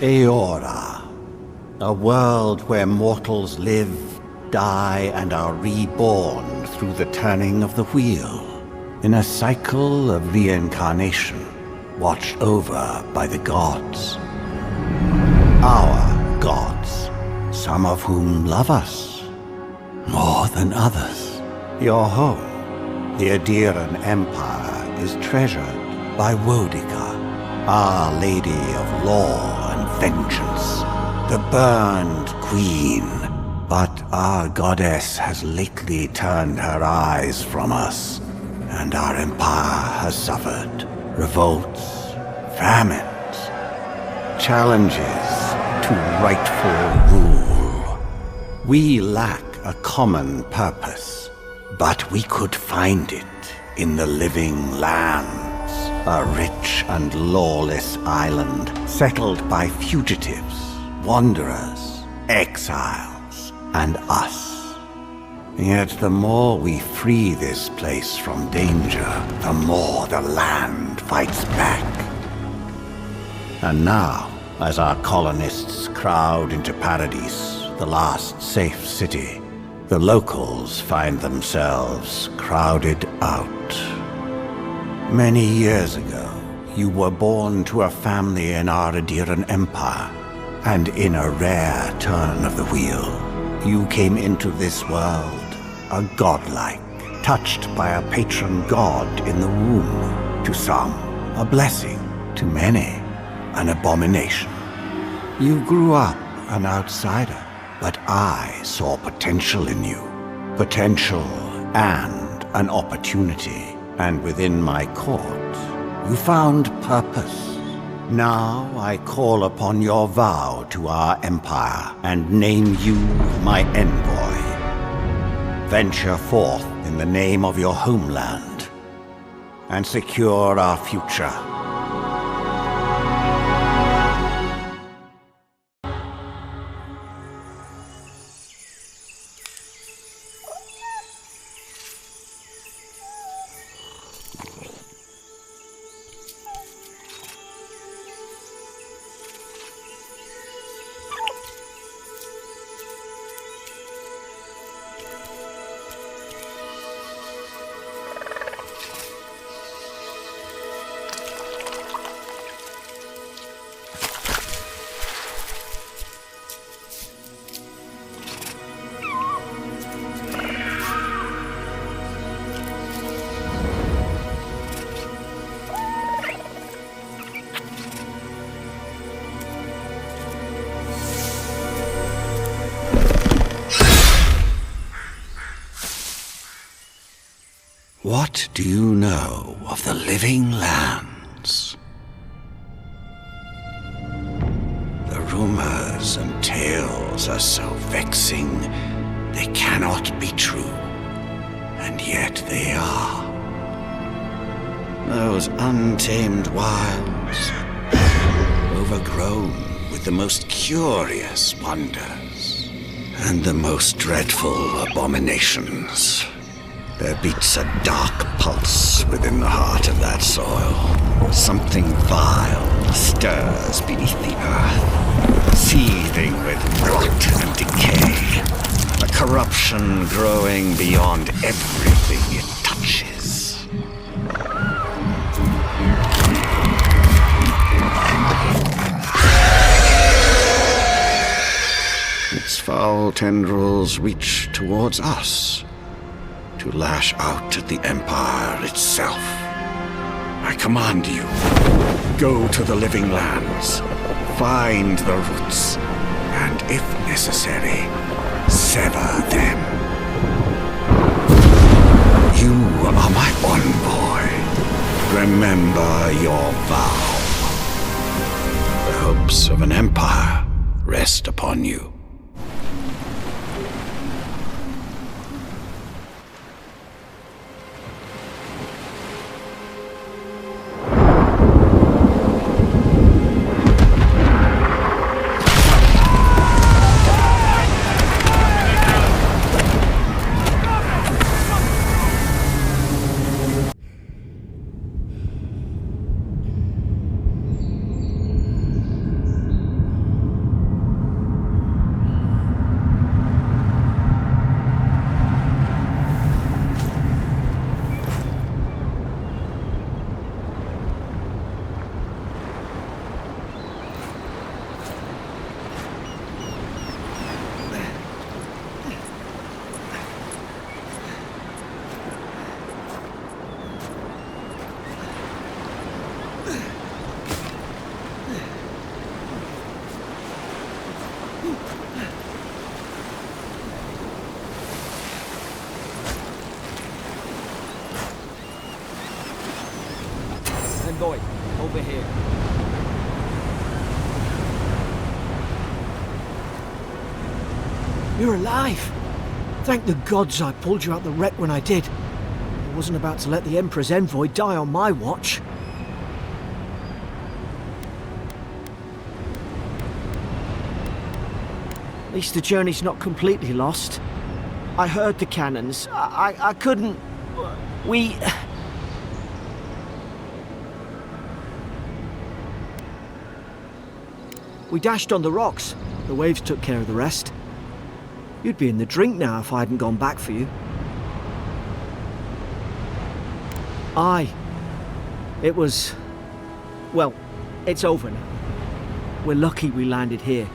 Eora, a world where mortals live, die, and are reborn through the turning of the wheel, in a cycle of reincarnation, watched over by the gods. Our gods, some of whom love us more than others. Your home, the Adiran Empire, is treasured by Wodica, Our Lady of Law and Vengeance, the Burned Queen. But our goddess has lately turned her eyes from us, and our empire has suffered revolts, famines, challenges to rightful rule. We lack a common purpose, but we could find it in the Living Lands, a rich and lawless island settled by fugitives, wanderers, exiles, and us. Yet the more we free this place from danger, the more the land fights back. And now, as our colonists crowd into Paradise, the last safe city, the locals find themselves crowded out. Many years ago, you were born to a family in our Adiran Empire, and in a rare turn of the wheel, you came into this world, a godlike, touched by a patron god in the womb. To some, a blessing. To many, an abomination. You grew up an outsider, but I saw potential in you. Potential and an opportunity. And within my court, you found purpose. Now I call upon your vow to our empire and name you my envoy. Venture forth in the name of your homeland and secure our future. What do you know of the Living Lands? The rumors and tales are so vexing, they cannot be true, and yet they are. Those untamed wilds, overgrown with the most curious wonders, and the most dreadful abominations. There beats a dark pulse within the heart of that soil. Something vile stirs beneath the earth, seething with rot and decay. A corruption growing beyond everything it touches. Its foul tendrils reach towards us, to lash out at the Empire itself. I command you, go to the Living Lands, find the roots, and if necessary, sever them. You are my envoy. Remember your vow. The hopes of an empire rest upon you. over here. You're alive! Thank the gods I pulled you out the wreck when I did. I wasn't about to let the Emperor's envoy die on my watch. At least the journey's not completely lost. I heard the cannons. I couldn't... We dashed on the rocks. The waves took care of the rest. You'd be in the drink now if I hadn't gone back for you. Aye. It was... well, it's over now. We're lucky we landed here.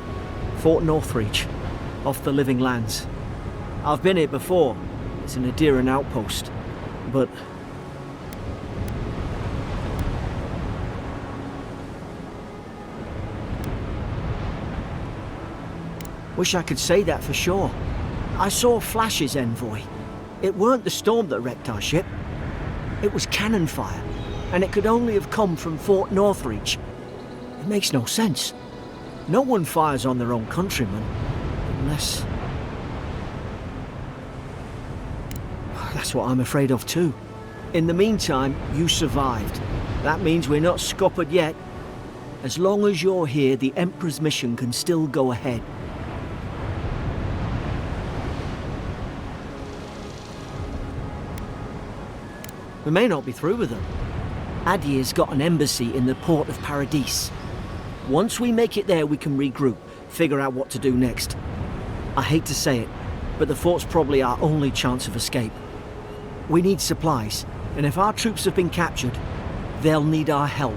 Fort Northreach, off the Living Lands. I've been here before. It's an Adieran outpost. But... wish I could say that for sure. I saw flashes, Envoy. It weren't the storm that wrecked our ship. It was cannon fire, and it could only have come from Fort Northreach. It makes no sense. No one fires on their own countrymen, unless... that's what I'm afraid of too. In the meantime, you survived. That means we're not scuppered yet. As long as you're here, the Emperor's mission can still go ahead. We may not be through with them. Adir's got an embassy in the port of Paradis. Once we make it there, we can regroup, figure out what to do next. I hate to say it, but the fort's probably our only chance of escape. We need supplies, and if our troops have been captured, they'll need our help.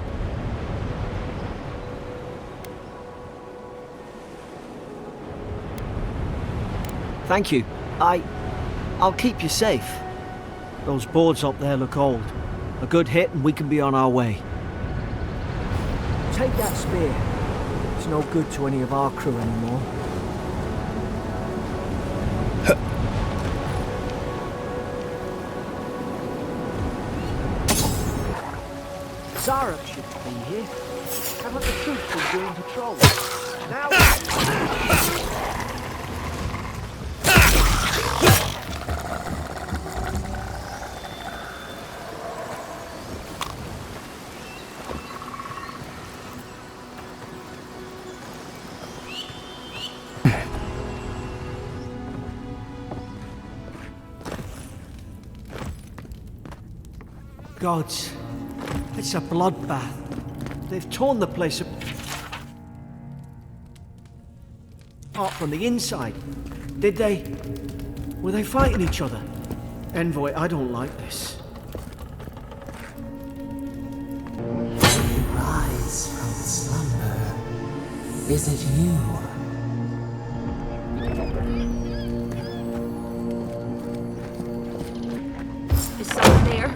Thank you. I'll keep you safe. Those boards up there look old. A good hit and we can be on our way. Take that spear. It's no good to any of our crew anymore. Zara should be here. Haven't the troops been doing patrol? Now... Gods, it's a bloodbath. They've torn the place apart from the inside. Did they? Were they fighting each other? Envoy, I don't like this. Rise from slumber. Is it you? Is someone there?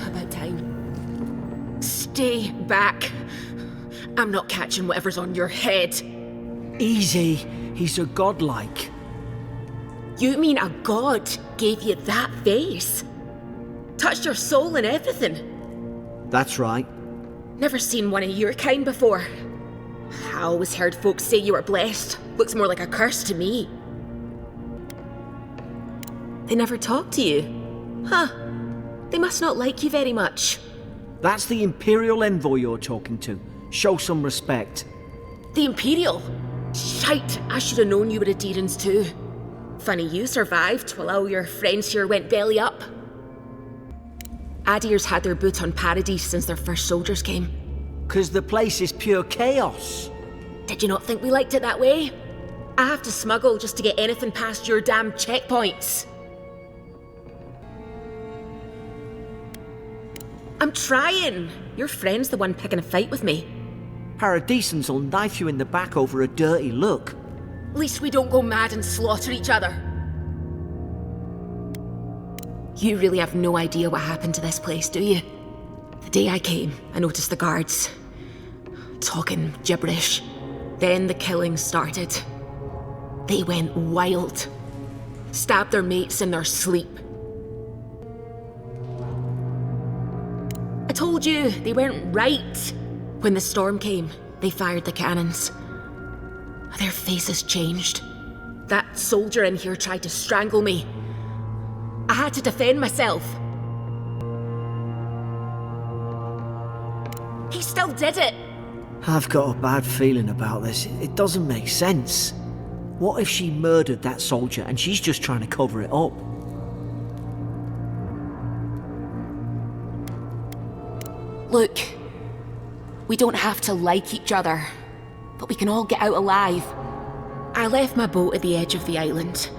About time. Stay back. I'm not catching whatever's on your head. Easy. He's a godlike. You mean a god gave you that face? Touched your soul and everything? That's right. Never seen one of your kind before. I always heard folks say you were blessed. Looks more like a curse to me. They never talked to you? Huh. They must not like you very much. That's the Imperial Envoy you're talking to. Show some respect. The Imperial? Shite, I should have known you were Adherans too. Funny you survived while all your friends here went belly up. Adir's had their boot on Paradis since their first soldiers came. 'Cause the place is pure chaos. Did you not think we liked it that way? I have to smuggle just to get anything past your damn checkpoints. I'm trying. Your friend's the one picking a fight with me. Paradisans will knife you in the back over a dirty look. At least we don't go mad and slaughter each other. You really have no idea what happened to this place, do you? The day I came, I noticed the guards talking gibberish. Then the killing started. They went wild. Stabbed their mates in their sleep. I told told you, they weren't right. When the storm came, they fired the cannons. Their faces changed. That soldier in here tried to strangle me. I had to defend myself. He still did it. I've got a bad feeling about this. It doesn't make sense. What if she murdered that soldier and she's just trying to cover it up? Look, we don't have to like each other, but we can all get out alive. I left my boat at the edge of the island.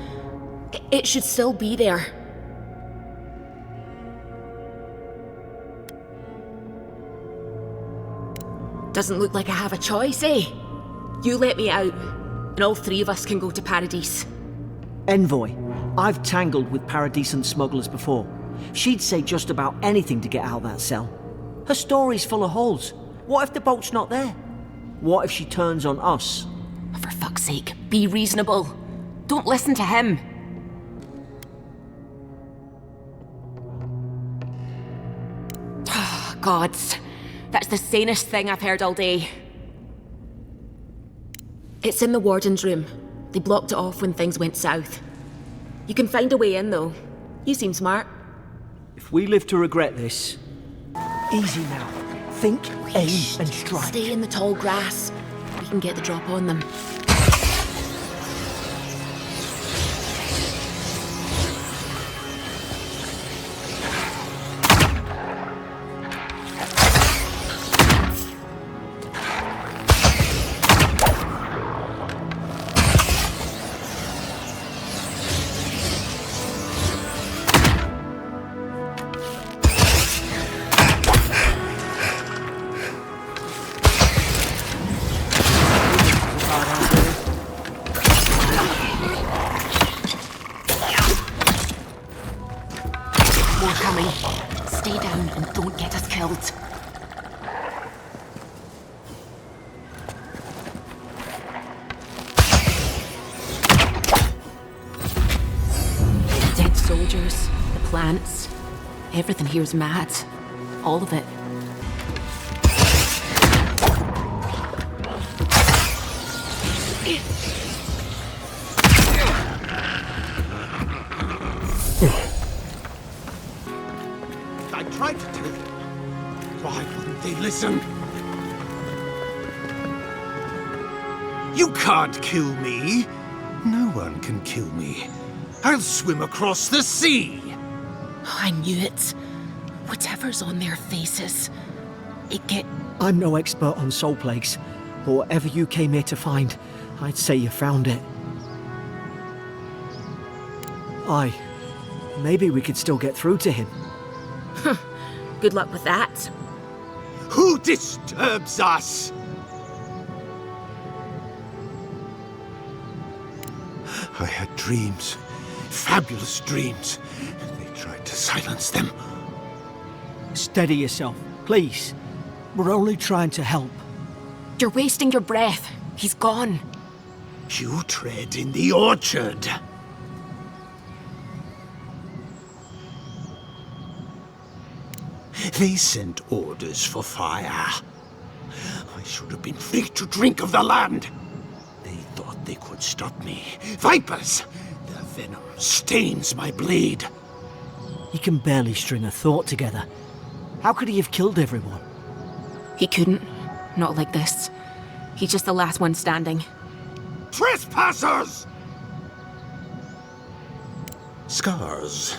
It should still be there. Doesn't look like I have a choice, eh? You let me out, and all three of us can go to Paradise. Envoy, I've tangled with Paradisant smugglers before. She'd say just about anything to get out of that cell. Her story's full of holes. What if the boat's not there? What if she turns on us? For fuck's sake, be reasonable. Don't listen to him. Gods, that's the sanest thing I've heard all day. It's in the warden's room. They blocked it off when things went south. You can find a way in, though. You seem smart. If we live to regret this... Easy now. Think, aim, and strike. Stay in the tall grass. We can get the drop on them. Stay down and don't get us killed. The dead soldiers, the plants, everything here's mad. All of it. Tried to tell them. Why wouldn't they listen? You can't kill me. No one can kill me. I'll swim across the sea. Oh, I knew it. Whatever's on their faces, I'm no expert on soul plagues, but whatever you came here to find, I'd say you found it. Aye. Maybe we could still get through to him. Good luck with that. Who disturbs us? I had dreams. Fabulous dreams. They tried to silence them. Steady yourself, please. We're only trying to help. You're wasting your breath. He's gone. You tread in the orchard. They sent orders for fire. I should have been free to drink of the land. They thought they could stop me. Vipers! Their venom stains my blade. He can barely string a thought together. How could he have killed everyone? He couldn't. Not like this. He's just the last one standing. Trespassers! Scars?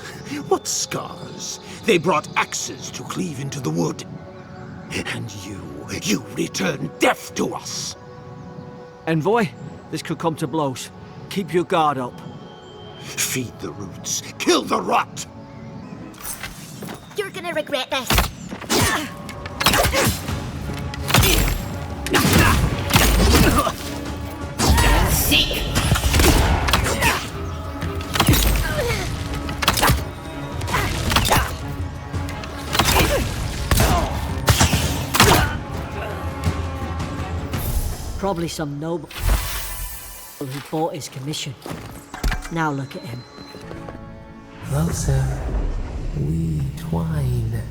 What scars? They brought axes to cleave into the wood. And you return death to us. Envoy, this could come to blows. Keep your guard up. Feed the roots, kill the rot! You're gonna regret this. Seek! Probably some noble who bought his commission. Now look at him. Closer, we twine.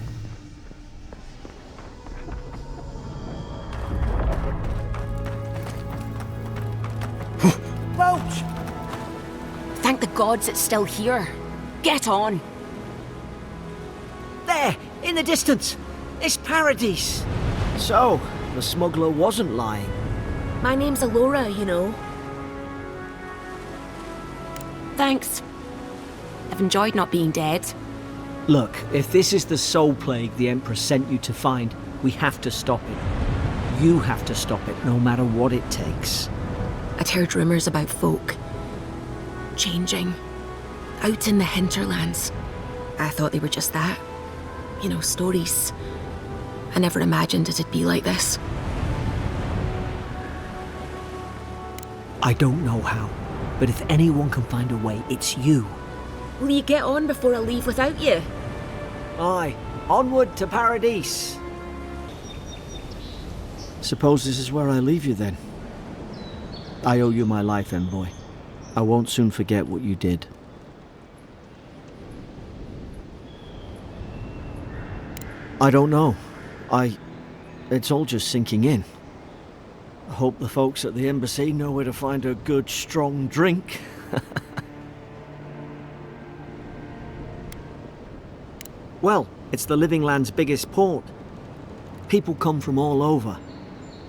Thank the gods it's still here. Get on. There, in the distance. It's Paradise. So, the smuggler wasn't lying. My name's Alora, you know. Thanks. I've enjoyed not being dead. Look, if this is the soul plague the Emperor sent you to find, we have to stop it. You have to stop it, no matter what it takes. I'd heard rumours about folk changing out in the hinterlands. I thought they were just that. You know, stories. I never imagined it'd be like this. I don't know how, but if anyone can find a way, it's you. Will you get on before I leave without you? Aye, onward to Paradise. Suppose this is where I leave you then. I owe you my life, envoy. I won't soon forget what you did. I don't know. It's all just sinking in. I hope the folks at the embassy know where to find a good, strong drink. Well, it's the Living Land's biggest port. People come from all over.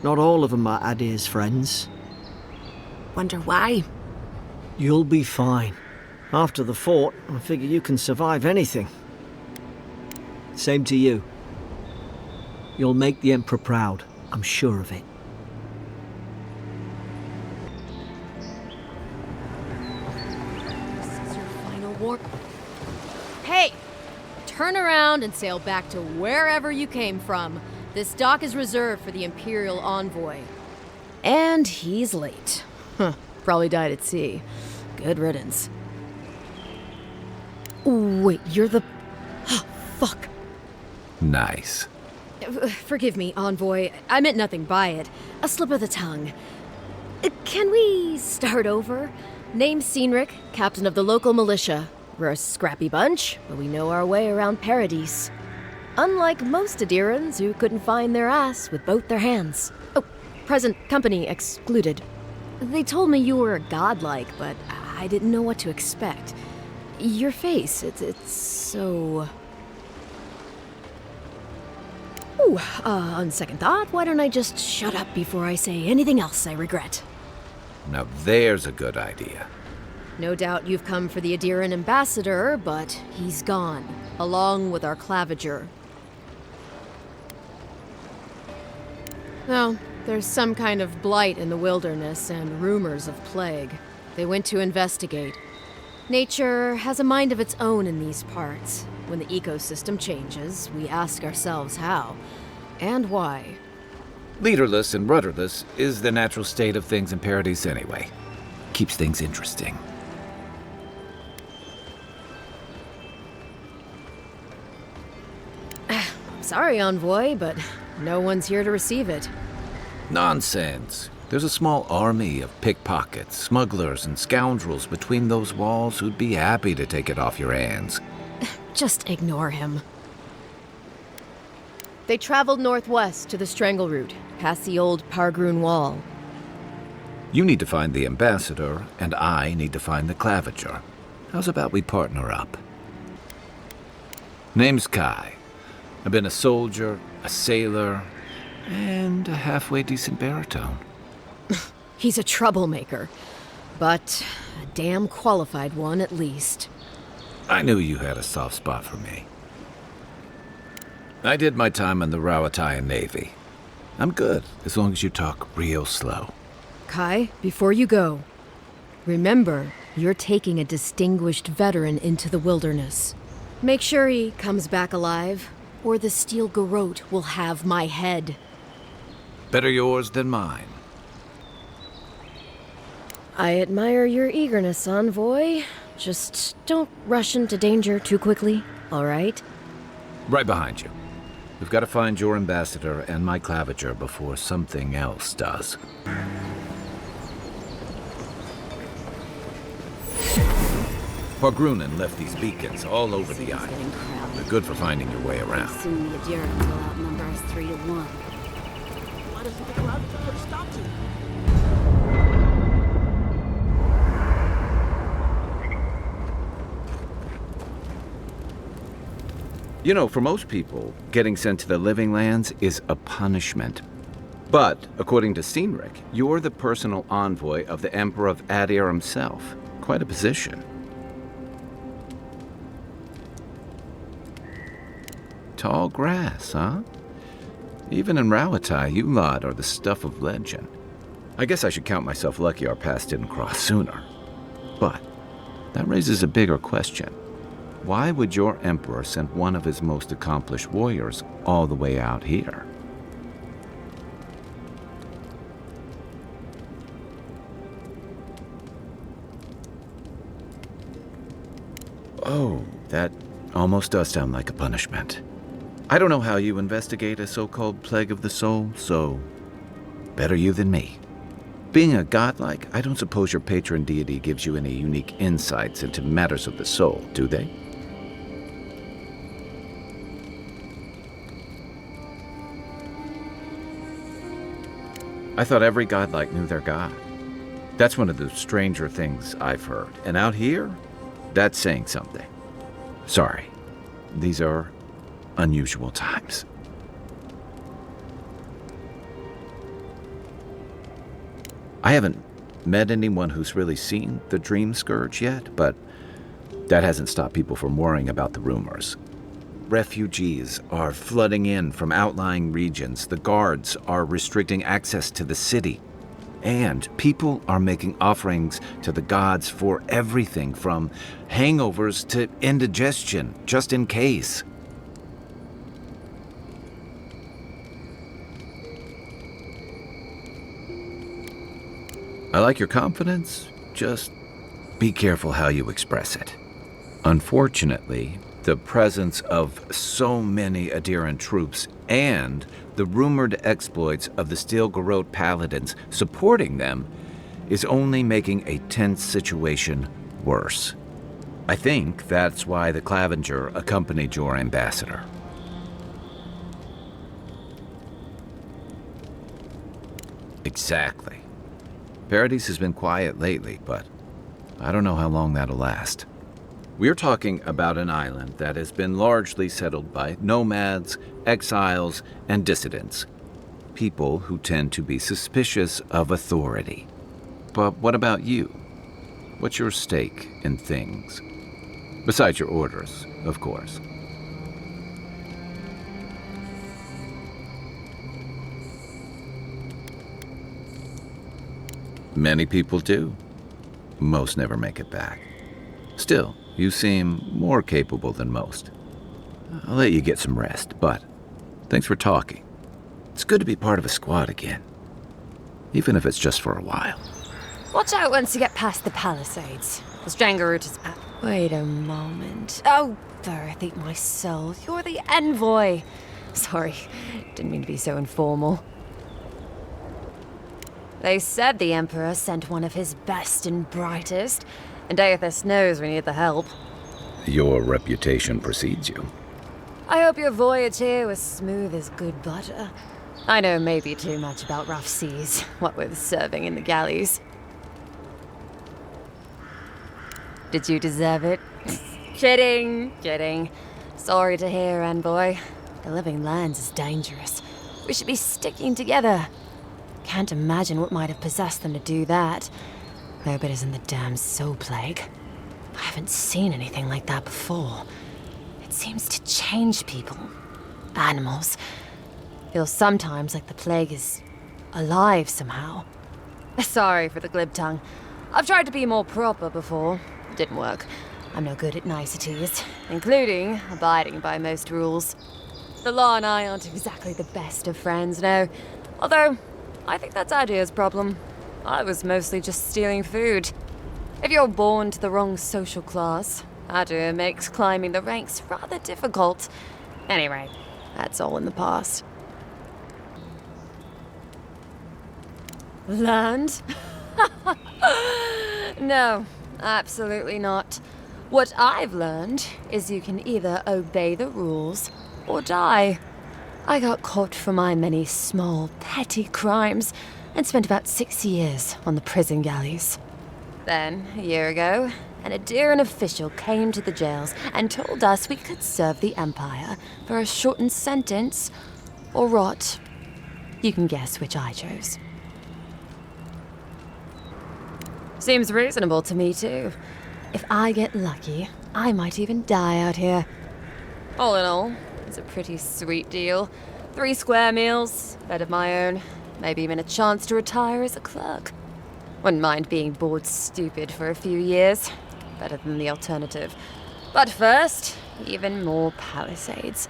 Not all of them are Adir's friends. Wonder why? You'll be fine. After the fort, I figure you can survive anything. Same to you. You'll make the Emperor proud, I'm sure of it. This is your final war. Hey! Turn around and sail back to wherever you came from. This dock is reserved for the Imperial envoy. And he's late. Huh. Probably died at sea. Good riddance. Wait, you're the... Fuck. Nice. Forgive me, envoy. I meant nothing by it. A slip of the tongue. Can we start over? Name's Cynric, captain of the local militia. We're a scrappy bunch, but we know our way around Paradise. Unlike most Adirans who couldn't find their ass with both their hands. Oh, present company excluded. They told me you were godlike, but I didn't know what to expect. Your face, it's so... Ooh, on second thought, why don't I just shut up before I say anything else I regret? Now there's a good idea. No doubt you've come for the Adiran ambassador, but he's gone, along with our claviger. Well, there's some kind of blight in the wilderness and rumors of plague. They went to investigate. Nature has a mind of its own in these parts. When the ecosystem changes, we ask ourselves how and why. Leaderless and rudderless is the natural state of things in Paradise anyway. Keeps things interesting. Sorry, envoy, but no one's here to receive it. Nonsense. There's a small army of pickpockets, smugglers, and scoundrels between those walls who'd be happy to take it off your hands. Just ignore him. They traveled northwest to the Strangle Route, past the old Pargroon Wall. You need to find the ambassador, and I need to find the claviger. How's about we partner up? Name's Kai. I've been a soldier, a sailor, and a halfway decent baritone. He's a troublemaker, but a damn qualified one at least. I knew you had a soft spot for me. I did my time in the Rawatayan Navy. I'm good, as long as you talk real slow. Kai, before you go, remember, you're taking a distinguished veteran into the wilderness. Make sure he comes back alive, or the Steel Garrote will have my head. Better yours than mine. I admire your eagerness, envoy. Just don't rush into danger too quickly, all right? Right behind you. We've got to find your ambassador and my claviger before something else does. Pargrunen left these beacons all over the island. They're good for finding your way around. Soon the Adiran will outnumber us 3-1. Why doesn't the cloud put a stop to it? You know, for most people, getting sent to the Living Lands is a punishment. But, according to Cynric, you're the personal envoy of the Emperor of Adir himself. Quite a position. Tall grass, huh? Even in Rauatai, you lot are the stuff of legend. I guess I should count myself lucky our paths didn't cross sooner. But that raises a bigger question. Why would your emperor send one of his most accomplished warriors all the way out here? Oh, that almost does sound like a punishment. I don't know how you investigate a so-called plague of the soul, so better you than me. Being a godlike, I don't suppose your patron deity gives you any unique insights into matters of the soul, do they? I thought every godlike knew their god. That's one of the stranger things I've heard. And out here, that's saying something. Sorry, these are unusual times. I haven't met anyone who's really seen the Dream Scourge yet, but that hasn't stopped people from worrying about the rumors. Refugees are flooding in from outlying regions. The guards are restricting access to the city. And people are making offerings to the gods for everything from hangovers to indigestion, just in case. I like your confidence, just be careful how you express it. Unfortunately, the presence of so many Adiran troops and the rumored exploits of the Steel Garrote paladins supporting them is only making a tense situation worse. I think that's why the Clavenger accompanied your ambassador. Exactly. Paradise has been quiet lately, but I don't know how long that'll last. We're talking about an island that has been largely settled by nomads, exiles, and dissidents. People who tend to be suspicious of authority. But what about you? What's your stake in things? Besides your orders, of course. Many people do. Most never make it back. Still, you seem more capable than most. I'll let you get some rest, but thanks for talking. It's good to be part of a squad again, even if it's just for a while. Watch out once you get past the palisades. The Strangarroot is... Wait a moment. Oh, Birth, eat my soul. You're the envoy. Sorry, didn't mean to be so informal. They said the Emperor sent one of his best and brightest, and Aethys knows we need the help. Your reputation precedes you. I hope your voyage here was smooth as good butter. I know maybe too much about rough seas, what with serving in the galleys. Did you deserve it? Kidding. Sorry to hear, envoy. The Living Lands is dangerous. We should be sticking together. Can't imagine what might have possessed them to do that. Hope it isn't the damn soul plague. I haven't seen anything like that before. It seems to change people. Animals. Feels sometimes like the plague is alive somehow. Sorry for the glib tongue. I've tried to be more proper before. It didn't work. I'm no good at niceties, including abiding by most rules. The law and I aren't exactly the best of friends, no. Although, I think that's Adir's problem. I was mostly just stealing food. If you're born to the wrong social class, Adir makes climbing the ranks rather difficult. Anyway, that's all in the past. Learned? No, absolutely not. What I've learned is you can either obey the rules or die. I got caught for my many small, petty crimes and spent about 6 years on the prison galleys. Then, a year ago, an Adiran official came to the jails and told us we could serve the Empire for a shortened sentence or rot. You can guess which I chose. Seems reasonable to me, too. If I get lucky, I might even die out here. All in all, it's a pretty sweet deal. 3 square meals, bed of my own, maybe even a chance to retire as a clerk. Wouldn't mind being bored stupid for a few years. Better than the alternative. But first, even more Palisades.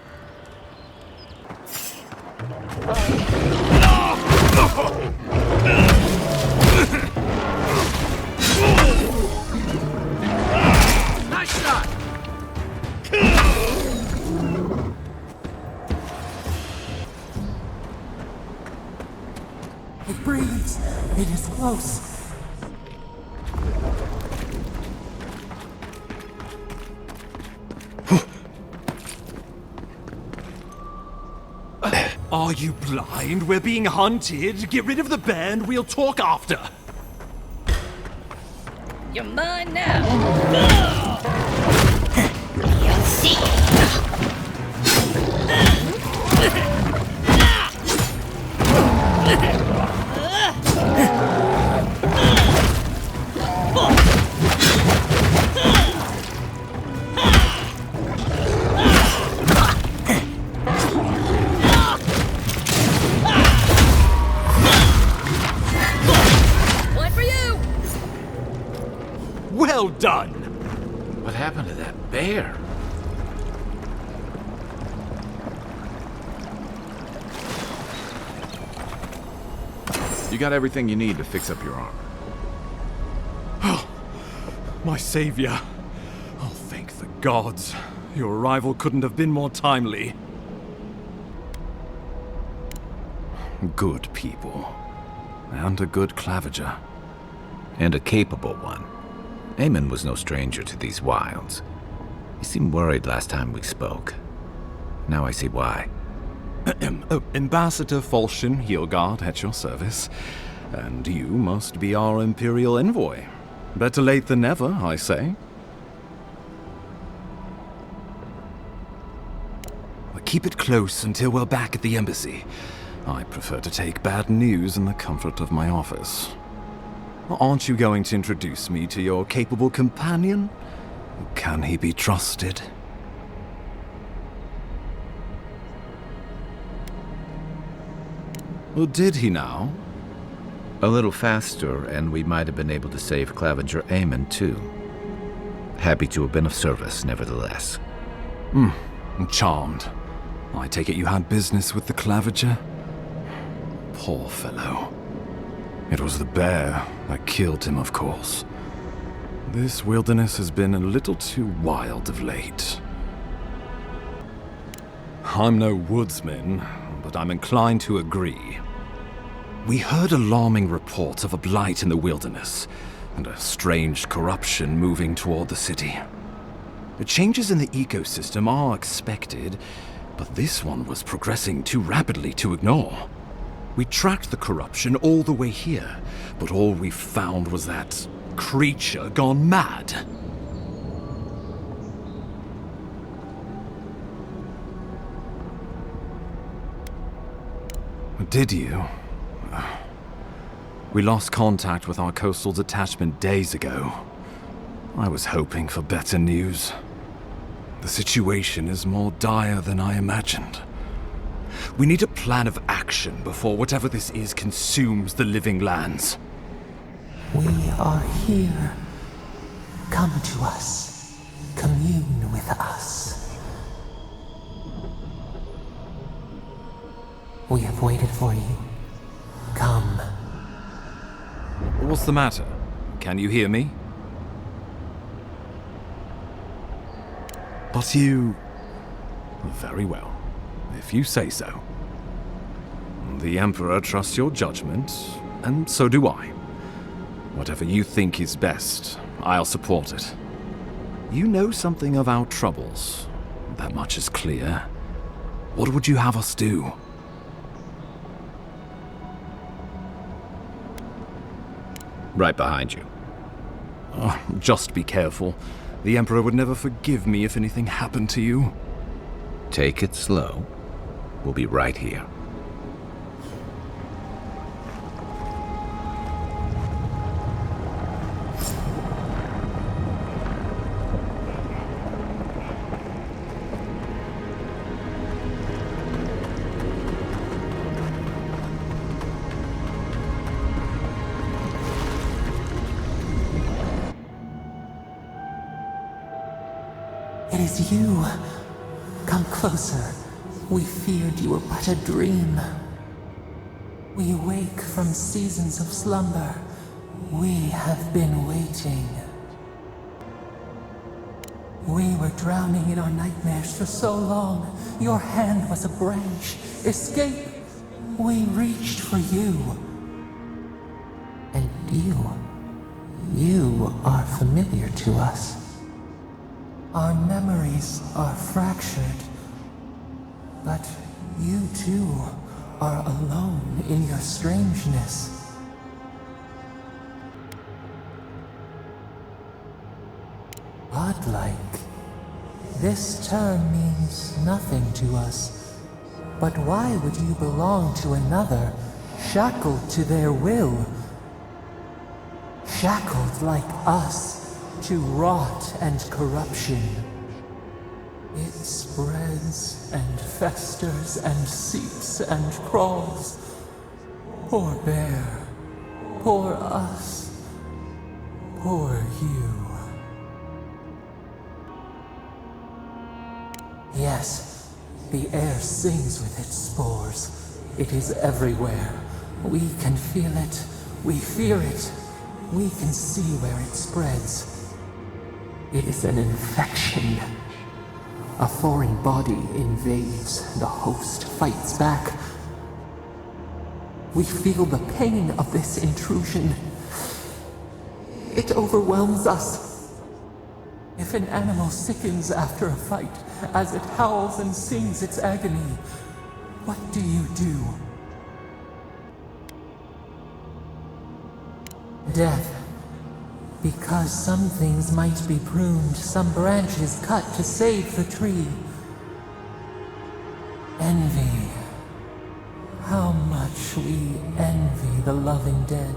Nice shot! It breathes. It is close. Are you blind? We're being hunted. Get rid of the bear and we'll talk after. You're mine now. You'll see. One for you. Well done. What happened to that bear? You got everything you need to fix up your armor. Oh, my savior. Oh, thank the gods. Your arrival couldn't have been more timely. Good people. And a good claviger. And a capable one. Eamon was no stranger to these wilds. He seemed worried last time we spoke. Now I see why. Ambassador Falchion Heelguard at your service. And you must be our Imperial envoy. Better late than never, I say. Keep it close until we're back at the embassy. I prefer to take bad news in the comfort of my office. Aren't you going to introduce me to your capable companion? Can he be trusted? Well, did he now? A little faster, and we might have been able to save Claviger Eamon, too. Happy to have been of service, nevertheless. I'm charmed. I take it you had business with the Claviger? Poor fellow. It was the bear that killed him, of course. This wilderness has been a little too wild of late. I'm no woodsman, but I'm inclined to agree. We heard alarming reports of a blight in the wilderness, and a strange corruption moving toward the city. The changes in the ecosystem are expected, but this one was progressing too rapidly to ignore. We tracked the corruption all the way here, but all we found was that creature gone mad. Did you? We lost contact with our coastal detachment days ago. I was hoping for better news. The situation is more dire than I imagined. We need a plan of action before whatever this is consumes the living lands. We are here. Come to us. Commune with us. We have waited for you. Come. What's the matter? Can you hear me? But you... Very well, if you say so. The Emperor trusts your judgment, and so do I. Whatever you think is best, I'll support it. You know something of our troubles. That much is clear. What would you have us do? Right behind you. Just be careful. The Emperor would never forgive me if anything happened to you. Take it slow. We'll be right here. It is you. Come closer. We feared you were but a dream. We wake from seasons of slumber. We have been waiting. We were drowning in our nightmares for so long. Your hand was a branch. Escape! We reached for you. And you are familiar to us. Our memories are fractured, but you too are alone in your strangeness. Godlike. This term means nothing to us, but why would you belong to another, shackled to their will? Shackled like us to rot and corruption. It spreads and festers and seeps and crawls. Poor bear, poor us, poor you. Yes, the air sings with its spores. It is everywhere. We can feel it. We fear it. We can see where it spreads. It is an infection. A foreign body invades, the host fights back. We feel the pain of this intrusion. It overwhelms us. If an animal sickens after a fight, as it howls and sings its agony, what do you do? Death. Because some things might be pruned, some branches cut to save the tree. Envy. How much we envy the loving dead,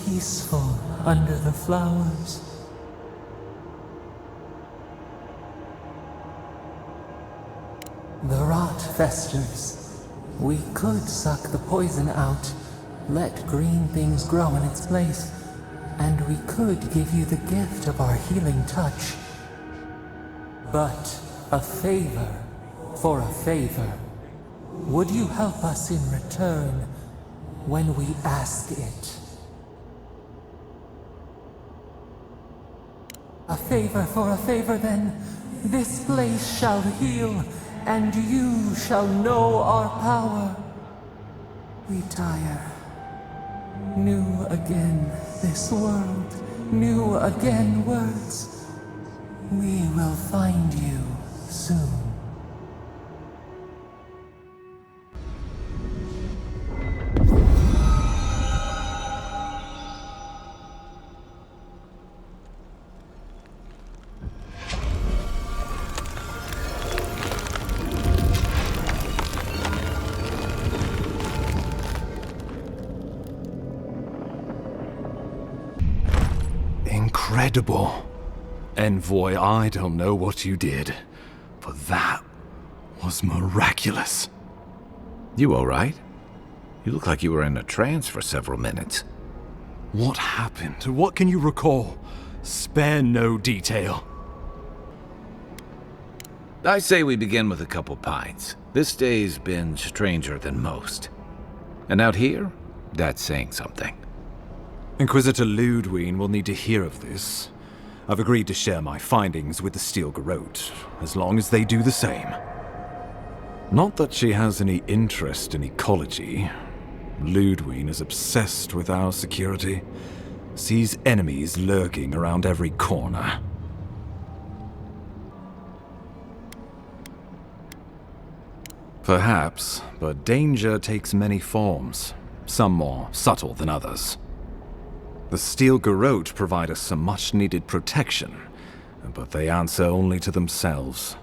peaceful under the flowers. The rot festers. We could suck the poison out, let green things grow in its place. And we could give you the gift of our healing touch. But a favor for a favor. Would you help us in return when we ask it? A favor for a favor then. This place shall heal, and you shall know our power. Retire. New again this world, new again words. We will find you soon. Incredible. Envoy, I don't know what you did, but that was miraculous. You all right? You look like you were in a trance for several minutes. What happened? What can you recall? Spare no detail. I say we begin with a couple pints. This day's been stranger than most. And out here, that's saying something. Inquisitor Ludwig will need to hear of this. I've agreed to share my findings with the Steel Garrote, as long as they do the same. Not that she has any interest in ecology. Ludwig is obsessed with our security, sees enemies lurking around every corner. Perhaps, but danger takes many forms, some more subtle than others. The steel garrote provide us some much-needed protection, but they answer only to themselves.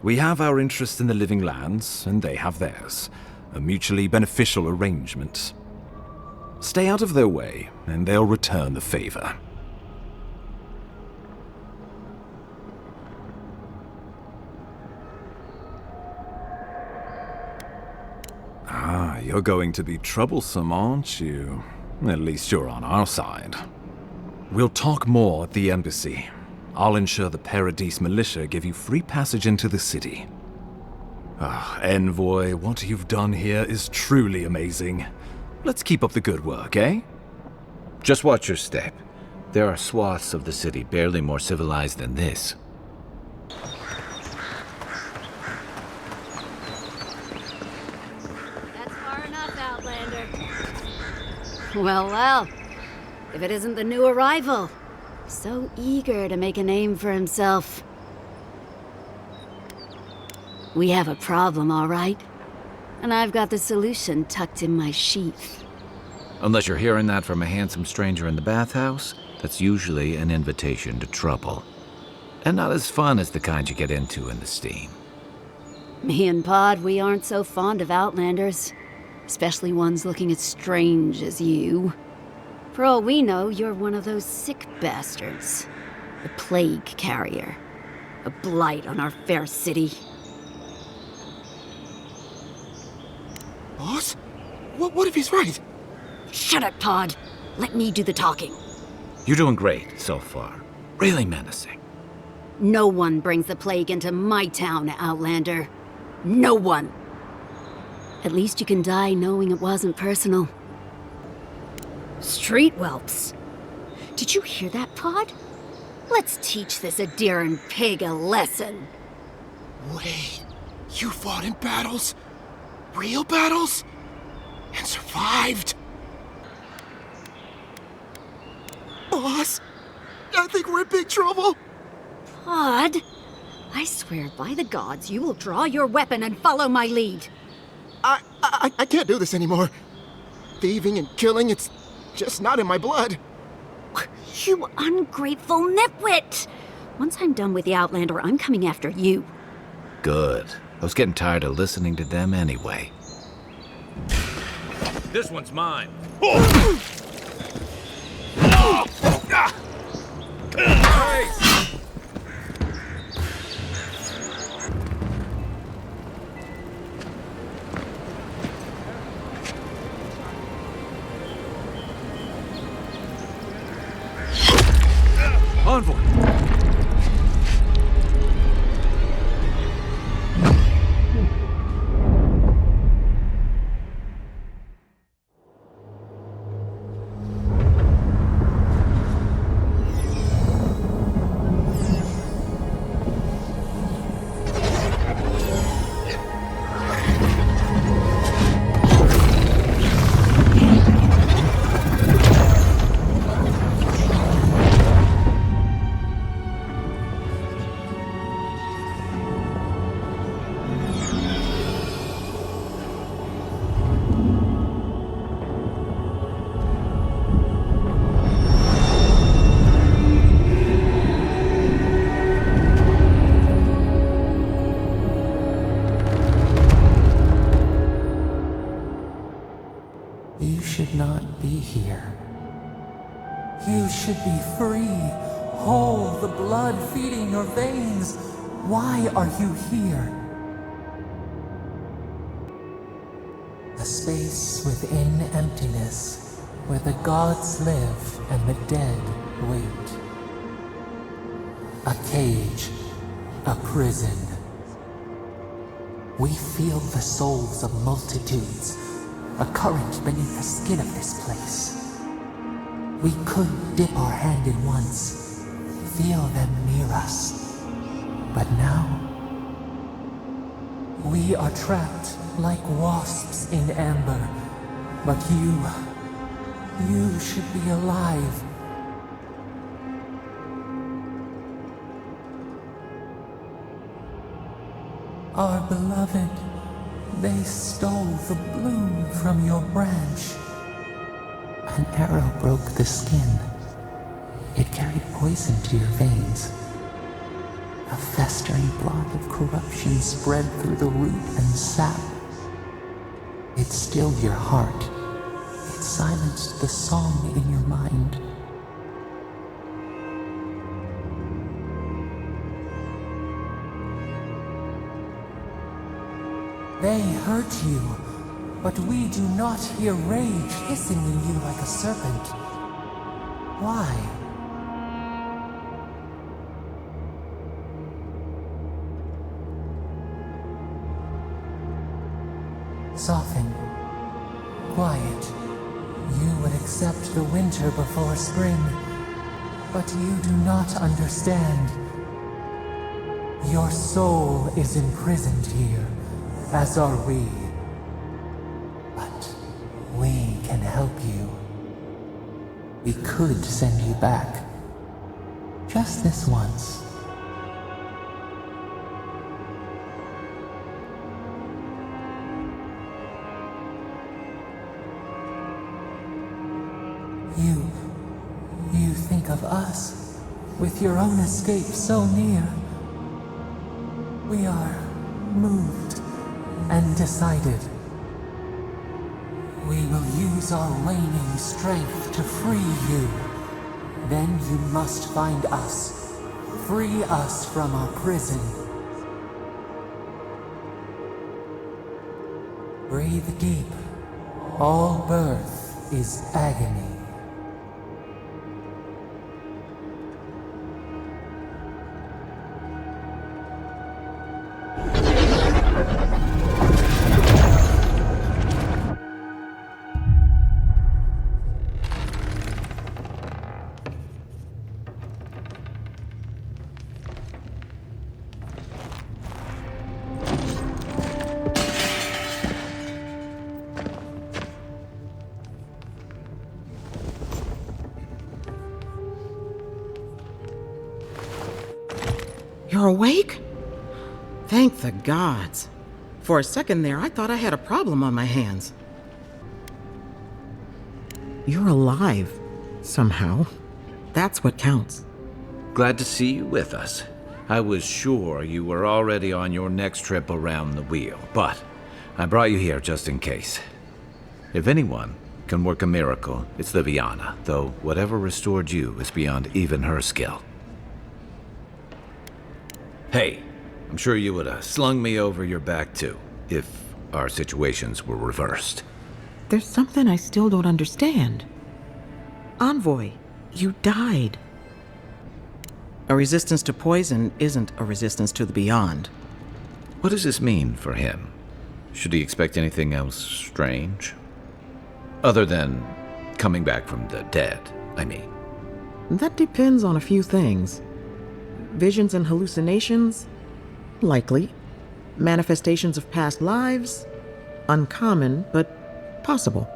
We have our interest in the living lands, and they have theirs. A mutually beneficial arrangement. Stay out of their way, and they'll return the favor. Ah, you're going to be troublesome, aren't you? At least you're on our side. We'll talk more at the embassy. I'll ensure the Paradise militia give you free passage into the city. Ah, Envoy, what you've done here is truly amazing. Let's keep up the good work, eh? Just watch your step. There are swaths of the city barely more civilized than this. That's far enough, Outlander. Well, well. If it isn't the new arrival. So eager to make a name for himself. We have a problem, all right? And I've got the solution tucked in my sheath. Unless you're hearing that from a handsome stranger in the bathhouse, that's usually an invitation to trouble. And not as fun as the kind you get into in the steam. Me and Pod, we aren't so fond of Outlanders. Especially ones looking as strange as you. For all we know, you're one of those sick bastards. A plague carrier. A blight on our fair city. Boss? What if he's right? Shut up, Pod. Let me do the talking. You're doing great so far. Really menacing. No one brings the plague into my town, Outlander. No one. At least you can die knowing it wasn't personal. Street whelps. Did you hear that, Pod? Let's teach this Adiran pig a lesson. Wait, you fought in battles? Real battles? And survived? Boss, I think we're in big trouble. Pod, I swear by the gods you will draw your weapon and follow my lead. I can't do this anymore. Thieving and killing, it's just not in my blood. You ungrateful nitwit! Once I'm done with the Outlander, I'm coming after you. Good. I was getting tired of listening to them anyway. This one's mine. Envoy! You should not be here. You should be free, whole, the blood feeding your veins. Why are you here? A space within emptiness, where the gods live and the dead wait. A cage, a prison. We feel the souls of multitudes, a current beneath the skin of this place. We could dip our hand in once, feel them near us. But now, we are trapped like wasps in amber. But you should be alive. Our beloved, they stole the bloom from your branch. An arrow broke the skin. It carried poison to your veins. A festering blot of corruption spread through the root and sap. It stilled your heart. It silenced the song in your mind. They hurt you, but we do not hear rage hissing in you like a serpent. Why? Soften. Quiet. You would accept the winter before spring, but you do not understand. Your soul is imprisoned here, as are we. But we can help you. We could send you back. Just this once. You think of us, with your own escape so near. We are moved and decided. We will use our waning strength to free you. Then you must find us. Free us from our prison. Breathe deep. All birth is agony. You're awake? Thank the gods. For a second there, I thought I had a problem on my hands. You're alive, somehow. That's what counts. Glad to see you with us. I was sure you were already on your next trip around the wheel, but I brought you here just in case. If anyone can work a miracle, it's Liviana, though whatever restored you is beyond even her skill. Hey, I'm sure you would have slung me over your back too, if our situations were reversed. There's something I still don't understand. Envoy, you died. A resistance to poison isn't a resistance to the beyond. What does this mean for him? Should he expect anything else strange? Other than coming back from the dead, I mean. That depends on a few things. Visions and hallucinations? Likely. Manifestations of past lives? Uncommon, but possible.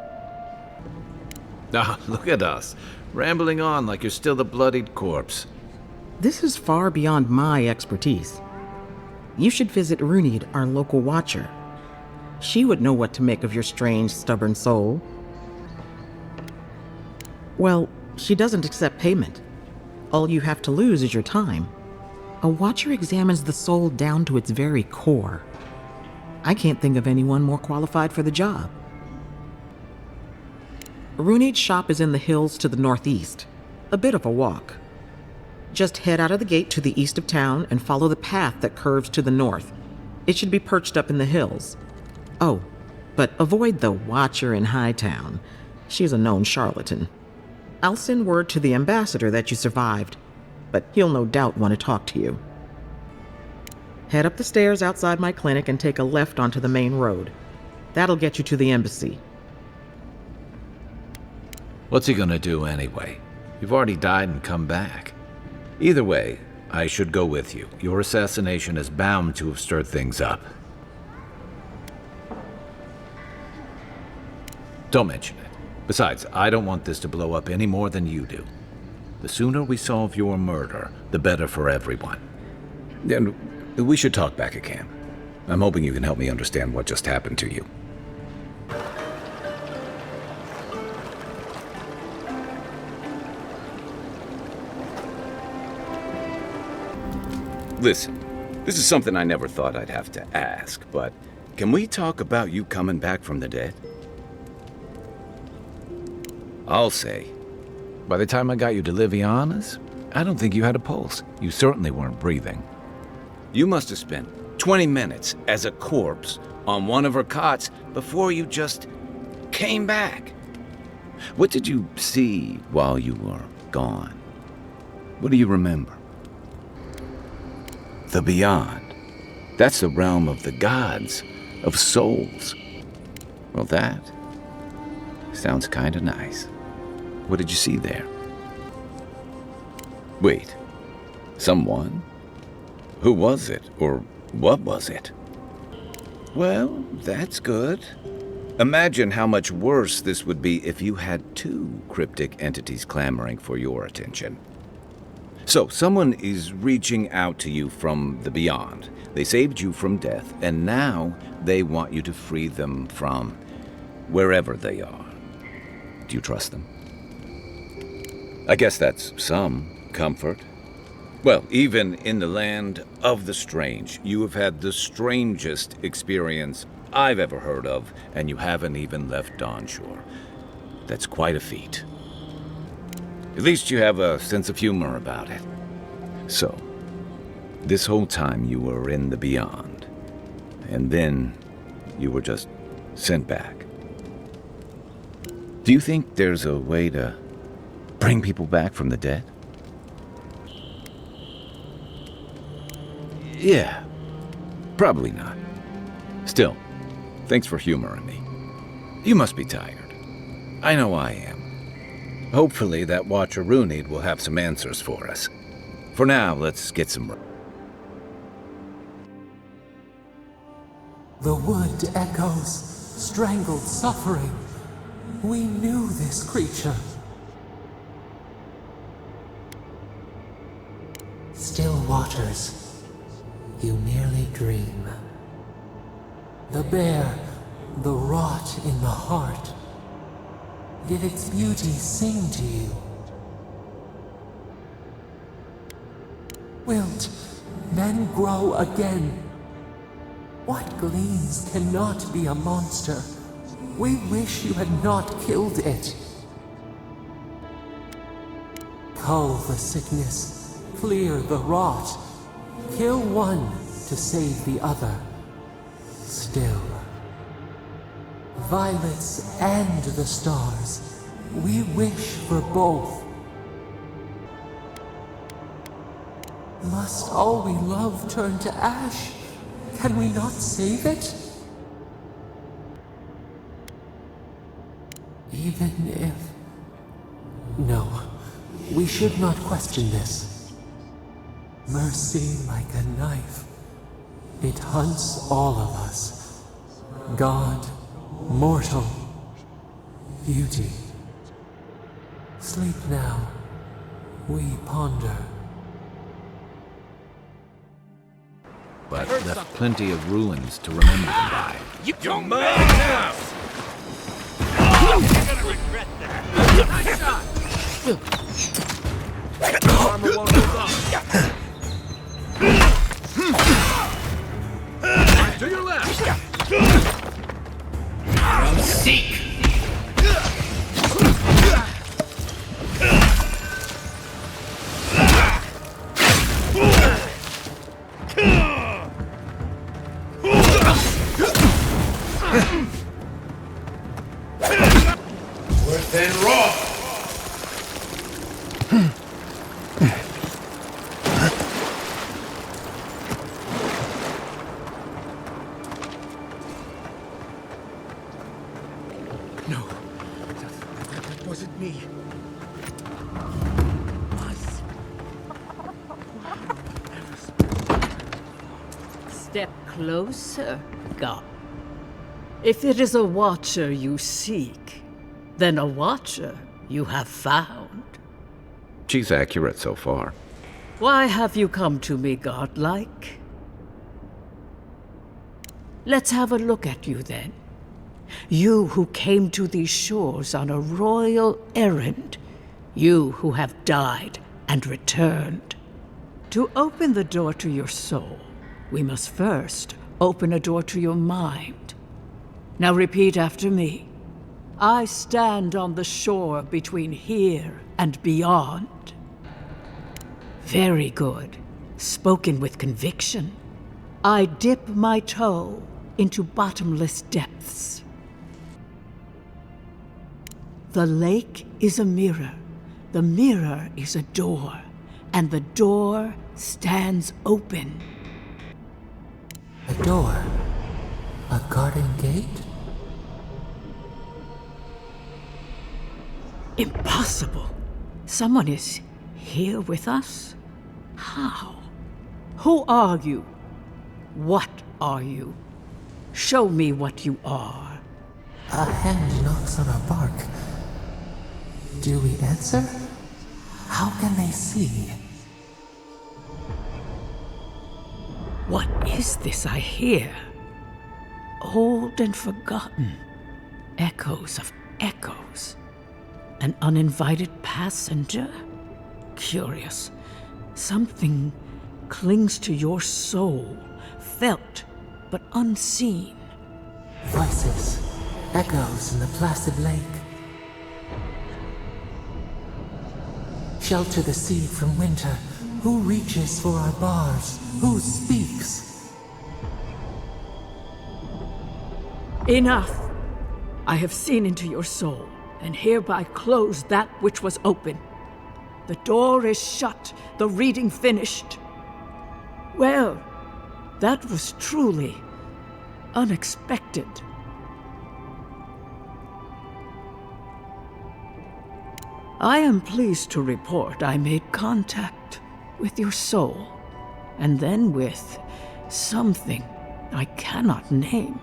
Ah, look at us, rambling on like you're still the bloodied corpse. This is far beyond my expertise. You should visit Runid, our local watcher. She would know what to make of your strange, stubborn soul. Well, she doesn't accept payment. All you have to lose is your time. A watcher examines the soul down to its very core. I can't think of anyone more qualified for the job. Runid's shop is in the hills to the northeast. A bit of a walk. Just head out of the gate to the east of town and follow the path that curves to the north. It should be perched up in the hills. Oh, but avoid the watcher in Hightown. She's a known charlatan. I'll send word to the ambassador that you survived, but he'll no doubt want to talk to you. Head up the stairs outside my clinic and take a left onto the main road. That'll get you to the embassy. What's he gonna do anyway? You've already died and come back. Either way, I should go with you. Your assassination is bound to have stirred things up. Don't mention it. Besides, I don't want this to blow up any more than you do. The sooner we solve your murder, the better for everyone. And we should talk back at camp. I'm hoping you can help me understand what just happened to you. Listen, this is something I never thought I'd have to ask, but can we talk about you coming back from the dead? I'll say, by the time I got you to Liviana's, I don't think you had a pulse. You certainly weren't breathing. You must have spent 20 minutes as a corpse on one of her cots before you just came back. What did you see while you were gone? What do you remember? The beyond. That's the realm of the gods, of souls. Well, that sounds kinda nice. What did you see there? Wait, someone? Who was it, or what was it? Well, that's good. Imagine how much worse this would be if you had two cryptic entities clamoring for your attention. So, someone is reaching out to you from the beyond. They saved you from death, and now they want you to free them from wherever they are. Do you trust them? I guess that's some comfort. Well, even in the land of the strange, you have had the strangest experience I've ever heard of, and you haven't even left Dawnshore. That's quite a feat. At least you have a sense of humor about it. So, this whole time you were in the beyond, and then you were just sent back. Do you think there's a way to bring people back from the dead? Yeah, probably not. Still, thanks for humoring me. You must be tired. I know I am. Hopefully that Watcher Runid will have some answers for us. For now, let's get some... The wood echoes, strangled suffering. We knew this creature. Still waters, you nearly dream. The bear, the rot in the heart. Did its beauty sing to you? Wilt men grow again? What gleams cannot be a monster? We wish you had not killed it. Cull the sickness, clear the rot. Kill one to save the other. Still. Violets and the stars. We wish for both. Must all we love turn to ash? Can we not save it? Even if... No, we should not question this. Mercy like a knife. It hunts all of us. God, mortal, beauty. Sleep now. We ponder. But left plenty of ruins to remember them by. You're mine now! You're gonna regret that! Nice shot! Armor won't hold up. To your left! Seek! Worth and raw! No, that wasn't me. Step closer, God. If it is a watcher you seek, then a watcher you have found. She's accurate so far. Why have you come to me, godlike? Let's have a look at you then. You who came to these shores on a royal errand. You who have died and returned. To open the door to your soul, we must first open a door to your mind. Now repeat after me. I stand on the shore between here and beyond. Very good. Spoken with conviction. I dip my toe into bottomless depths. The lake is a mirror. The mirror is a door. And the door stands open. A door? A garden gate? Impossible. Someone is here with us? How? Who are you? What are you? Show me what you are. A hand knocks on our bark. Do we answer? How can they see? What is this I hear? Old and forgotten. Echoes of echoes. An uninvited passenger? Curious. Something clings to your soul, felt but unseen. Voices, echoes in the placid lake. Shelter the seed from winter. Who reaches for our bars? Who speaks? Enough! I have seen into your soul, and hereby close that which was open. The door is shut, the reading finished. Well, that was truly unexpected. I am pleased to report I made contact with your soul, and then with something I cannot name.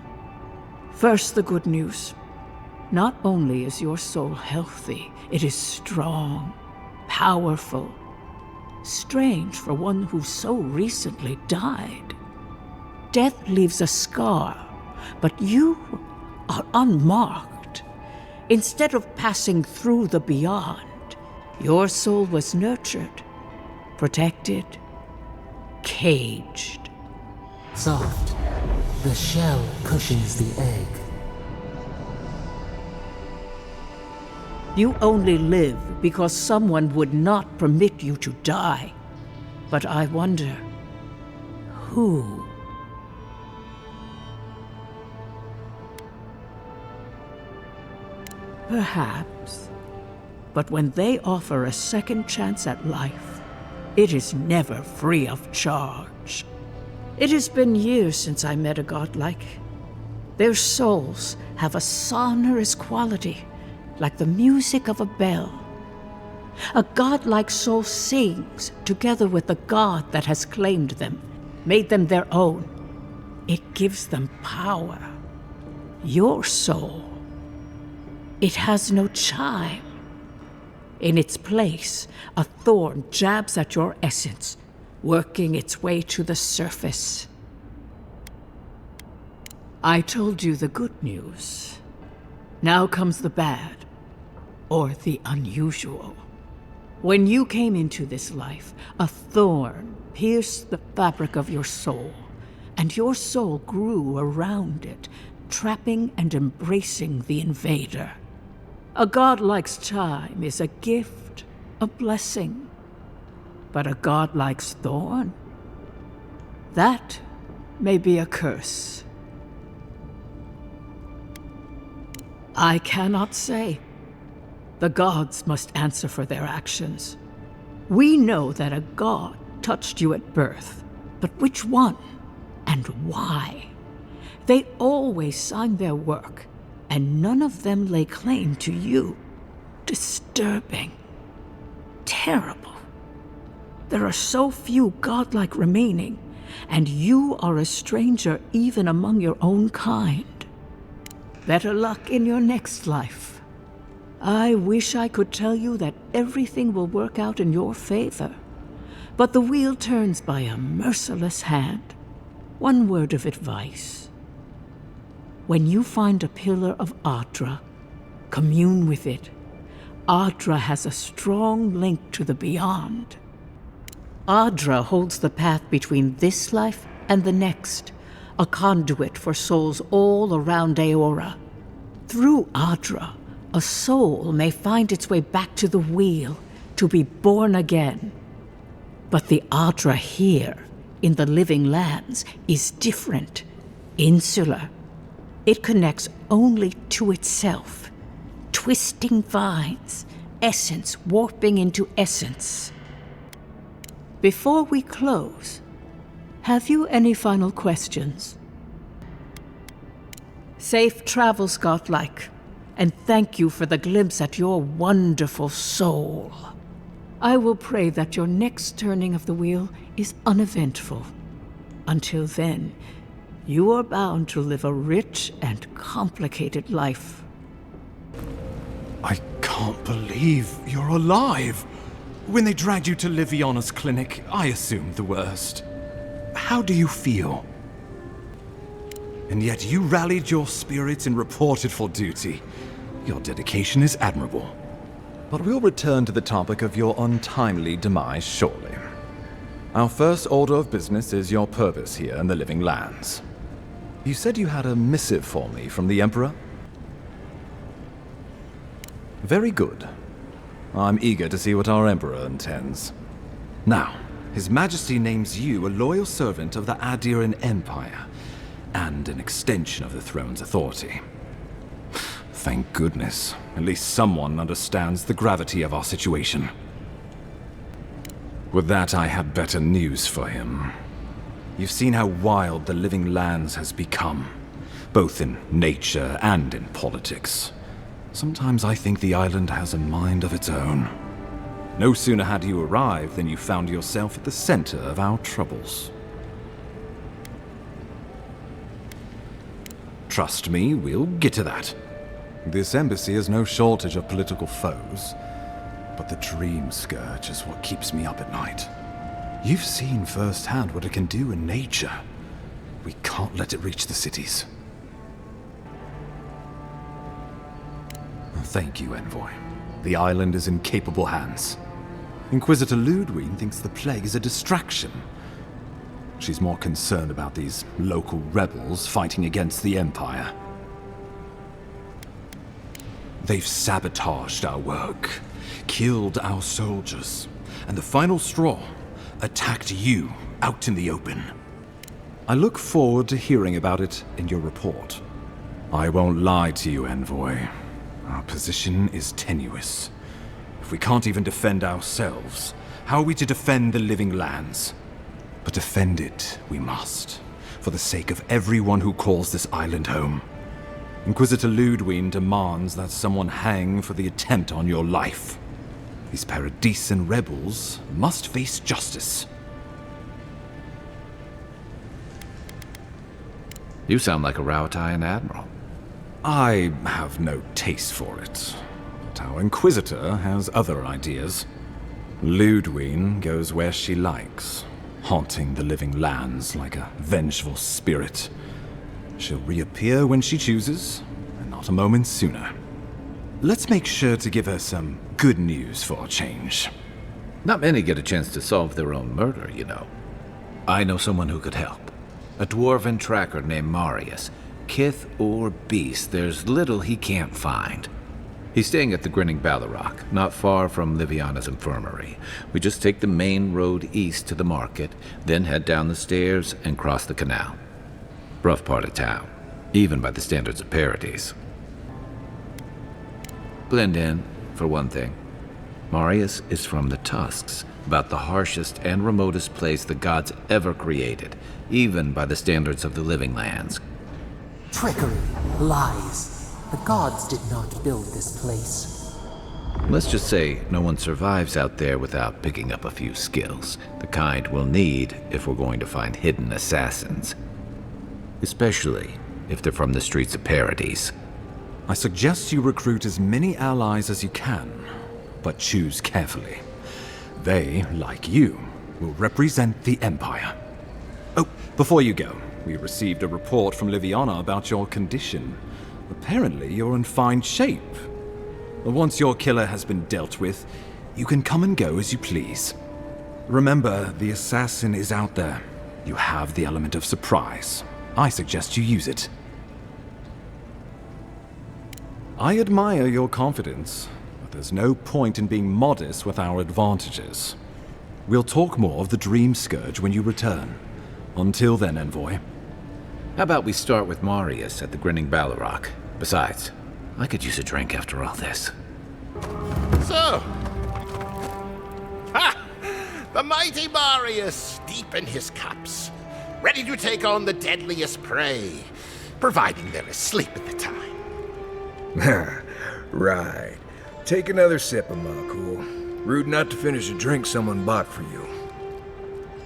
First, the good news. Not only is your soul healthy, it is strong, powerful. Strange for one who so recently died. Death leaves a scar, but you are unmarked. Instead of passing through the beyond, your soul was nurtured, protected, caged. Soft. The shell cushions the egg. You only live because someone would not permit you to die. But I wonder, who? Perhaps. But when they offer a second chance at life, it is never free of charge. It has been years since I met a godlike. Their souls have a sonorous quality, like the music of a bell. A godlike soul sings together with the god that has claimed them, made them their own. It gives them power. Your soul, it has no chime. In its place, a thorn jabs at your essence, working its way to the surface. I told you the good news. Now comes the bad, or the unusual. When you came into this life, a thorn pierced the fabric of your soul, and your soul grew around it, trapping and embracing the invader. A godlike's chime is a gift, a blessing. But a godlike's thorn? That may be a curse. I cannot say. The gods must answer for their actions. We know that a god touched you at birth, but which one and why? They always sign their work, and none of them lay claim to you. Disturbing. Terrible. There are so few godlike remaining, and you are a stranger even among your own kind. Better luck in your next life. I wish I could tell you that everything will work out in your favor, but the wheel turns by a merciless hand. One word of advice. When you find a pillar of Ardra, commune with it. Ardra has a strong link to the beyond. Adra holds the path between this life and the next, a conduit for souls all around Aora. Through Adra, a soul may find its way back to the wheel, to be born again. But the Adra here, in the living lands, is different, insular. It connects only to itself, twisting vines, essence warping into essence. Before we close, have you any final questions? Safe travels, Godlike, and thank you for the glimpse at your wonderful soul. I will pray that your next turning of the wheel is uneventful. Until then, you are bound to live a rich and complicated life. I can't believe you're alive. When they dragged you to Liviana's clinic, I assumed the worst. How do you feel? And yet you rallied your spirits and reported for duty. Your dedication is admirable. But we'll return to the topic of your untimely demise shortly. Our first order of business is your purpose here in the Living Lands. You said you had a missive for me from the Emperor? Very good. I'm eager to see what our Emperor intends. Now, His Majesty names you a loyal servant of the Adiran Empire, and an extension of the throne's authority. Thank goodness. At least someone understands the gravity of our situation. With that, I have better news for him. You've seen how wild the Living Lands has become, both in nature and in politics. Sometimes I think the island has a mind of its own. No sooner had you arrived than you found yourself at the center of our troubles. Trust me, we'll get to that. This embassy has no shortage of political foes, but the Dream Scourge is what keeps me up at night. You've seen firsthand what it can do in nature. We can't let it reach the cities. Thank you, Envoy. The island is in capable hands. Inquisitor Ludwig thinks the plague is a distraction. She's more concerned about these local rebels fighting against the Empire. They've sabotaged our work, killed our soldiers, and the final straw, attacked you out in the open. I look forward to hearing about it in your report. I won't lie to you, Envoy. Our position is tenuous. If we can't even defend ourselves, how are we to defend the Living Lands? But defend it we must, for the sake of everyone who calls this island home. Inquisitor Ludwig demands that someone hang for the attempt on your life. These Paradisan rebels must face justice. You sound like a Rautian admiral. I have no taste for it, but our Inquisitor has other ideas. Ludwig goes where she likes, haunting the Living Lands like a vengeful spirit. She'll reappear when she chooses, and not a moment sooner. Let's make sure to give her some good news for a change. Not many get a chance to solve their own murder, you know. I know someone who could help. A dwarven tracker named Marius. Kith or beast, there's little he can't find. He's staying at the Grinning Ballarrock, not far from Liviana's infirmary. We just take the main road east to the market, then head down the stairs and cross the canal. Rough part of town, even by the standards of Paradise. Blend in, for one thing. Marius is from the Tusks, about the harshest and remotest place the gods ever created, even by the standards of the Living Lands. Trickery, lies. The gods did not build this place. Let's just say no one survives out there without picking up a few skills, the kind we'll need if we're going to find hidden assassins. Especially if they're from the streets of Paradise. I suggest you recruit as many allies as you can, but choose carefully. They, like you, will represent the Empire. Oh, before you go, we received a report from Liviana about your condition. Apparently, you're in fine shape. Once your killer has been dealt with, you can come and go as you please. Remember, the assassin is out there. You have the element of surprise. I suggest you use it. I admire your confidence, but there's no point in being modest with our advantages. We'll talk more of the Dream Scourge when you return. Until then, Envoy. How about we start with Marius at the Grinning Balrog? Besides, I could use a drink after all this. So, ha! The mighty Marius, deep in his cups, ready to take on the deadliest prey, providing they're asleep at the time. Right. Take another sip of Makul. Rude not to finish a drink someone bought for you.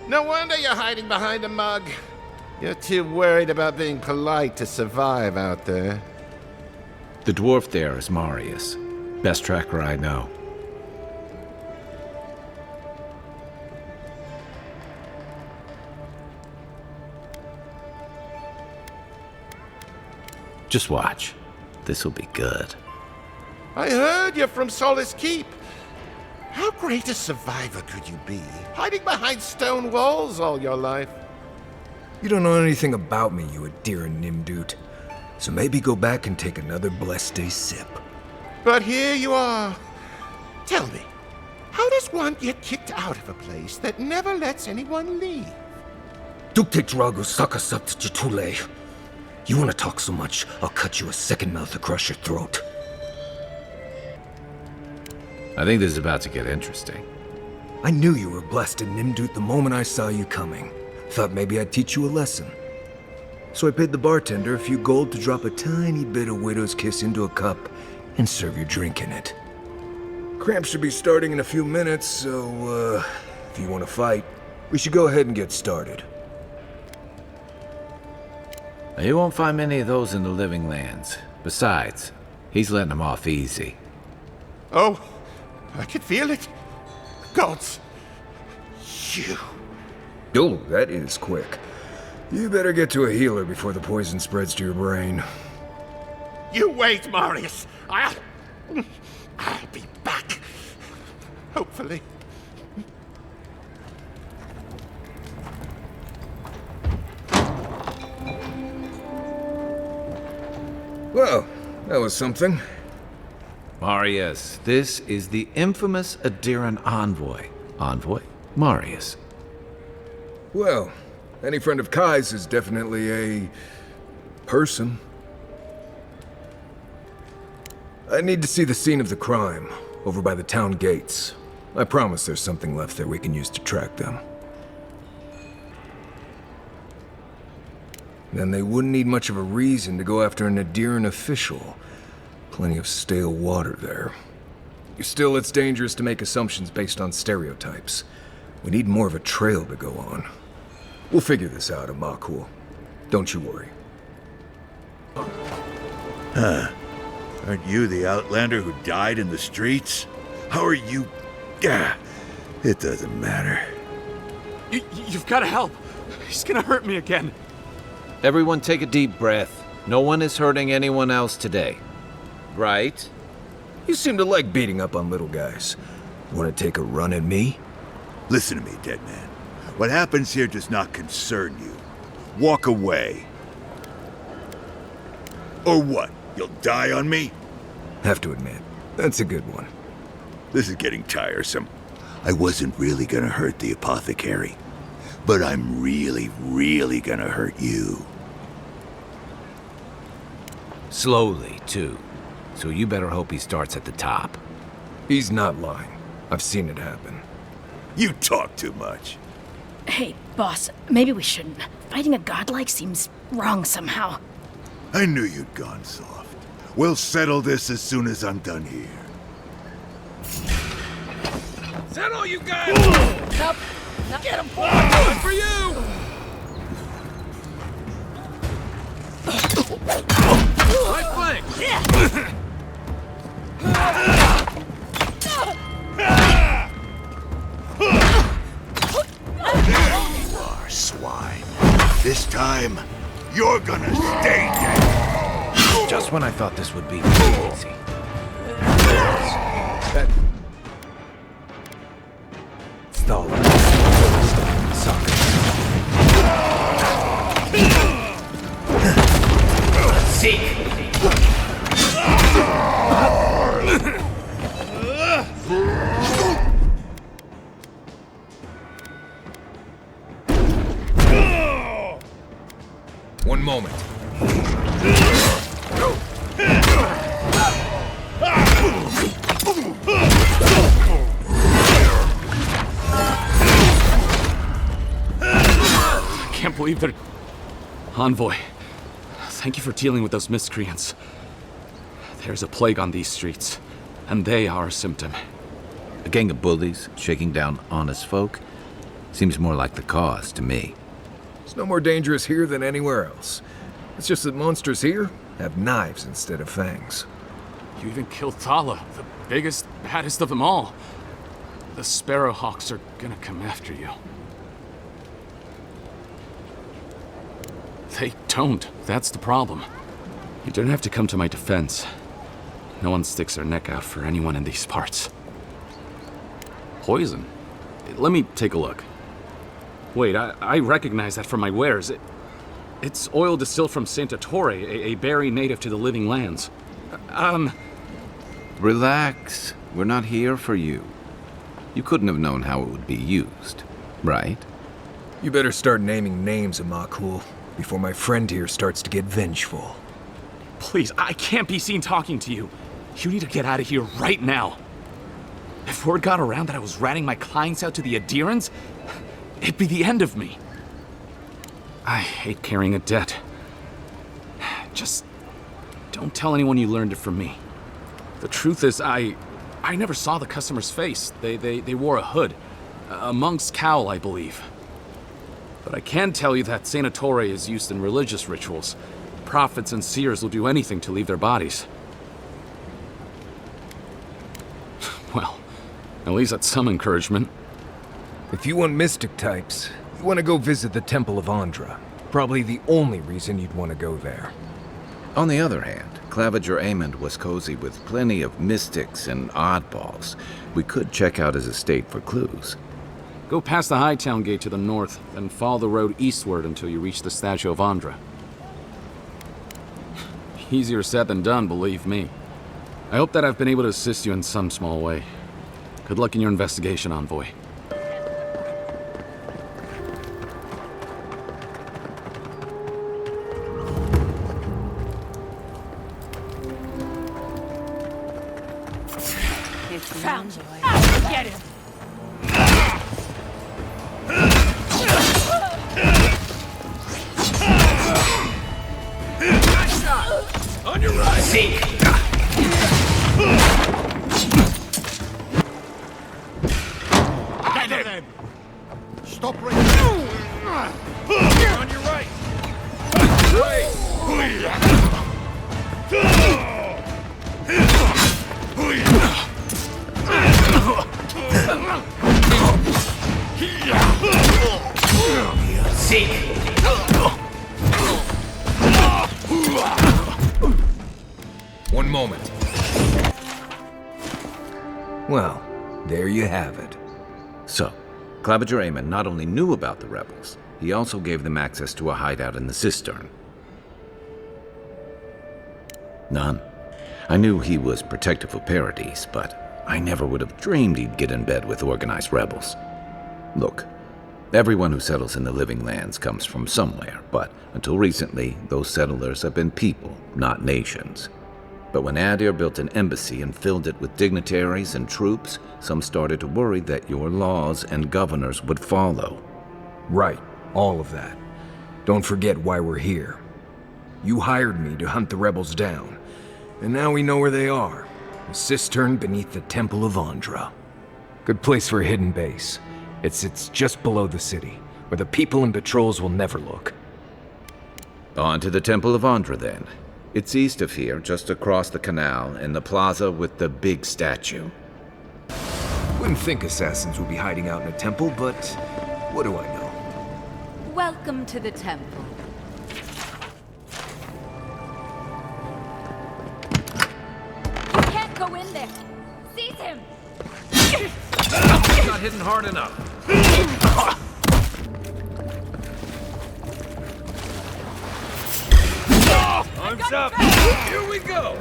No wonder you're hiding behind a mug. You're too worried about being polite to survive out there. The dwarf there is Marius. Best tracker I know. Just watch. This'll be good. I heard you're from Solace Keep. How great a survivor could you be, hiding behind stone walls all your life? You don't know anything about me, you Adira Nimdut. So maybe go back and take another blessed day sip. But here you are. Tell me, how does one get kicked out of a place that never lets anyone leave? Dukte Drago Sakasat Jitule. You want to talk so much, I'll cut you a second mouth across your throat. I think this is about to get interesting. I knew you were blessed in Nimdut the moment I saw you coming. Thought maybe I'd teach you a lesson. So I paid the bartender a few gold to drop a tiny bit of Widow's Kiss into a cup and serve your drink in it. Cramps should be starting in a few minutes, so, if you want to fight, we should go ahead and get started. You won't find many of those in the Living Lands. Besides, he's letting them off easy. Oh, I can feel it. Gods, you. Oh, that is quick. You better get to a healer before the poison spreads to your brain. You wait, Marius. I'll be back. Hopefully. Well, that was something. Marius, this is the infamous Adiran envoy. Envoy? Marius. Well, any friend of Kai's is definitely a person. I need to see the scene of the crime, over by the town gates. I promise there's something left there we can use to track them. Then they wouldn't need much of a reason to go after an Adiran official. Plenty of stale water there. Still, it's dangerous to make assumptions based on stereotypes. We need more of a trail to go on. We'll figure this out, Amakul. Don't you worry. Huh. Aren't you the outlander who died in the streets? How are you... Ah, it doesn't matter. You've got to help. He's gonna hurt me again. Everyone take a deep breath. No one is hurting anyone else today. Right? You seem to like beating up on little guys. Want to take a run at me? Listen to me, dead man. What happens here does not concern you. Walk away. Or what? You'll die on me? Have to admit, that's a good one. This is getting tiresome. I wasn't really gonna hurt the apothecary, but I'm really, really gonna hurt you. Slowly, too. So you better hope he starts at the top. He's not lying. I've seen it happen. You talk too much. Hey, boss, maybe we shouldn't. Fighting a godlike seems wrong somehow. I knew you'd gone soft. We'll settle this as soon as I'm done here. Is that all you got? Nope. Get him, boy! Good for you! Right flank! There you are, swine. This time, you're gonna stay dead. Just when I thought this would be easy. Stall. One moment. I can't believe they're... Envoy, thank you for dealing with those miscreants. There's a plague on these streets, and they are a symptom. A gang of bullies shaking down honest folk? Seems more like the cause to me. It's no more dangerous here than anywhere else. It's just that monsters here have knives instead of fangs. You even killed Thala, the biggest, baddest of them all. The Sparrowhawks are gonna come after you. They don't. That's the problem. You don't have to come to my defense. No one sticks their neck out for anyone in these parts. Poison? Let me take a look. Wait, I recognize that from my wares. It's oil distilled from Santa Torre, a berry native to the Living Lands. Relax. We're not here for you. You couldn't have known how it would be used, right? You better start naming names, Amakul, before my friend here starts to get vengeful. Please, I can't be seen talking to you. You need to get out of here right now. If word got around that I was ratting my clients out to the Adherents, it'd be the end of me. I hate carrying a debt. Just don't tell anyone you learned it from me. The truth is, I never saw the customer's face. They wore a hood. A monk's cowl, I believe. But I can tell you that Santa Torre is used in religious rituals. Prophets and seers will do anything to leave their bodies. Well, at least that's some encouragement. If you want mystic types, you want to go visit the Temple of Andra. Probably the only reason you'd want to go there. On the other hand, Claviger Amond was cozy with plenty of mystics and oddballs. We could check out his estate for clues. Go past the Hightown Gate to the north, then follow the road eastward until you reach the statue of Andra. Easier said than done, believe me. I hope that I've been able to assist you in some small way. Good luck in your investigation, Envoy. Found you. Get him. Nice shot. On your right. See. Get him. Stop right there. On your right. Seek. One moment. Well, there you have it. So, Claviger Amond not only knew about the rebels, he also gave them access to a hideout in the cistern. None. I knew he was protective of Paradise, but I never would have dreamed he'd get in bed with organized rebels. Look, everyone who settles in the Living Lands comes from somewhere, but until recently, those settlers have been people, not nations. But when Adir built an embassy and filled it with dignitaries and troops, some started to worry that your laws and governors would follow. Right, all of that. Don't forget why we're here. You hired me to hunt the rebels down, and now we know where they are. A cistern beneath the Temple of Andra. Good place for a hidden base. It sits just below the city, where the people and patrols will never look. On to the Temple of Andra, then. It's east of here, just across the canal, in the plaza with the big statue. Wouldn't think assassins would be hiding out in a temple, but what do I know? Welcome to the temple. You can't go in there. Seize him. Not hidden hard enough. Arms up! Here we go!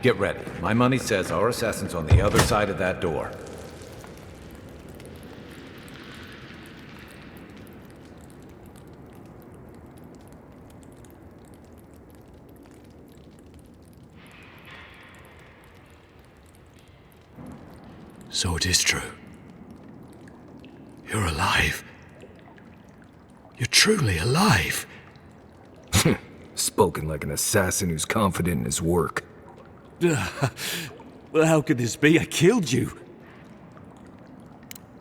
Get ready. My money says our assassin's on the other side of that door. So it is true. You're alive. You're truly alive. Spoken like an assassin who's confident in his work. Well, how could this be? I killed you.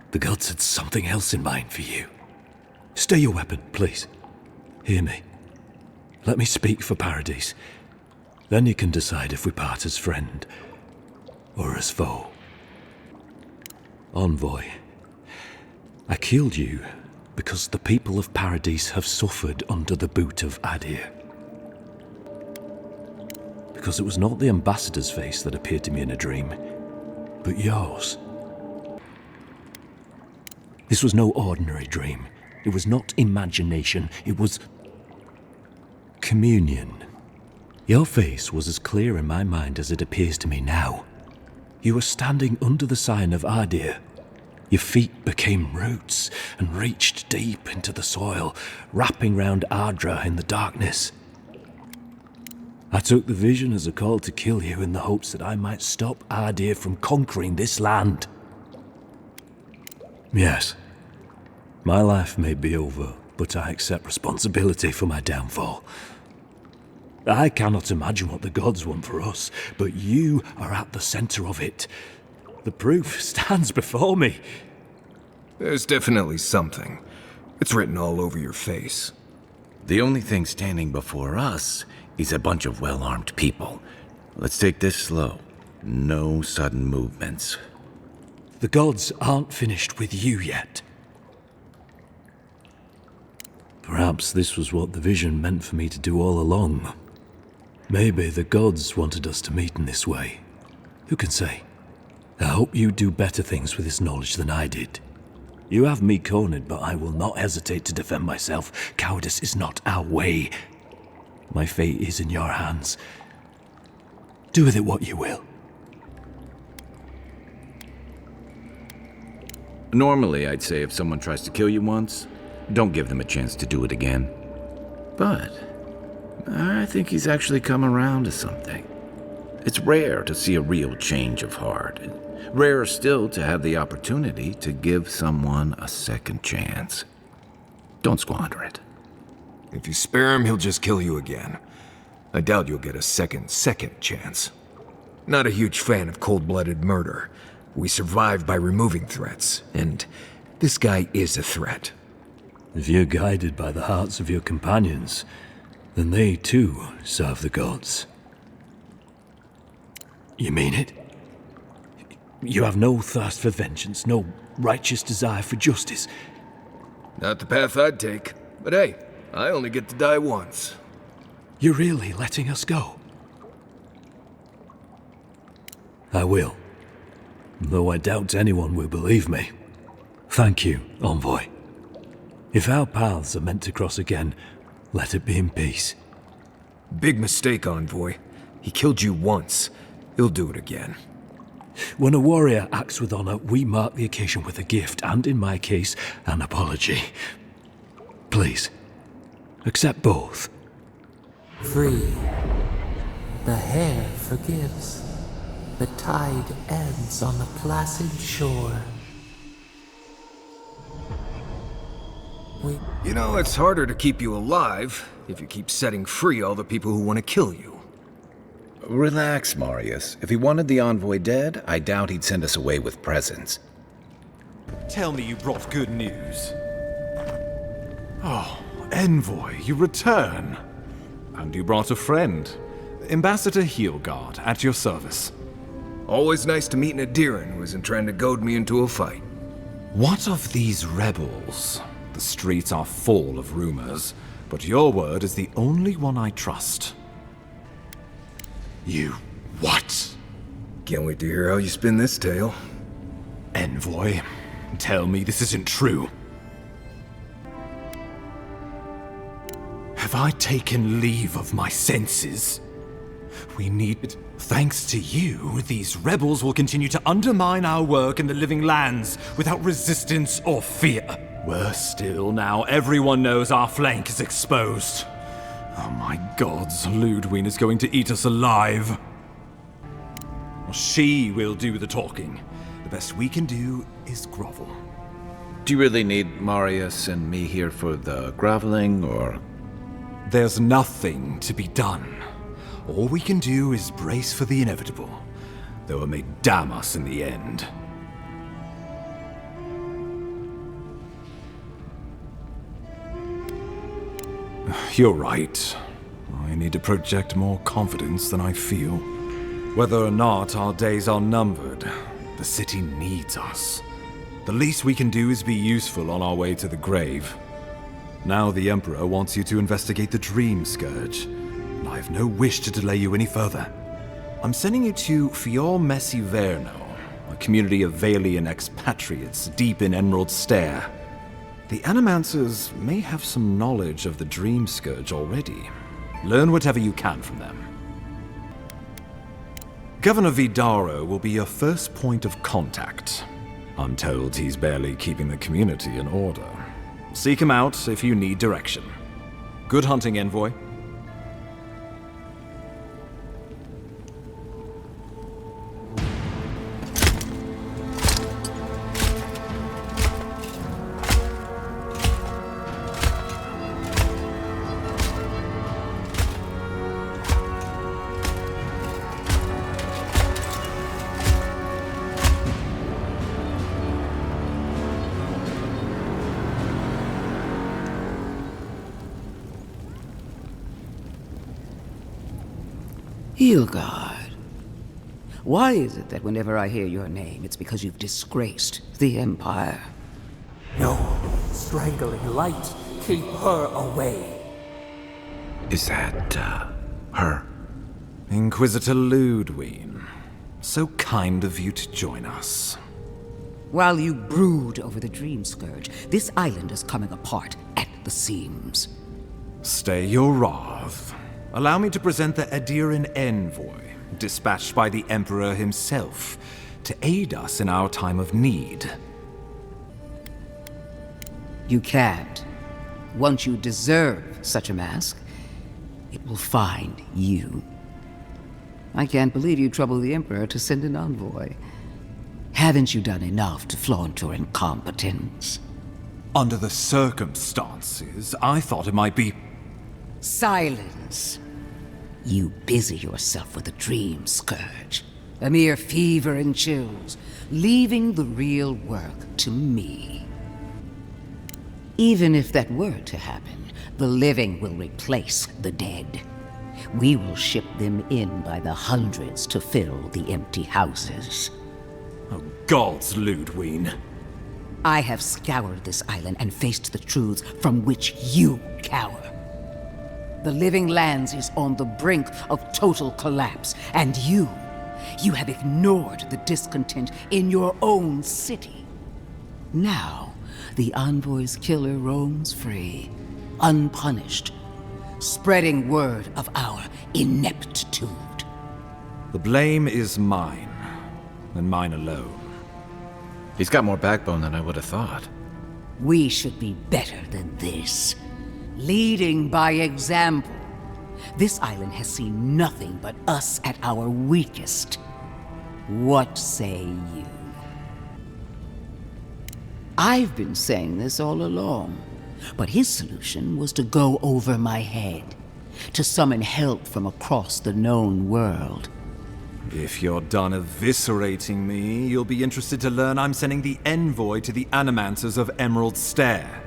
The gods had something else in mind for you. Stay your weapon, please. Hear me. Let me speak for Paradise. Then you can decide if we part as friend or as foe. Envoy, I killed you because the people of Paradise have suffered under the boot of Adir. Because it was not the ambassador's face that appeared to me in a dream, but yours. This was no ordinary dream. It was not imagination. It was communion. Your face was as clear in my mind as it appears to me now. You were standing under the sign of Adir. Your feet became roots and reached deep into the soil, wrapping round Ardra in the darkness. I took the vision as a call to kill you in the hopes that I might stop Adir from conquering this land. Yes, my life may be over, but I accept responsibility for my downfall. I cannot imagine what the gods want for us, but you are at the center of it. The proof stands before me. There's definitely something. It's written all over your face. The only thing standing before us is a bunch of well-armed people. Let's take this slow. No sudden movements. The gods aren't finished with you yet. Perhaps this was what the vision meant for me to do all along. Maybe the gods wanted us to meet in this way. Who can say? I hope you do better things with this knowledge than I did. You have me cornered, but I will not hesitate to defend myself. Cowardice is not our way. My fate is in your hands. Do with it what you will. Normally, I'd say if someone tries to kill you once, don't give them a chance to do it again. But I think he's actually come around to something. It's rare to see a real change of heart. Rarer still to have the opportunity to give someone a second chance. Don't squander it. If you spare him, he'll just kill you again. I doubt you'll get a second chance. Not a huge fan of cold-blooded murder. We survive by removing threats, and this guy is a threat. If you're guided by the hearts of your companions, then they too serve the gods. You mean it? You have no thirst for vengeance, no righteous desire for justice. Not the path I'd take, but hey, I only get to die once. You're really letting us go? I will. Though I doubt anyone will believe me. Thank you, Envoy. If our paths are meant to cross again, let it be in peace. Big mistake, Envoy. He killed you once. He'll do it again. When a warrior acts with honor, we mark the occasion with a gift, and in my case, an apology. Please, accept both. Free. The hair forgives. The tide ends on the placid shore. You know, it's harder to keep you alive if you keep setting free all the people who want to kill you. Relax, Marius. If he wanted the envoy dead, I doubt he'd send us away with presents. Tell me you brought good news. Oh, Envoy, you return. And you brought a friend. Ambassador Heelguard, at your service. Always nice to meet an Adiran who isn't trying to goad me into a fight. What of these rebels? The streets are full of rumors, but your word is the only one I trust. You what? Can't wait to hear how you spin this tale. Envoy, tell me this isn't true. Have I taken leave of my senses? We need it. Thanks to you, these rebels will continue to undermine our work in the Living Lands without resistance or fear. Worse still, now everyone knows our flank is exposed. Oh my gods, Ludwig is going to eat us alive. She will do the talking. The best we can do is grovel. Do you really need Marius and me here for the groveling, or...? There's nothing to be done. All we can do is brace for the inevitable, though it may damn us in the end. You're right. I need to project more confidence than I feel. Whether or not our days are numbered, the city needs us. The least we can do is be useful on our way to the grave. Now the Emperor wants you to investigate the Dream Scourge, and I have no wish to delay you any further. I'm sending you to Fior Messi Verno, a community of Valian expatriates deep in Emerald Stair. The Animancers may have some knowledge of the Dream Scourge already. Learn whatever you can from them. Governor Vidaro will be your first point of contact. I'm told he's barely keeping the community in order. Seek him out if you need direction. Good hunting, Envoy. Hilgard. Why is it that whenever I hear your name, it's because you've disgraced the Empire? No, strangling light. Keep her away. Is that, her? Inquisitor Ludwig. So kind of you to join us. While you brood over the Dream Scourge, this island is coming apart at the seams. Stay your wrath. Allow me to present the Adiran Envoy, dispatched by the Emperor himself, to aid us in our time of need. You can't. Once you deserve such a mask, it will find you. I can't believe you troubled the Emperor to send an envoy. Haven't you done enough to flaunt your incompetence? Under the circumstances, I thought it might be... Silence. You busy yourself with the Dream Scourge. A mere fever and chills, leaving the real work to me. Even if that were to happen, the living will replace the dead. We will ship them in by the hundreds to fill the empty houses. Oh, gods, Ludwig. I have scoured this island and faced the truths from which you cower. The Living Lands is on the brink of total collapse, and you have ignored the discontent in your own city. Now, the Envoy's killer roams free, unpunished, spreading word of our ineptitude. The blame is mine, and mine alone. He's got more backbone than I would have thought. We should be better than this. Leading by example. This island has seen nothing but us at our weakest. What say you? I've been saying this all along, but his solution was to go over my head, to summon help from across the known world. If you're done eviscerating me, you'll be interested to learn I'm sending the Envoy to the Animancers of Emerald Stair.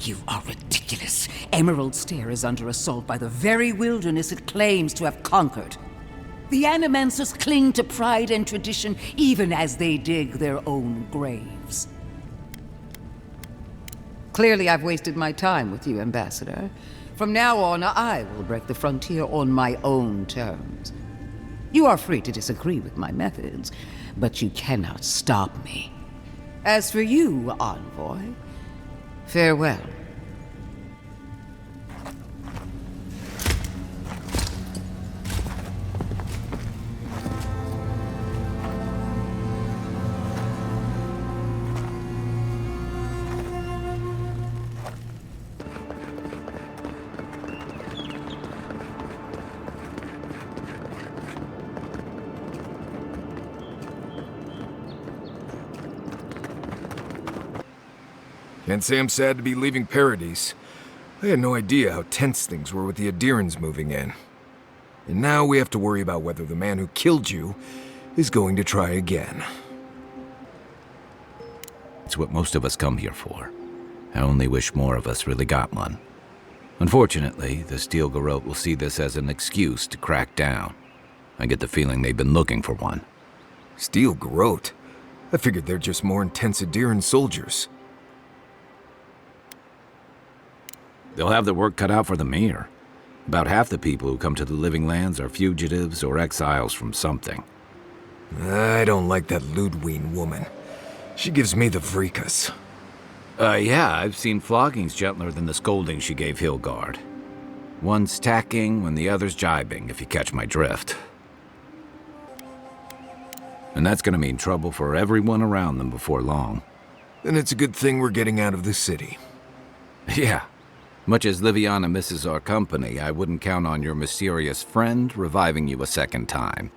You are ridiculous. Emerald Stair is under assault by the very wilderness it claims to have conquered. The Animancers cling to pride and tradition even as they dig their own graves. Clearly I've wasted my time with you, Ambassador. From now on, I will break the frontier on my own terms. You are free to disagree with my methods, but you cannot stop me. As for you, Envoy, farewell. Can't say I'm sad to be leaving Paradise. I had no idea how tense things were with the Adirans moving in. And now we have to worry about whether the man who killed you is going to try again. It's what most of us come here for. I only wish more of us really got one. Unfortunately, the Steel Garrote will see this as an excuse to crack down. I get the feeling they've been looking for one. Steel Garrote? I figured they're just more intense Adiran soldiers. They'll have their work cut out for them here. About half the people who come to the Living Lands are fugitives or exiles from something. I don't like that Ludwine woman. She gives me the vreekas. Yeah, I've seen floggings gentler than the scolding she gave Hilgard. One's tacking when the other's jibing, if you catch my drift. And that's gonna mean trouble for everyone around them before long. Then it's a good thing we're getting out of the city. Yeah. Much as Liviana misses our company, I wouldn't count on your mysterious friend reviving you a second time.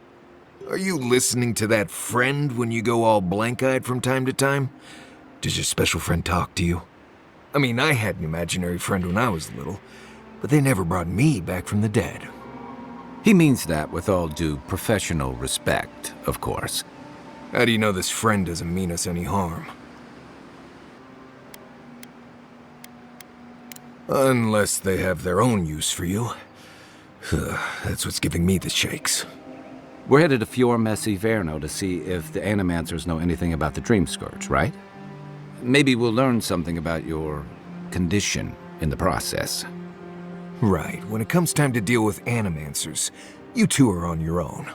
Are you listening to that friend when you go all blank-eyed from time to time? Does your special friend talk to you? I mean, I had an imaginary friend when I was little, but they never brought me back from the dead. He means that with all due professional respect, of course. How do you know this friend doesn't mean us any harm? Unless they have their own use for you. That's what's giving me the shakes. We're headed to Fior Messi Verno to see if the Animancers know anything about the Dream Scourge, right? Maybe we'll learn something about your condition in the process. Right. When it comes time to deal with Animancers, you two are on your own.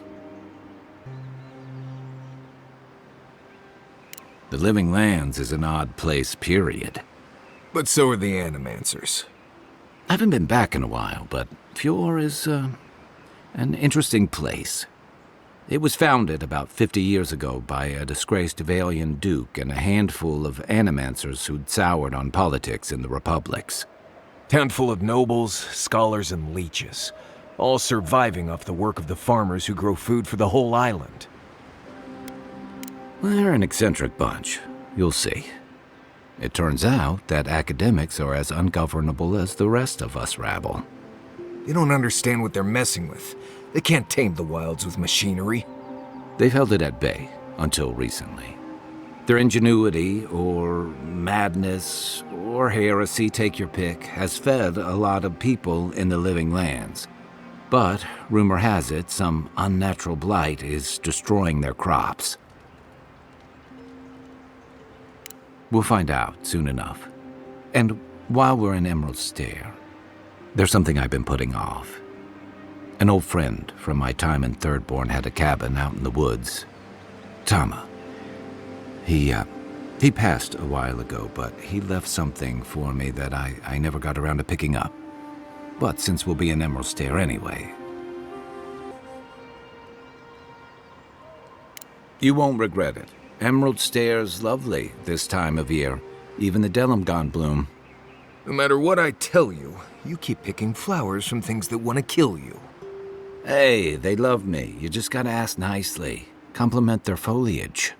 The Living Lands is an odd place, period. But so are the Animancers. I haven't been back in a while, but Fior is, an interesting place. It was founded about 50 years ago by a disgraced Valian duke and a handful of Animancers who'd soured on politics in the republics. Town full of nobles, scholars, and leeches, all surviving off the work of the farmers who grow food for the whole island. They're an eccentric bunch. You'll see. It turns out that academics are as ungovernable as the rest of us rabble. They don't understand what they're messing with. They can't tame the wilds with machinery. They've held it at bay, until recently. Their ingenuity, or madness, or heresy, take your pick, has fed a lot of people in the Living Lands. But, rumor has it, some unnatural blight is destroying their crops. We'll find out soon enough. And while we're in Emerald Stair, there's something I've been putting off. An old friend from my time in Thirdborn had a cabin out in the woods. Tama. He passed a while ago, but he left something for me that I never got around to picking up. But since we'll be in Emerald Stair anyway... You won't regret it. Emerald Stair's lovely this time of year. Even the Delimgon bloom. No matter what I tell you, you keep picking flowers from things that want to kill you. Hey, they love me. You just gotta ask nicely. Compliment their foliage.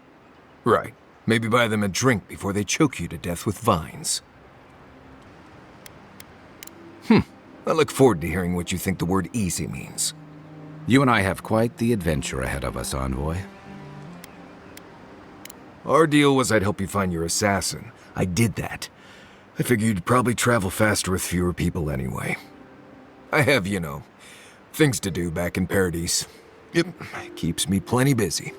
Right. Maybe buy them a drink before they choke you to death with vines. I look forward to hearing what you think the word easy means. You and I have quite the adventure ahead of us, Envoy. Our deal was I'd help you find your assassin. I did that. I figured you'd probably travel faster with fewer people anyway. I have, things to do back in Paradise. It keeps me plenty busy.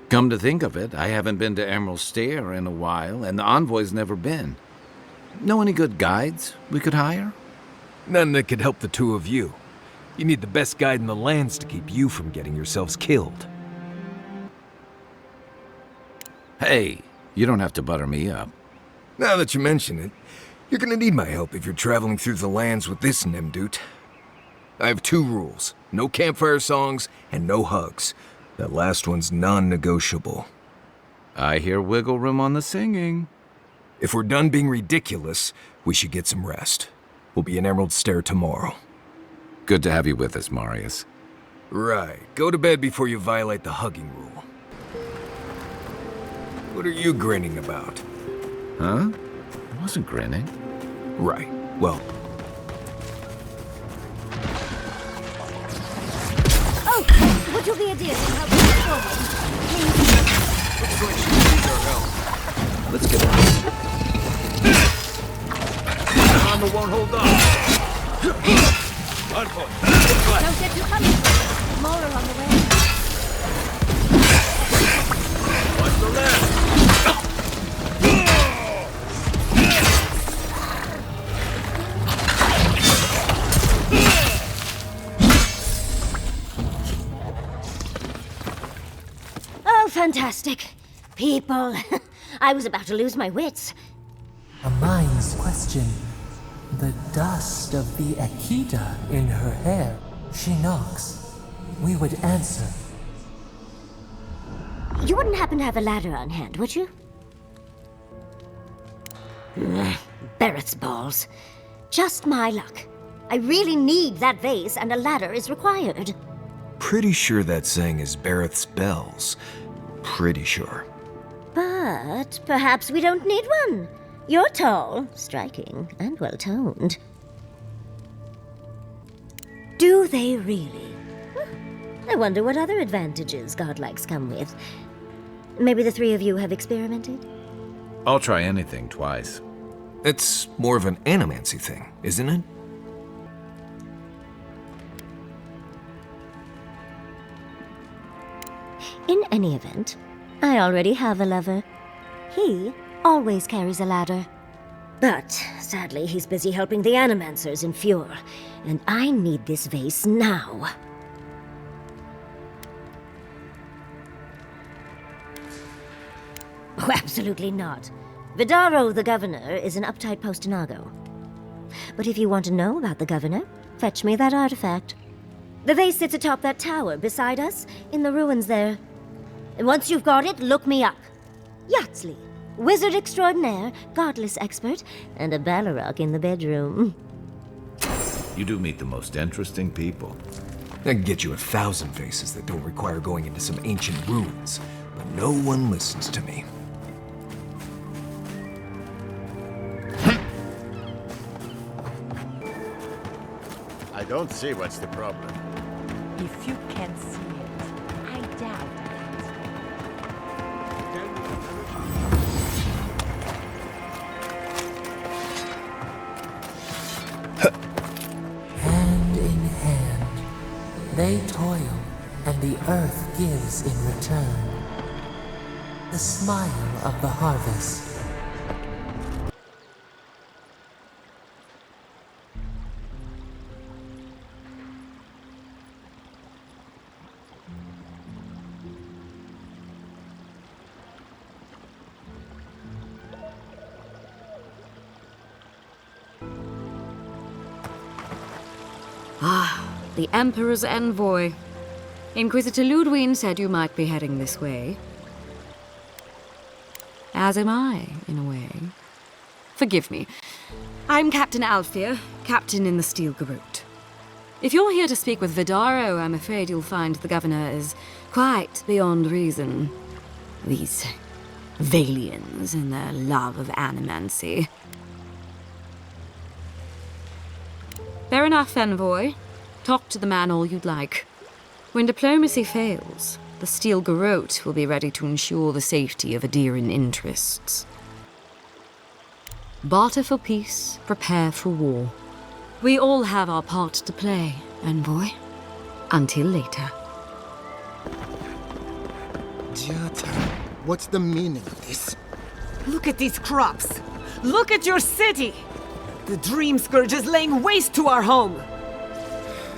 Come to think of it, I haven't been to Emerald Stair in a while, and the Envoy's never been. Know any good guides we could hire? None that could help the two of you. You need the best guide in the lands to keep you from getting yourselves killed. Hey, you don't have to butter me up. Now that you mention it, you're gonna need my help if you're traveling through the lands with this Nimdut. I have 2 rules. No campfire songs and no hugs. That last one's non-negotiable. I hear wiggle room on the singing. If we're done being ridiculous, we should get some rest. We'll be in Emerald Stair tomorrow. Good to have you with us, Marius. Right. Go to bed before you violate the hugging rule. What are you grinning about? Huh? wasn't grinning. Right. Well... Oh, would you be a dear to help me forward? Please. Looks like she needs our help. Let's get on. Armor won't hold on. On foot. Don't get too comfortable. More are on the way. Watch the left. Oh, fantastic. People. I was about to lose my wits. A mind's question. The dust of the Akita in her hair. She knocks. We would answer. You wouldn't happen to have a ladder on hand, would you? Barrett's balls. Just my luck. I really need that vase, and a ladder is required. Pretty sure that saying is Barrett's bells. Pretty sure. But perhaps we don't need one. You're tall, striking, and well-toned. Do they really? I wonder what other advantages godlikes come with. Maybe the three of you have experimented? I'll try anything twice. It's more of an animancy thing, isn't it? In any event, I already have a lover. He always carries a ladder. But, sadly, he's busy helping the Animancers in Fjord, and I need this vase now. Oh, absolutely not. Vidaro, the governor, is an uptight postinago. But if you want to know about the governor, fetch me that artifact. The vase sits atop that tower beside us, in the ruins there. And once you've got it, look me up. Yatsley, wizard extraordinaire, godless expert, and a Balrog in the bedroom. You do meet the most interesting people. I can get you 1,000 faces that don't require going into some ancient ruins, but no one listens to me. I don't see what's the problem. If you can see it, I doubt Hand in hand, they toil, and the earth gives in return. The smile of the harvest. The Emperor's envoy. Inquisitor Ludwig said you might be heading this way. As am I, in a way. Forgive me. I'm Captain Alfir, captain in the Steel Garrote. If you're here to speak with Vidaro, I'm afraid you'll find the governor is quite beyond reason. These Valians and their love of animancy. Fair enough, envoy. Talk to the man all you'd like. When diplomacy fails, the Steel Garrote will be ready to ensure the safety of Adiran interests. Barter for peace, prepare for war. We all have our part to play, envoy. Until later. Jata, what's the meaning of this? Look at these crops! Look at your city! The Dream Scourge is laying waste to our home!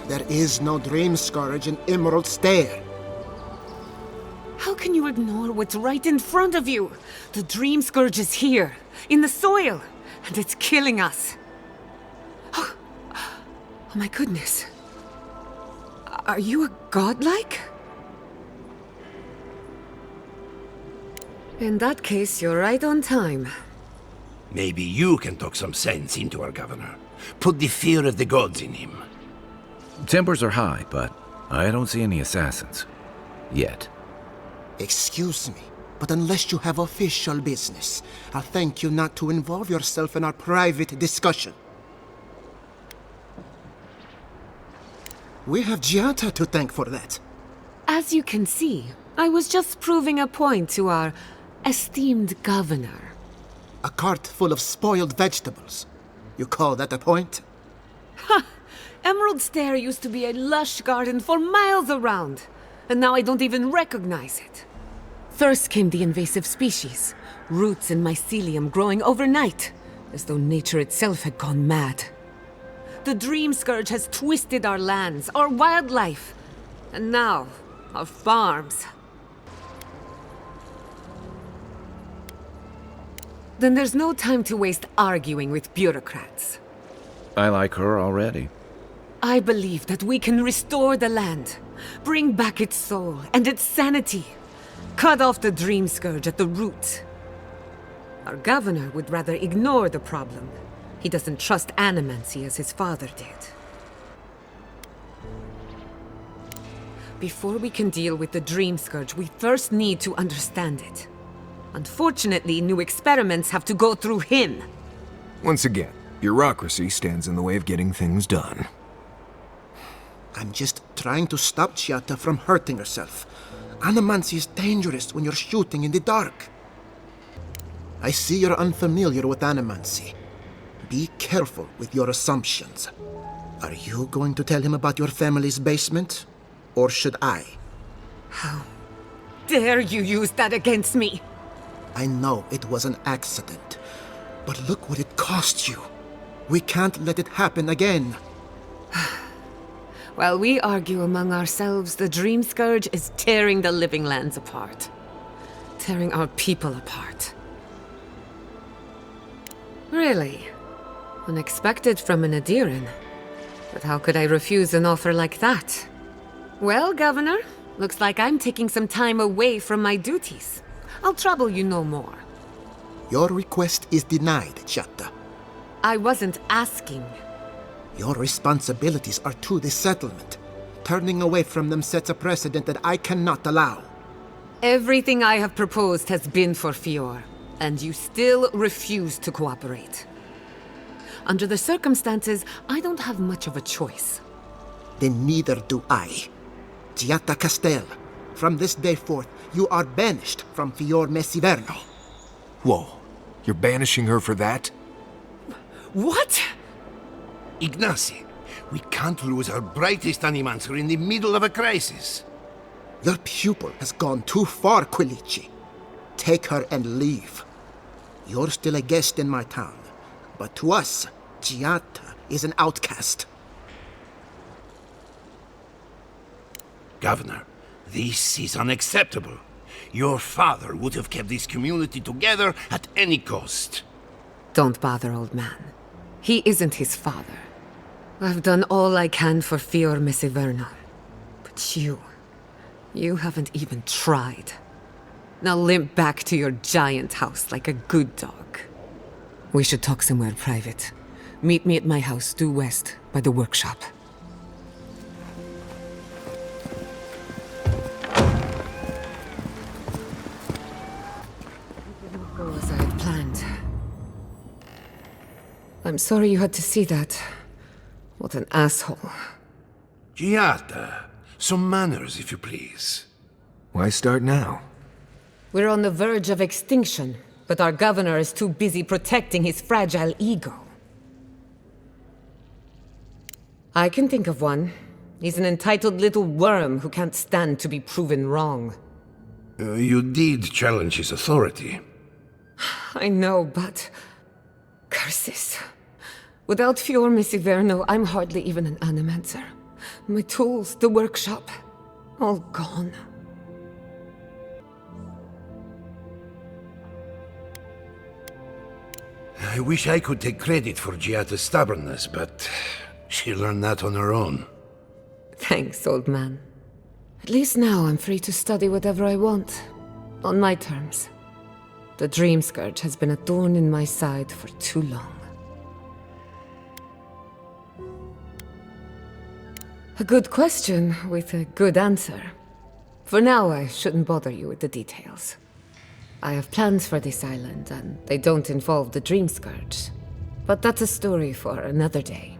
There is no Dream Scourge in Emerald Stair. How can you ignore what's right in front of you? The Dream Scourge is here, in the soil, and it's killing us. Oh my goodness. Are you a godlike? In that case, you're right on time. Maybe you can talk some sense into our governor. Put the fear of the gods in him. Tempers are high, but I don't see any assassins. Yet. Excuse me, But unless you have official business, I'll thank you not to involve yourself in our private discussion. We have Giata to thank for that. As you can see, I was just proving a point to our esteemed governor. A cart full of spoiled vegetables. You call that a point? Ha! Emerald Stair used to be a lush garden for miles around, and now I don't even recognize it. First came the invasive species, roots and mycelium growing overnight, as though nature itself had gone mad. The Dream Scourge has twisted our lands, our wildlife, and now our farms. Then there's no time to waste arguing with bureaucrats. I like her already. I believe that we can restore the land, bring back its soul and its sanity, cut off the Dream Scourge at the root. Our governor would rather ignore the problem. He doesn't trust animancy as his father did. Before we can deal with the Dream Scourge, we first need to understand it. Unfortunately, new experiments have to go through him. Once again, bureaucracy stands in the way of getting things done. I'm just trying to stop Giata from hurting herself. Animancy is dangerous when you're shooting in the dark. I see you're unfamiliar with animancy. Be careful with your assumptions. Are you going to tell him about your family's basement? Or should I? How dare you use that against me? I know it was an accident, but look what it cost you. We can't let it happen again. While we argue among ourselves, the Dream Scourge is tearing the living lands apart. Tearing our people apart. Really? Unexpected from an Adiran. But how could I refuse an offer like that? Well, Governor, looks like I'm taking some time away from my duties. I'll trouble you no more. Your request is denied, Giata. I wasn't asking. Your responsibilities are to the settlement. Turning away from them sets a precedent that I cannot allow. Everything I have proposed has been for Fior, and you still refuse to cooperate. Under the circumstances, I don't have much of a choice. Then neither do I. Giata Castel, from this day forth, you are banished from Fior Mesiverno. Whoa, you're banishing her for that? What? Ignacy, we can't lose our brightest animancer in the middle of a crisis. Your pupil has gone too far, Quilici. Take her and leave. You're still a guest in my town, but to us, Giata is an outcast. Governor, this is unacceptable. Your father would have kept this community together at any cost. Don't bother, old man. He isn't his father. I've done all I can for Fior Mesiverno. But you haven't even tried. Now limp back to your giant house like a good dog. We should talk somewhere private. Meet me at my house due west by the workshop. Go as I had planned. I'm sorry you had to see that. What an asshole. Giata, some manners, if you please. Why start now? We're on the verge of extinction, but our governor is too busy protecting his fragile ego. I can think of one. He's an entitled little worm who can't stand to be proven wrong. You did challenge his authority. I know, but... curses. Without Fior Mesiverno, I'm hardly even an animancer. My tools, the workshop, all gone. I wish I could take credit for Giata's stubbornness, but she learned that on her own. Thanks, old man. At least now I'm free to study whatever I want. On my terms. The Dream Scourge has been a thorn in my side for too long. A good question with a good answer. For now, I shouldn't bother you with the details. I have plans for this island, and they don't involve the Dream Scourge. But that's a story for another day.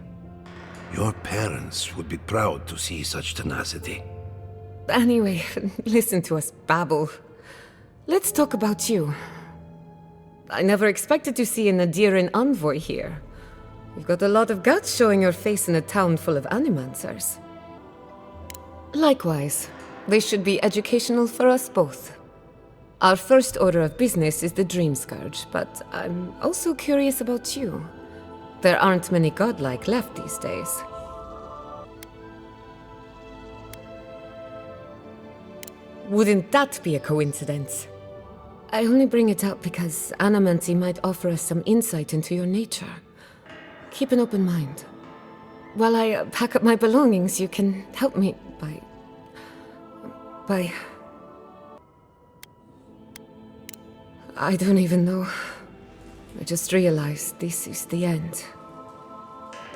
Your parents would be proud to see such tenacity. Anyway, listen to us babble. Let's talk about you. I never expected to see an Adiran envoy here. You've got a lot of guts showing your face in a town full of animancers. Likewise, they should be educational for us both. Our first order of business is the Dream Scourge, but I'm also curious about you. There aren't many godlike left these days. Wouldn't that be a coincidence? I only bring it up because Animancy might offer us some insight into your nature. Keep an open mind. While I pack up my belongings, you can help me by... I don't even know. I just realized this is the end.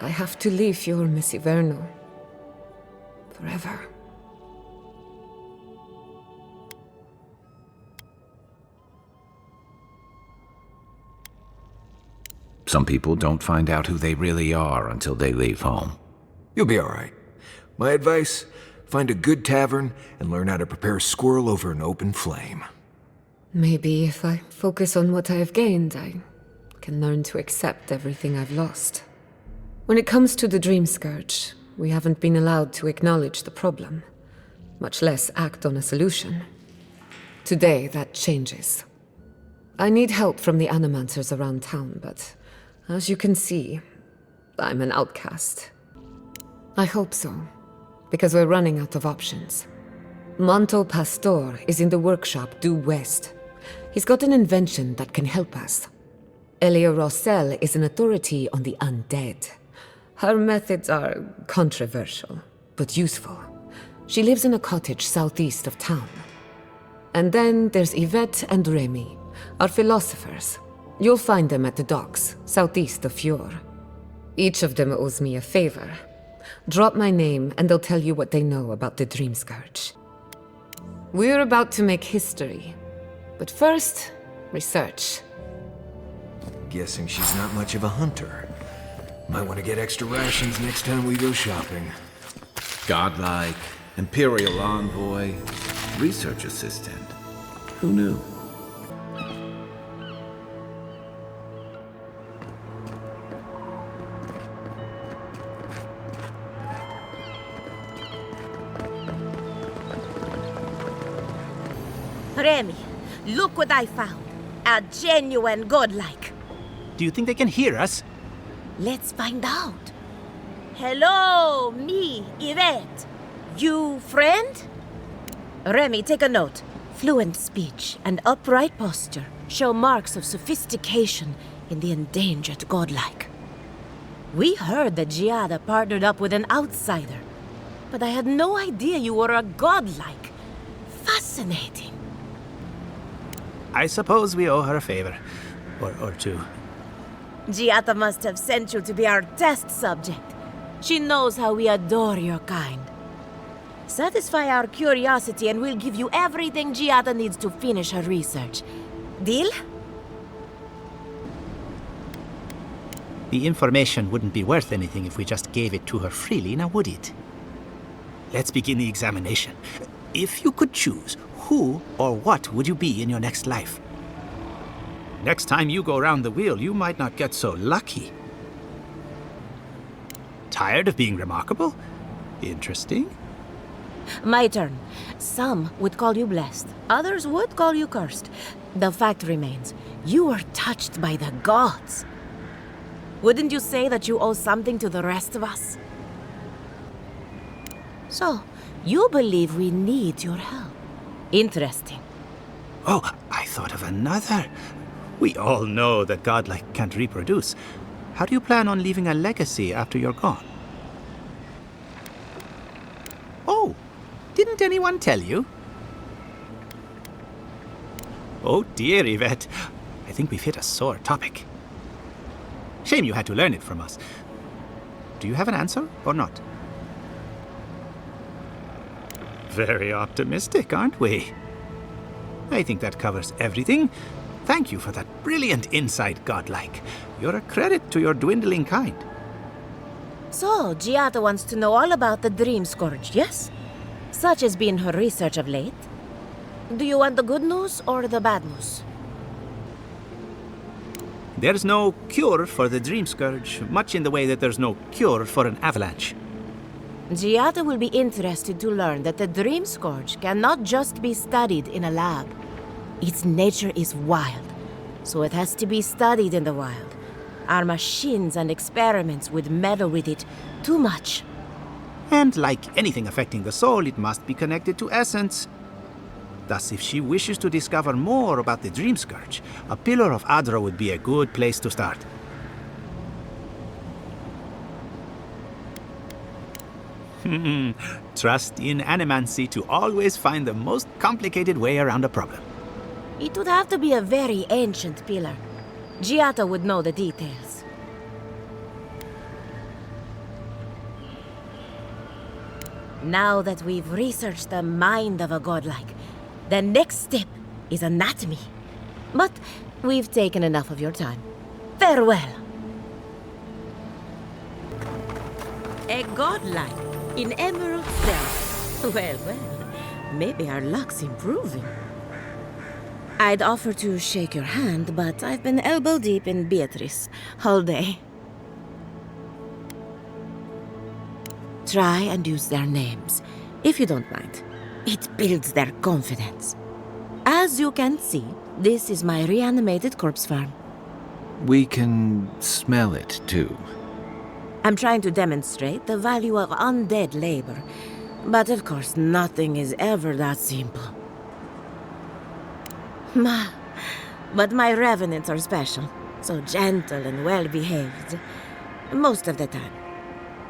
I have to leave Fior Messiverno. Forever. Some people don't find out who they really are until they leave home. You'll be all right. My advice, find a good tavern and learn how to prepare a squirrel over an open flame. Maybe if I focus on what I have gained, I can learn to accept everything I've lost. When it comes to the Dream Scourge, we haven't been allowed to acknowledge the problem, much less act on a solution. Today, that changes. I need help from the Animancers around town, but as you can see, I'm an outcast. I hope so, because we're running out of options. Manto Pastor is in the workshop due west. He's got an invention that can help us. Elia Rossell is an authority on the undead. Her methods are controversial, but useful. She lives in a cottage southeast of town. And then there's Yvette and Remy, our philosophers. You'll find them at the docks, southeast of Fior. Each of them owes me a favor. Drop my name and they'll tell you what they know about the Dream Scourge. We're about to make history. But first, research. Guessing she's not much of a hunter. Might want to get extra rations next time we go shopping. Godlike, Imperial Envoy, Research Assistant. Who knew? Remy, look what I found. A genuine godlike. Do you think they can hear us? Let's find out. Hello, me, Yvette. You friend? Remy, take a note. Fluent speech and upright posture show marks of sophistication in the endangered godlike. We heard that Giada partnered up with an outsider, but I had no idea you were a godlike. Fascinating. I suppose we owe her a favor. Or two. Giada must have sent you to be our test subject. She knows how we adore your kind. Satisfy our curiosity and we'll give you everything Giada needs to finish her research. Deal? The information wouldn't be worth anything if we just gave it to her freely, now would it? Let's begin the examination. If you could choose, who or what would you be in your next life? Next time you go around the wheel, you might not get so lucky. Tired of being remarkable? Interesting. My turn. Some would call you blessed. Others would call you cursed. The fact remains, you were touched by the gods. Wouldn't you say that you owe something to the rest of us? So, you believe we need your help. Interesting. Oh, I thought of another. We all know that godlike can't reproduce. How do you plan on leaving a legacy after you're gone? Oh, didn't anyone tell you? Oh dear, Yvette. I think we've hit a sore topic. Shame you had to learn it from us. Do you have an answer or not? Very optimistic, aren't we? I think that covers everything. Thank you for that brilliant insight, Godlike. You're a credit to your dwindling kind. So, Giada wants to know all about the Dream Scourge, yes? Such has been her research of late. Do you want the good news or the bad news? There's no cure for the Dream Scourge, much in the way that there's no cure for an avalanche. Giada will be interested to learn that the Dream Scourge cannot just be studied in a lab. Its nature is wild, so it has to be studied in the wild. Our machines and experiments would meddle with it too much. And like anything affecting the soul, it must be connected to essence. Thus, if she wishes to discover more about the Dream Scourge, a Pillar of Adra would be a good place to start. Trust in animancy to always find the most complicated way around a problem. It would have to be a very ancient pillar. Giada would know the details. Now that we've researched the mind of a godlike, the next step is anatomy. But we've taken enough of your time. Farewell. A godlike in Emerald Cell. Well, maybe our luck's improving. I'd offer to shake your hand, but I've been elbow deep in Beatrice all day. Try and use their names, if you don't mind. It builds their confidence. As you can see, this is my reanimated corpse farm. We can smell it, too. I'm trying to demonstrate the value of undead labor, but of course nothing is ever that simple. But my revenants are special, so gentle and well-behaved, most of the time.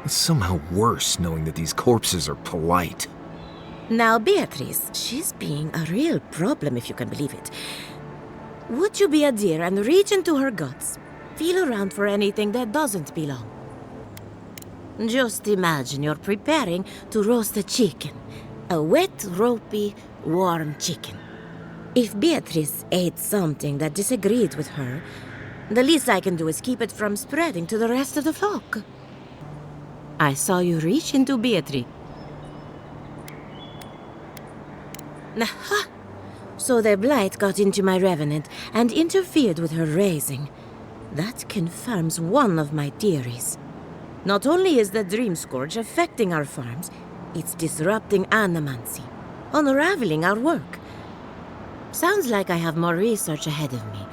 It's somehow worse knowing that these corpses are polite. Now, Beatrice, she's being a real problem, if you can believe it. Would you be a dear and reach into her guts? Feel around for anything that doesn't belong. Just imagine you're preparing to roast a chicken. A wet, ropey, warm chicken. If Beatrice ate something that disagreed with her, the least I can do is keep it from spreading to the rest of the flock. I saw you reach into Beatrice. Aha! So the blight got into my revenant and interfered with her raising. That confirms one of my theories. Not only is the Dream Scourge affecting our farms, it's disrupting animancy, unraveling our work. Sounds like I have more research ahead of me,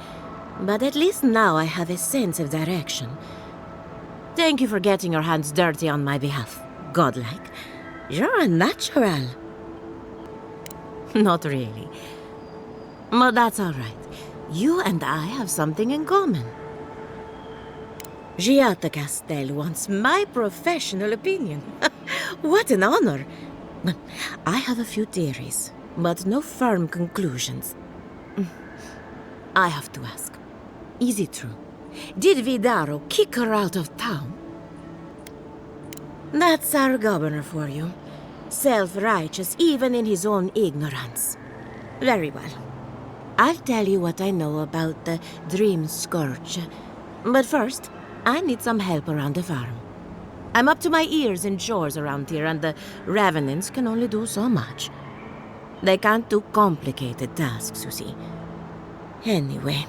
but at least now I have a sense of direction. Thank you for getting your hands dirty on my behalf, godlike. You're a natural. Not really. But that's all right. You and I have something in common. Giada Castel wants my professional opinion. What an honor. I have a few theories, but no firm conclusions. I have to ask, is it true? Did Vidaro kick her out of town? That's our governor for you. Self-righteous even in his own ignorance. Very well. I'll tell you what I know about the Dream Scourge. But first, I need some help around the farm. I'm up to my ears in chores around here, and the revenants can only do so much. They can't do complicated tasks, you see. Anyway,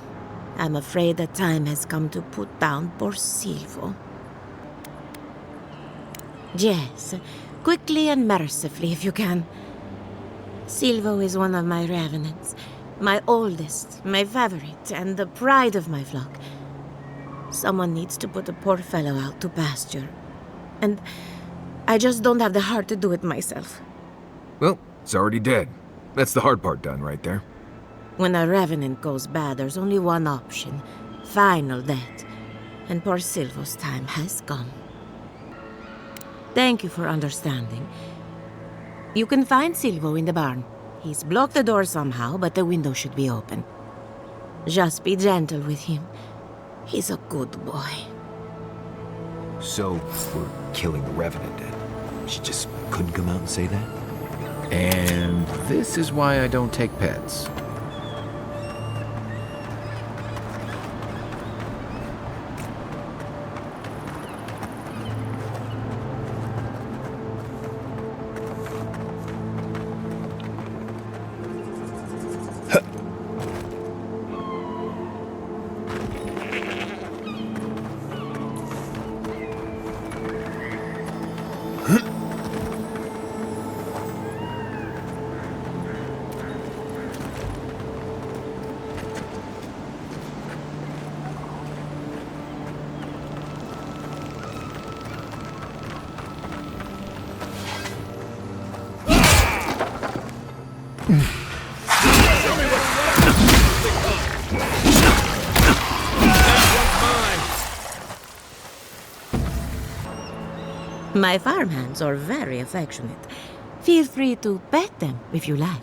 I'm afraid the time has come to put down poor Silvo. Yes, quickly and mercifully if you can. Silvo is one of my revenants, my oldest, my favorite, and the pride of my flock. Someone needs to put the poor fellow out to pasture. And I just don't have the heart to do it myself. Well, it's already dead. That's the hard part done right there. When a revenant goes bad, there's only one option. Final death. And poor Silvo's time has come. Thank you for understanding. You can find Silvo in the barn. He's blocked the door somehow, but the window should be open. Just be gentle with him. He's a good boy. So, we're killing the Revenant then? She just couldn't come out and say that? And this is why I don't take pets. My farmhands are very affectionate. Feel free to pet them if you like.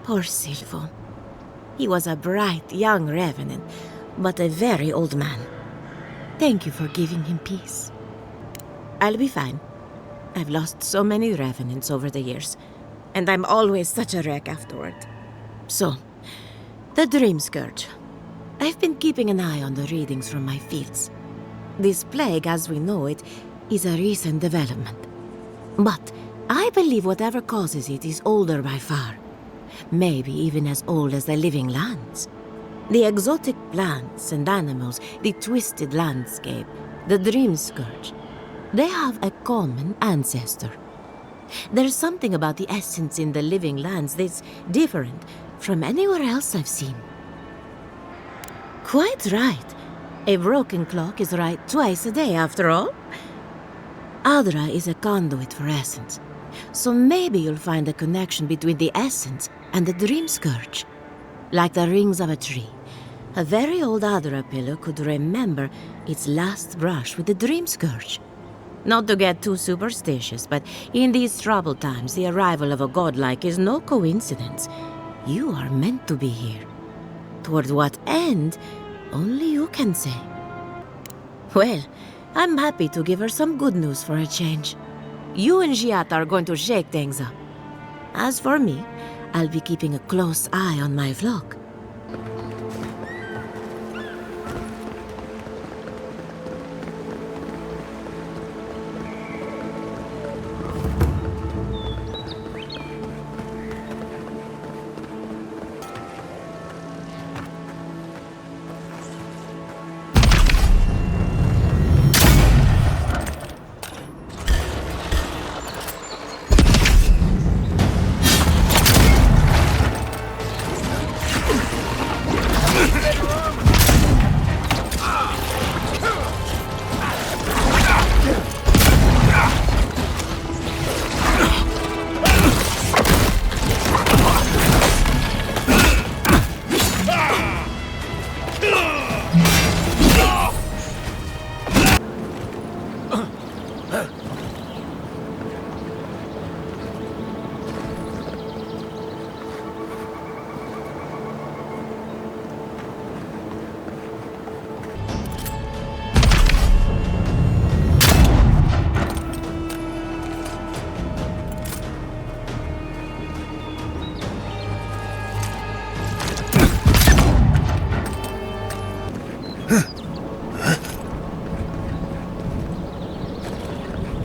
Poor Silvo. He was a bright young revenant, but a very old man. Thank you for giving him peace. I'll be fine. I've lost so many revenants over the years, and I'm always such a wreck afterward. So, the Dream Scourge. I've been keeping an eye on the readings from my fields. This plague, as we know it, is a recent development. But I believe whatever causes it is older by far. Maybe even as old as the living lands. The exotic plants and animals, the twisted landscape, the Dream Scourge. They have a common ancestor. There's something about the essence in the living lands that's different from anywhere else I've seen. Quite right. A broken clock is right twice a day, after all. Adra is a conduit for essence, so maybe you'll find a connection between the essence and the Dream Scourge. Like the rings of a tree, a very old Adra pillar could remember its last brush with the Dream Scourge. Not to get too superstitious, but in these troubled times, the arrival of a godlike is no coincidence. You are meant to be here. Toward what end, only you can say. Well, I'm happy to give her some good news for a change. You and Giat are going to shake things up. As for me, I'll be keeping a close eye on my flock.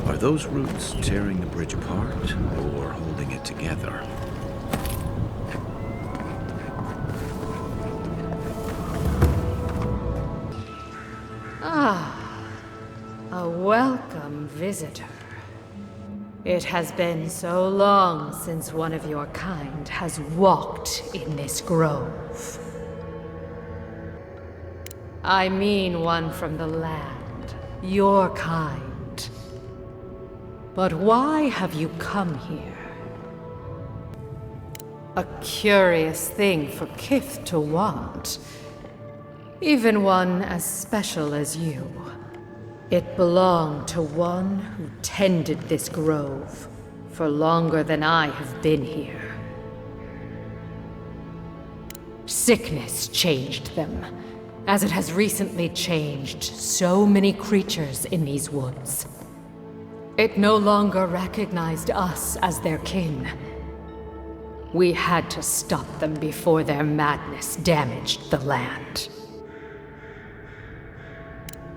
Are those roots tearing the bridge apart or holding it together? A welcome visitor. It has been so long since one of your kind has walked in this grove. I mean one from the land, your kind. But why have you come here? A curious thing for Kith to want. Even one as special as you. It belonged to one who tended this grove for longer than I have been here. Sickness changed them, as it has recently changed so many creatures in these woods. It no longer recognized us as their kin. We had to stop them before their madness damaged the land.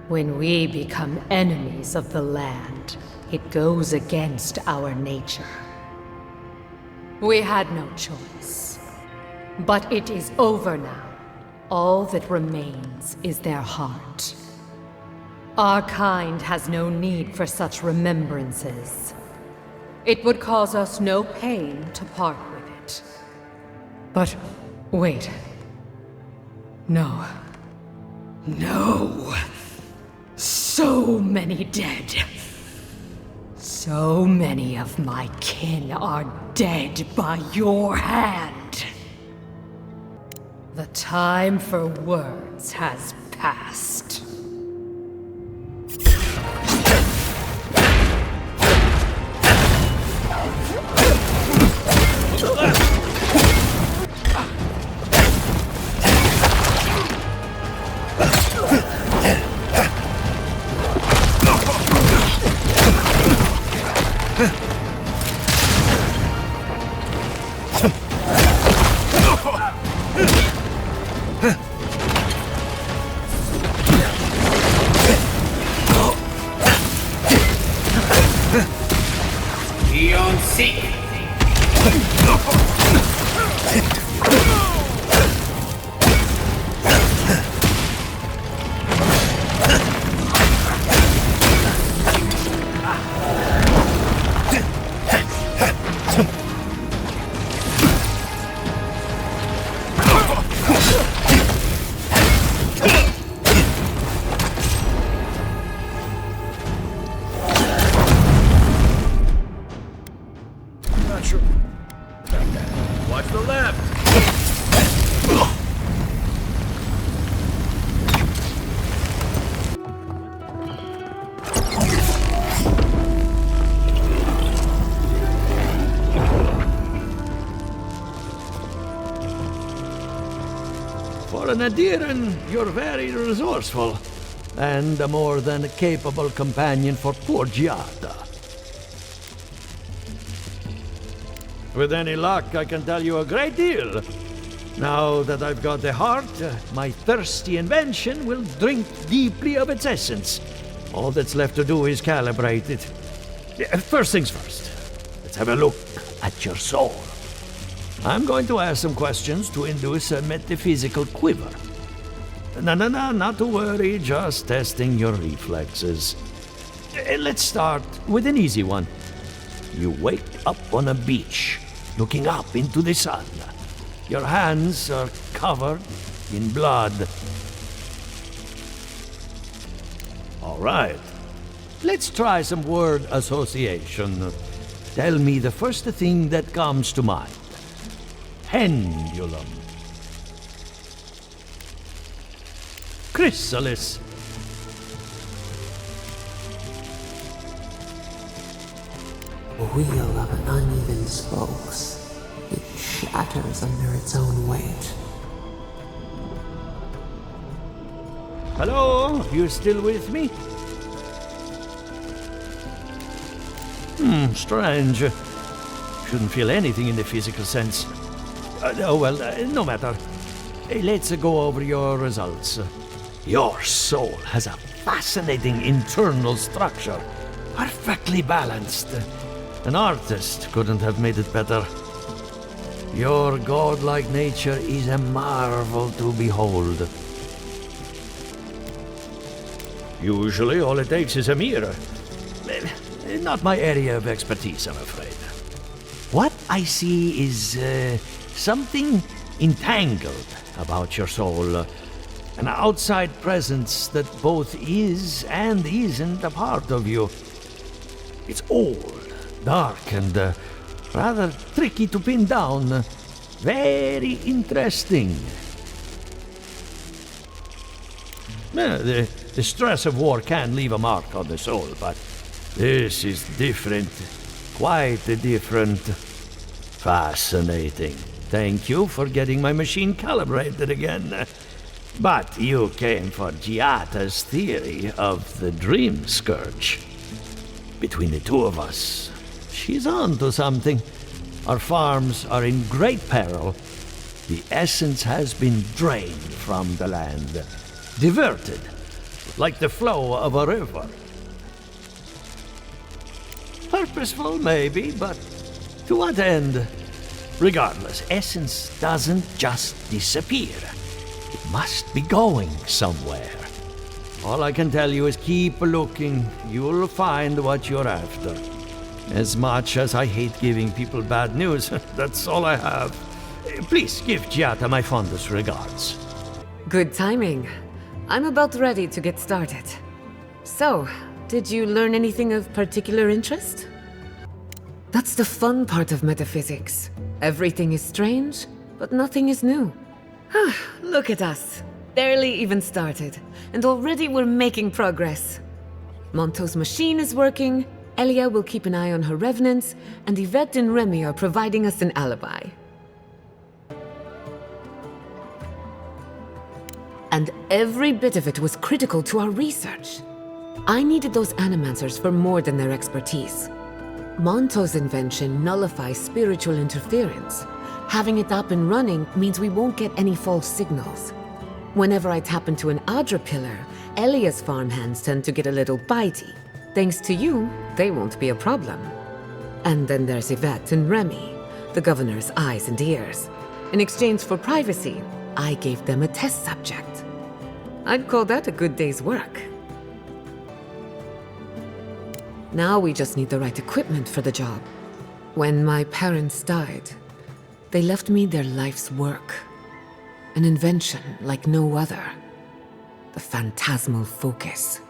When we become enemies of the land, it goes against our nature. We had no choice. But it is over now. All that remains is their heart. Our kind has no need for such remembrances. It would cause us no pain to part with it. But wait. No. No. So many dead. So many of my kin are dead by your hand. The time for words has passed. For an Adiran, you're very resourceful, and a more than capable companion for poor Giada. With any luck, I can tell you a great deal. Now that I've got the heart, my thirsty invention will drink deeply of its essence. All that's left to do is calibrate it. First things first, let's have a look at your soul. I'm going to ask some questions to induce a metaphysical quiver. No, not to worry, just testing your reflexes. Let's start with an easy one. You wake up on a beach, looking up into the sun. Your hands are covered in blood. All right. Let's try some word association. Tell me the first thing that comes to mind. Pendulum. Chrysalis. Wheel of uneven spokes. It shatters under its own weight. Hello? You still with me? Strange. Shouldn't feel anything in the physical sense. No matter. Let's go over your results. Your soul has a fascinating internal structure. Perfectly balanced. An artist couldn't have made it better. Your godlike nature is a marvel to behold. Usually all it takes is a mirror. Not my area of expertise, I'm afraid. What I see is something entangled about your soul. An outside presence that both is and isn't a part of you. It's old, dark, and rather tricky to pin down. Very interesting. The stress of war can leave a mark on the soul, but this is different. Quite different. Fascinating. Thank you for getting my machine calibrated again. But you came for Giata's theory of the dream scourge. Between the two of us, she's on to something. Our farms are in great peril. The essence has been drained from the land. Diverted, like the flow of a river. Purposeful, maybe, but to what end? Regardless, essence doesn't just disappear. It must be going somewhere. All I can tell you is keep looking. You'll find what you're after. As much as I hate giving people bad news, that's all I have. Please give Giata my fondest regards. Good timing. I'm about ready to get started. So, Did you learn anything of particular interest? That's the fun part of metaphysics. Everything is strange, but nothing is new. Look at us. Barely even started, and already we're making progress. Monto's machine is working, Elia will keep an eye on her revenants, and Yvette and Remy are providing us an alibi. And every bit of it was critical to our research. I needed those animancers for more than their expertise. Monto's invention nullifies spiritual interference. Having it up and running means we won't get any false signals. Whenever I tap into an Adra pillar, Elia's farmhands tend to get a little bitey. Thanks to you, they won't be a problem. And then there's Yvette and Remy, the governor's eyes and ears. In exchange for privacy, I gave them a test subject. I'd call that a good day's work. Now we just need the right equipment for the job. When my parents died, they left me their life's work. An invention like no other. The phantasmal focus.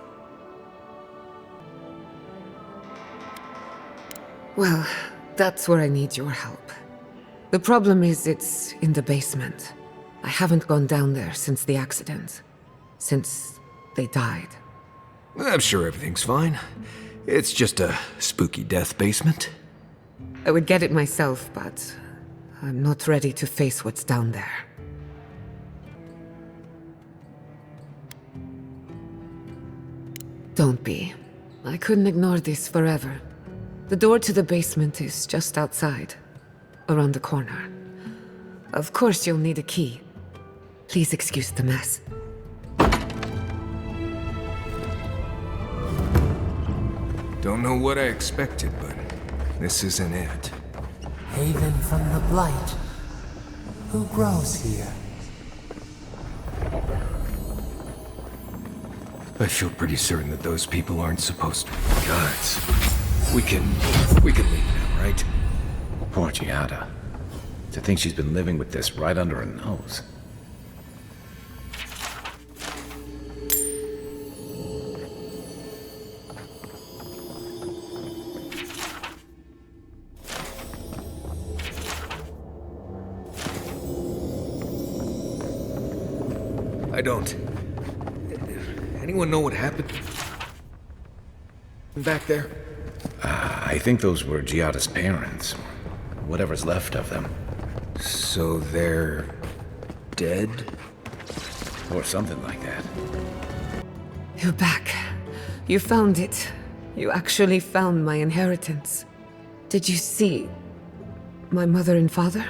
Well, that's where I need your help. The problem is it's in the basement. I haven't gone down there since the accident. Since they died. I'm sure everything's fine. It's just a spooky death basement. I would get it myself, but I'm not ready to face what's down there. Don't be. I couldn't ignore this forever. The door to the basement is just outside, around the corner. Of course you'll need a key. Please excuse the mess. Don't know what I expected, but this isn't it. Haven from the blight. Who grows here? I feel pretty certain that those people aren't supposed to be gods. We can leave now, right? Poor Giada. To think she's been living with this right under her nose. I don't. Anyone know what happened back there? I think those were Giada's parents. Whatever's left of them. So they're dead? Or something like that. You're back. You found it. You actually found my inheritance. Did you see my mother and father?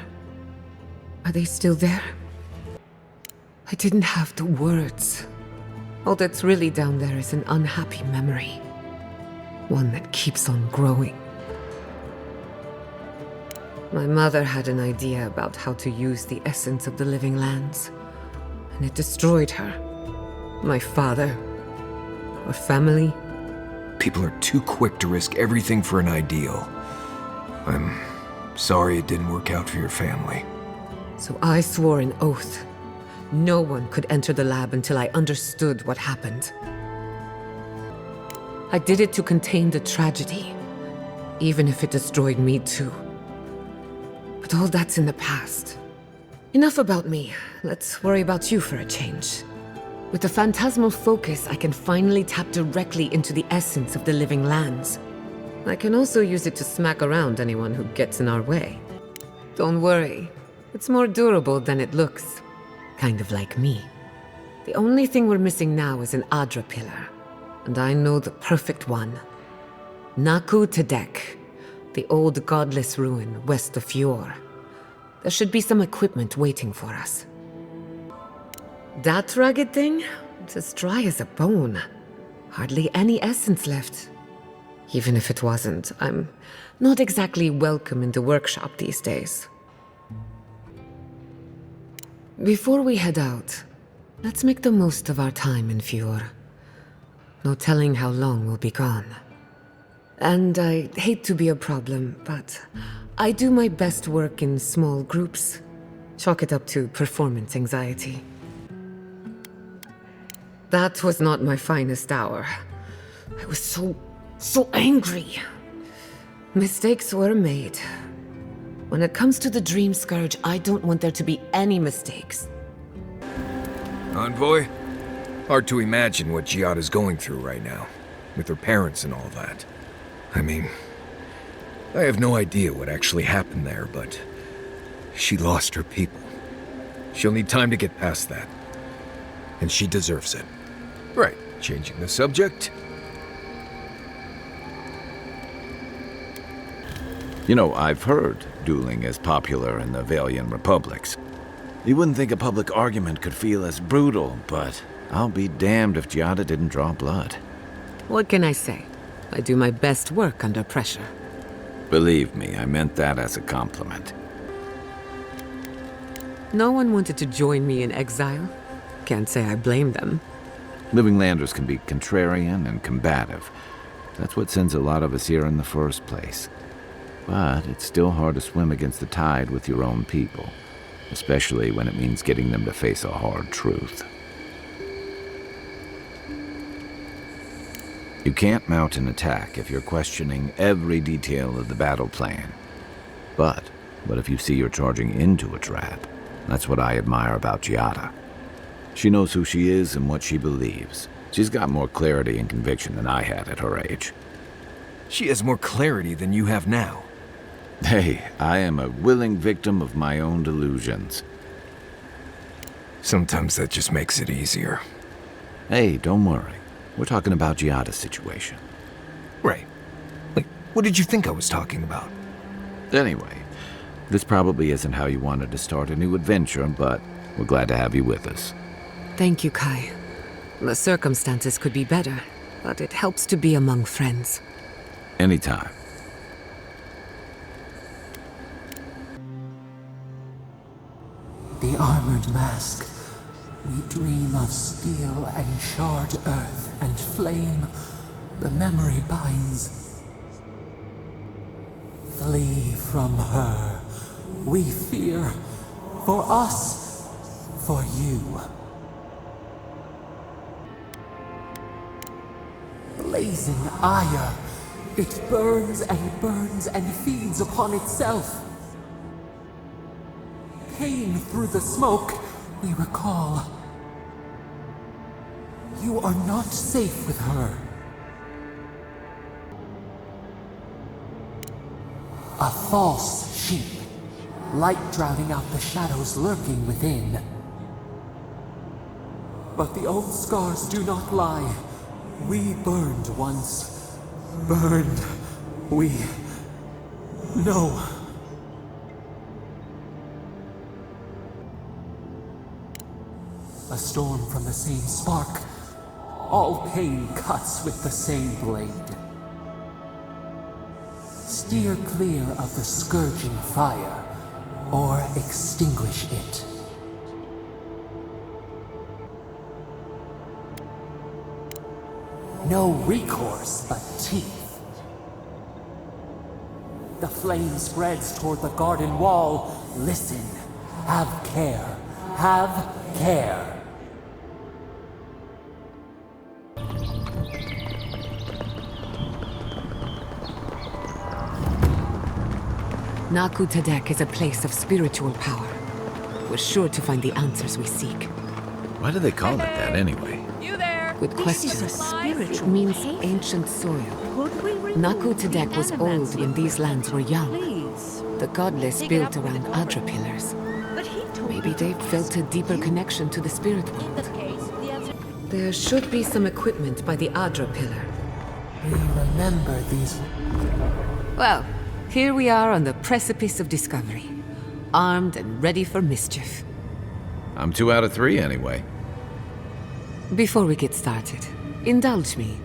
Are they still there? I didn't have the words. All that's really down there is an unhappy memory. One that keeps on growing. My mother had an idea about how to use the essence of the living lands, and it destroyed her. My father. Our family. People are too quick to risk everything for an ideal. I'm sorry it didn't work out for your family. So I swore an oath. No one could enter the lab until I understood what happened. I did it to contain the tragedy, even if it destroyed me too. But all that's in the past. Enough about me. Let's worry about you for a change. With the phantasmal focus, I can finally tap directly into the essence of the living lands. I can also use it to smack around anyone who gets in our way. Don't worry. It's more durable than it looks. Kind of like me. The only thing we're missing now is an Adra pillar. And I know the perfect one. Naku Tedek, the old godless ruin west of Fjord. There should be some equipment waiting for us. That rugged thing? It's as dry as a bone. Hardly any essence left. Even if it wasn't, I'm not exactly welcome in the workshop these days. Before we head out, let's make the most of our time in Fjord. No telling how long we'll be gone. And I hate to be a problem, but I do my best work in small groups. Chalk it up to performance anxiety. That was not my finest hour. I was so angry. Mistakes were made. When it comes to the Dream Scourge, I don't want there to be any mistakes. Envoy? Hard to imagine what Giada's going through right now, with her parents and all that. I mean, I have no idea what actually happened there, but she lost her people. She'll need time to get past that. And she deserves it. Right, changing the subject. You know, I've heard dueling is popular in the Valian republics. You wouldn't think a public argument could feel as brutal, but I'll be damned if Giada didn't draw blood. What can I say? I do my best work under pressure. Believe me, I meant that as a compliment. No one wanted to join me in exile. Can't say I blame them. Living Landers can be contrarian and combative. That's what sends a lot of us here in the first place. But it's still hard to swim against the tide with your own people, especially when it means getting them to face a hard truth. You can't mount an attack if you're questioning every detail of the battle plan. But if you see you're charging into a trap? That's what I admire about Giada. She knows who she is and what she believes. She's got more clarity and conviction than I had at her age. She has more clarity than you have now. Hey, I am a willing victim of my own delusions. Sometimes that just makes it easier. Hey, don't worry. We're talking about Giada's situation. Right. Like, what did you think I was talking about? Anyway, this probably isn't how you wanted to start a new adventure, but we're glad to have you with us. Thank you, Kai. The circumstances could be better, but it helps to be among friends. Anytime. The armored mask. We dream of steel and charred earth and flame. The memory binds. Flee from her. We fear. For us. For you. Blazing ire. It burns and feeds upon itself. Pain through the smoke, we recall. You are not safe with her. A false sheep. Light drowning out the shadows lurking within. But the old scars do not lie. We burned once. Burned. We know. A storm from the same spark. All pain cuts with the same blade. Steer clear of the scourging fire, or extinguish it. No recourse but teeth. The flame spreads toward the garden wall. Listen. Have care. Have care. Naku Tadek is a place of spiritual power. We're sure to find the answers we seek. Why do they call it that anyway? You there? Good question. It means ancient soil. Naku Tadek was old when these lands were young. The godless built around Adra pillars. Maybe they felt a deeper connection to the spirit world. There should be some equipment by the Adra pillar. We remember these. Well, here we are on the precipice of discovery. Armed and ready for mischief. I'm 2 out of 3 anyway. Before we get started, indulge me.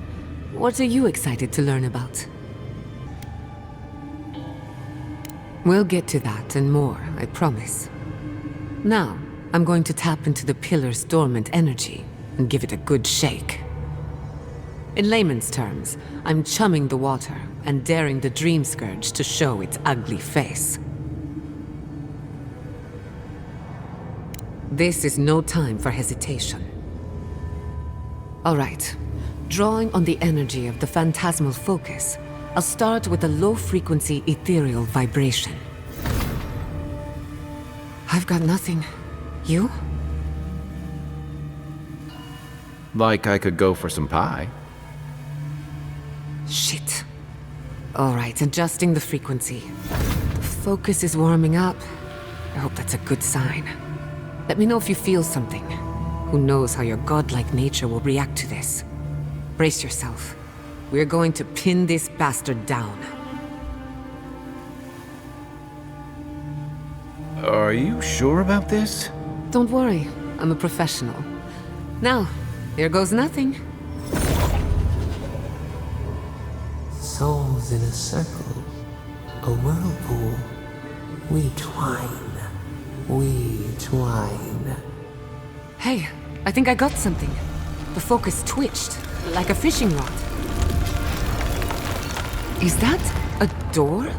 What are you excited to learn about? We'll get to that and more, I promise. Now, I'm going to tap into the pillar's dormant energy and give it a good shake. In layman's terms, I'm chumming the water and daring the Dream Scourge to show its ugly face. This is no time for hesitation. All right, Drawing on the energy of the phantasmal focus, I'll start with a low-frequency ethereal vibration. I've got nothing. You? Like I could go for some pie. Shit. All right, adjusting the frequency. The focus is warming up. I hope that's a good sign. Let me know if you feel something. Who knows how your godlike nature will react to this. Brace yourself. We're going to pin this bastard down. Are you sure about this? Don't worry, I'm a professional. Now, here goes nothing. Souls in a circle, a whirlpool. We twine. Hey, I think I got something. The focus twitched, like a fishing rod. Is that a door?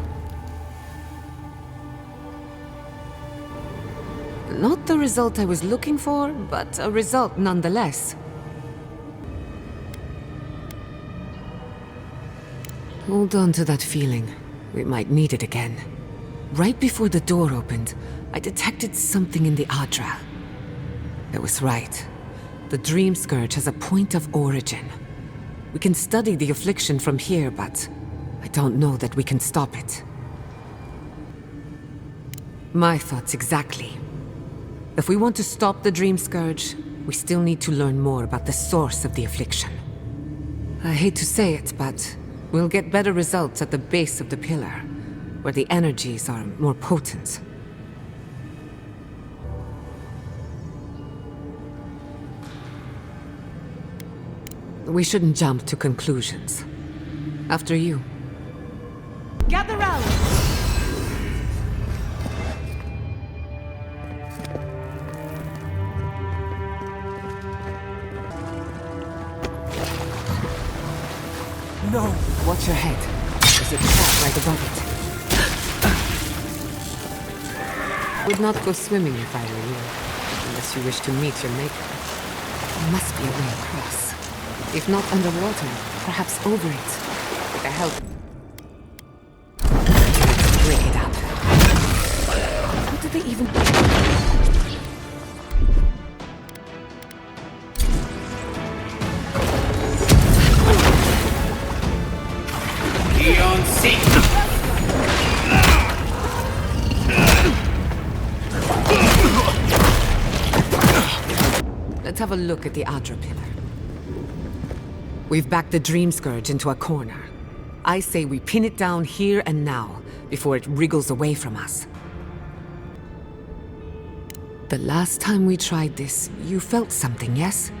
Not the result I was looking for, but a result nonetheless. Hold on to that feeling. We might need it again. Right before the door opened, I detected something in the Adra. I was right. The Dream Scourge has a point of origin. We can study the affliction from here, but I don't know that we can stop it. My thoughts exactly. If we want to stop the Dream Scourge, we still need to learn more about the source of the affliction. I hate to say it, but we'll get better results at the base of the pillar, where the energies are more potent. We shouldn't jump to conclusions. After you. Gather round! No! Watch your head. There's a trap right above it. Would not go swimming if I were you, unless you wish to meet your maker. There must be a way across. If not underwater, perhaps over it. With the help. Let's break it up. How did they even... Let's have a look at the Adra pillar. We've backed the Dream Scourge into a corner. I say we pin it down here and now, before it wriggles away from us. The last time we tried this, you felt something, yes?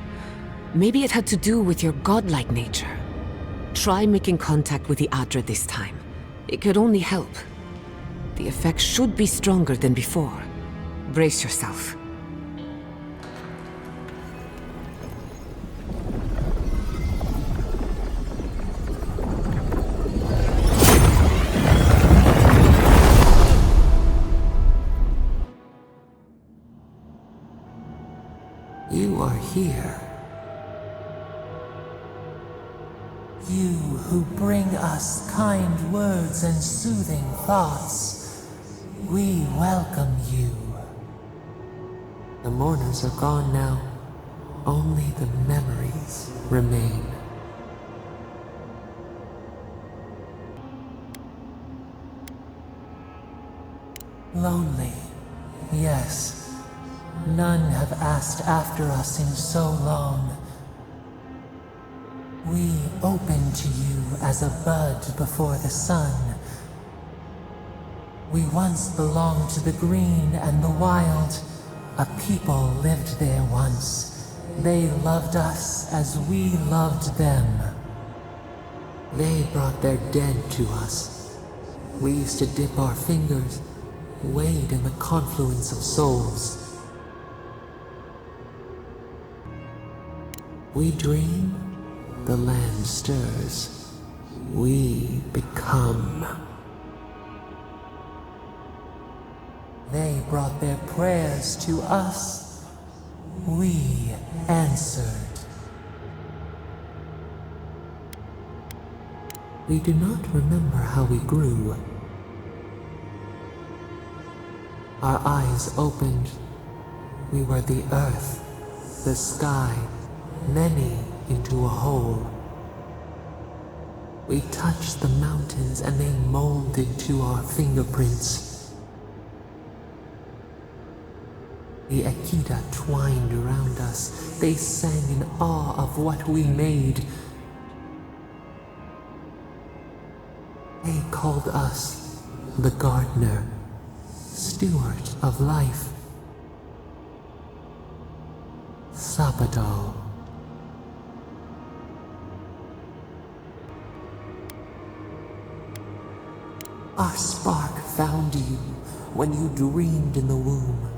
Maybe it had to do with your godlike nature. Try making contact with the Adra this time. It could only help. The effect should be stronger than before. Brace yourself. You are here. You who bring us kind words and soothing thoughts. We welcome you. The mourners are gone now. Only the memories remain. Lonely, yes. None have asked after us in so long. We open to you as a bud before the sun. We once belonged to the green and the wild. A people lived there once. They loved us as we loved them. They brought their dead to us. We used to dip our fingers, wade in the confluence of souls. We dream, the land stirs. We become. They brought their prayers to us. We answered. We do not remember how we grew. Our eyes opened. We were the earth, the sky, many into a whole. We touched the mountains and they molded to our fingerprints. The Akita twined around us. They sang in awe of what we made. They called us the gardener, steward of life. Sapadal. Our spark found you when you dreamed in the womb.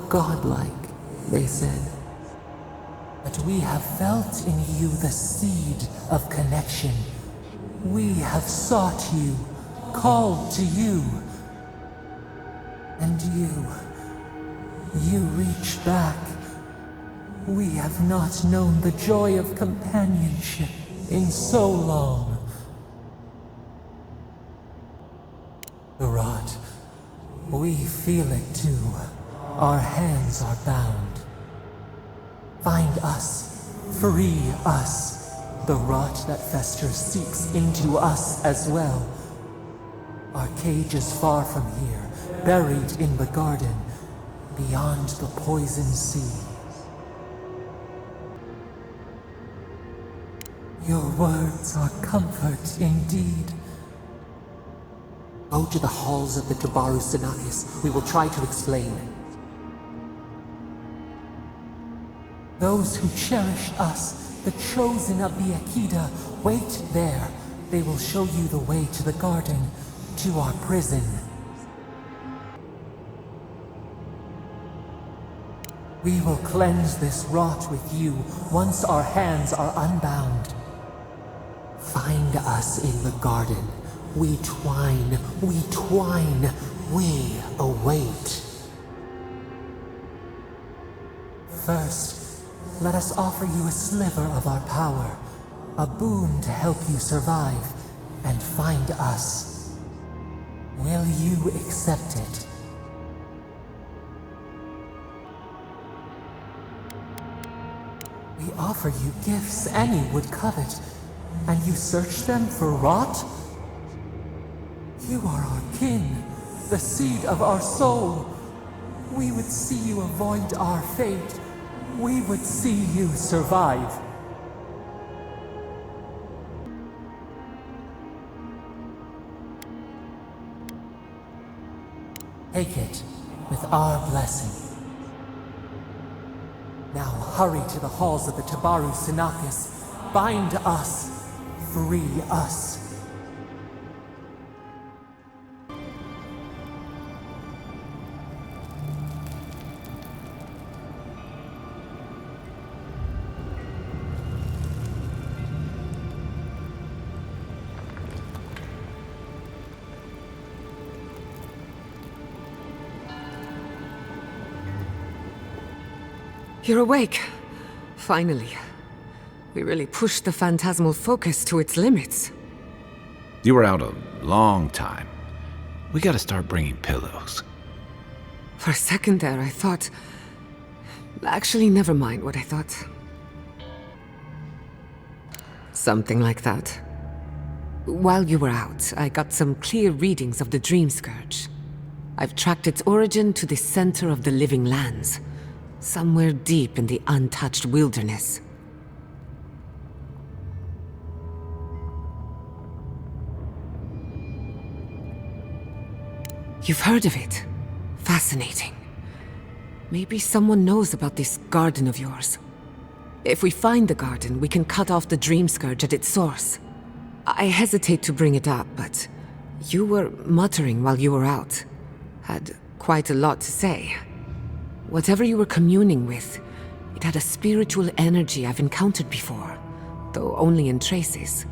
Godlike, they said. But we have felt in you the seed of connection. We have sought you, called to you. And you reach back. We have not known the joy of companionship in so long. The rot, we feel it too. Our hands are bound. Find us, free us. The rot that festers seeps into us as well. Our cage is far from here, buried in the garden, beyond the poison sea. Your words are comfort indeed. Go to the halls of the Tabaru Sinakis. We will try to explain. Those who cherish us, the chosen of the Akita, wait there. They will show you the way to the garden, to our prison. We will cleanse this rot with you once our hands are unbound. Find us in the garden. We twine, we await. First, let us offer you a sliver of our power, a boon to help you survive and find us. Will you accept it? We offer you gifts any would covet, and you search them for rot? You are our kin, the seed of our soul. We would see you avoid our fate. We would see you survive. Take it with our blessing. Now hurry to the halls of the Tabaru Sinakis. Bind us. Free us. You're awake. Finally. We really pushed the phantasmal focus to its limits. You were out a long time. We gotta start bringing pillows. For a second there, I thought... Actually, never mind what I thought. Something like that. While you were out, I got some clear readings of the Dream Scourge. I've tracked its origin to the center of the living lands. Somewhere deep in the untouched wilderness. You've heard of it? Fascinating. Maybe someone knows about this garden of yours. If we find the garden, we can cut off the Dream Scourge at its source. I hesitate to bring it up, but you were muttering while you were out. Had quite a lot to say. Whatever you were communing with, it had a spiritual energy I've encountered before, though only in traces.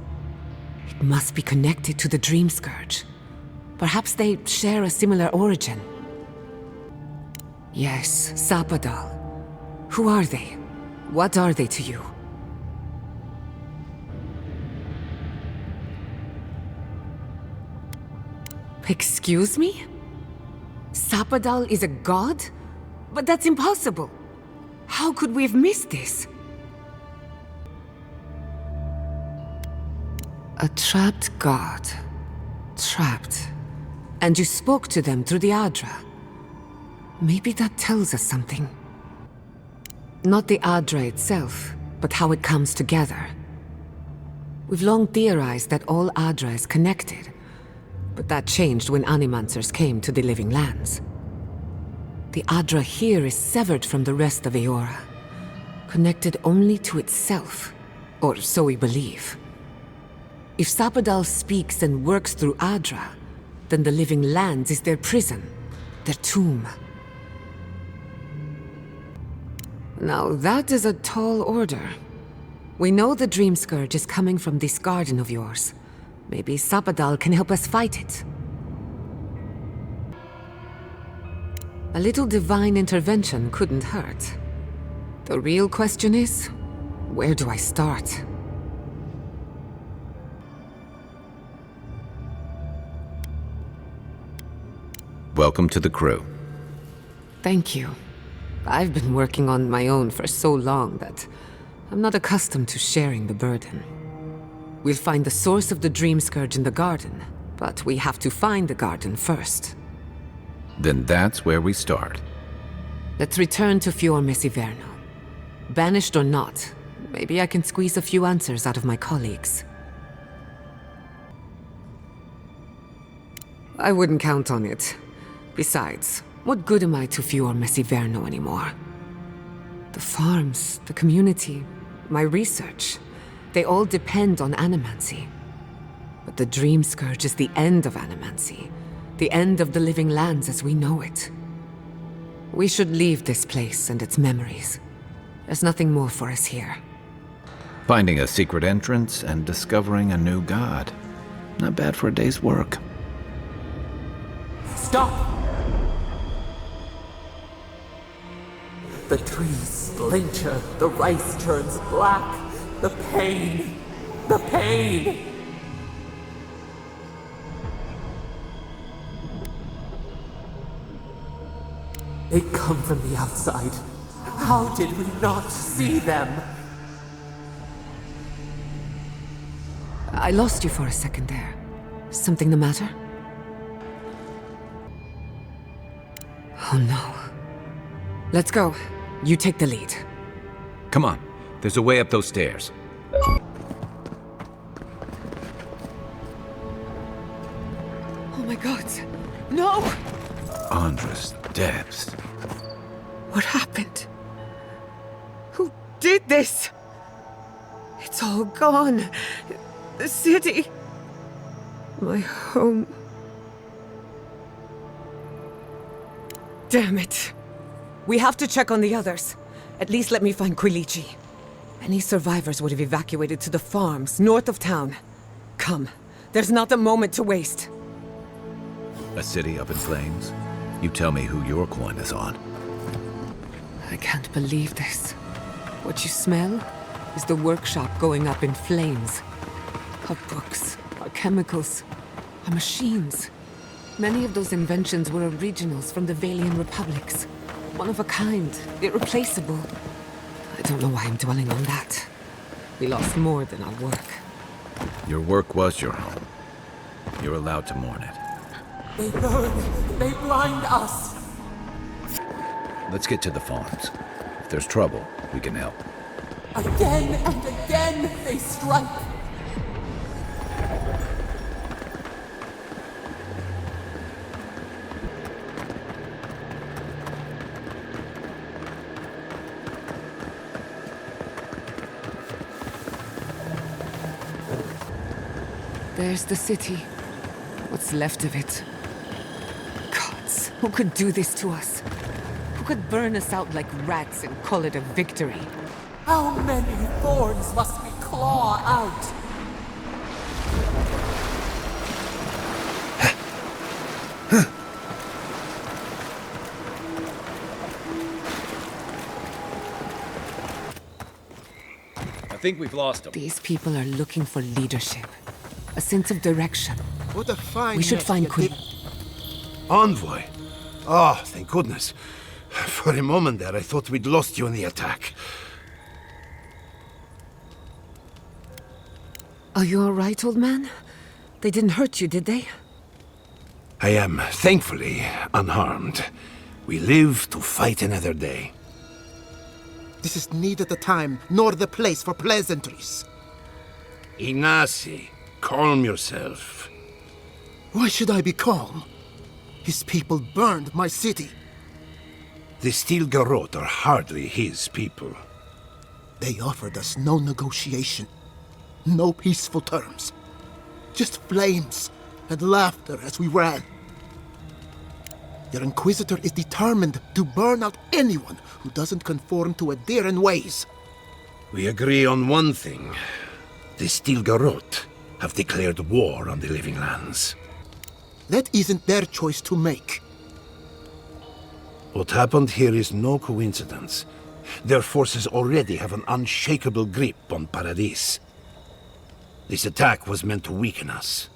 It must be connected to the Dream Scourge. Perhaps they share a similar origin. Yes, Sapadal. Who are they? What are they to you? Excuse me? Sapadal is a god? But that's impossible. How could we have missed this? A trapped god. Trapped. And you spoke to them through the Adra. Maybe that tells us something. Not the Adra itself, but how it comes together. We've long theorized that all Adra is connected, but that changed when Animancers came to the Living Lands. The Adra here is severed from the rest of Eora, connected only to itself, or so we believe. If Sapadal speaks and works through Adra, then the Living Lands is their prison, their tomb. Now that is a tall order. We know the Dream Scourge is coming from this garden of yours. Maybe Sapadal can help us fight it. A little divine intervention couldn't hurt. The real question is, where do I start? Welcome to the crew. Thank you. I've been working on my own for so long that I'm not accustomed to sharing the burden. We'll find the source of the Dream Scourge in the garden, but we have to find the garden first. Then that's where we start. Let's return to Fior Mesiverno. Banished or not, maybe I can squeeze a few answers out of my colleagues. I wouldn't count on it. Besides, what good am I to Fior Mesiverno anymore? The farms, the community, my research, they all depend on animancy. But the Dream Scourge is the end of animancy, the end of the Living Lands as we know it. We should leave this place and its memories. There's nothing more for us here. Finding a secret entrance and discovering a new god. Not bad for a day's work. Stop! The trees splinter, the rice turns black. The pain! The pain! They come from the outside. How did we not see them? I lost you for a second there. Something the matter? Oh no. Let's go. You take the lead. Come on. There's a way up those stairs. Oh my god. No! Andra's depths. What happened? Who did this? It's all gone. The city. My home. Damn it. We have to check on the others. At least let me find Quilici. Any survivors would have evacuated to the farms north of town. Come. There's not a moment to waste. A city up in flames? You tell me who your coin is on. I can't believe this. What you smell is the workshop going up in flames. Our books, our chemicals, our machines. Many of those inventions were originals from the Valian republics. One of a kind, irreplaceable. I don't know why I'm dwelling on that. We lost more than our work. Your work was your home. You're allowed to mourn it. They burn! They blind us! Let's get to the farms. If there's trouble, we can help. Again and again they strike! There's the city. What's left of it. Gods, who could do this to us? Who could burn us out like rats and call it a victory? How many thorns must we claw out? I think we've lost them. These people are looking for leadership. A sense of direction. What a fine We should nest find you Queen. did. Envoy? Oh, thank goodness. For a moment there, I thought we'd lost you in the attack. Are you all right, old man? They didn't hurt you, did they? I am, thankfully, unharmed. We live to fight another day. This is neither the time nor the place for pleasantries. Ignacy, calm yourself. Why should I be calm? His people burned my city. The Steel Garrote are hardly his people. They offered us no negotiation, no peaceful terms. Just flames and laughter as we ran. Your Inquisitor is determined to burn out anyone who doesn't conform to Adheran ways. We agree on one thing. The Steel Garrote have declared war on the Living Lands. That isn't their choice to make. What happened here is no coincidence. Their forces already have an unshakable grip on Paradis. This attack was meant to weaken us.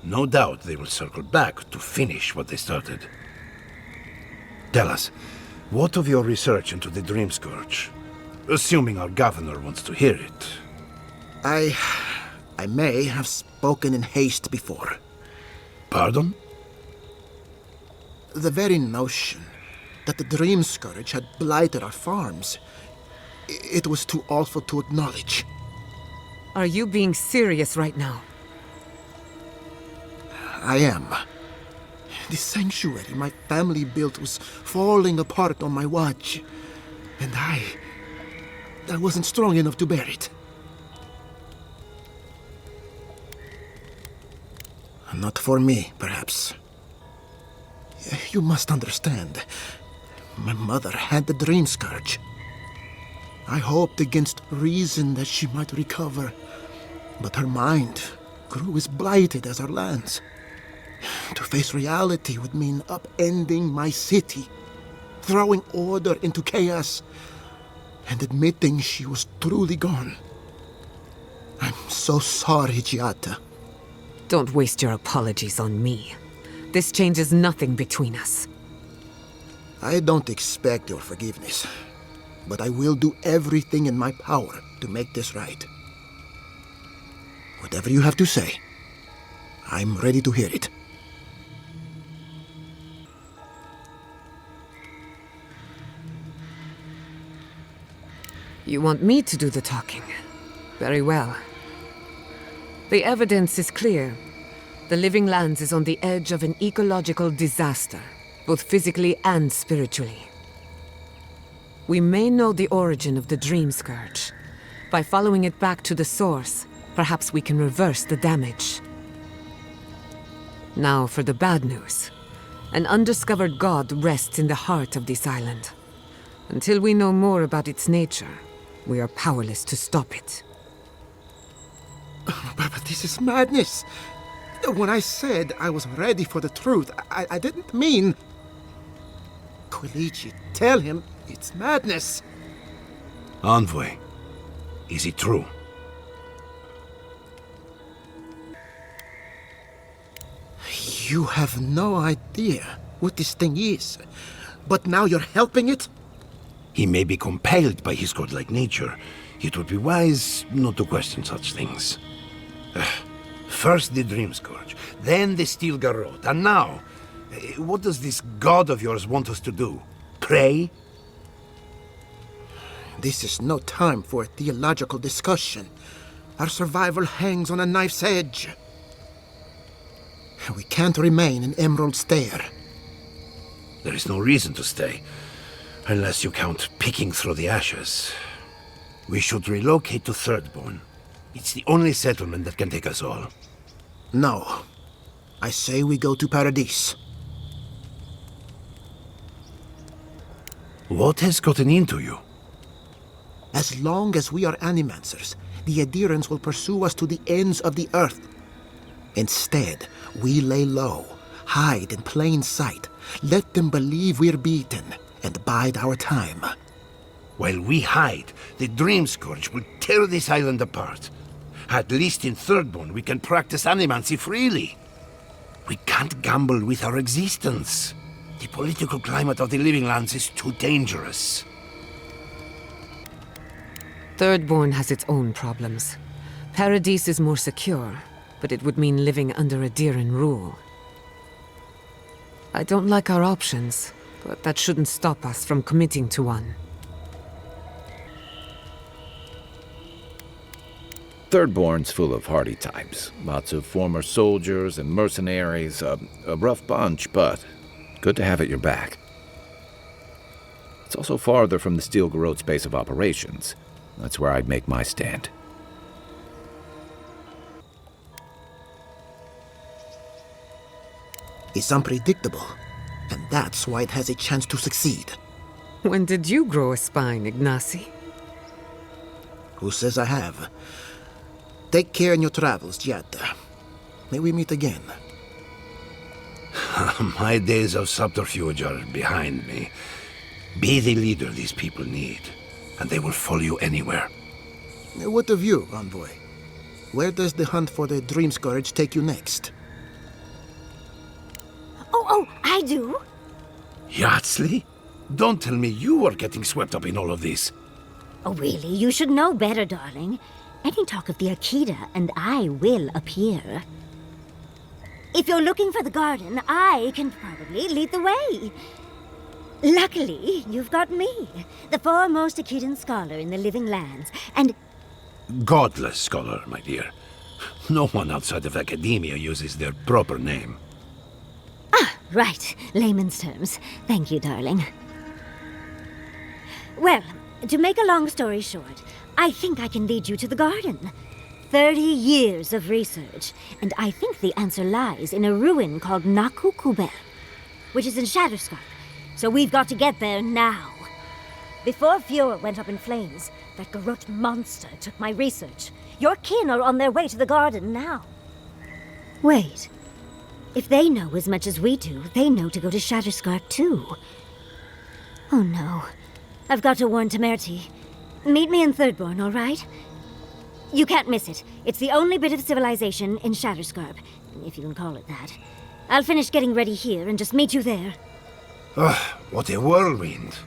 No doubt they will circle back to finish what they started. Tell us, what of your research into the Dream Scourge? Assuming our governor wants to hear it. I may have spoken in haste before. Pardon? The very notion that the Dream Scourge had blighted our farms, it was too awful to acknowledge. Are you being serious right now? I am. The sanctuary my family built was falling apart on my watch, and I wasn't strong enough to bear it. Not for me, perhaps. You must understand. My mother had the Dream Scourge. I hoped against reason that she might recover, but her mind grew as blighted as our lands. To face reality would mean upending my city, throwing order into chaos, and admitting she was truly gone. I'm so sorry, Giata. Don't waste your apologies on me. This changes nothing between us. I don't expect your forgiveness, but I will do everything in my power to make this right. Whatever you have to say, I'm ready to hear it. You want me to do the talking? Very well. The evidence is clear. The Living Lands is on the edge of an ecological disaster, both physically and spiritually. We may know the origin of the Dream Scourge. By following it back to the source, perhaps we can reverse the damage. Now for the bad news. An undiscovered god rests in the heart of this island. Until we know more about its nature, we are powerless to stop it. But this is madness. When I said I was ready for the truth, I didn't mean... Quilici, tell him it's madness. Envoy, is it true? You have no idea what this thing is, but now you're helping it? He may be compelled by his godlike nature. It would be wise not to question such things. First the Dream Scourge, then the Steel Garrote, and now, what does this god of yours want us to do? Pray? This is no time for a theological discussion. Our survival hangs on a knife's edge. We can't remain in Emerald Stair. There is no reason to stay, unless you count picking through the ashes. We should relocate to Thirdborn. It's the only settlement that can take us all. No. I say we go to Paradis. What has gotten into you? As long as we are Animancers, the Adherents will pursue us to the ends of the earth. Instead, we lay low, hide in plain sight, let them believe we're beaten, and bide our time. While we hide, the Dream Scourge will tear this island apart. At least in Thirdborn, we can practice animancy freely. We can't gamble with our existence. The political climate of the Living Lands is too dangerous. Thirdborn has its own problems. Paradise is more secure, but it would mean living under Adiran rule. I don't like our options, but that shouldn't stop us from committing to one. Thirdborn's full of hardy types. Lots of former soldiers and mercenaries. A rough bunch, but good to have at your back. It's also farther from the Steel Garrote's base of operations. That's where I'd make my stand. It's unpredictable, and that's why it has a chance to succeed. When did you grow a spine, Ignacy? Who says I have? Take care in your travels, Giada. May we meet again. My days of subterfuge are behind me. Be the leader these people need, and they will follow you anywhere. What of you, Envoy? Where does the hunt for the Dream Scourge take you next? Oh, I do. Yardsley? Don't tell me you are getting swept up in all of this. Oh, really? You should know better, darling. Any talk of the Akita, and I will appear. If you're looking for the garden, I can probably lead the way. Luckily, you've got me, the foremost Akitan scholar in the Living Lands, and... Godless scholar, my dear. No one outside of academia uses their proper name. Right, layman's terms. Thank you, darling. Well, to make a long story short, I think I can lead you to the garden. 30 years of research, and I think the answer lies in a ruin called Naku Kubel, which is in Shatterscarp. So we've got to get there now. Before Fjord went up in flames, that Garrote monster took my research. Your kin are on their way to the garden now. Wait. If they know as much as we do, they know to go to Shatterscarp too. Oh no. I've got to warn Temerity. Meet me in Thirdborn, all right? You can't miss it. It's the only bit of civilization in Shatterscarp, if you can call it that. I'll finish getting ready here and just meet you there. Ah, what a whirlwind.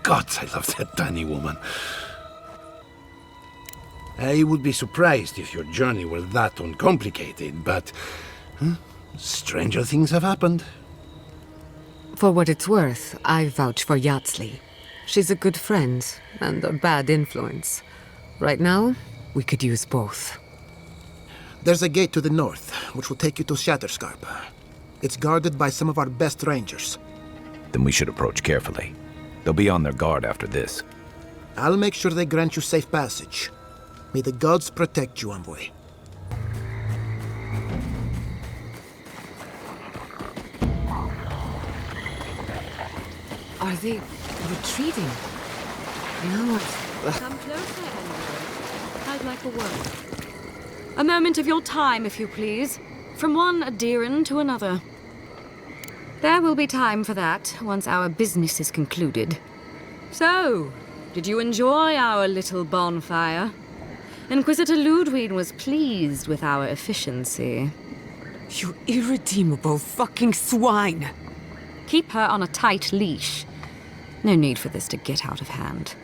Gods, I love that tiny woman. I would be surprised if your journey were that uncomplicated, but... stranger things have happened. For what it's worth, I vouch for Yardsley. She's a good friend and a bad influence. Right now, we could use both. There's a gate to the north, which will take you to Shatterscarp. It's guarded by some of our best rangers. Then we should approach carefully. They'll be on their guard after this. I'll make sure they grant you safe passage. May the gods protect you, Envoy. Are they retreating? No. Come closer, Envoy. I'd like a word. A moment of your time, if you please. From one Adiran to another. There will be time for that once our business is concluded. So, did you enjoy our little bonfire? Inquisitor Ludwig was pleased with our efficiency. You irredeemable fucking swine! Keep her on a tight leash. No need for this to get out of hand.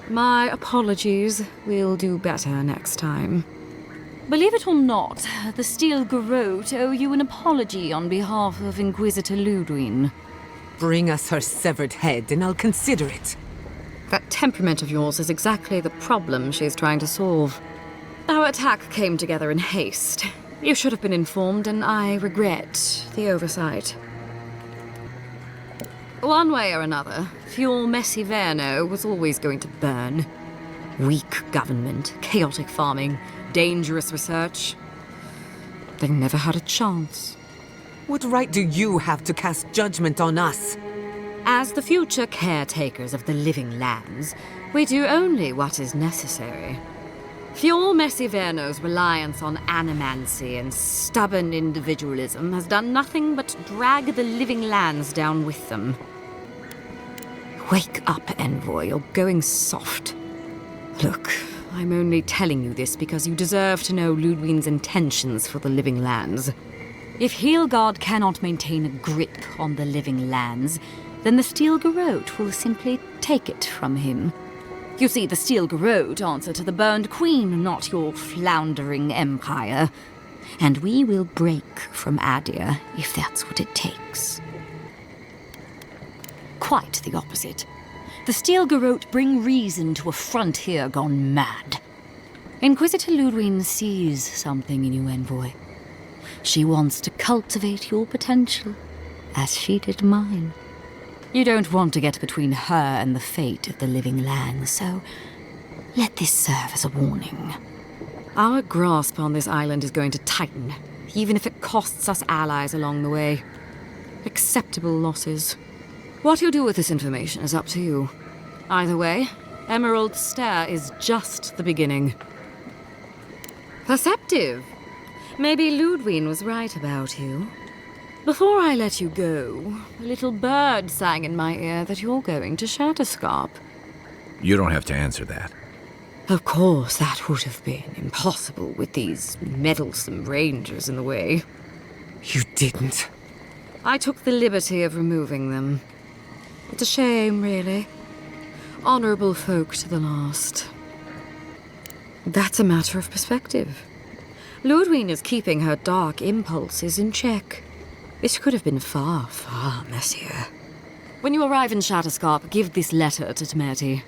My apologies. We'll do better next time. Believe it or not, the Steel Garrote owe you an apology on behalf of Inquisitor Ludwig. Bring us her severed head and I'll consider it. That temperament of yours is exactly the problem she's trying to solve. Our attack came together in haste. You should have been informed, and I regret the oversight. One way or another, Fuel Messiverno was always going to burn. Weak government, chaotic farming, dangerous research. They never had a chance. What right do you have to cast judgment on us? As the future caretakers of the Living Lands, we do only what is necessary. Fuel Messiverno's reliance on animancy and stubborn individualism has done nothing but drag the Living Lands down with them. Wake up, Envoy, you're going soft. Look, I'm only telling you this because you deserve to know Ludwig's intentions for the living lands. If Heelgard cannot maintain a grip on the living lands, then the Steel Garrote will simply take it from him. You see, the Steel Garrote answer to the Burned Queen, not your floundering empire. And we will break from Adir if that's what it takes. Quite the opposite. The Steel Garrote bring reason to a frontier gone mad. Inquisitor Ludwig sees something in you, Envoy. She wants to cultivate your potential, as she did mine. You don't want to get between her and the fate of the living land, so let this serve as a warning. Our grasp on this island is going to tighten, even if it costs us allies along the way. Acceptable losses. What you do with this information is up to you. Either way, Emerald Stair is just the beginning. Perceptive. Maybe Ludwig was right about you. Before I let you go, a little bird sang in my ear that you're going to Shatterscarp. You don't have to answer that. Of course, that would have been impossible with these meddlesome rangers in the way. You didn't. I took the liberty of removing them. It's a shame, really. Honorable folk to the last. That's a matter of perspective. Ludwig is keeping her dark impulses in check. This could have been far, far messier. When you arrive in Shatterscarp, give this letter to Temerty.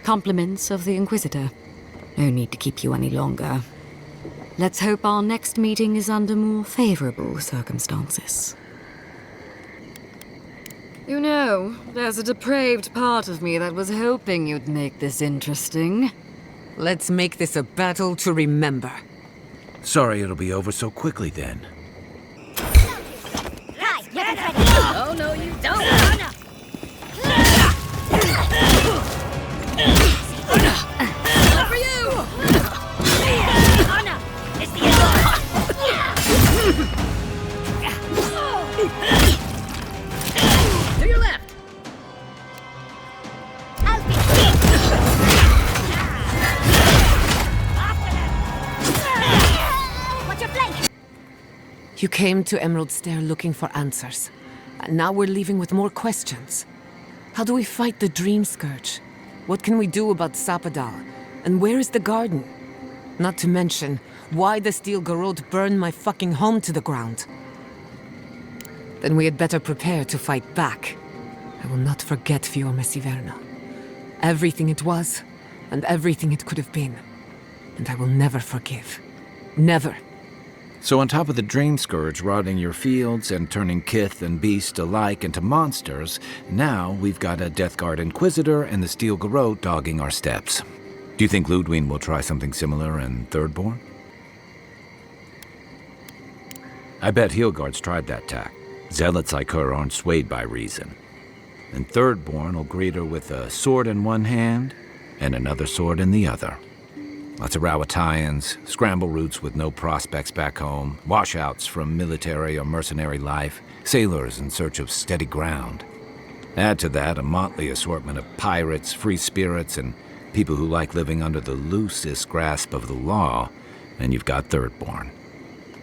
Compliments of the Inquisitor. No need to keep you any longer. Let's hope our next meeting is under more favorable circumstances. You know, there's a depraved part of me that was hoping you'd make this interesting. Let's make this a battle to remember. Sorry it'll be over so quickly then. Oh, no, you don't. Oh, no. One for you. Oh, no. It's the end. To your left. Watch your flank. You came to Emerald Stair looking for answers. And now we're leaving with more questions. How do we fight the Dream Scourge? What can we do about Sapadal? And where is the garden? Not to mention, why the Steel Garrote burned my fucking home to the ground. Then we had better prepare to fight back. I will not forget Fiume Siverna. Everything it was, and everything it could have been. And I will never forgive. Never. So on top of the Dream Scourge rotting your fields and turning kith and beast alike into monsters, now we've got a Death Guard Inquisitor and the Steel Garrote dogging our steps. Do you think Ludwig will try something similar in Thirdborn? I bet Heelgard's tried that tack. Zealots like her aren't swayed by reason. And Thirdborn will greet her with a sword in one hand and another sword in the other. Lots of Rawatayans, scramble routes with no prospects back home, washouts from military or mercenary life, sailors in search of steady ground. Add to that a motley assortment of pirates, free spirits, and people who like living under the loosest grasp of the law, and you've got Thirdborn.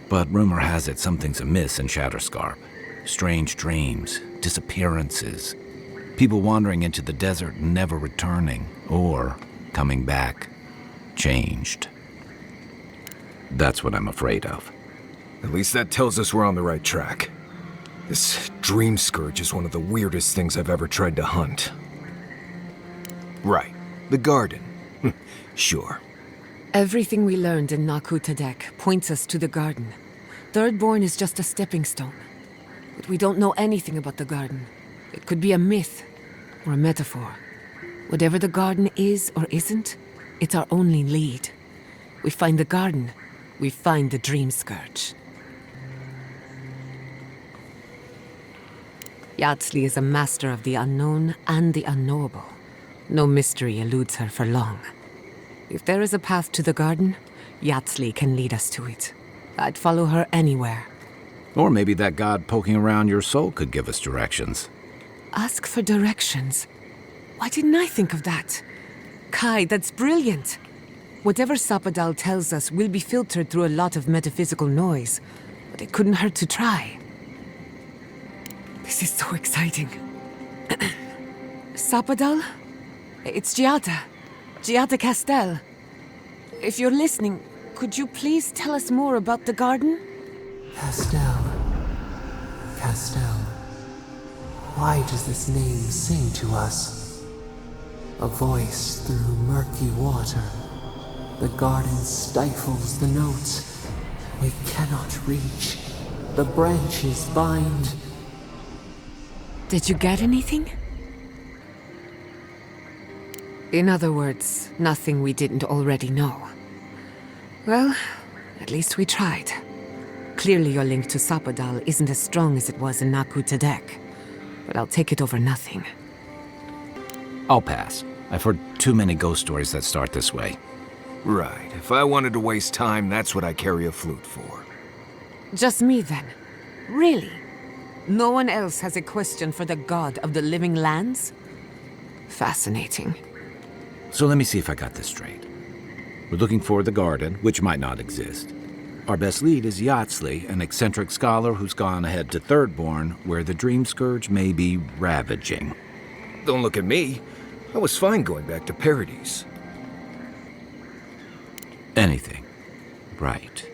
But rumor has it something's amiss in Shatterscarp. Strange dreams, disappearances, people wandering into the desert and never returning, or coming back. Changed. That's what I'm afraid of. At least that tells us we're on the right track. This Dream Scourge is one of the weirdest things I've ever tried to hunt. Right. The garden. Sure. Everything we learned in Naku Tadek points us to the garden. Thirdborn is just a stepping stone. But we don't know anything about the garden. It could be a myth or a metaphor. Whatever the garden is or isn't, it's our only lead. We find the garden, we find the Dream Scourge. Yatsley is a master of the unknown and the unknowable. No mystery eludes her for long. If there is a path to the garden, Yatsley can lead us to it. I'd follow her anywhere. Or maybe that god poking around your soul could give us directions. Ask for directions? Why didn't I think of that? Kai, that's brilliant. Whatever Sapadal tells us will be filtered through a lot of metaphysical noise, but it couldn't hurt to try. This is so exciting. Sapadal? It's Giada. Giada Castel. If you're listening, could you please tell us more about the garden? Castel. Castel. Why does this name sing to us? A voice through murky water. The garden stifles the notes. We cannot reach. The branches bind. Did you get anything? In other words, nothing we didn't already know. Well, at least we tried. Clearly your link to Sapadal isn't as strong as it was in Naku Tadek, but I'll take it over nothing. I'll pass. I've heard too many ghost stories that start this way. Right. If I wanted to waste time, that's what I carry a flute for. Just me then? Really? No one else has a question for the god of the living lands? Fascinating. So let me see if I got this straight. We're looking for the garden, which might not exist. Our best lead is Yatsley, an eccentric scholar who's gone ahead to Thirdborn, where the Dream Scourge may be ravaging. Don't look at me. I was fine going back to Paradise. Anything. Right.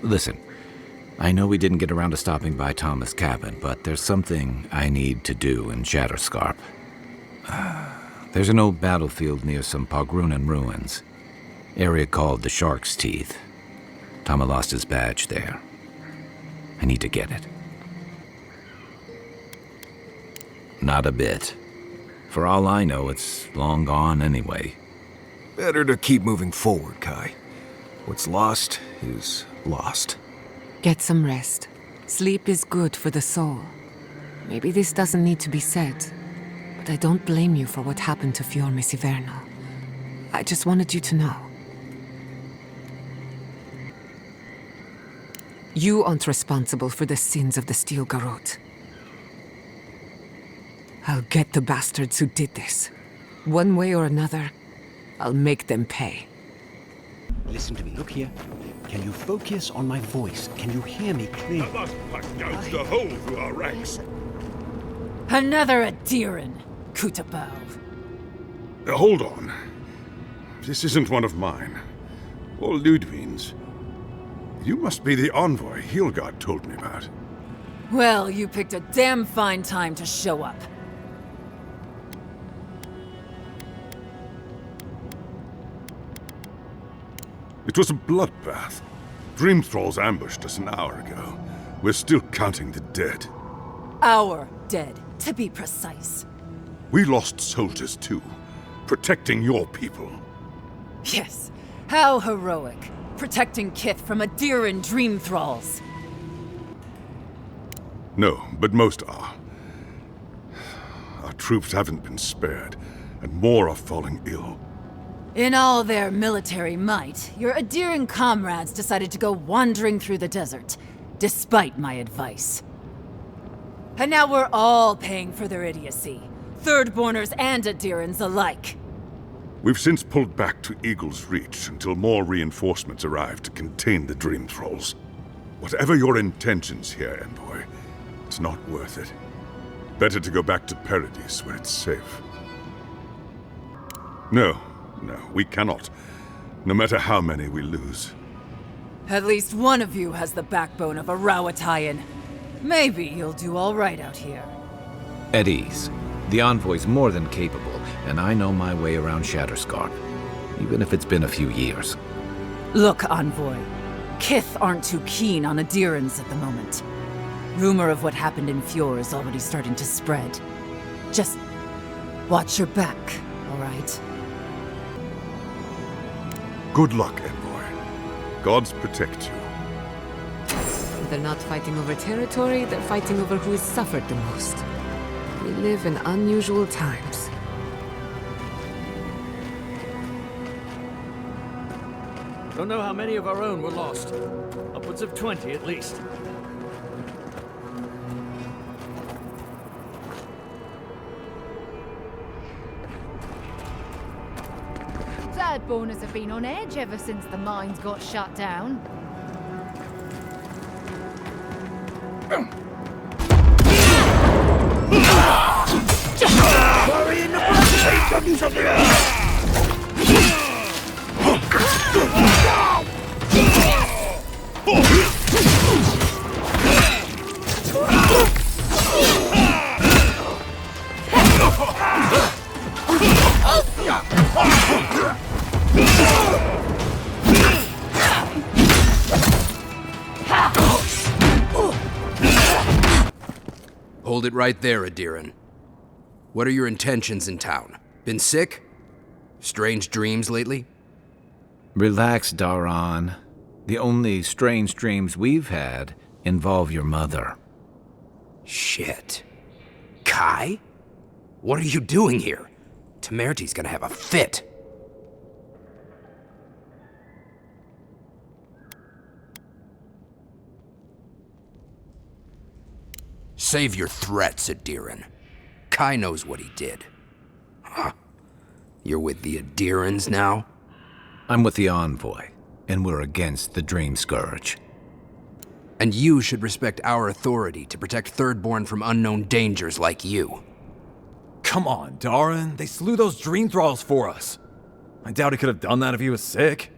Listen, I know we didn't get around to stopping by Thomas' cabin, but there's something I need to do in Shatterscarp. There's an old battlefield near some Pogrunan ruins. Area called the Shark's Teeth. Tama lost his badge there. I need to get it. Not a bit. For all I know, it's long gone anyway. Better to keep moving forward, Kai. What's lost is lost. Get some rest. Sleep is good for the soul. Maybe this doesn't need to be said, but I don't blame you for what happened to Fiorme Siverno. I just wanted you to know. You aren't responsible for the sins of the Steel Garrote. I'll get the bastards who did this. One way or another, I'll make them pay. Listen to me, look here. Can you focus on my voice? Can you hear me clearly? I must have gouged a hole through our ranks. Another Adiran, Kutabao. Hold on. This isn't one of mine. Or Ludwig's. You must be the envoy Hilgard told me about. Well, you picked a damn fine time to show up. It was a bloodbath. Dream Thralls ambushed us an hour ago. We're still counting the dead. Our dead, to be precise. We lost soldiers too, protecting your people. Yes, how heroic. Protecting Kith from Adiran dream thralls. No, but most are. Our troops haven't been spared, and more are falling ill. In all their military might, your Adiran comrades decided to go wandering through the desert, despite my advice. And now we're all paying for their idiocy, Thirdborners and Adirans alike. We've since pulled back to Eagle's Reach until more reinforcements arrive to contain the Dream Thralls. Whatever your intentions here, Envoy, it's not worth it. Better to go back to Paradise where it's safe. No, we cannot. No matter how many we lose. At least one of you has the backbone of a Rawatayan. Maybe you'll do all right out here. At ease. The envoy's more than capable, and I know my way around Shatterscarp, even if it's been a few years. Look, Envoy. Kith aren't too keen on Adirans at the moment. Rumor of what happened in Fjord is already starting to spread. Just watch your back, all right? Good luck, Envoy. Gods protect you. They're not fighting over territory, they're fighting over who has suffered the most. We live in unusual times. Don't know how many of our own were lost. Upwards of 20 at least. Thirdborners have been on edge ever since the mines got shut down. Hurry in the blood! Say something! Hold it right there, Adiran. What are your intentions in town? Been sick? Strange dreams lately? Relax, Daran. The only strange dreams we've had involve your mother. Shit. Kai? What are you doing here? Temerty's gonna have a fit. Save your threats, Adiran. Kai knows what he did. Huh. You're with the Adirans now? I'm with the Envoy, and we're against the Dream Scourge. And you should respect our authority to protect Thirdborn from unknown dangers like you. Come on, Daran. They slew those dream thralls for us. I doubt he could have done that if he was sick.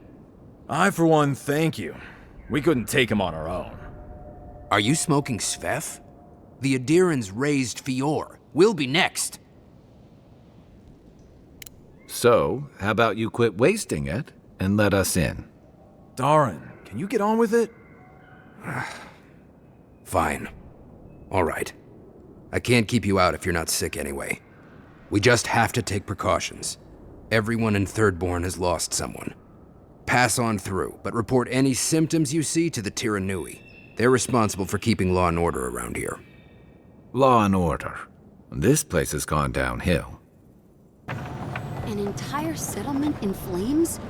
I, for one, thank you. We couldn't take him on our own. Are you smoking Svef? The Adirans raised Fior. We'll be next. So, how about you quit wasting it and let us in? Daran, can you get on with it? Fine. All right. I can't keep you out if you're not sick anyway. We just have to take precautions. Everyone in Thirdborn has lost someone. Pass on through, but report any symptoms you see to the Tiranui. They're responsible for keeping law and order around here. Law and order. This place has gone downhill. An entire settlement in flames?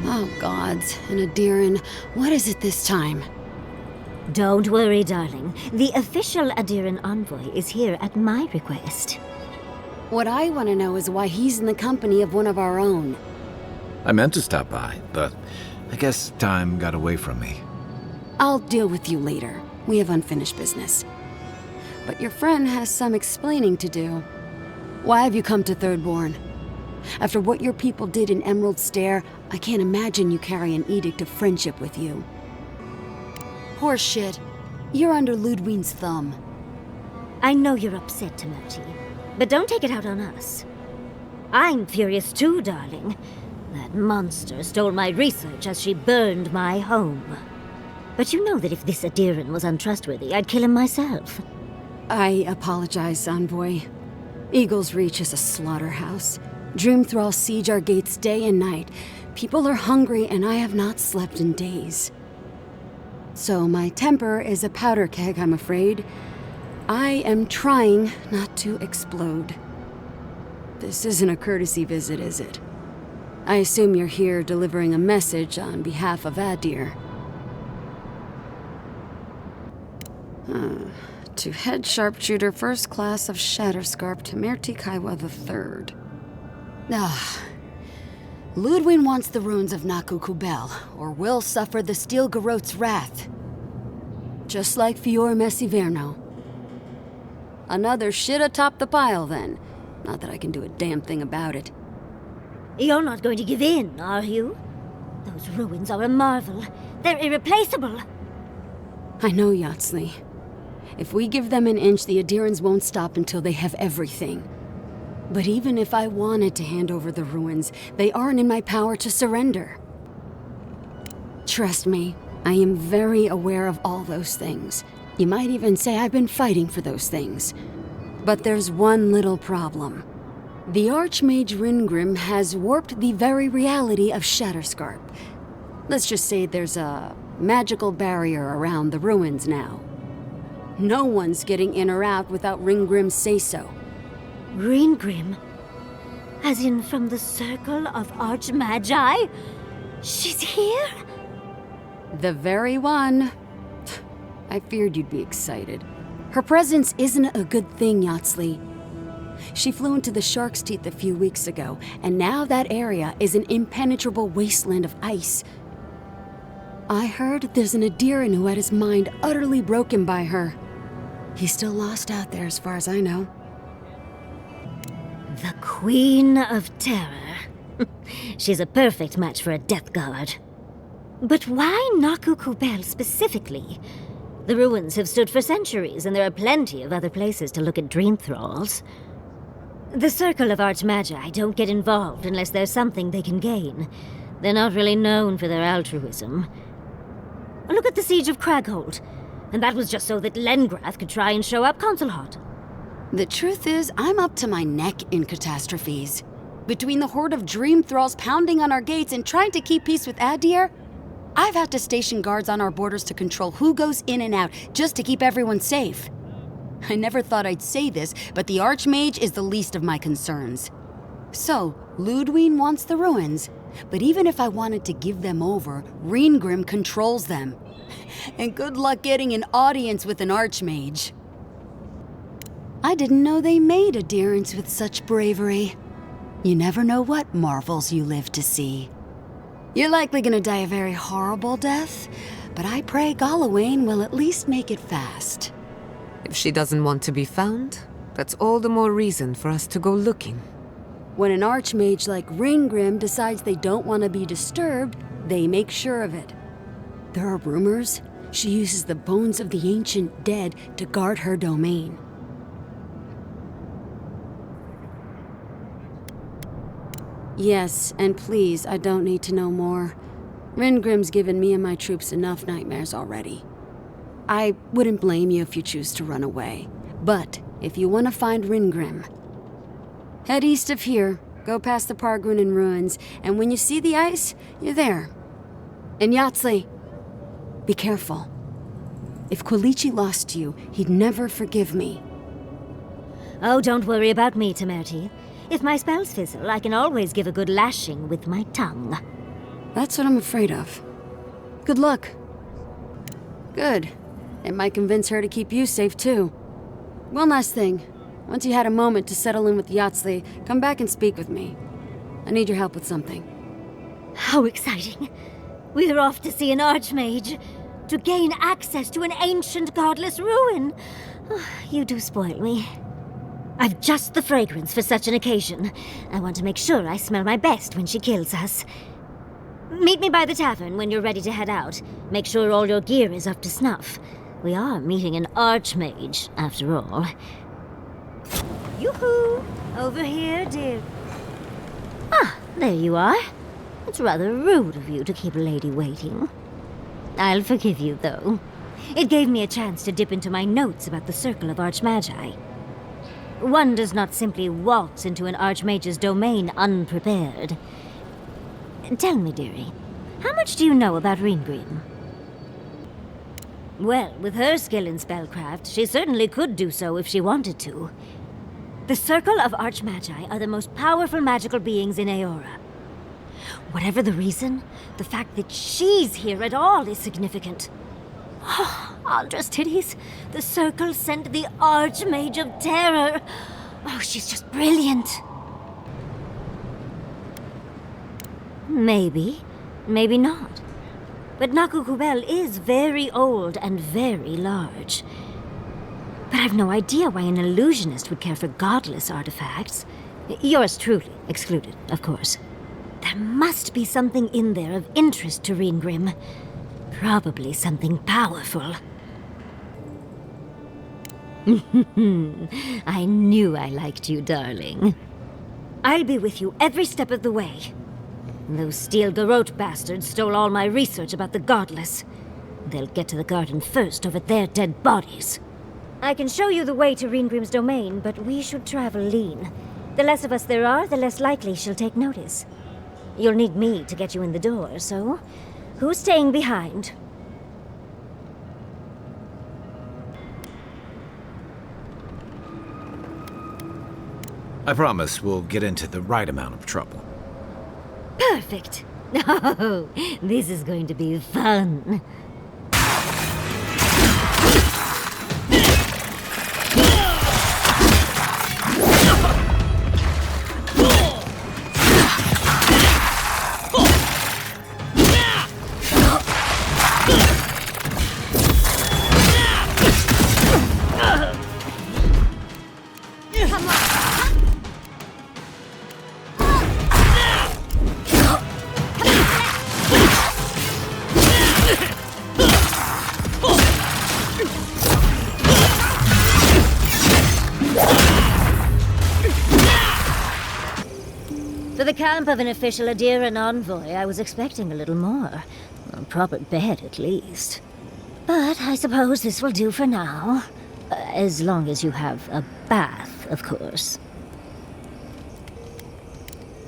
Oh, gods. And Adiran, what is it this time? Don't worry, darling. The official Adiran envoy is here at my request. What I want to know is why he's in the company of one of our own. I meant to stop by, but I guess time got away from me. I'll deal with you later. We have unfinished business. But your friend has some explaining to do. Why have you come to Thirdborn? After what your people did in Emerald Stair, I can't imagine you carry an edict of friendship with you. Poor shit. You're under Ludwig's thumb. I know you're upset, Temerty, but don't take it out on us. I'm furious too, darling. That monster stole my research as she burned my home. But you know that if this Adiran was untrustworthy, I'd kill him myself. I apologize, Envoy. Eagle's Reach is a slaughterhouse. Dream thralls siege our gates day and night. People are hungry, and I have not slept in days. So my temper is a powder keg, I'm afraid. I am trying not to explode. This isn't a courtesy visit, is it? I assume you're here delivering a message on behalf of Adir. To head sharpshooter first class of Shatterscarp Temerty Kaiwa III. Ludwig wants the ruins of Naku Kubel, or will suffer the Steel Garot's wrath. Just like Fior Messiverno. Another shit atop the pile, then. Not that I can do a damn thing about it. You're not going to give in, are you? Those ruins are a marvel. They're irreplaceable. I know, Yatsley. If we give them an inch, the Adirans won't stop until they have everything. But even if I wanted to hand over the ruins, they aren't in my power to surrender. Trust me, I am very aware of all those things. You might even say I've been fighting for those things. But there's one little problem. The Archmage Ringrim has warped the very reality of Shatterscarp. Let's just say there's a magical barrier around the ruins now. No one's getting in or out without Ringgrim's say-so. Ringgrim? As in from the Circle of Archmagi? She's here? The very one. I feared you'd be excited. Her presence isn't a good thing, Yatsley. She flew into the Shark's Teeth a few weeks ago, and now that area is an impenetrable wasteland of ice. I heard there's an Adiran who had his mind utterly broken by her. He's still lost out there as far as I know. The Queen of Terror. She's a perfect match for a Death Guard. But why Naku Kubel specifically? The ruins have stood for centuries, and there are plenty of other places to look at dream thralls. The Circle of Archmagi don't get involved unless there's something they can gain. They're not really known for their altruism. Look at the Siege of Craghold. And that was just so that Lengrath could try and show up Consulhot. The truth is, I'm up to my neck in catastrophes. Between the horde of dream thralls pounding on our gates and trying to keep peace with Adir, I've had to station guards on our borders to control who goes in and out, just to keep everyone safe. I never thought I'd say this, but the Archmage is the least of my concerns. So, Ludwine wants the ruins, but even if I wanted to give them over, Reengrim controls them. And good luck getting an audience with an Archmage. I didn't know they made adherents with such bravery. You never know what marvels you live to see. You're likely gonna die a very horrible death, but I pray Galawain will at least make it fast. If she doesn't want to be found, that's all the more reason for us to go looking. When an Archmage like Reengrim decides they don't want to be disturbed, they make sure of it. There are rumors she uses the bones of the ancient dead to guard her domain. Yes, and please, I don't need to know more. Reengrim's given me and my troops enough nightmares already. I wouldn't blame you if you choose to run away. But if you want to find Reengrim, head east of here, go past the Pargrunin ruins, and when you see the ice, you're there. And Yatzli, be careful. If Quilichi lost you, he'd never forgive me. Oh, don't worry about me, Temerti. If my spells fizzle, I can always give a good lashing with my tongue. That's what I'm afraid of. Good luck. Good. It might convince her to keep you safe, too. One last thing. Once you had a moment to settle in with Yatzli, come back and speak with me. I need your help with something. How exciting. We're off to see an Archmage. To gain access to an ancient godless ruin. You do spoil me. I've just the fragrance for such an occasion. I want to make sure I smell my best when she kills us. Meet me by the tavern when you're ready to head out. Make sure all your gear is up to snuff. We are meeting an Archmage, after all. Yoo-hoo! Over here, dear. Ah, there you are. It's rather rude of you to keep a lady waiting. I'll forgive you, though. It gave me a chance to dip into my notes about the Circle of Archmagi. One does not simply waltz into an Archmage's domain unprepared. Tell me, dearie, how much do you know about Reengrim? Well, with her skill in spellcraft, she certainly could do so if she wanted to. The Circle of Archmagi are the most powerful magical beings in Aora. Whatever the reason, the fact that she's here at all is significant. Oh, Aldra's titties. The Circle sent the Archmage of Terror. Oh, she's just brilliant. Maybe. Maybe not. But Naku Kubel is very old and very large. But I've no idea why an illusionist would care for godless artifacts. Yours truly excluded, of course. There must be something in there of interest to Reengrim. Probably something powerful. I knew I liked you, darling. I'll be with you every step of the way. Those Steel Garrote bastards stole all my research about the Godless. They'll get to the garden first over their dead bodies. I can show you the way to Reengrim's domain, but we should travel lean. The less of us there are, the less likely she'll take notice. You'll need me to get you in the door, so who's staying behind? I promise we'll get into the right amount of trouble. Perfect. Oh, this is going to be fun. camp of an official Adiran envoy, I was expecting a little more. A proper bed, at least. But I suppose this will do for now. As long as you have a bath, of course.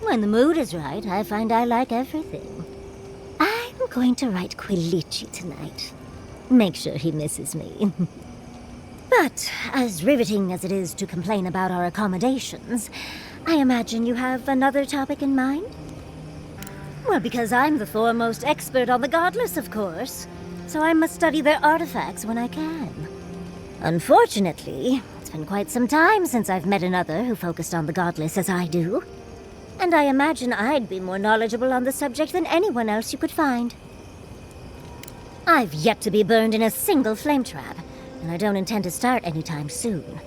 When the mood is right, I find I like everything. I'm going to write Quilici tonight. Make sure he misses me. But, as riveting as it is to complain about our accommodations, I imagine you have another topic in mind? Well, because I'm the foremost expert on the godless, of course. So I must study their artifacts when I can. Unfortunately, it's been quite some time since I've met another who focused on the godless as I do. And I imagine I'd be more knowledgeable on the subject than anyone else you could find. I've yet to be burned in a single flame trap, and I don't intend to start anytime soon.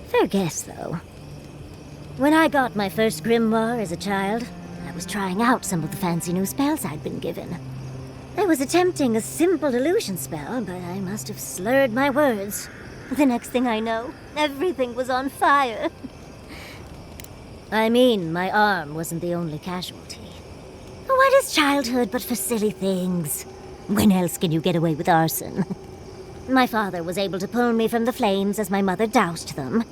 Fair guess, though. When I got my first grimoire as a child, I was trying out some of the fancy new spells I'd been given. I was attempting a simple illusion spell, but I must have slurred my words. The next thing I know, everything was on fire. I mean, my arm wasn't the only casualty. What is childhood but for silly things? When else can you get away with arson? My father was able to pull me from the flames as my mother doused them.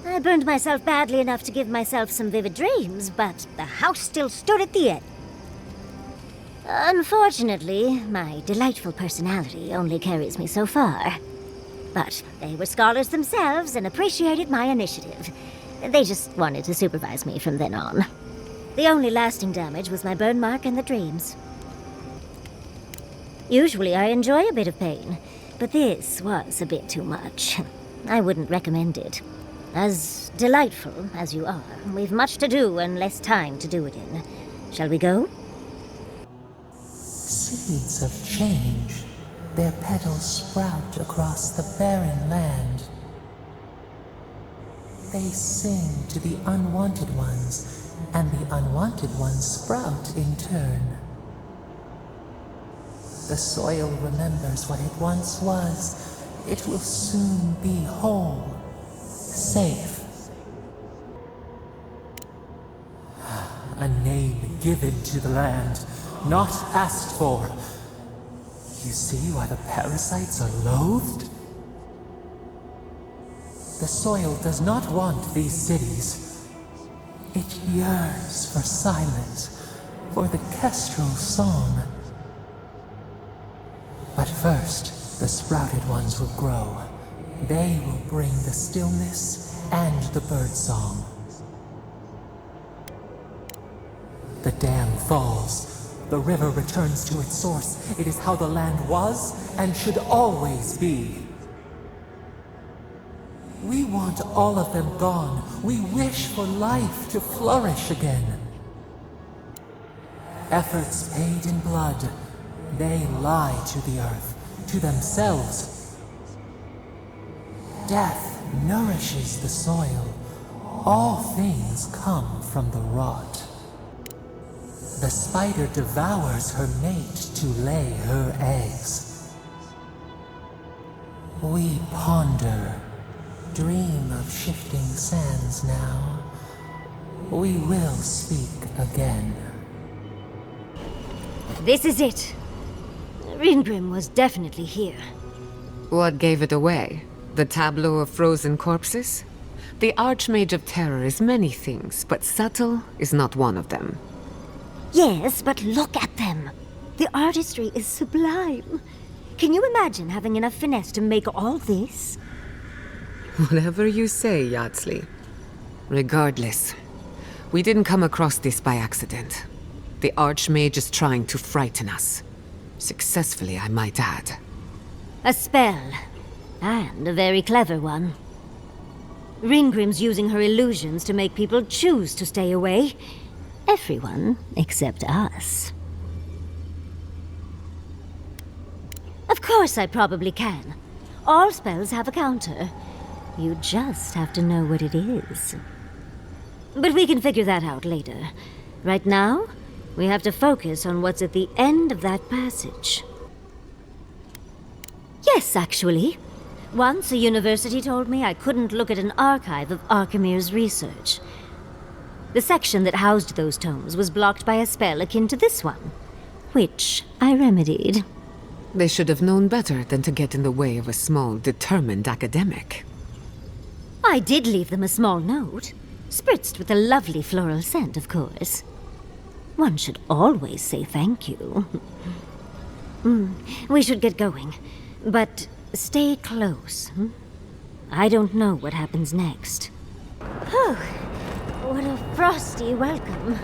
I burned myself badly enough to give myself some vivid dreams, but the house still stood at the end. Unfortunately, my delightful personality only carries me so far. But they were scholars themselves and appreciated my initiative. They just wanted to supervise me from then on. The only lasting damage was my burn mark and the dreams. Usually I enjoy a bit of pain, but this was a bit too much. I wouldn't recommend it. As delightful as you are, we've much to do and less time to do it in. Shall we go? Seeds of change, their petals sprout across the barren land. They sing to the unwanted ones, and the unwanted ones sprout in turn. The soil remembers what it once was. It will soon be whole, safe. A name given to the land, not asked for. You see why the parasites are loathed? The soil does not want these cities. It yearns for silence, for the kestrel song. But first, the sprouted ones will grow. They will bring the stillness and the birdsong. The dam falls. The river returns to its source. It is how the land was and should always be. We want all of them gone. We wish for life to flourish again. Efforts paid in blood. They lie to the earth, to themselves. Death nourishes the soil. All things come from the rot. The spider devours her mate to lay her eggs. We ponder, dream of shifting sands now. We will speak again. This is it. Ringrim was definitely here. What gave it away? The tableau of frozen corpses? The Archmage of Terror is many things, but subtle is not one of them. Yes, but look at them. The artistry is sublime. Can you imagine having enough finesse to make all this? Whatever you say, Yardsley. Regardless, we didn't come across this by accident. The Archmage is trying to frighten us. Successfully, I might add. A spell. And a very clever one. Ringrim's using her illusions to make people choose to stay away. Everyone except us. Of course I probably can. All spells have a counter. You just have to know what it is. But we can figure that out later. Right now, we have to focus on what's at the end of that passage. Yes, actually. Once a university told me I couldn't look at an archive of Archimir's research. The section that housed those tomes was blocked by a spell akin to this one, which I remedied. They should have known better than to get in the way of a small, determined academic. I did leave them a small note, spritzed with a lovely floral scent, of course. One should always say thank you. We should get going, but stay close. I don't know what happens next. Whew, what a frosty welcome.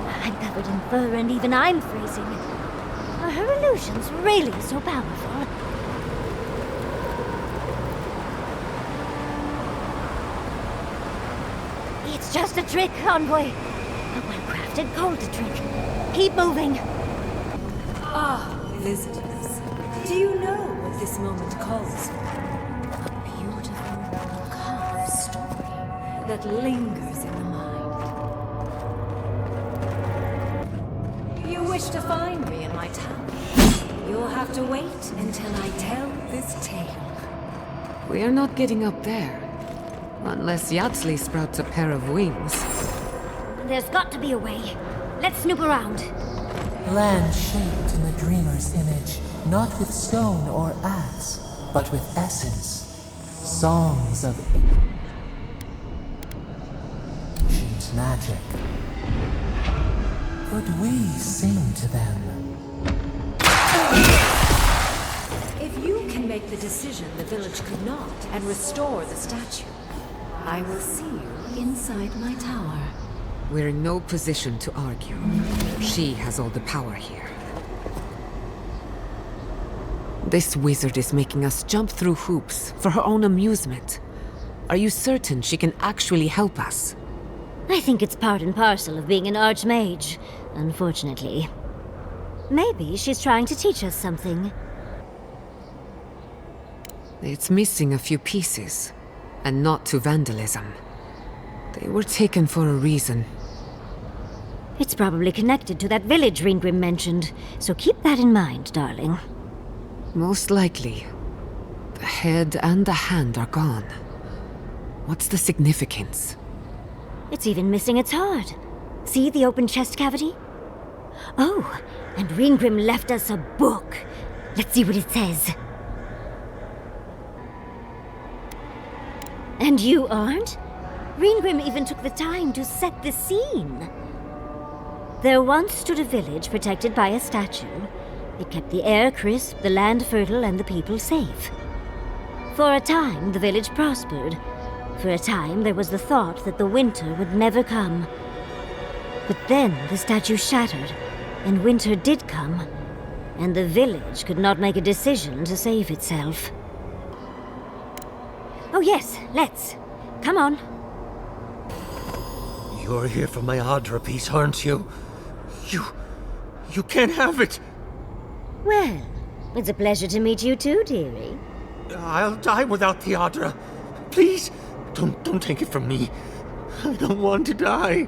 I'm covered in fur and even I'm freezing. Are her illusions really so powerful? It's just a trick, Envoy. A well-crafted cold trick. Keep moving. Ah, visitors. Do you know what this moment calls for? A beautiful, calm story that lingers in the mind. You wish to find me in my tower? You'll have to wait until I tell this tale. We are not getting up there. Unless Yatsley sprouts a pair of wings. There's got to be a way. Let's snoop around. Land shaped in the dreamer's image, not with stone or axe, but with essence. Songs of ancient magic. Could we sing to them? If you can make the decision the village could not and restore the statue, I will see you inside my tower. We're in no position to argue. She has all the power here. This wizard is making us jump through hoops for her own amusement. Are you certain she can actually help us? I think it's part and parcel of being an archmage, unfortunately. Maybe she's trying to teach us something. It's missing a few pieces, and not to vandalism. They were taken for a reason. It's probably connected to that village Ringrim mentioned, so keep that in mind, darling. Most likely. The head and the hand are gone. What's the significance? It's even missing its heart. See the open chest cavity? Oh, and Ringrim left us a book. Let's see what it says. And you aren't? Ringrim even took the time to set the scene. There once stood a village protected by a statue. It kept the air crisp, the land fertile, and the people safe. For a time, the village prospered. For a time, there was the thought that the winter would never come. But then the statue shattered, and winter did come, and the village could not make a decision to save itself. Oh yes, let's. Come on. You're here for my Adra piece, aren't you? You can't have it! Well, it's a pleasure to meet you too, dearie. I'll die without the Adra. Please, don't take it from me. I don't want to die.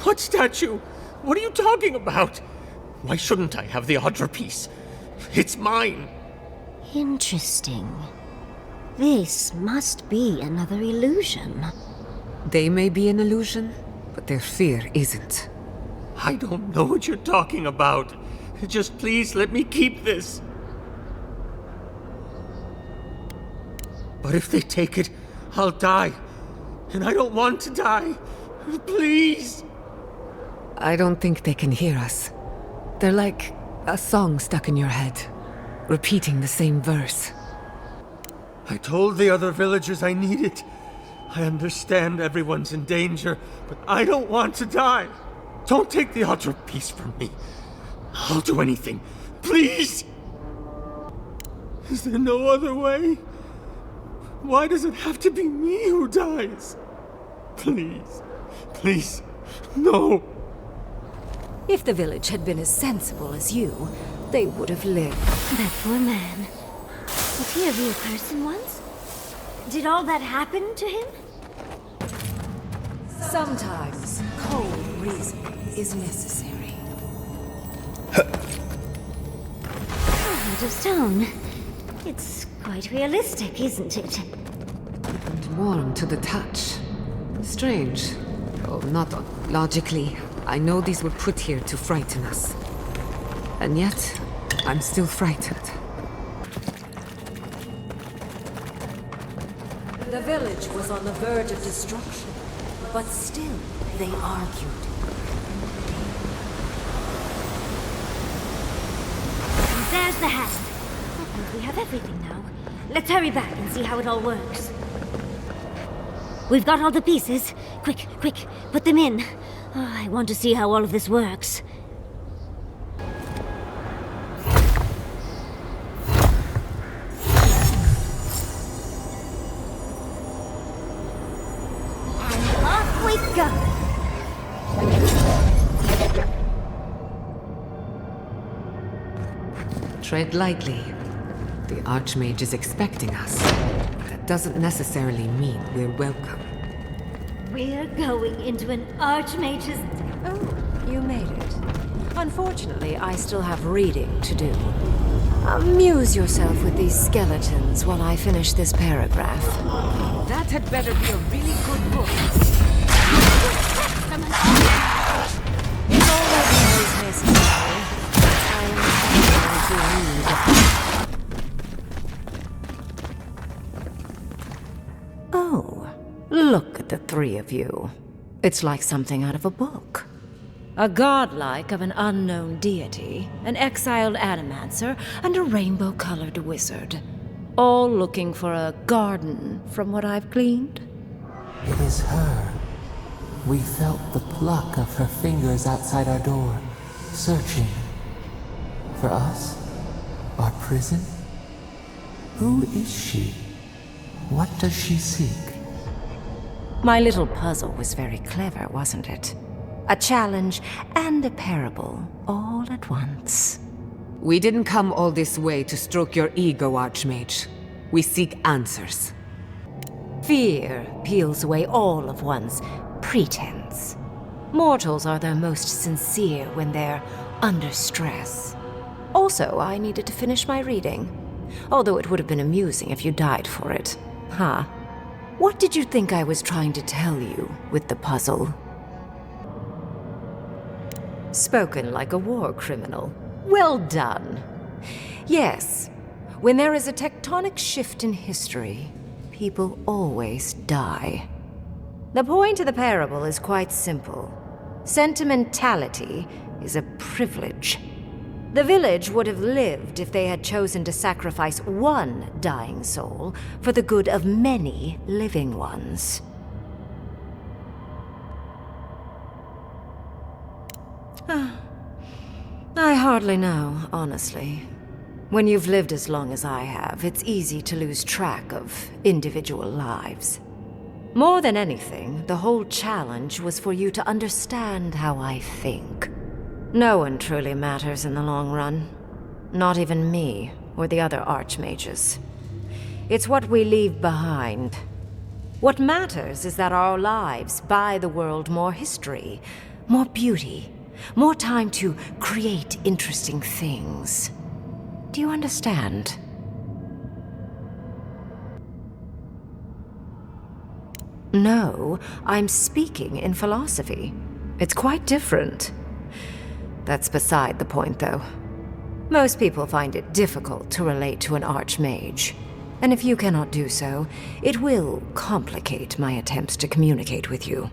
What statue? What are you talking about? Why shouldn't I have the Adra piece? It's mine. Interesting. This must be another illusion. They may be an illusion, but their fear isn't. I don't know what you're talking about. Just please let me keep this. But if they take it, I'll die. And I don't want to die. Please. I don't think they can hear us. They're like a song stuck in your head, repeating the same verse. I told the other villagers I need it. I understand everyone's in danger, but I don't want to die. Don't take the Adra piece from me. I'll do anything. Please! Is there no other way? Why does it have to be me who dies? Please. Please. No. If the village had been as sensible as you, they would have lived. That poor man. Was he a real person once? Did all that happen to him? Sometimes cold reason is necessary. Oh, of stone. It's quite realistic, isn't it? And warm to the touch. Strange. Oh, not logically. I know these were put here to frighten us. And yet, I'm still frightened. The village was on the verge of destruction, but still they argued. There's the hand. I think we have everything now. Let's hurry back and see how it all works. We've got all the pieces. Quick, quick, put them in. Oh, I want to see how all of this works. And off we go. Tread lightly. The Archmage is expecting us. That doesn't necessarily mean we're welcome. We're going into an Archmage's... Oh, you made it. Unfortunately, I still have reading to do. Amuse yourself with these skeletons while I finish this paragraph. That had better be a really good book. It's always necessary. I am trying to read. Oh, look at the three of you. It's like something out of a book. A godlike of an unknown deity, an exiled animancer, and a rainbow-colored wizard. All looking for a garden, from what I've gleaned. It is her. We felt the pluck of her fingers outside our door, searching. For us? Our prison? Who is she? What does she seek? My little puzzle was very clever, wasn't it? A challenge and a parable, all at once. We didn't come all this way to stroke your ego, Archmage. We seek answers. Fear peels away all of one's pretense. Mortals are their most sincere when they're under stress. Also, I needed to finish my reading. Although it would have been amusing if you died for it. Huh? What did you think I was trying to tell you with the puzzle? Spoken like a war criminal. Well done. Yes, when there is a tectonic shift in history, people always die. The point of the parable is quite simple. Sentimentality is a privilege. The village would have lived if they had chosen to sacrifice one dying soul for the good of many living ones. I hardly know, honestly. When you've lived as long as I have, it's easy to lose track of individual lives. More than anything, the whole challenge was for you to understand how I think. No one truly matters in the long run. Not even me, or the other archmages. It's what we leave behind. What matters is that our lives buy the world more history, more beauty, more time to create interesting things. Do you understand? No, I'm speaking in philosophy. It's quite different. That's beside the point, though. Most people find it difficult to relate to an archmage. And if you cannot do so, it will complicate my attempts to communicate with you.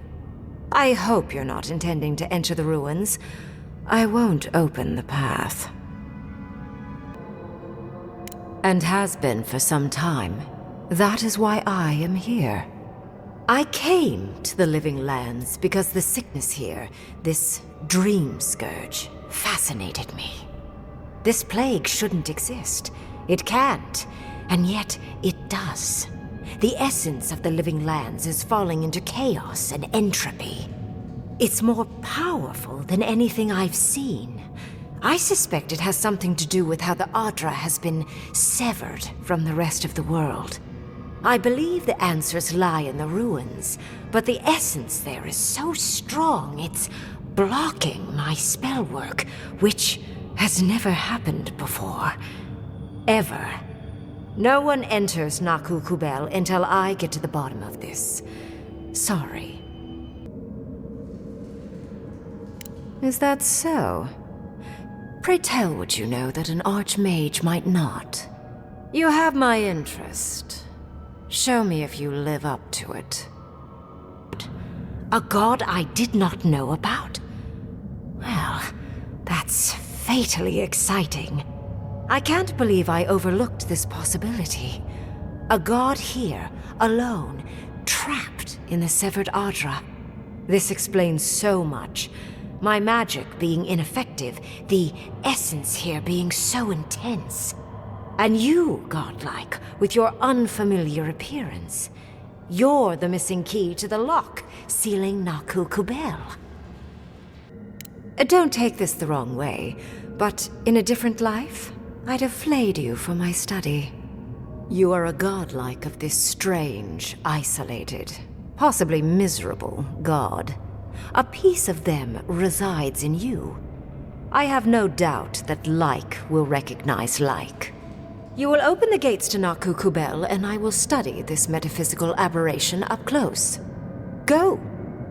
I hope you're not intending to enter the ruins. I won't open the path. And has been for some time. That is why I am here. I came to the Living Lands because the sickness here, this dream scourge, fascinated me. This plague shouldn't exist. It can't, and yet it does. The essence of the Living Lands is falling into chaos and entropy. It's more powerful than anything I've seen. I suspect it has something to do with how the Adra has been severed from the rest of the world. I believe the answers lie in the ruins, but the essence there is so strong it's blocking my spell work, which has never happened before. Ever. No one enters Naku Kubel until I get to the bottom of this. Sorry. Is that so? Pray tell what you know that an archmage might not. You have my interest. Show me if you live up to it. A god I did not know about? Well, that's fatally exciting. I can't believe I overlooked this possibility. A god here, alone, trapped in the severed Adra. This explains so much. My magic being ineffective, the essence here being so intense. And you, godlike, with your unfamiliar appearance. You're the missing key to the lock, sealing Naku Kubel. Don't take this the wrong way, but in a different life, I'd have flayed you for my study. You are a godlike of this strange, isolated, possibly miserable god. A piece of them resides in you. I have no doubt that like will recognize like. You will open the gates to Naku Kubel, and I will study this metaphysical aberration up close. Go!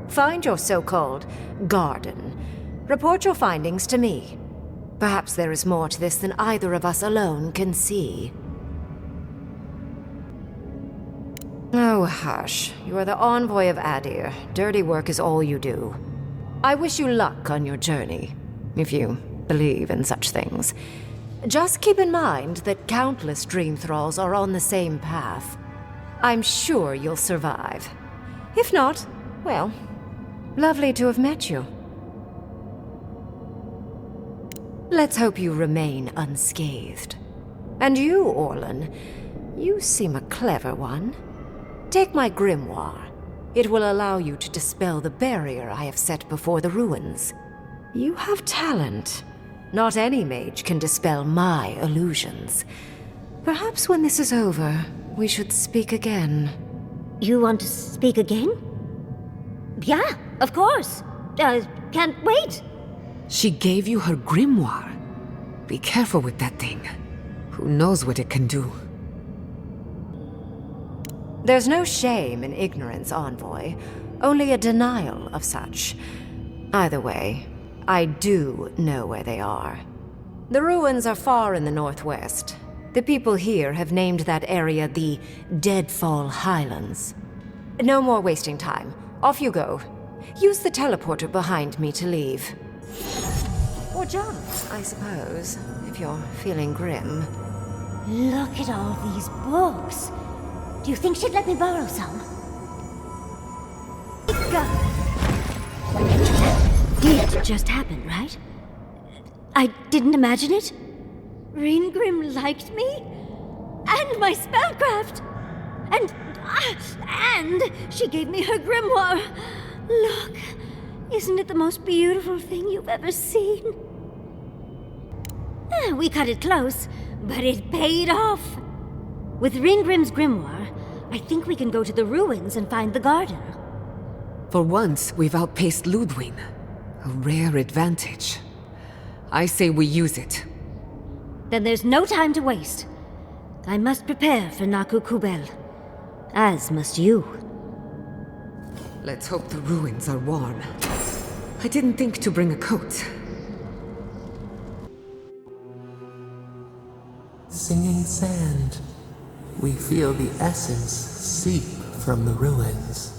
Find your so-called garden. Report your findings to me. Perhaps there is more to this than either of us alone can see. Oh, hush. You are the envoy of Adir. Dirty work is all you do. I wish you luck on your journey, if you believe in such things. Just keep in mind that countless dream thralls are on the same path. I'm sure you'll survive. If not, well, lovely to have met you. Let's hope you remain unscathed. And you, Orlan, you seem a clever one. Take my grimoire. It will allow you to dispel the barrier I have set before the ruins. You have talent. Not any mage can dispel my illusions. Perhaps when this is over, we should speak again. You want to speak again? Yeah, of course. Can't wait. She gave you her grimoire. Be careful with that thing. Who knows what it can do? There's no shame in ignorance, Envoy. Only a denial of such. Either way, I do know where they are. The ruins are far in the northwest. The people here have named that area the Deadfall Highlands. No more wasting time. Off you go. Use the teleporter behind me to leave. Or jump, I suppose, if you're feeling grim. Look at all these books. Do you think she'd let me borrow some? Did just happen, right? I didn't imagine it. Ringrim liked me? And my spellcraft! And she gave me her grimoire. Look, isn't it the most beautiful thing you've ever seen? We cut it close, but it paid off. With Ringrim's grimoire, I think we can go to the ruins and find the garden. For once, we've outpaced Ludwig. A rare advantage. I say we use it. Then there's no time to waste. I must prepare for Naku Kubel. As must you. Let's hope the ruins are warm. I didn't think to bring a coat. Singing sand. We feel the essence seep from the ruins.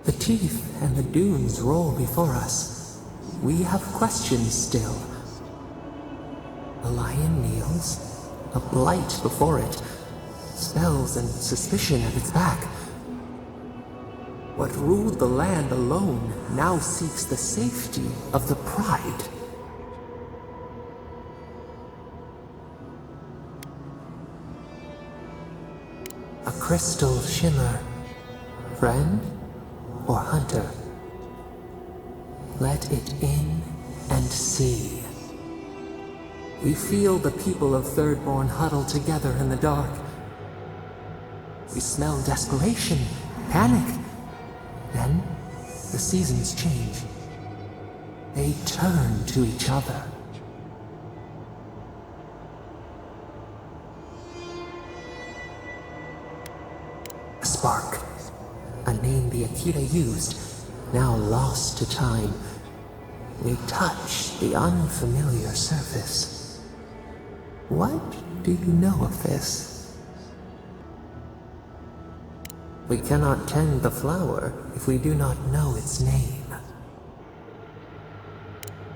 The teeth and the dunes roll before us. We have questions still. The lion kneels, a blight before it, spells and suspicion at its back. What ruled the land alone now seeks the safety of the pride. A crystal shimmer. Friend or hunter? Let it in and see. We feel the people of Thirdborn huddle together in the dark. We smell desperation, panic. Then, the seasons change. They turn to each other. A spark. A name the Akita used, now lost to time. We touch the unfamiliar surface. What do you know of this? We cannot tend the flower if we do not know its name.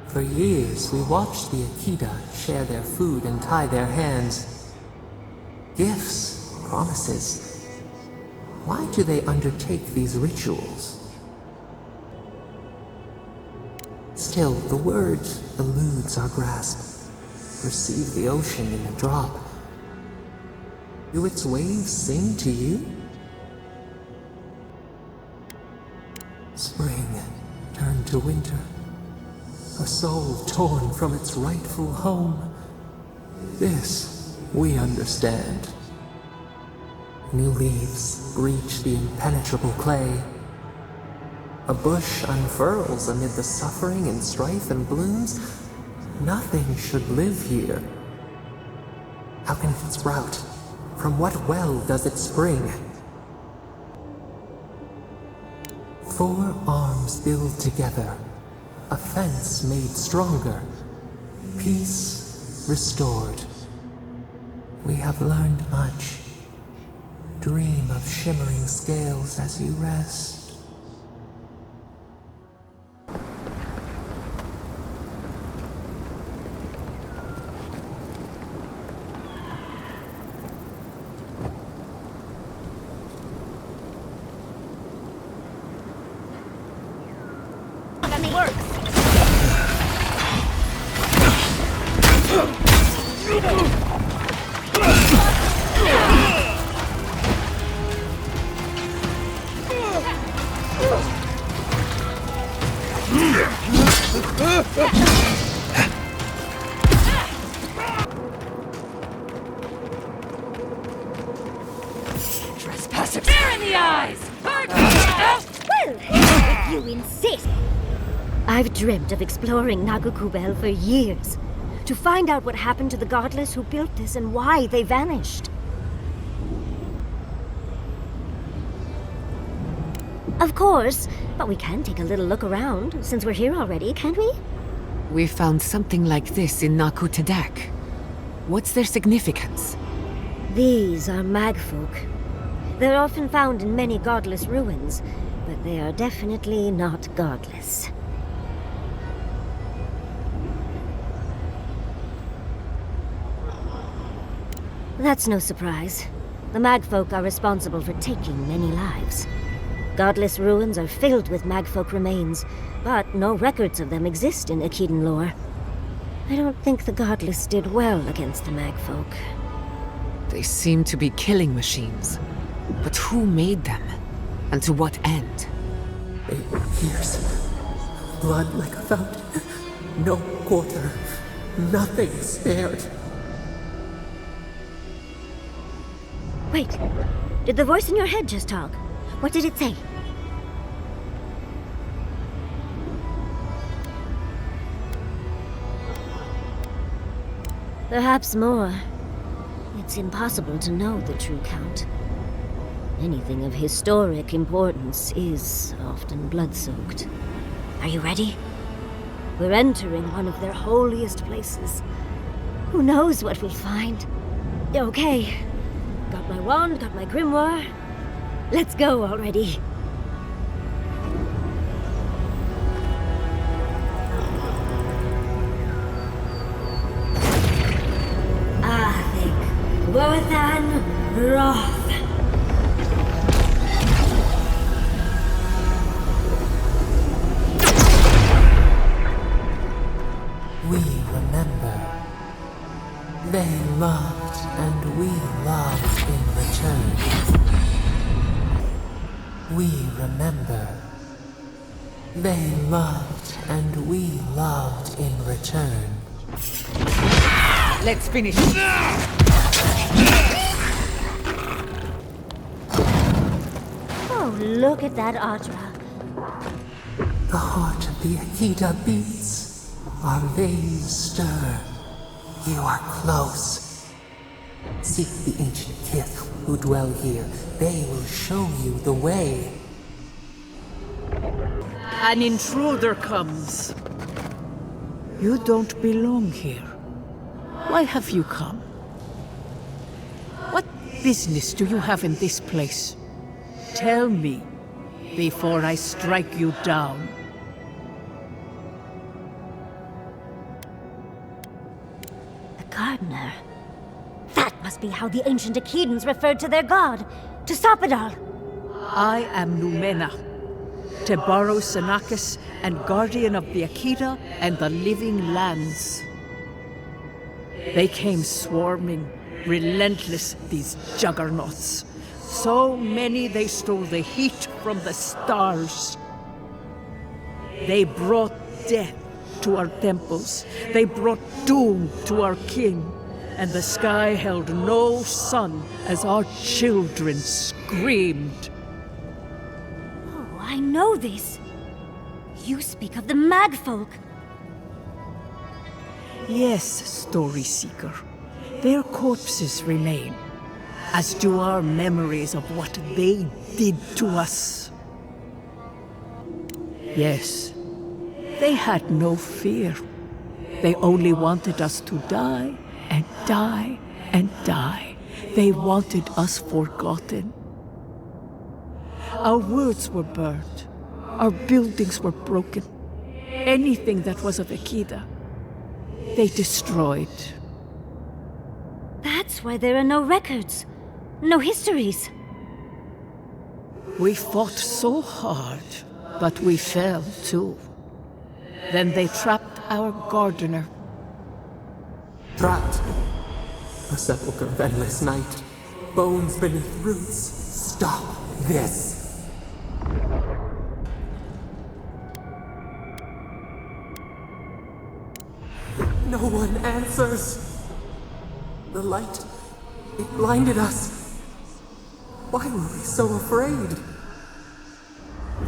For years, we watched the Akita share their food and tie their hands. Gifts, promises. Why do they undertake these rituals? Still, the word eludes our grasp. Perceive the ocean in a drop. Do its waves sing to you? Spring turned to winter. A soul torn from its rightful home. This we understand. New leaves breach the impenetrable clay. A bush unfurls amid the suffering and strife and blooms. Nothing should live here. How can it sprout? From what well does it spring? 4 arms build together. A fence made stronger. Peace restored. We have learned much. Dream of shimmering scales as you rest. Trespasser! Stare in the eyes! Well, if you insist. I've dreamt of exploring Nagukubel for years, to find out what happened to the godless who built this and why they vanished. Of course, but we can take a little look around, since we're here already, can't we? We found something like this in Naku Tadak. What's their significance? These are magfolk. They're often found in many godless ruins, but they are definitely not godless. That's no surprise. The magfolk are responsible for taking many lives. Godless ruins are filled with magfolk remains, but no records of them exist in Akitan lore. I don't think the godless did well against the magfolk. They seem to be killing machines. But who made them? And to what end? 8 years. Blood like a fountain. No quarter. Nothing spared. Wait. Did the voice in your head just talk? What did it say? Perhaps more. It's impossible to know the true count. Anything of historic importance is often blood-soaked. Are you ready? We're entering one of their holiest places. Who knows what we'll find? Okay. Got my wand, got my grimoire. Let's go already. Worthan Roth. We remember. They loved and we loved in return. We remember. They loved and we loved in return. Let's finish. Oh, look at that Atra. The heart of the Akita beats. Our veins stir. You are close. Seek the ancient kith who dwell here. They will show you the way. An intruder comes. You don't belong here. Why have you come? What business do you have in this place? Tell me, before I strike you down. The gardener. That must be how the ancient Akidans referred to their god, to Sopadal. I am Numena, Tebaro Senakis, and guardian of the Akita and the living lands. They came swarming, relentless, these juggernauts. So many they stole the heat from the stars. They brought death to our temples. They brought doom to our king. And the sky held no sun as our children screamed. Oh, I know this. You speak of the Magfolk. Yes, Story Seeker. Their corpses remain, as do our memories of what they did to us. Yes, they had no fear. They only wanted us to die and die and die. They wanted us forgotten. Our words were burned. Our buildings were broken. Anything that was of Akita, they destroyed. That's why there are no records, no histories. We fought so hard, but we fell too. Then they trapped our gardener. Trapped. A sepulchre of endless night. Bones beneath roots. Stop this. No one answers. The light, it blinded us. Why were we so afraid?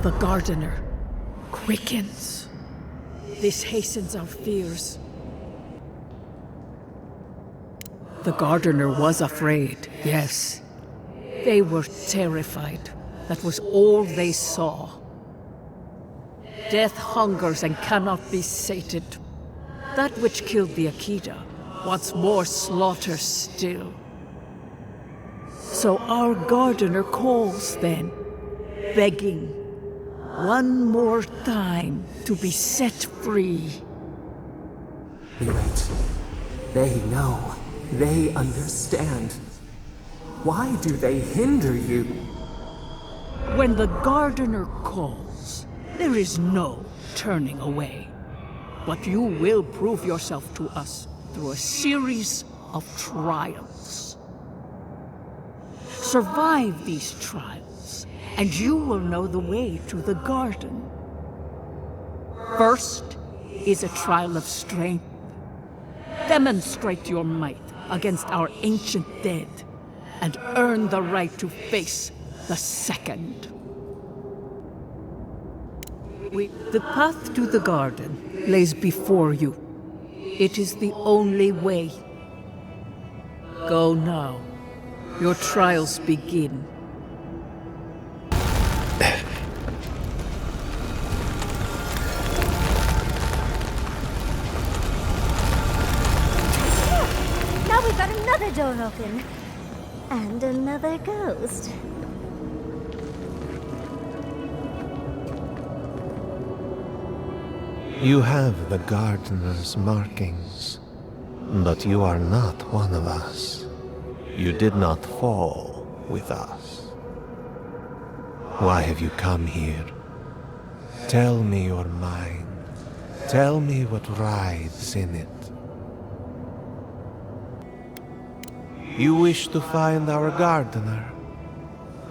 The gardener quickens. This hastens our fears. The gardener was afraid, yes. They were terrified. That was all they saw. Death hungers and cannot be sated. That which killed the Akita wants more slaughter still. So our gardener calls then, begging one more time to be set free. Wait. They know. They understand. Why do they hinder you? When the gardener calls, there is no turning away. But you will prove yourself to us through a series of trials. Survive these trials, and you will know the way to the garden. First is a trial of strength. Demonstrate your might against our ancient dead, and earn the right to face the second. The path to the garden lays before you. It is the only way. Go now. Your trials begin. Now we've got another door open. And another ghost. You have the gardener's markings, but you are not one of us. You did not fall with us. Why have you come here? Tell me your mind. Tell me what rides in it. You wish to find our gardener?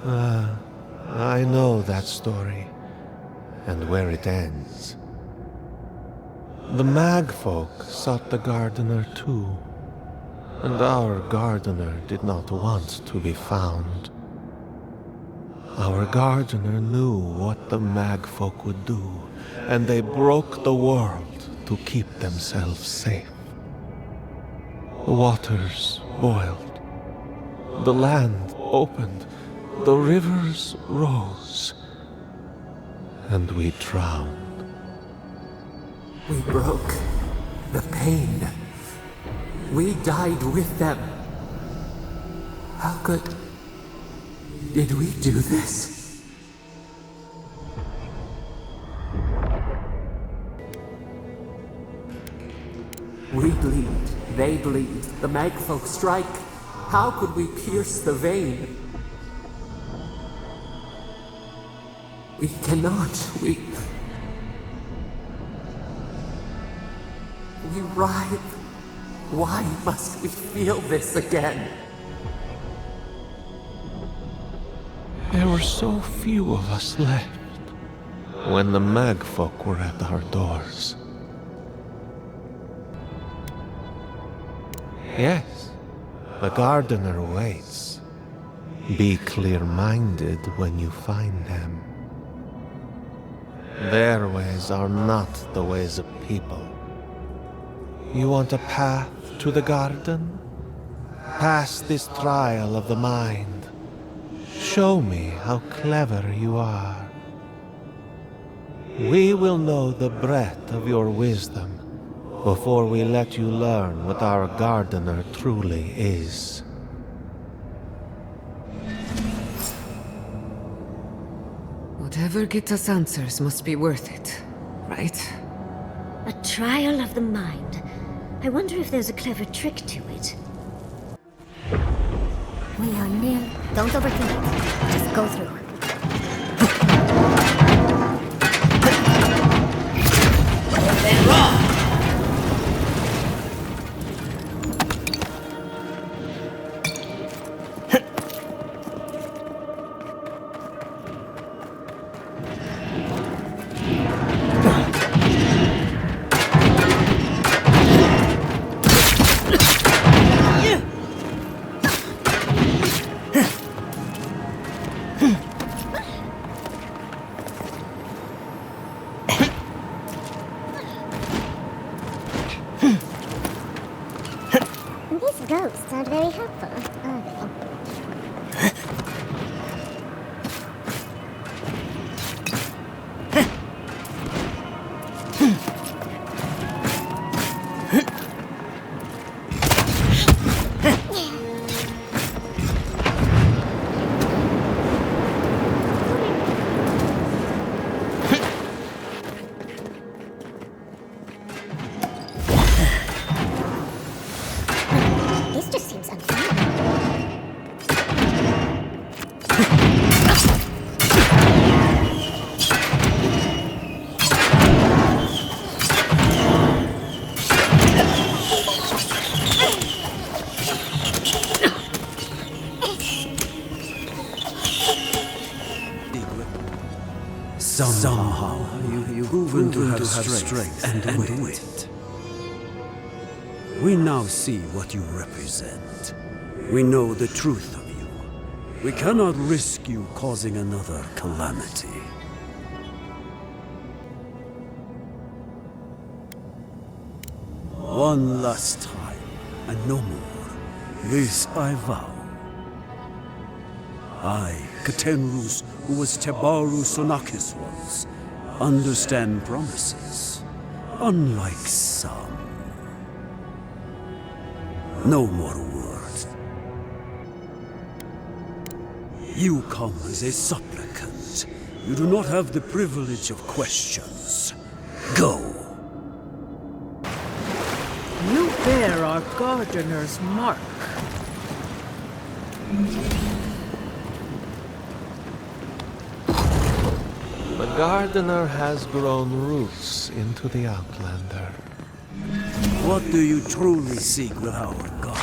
I know that story, and where it ends. The Magfolk sought the gardener too, and our gardener did not want to be found. Our gardener knew what the Magfolk would do, and they broke the world to keep themselves safe. The waters boiled, the land opened, the rivers rose, and we drowned. We broke the pain. We died with them. How did we do this? We bleed, they bleed, the Magfolk strike. How could we pierce the vein? We cannot, we writhe. Why must we feel this again? There were so few of us left when the Magfolk were at our doors. Yes, the gardener waits. Be clear-minded when you find them. Their ways are not the ways of people. You want a path to the garden? Pass this trial of the mind. Show me how clever you are. We will know the breadth of your wisdom before we let you learn what our gardener truly is. Whatever gets us answers must be worth it, right? A trial of the mind. I wonder if there's a clever trick to it. We are near. Don't overthink it. Just go through. Ghosts aren't very helpful, are they? Somehow you've proven to have strength and wit. We now see what you represent. We know the truth of you. We cannot risk you causing another calamity. One last time, and no more. This I vow. I, Katenrus, who was Tebaru Sonakis once, understand promises, unlike some. No more words. You come as a supplicant. You do not have the privilege of questions. Go. You bear our gardener's mark. The gardener has grown roots into the Outlander. What do you truly seek with our God?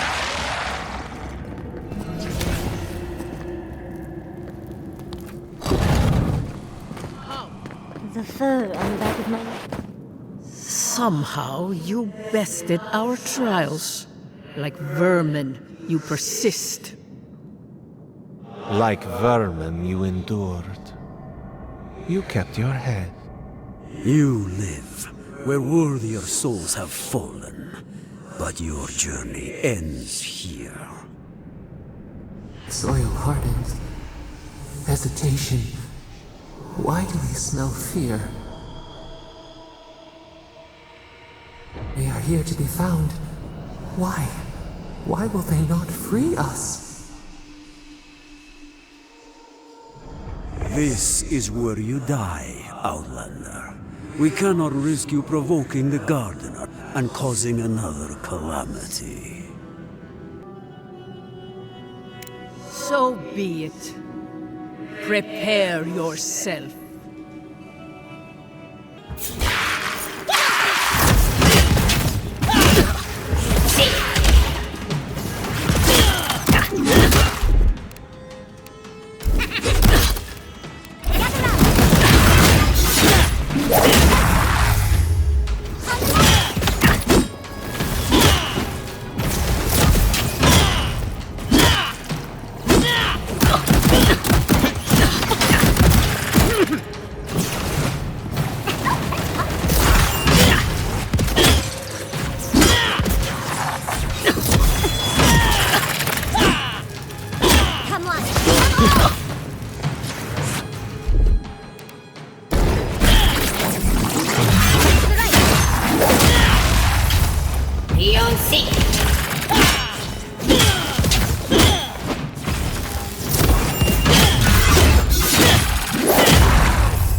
The fur on the back of my neck. Somehow you bested our trials. Like vermin, you persist. Like vermin, you endured. You kept your head. You live where worthier souls have fallen, but your journey ends here. Soil hardens. Hesitation. Why do we smell fear? They are here to be found. Why? Why will they not free us? This is where you die, Outlander. We cannot risk you provoking the Gardener and causing another calamity. So be it. Prepare yourself.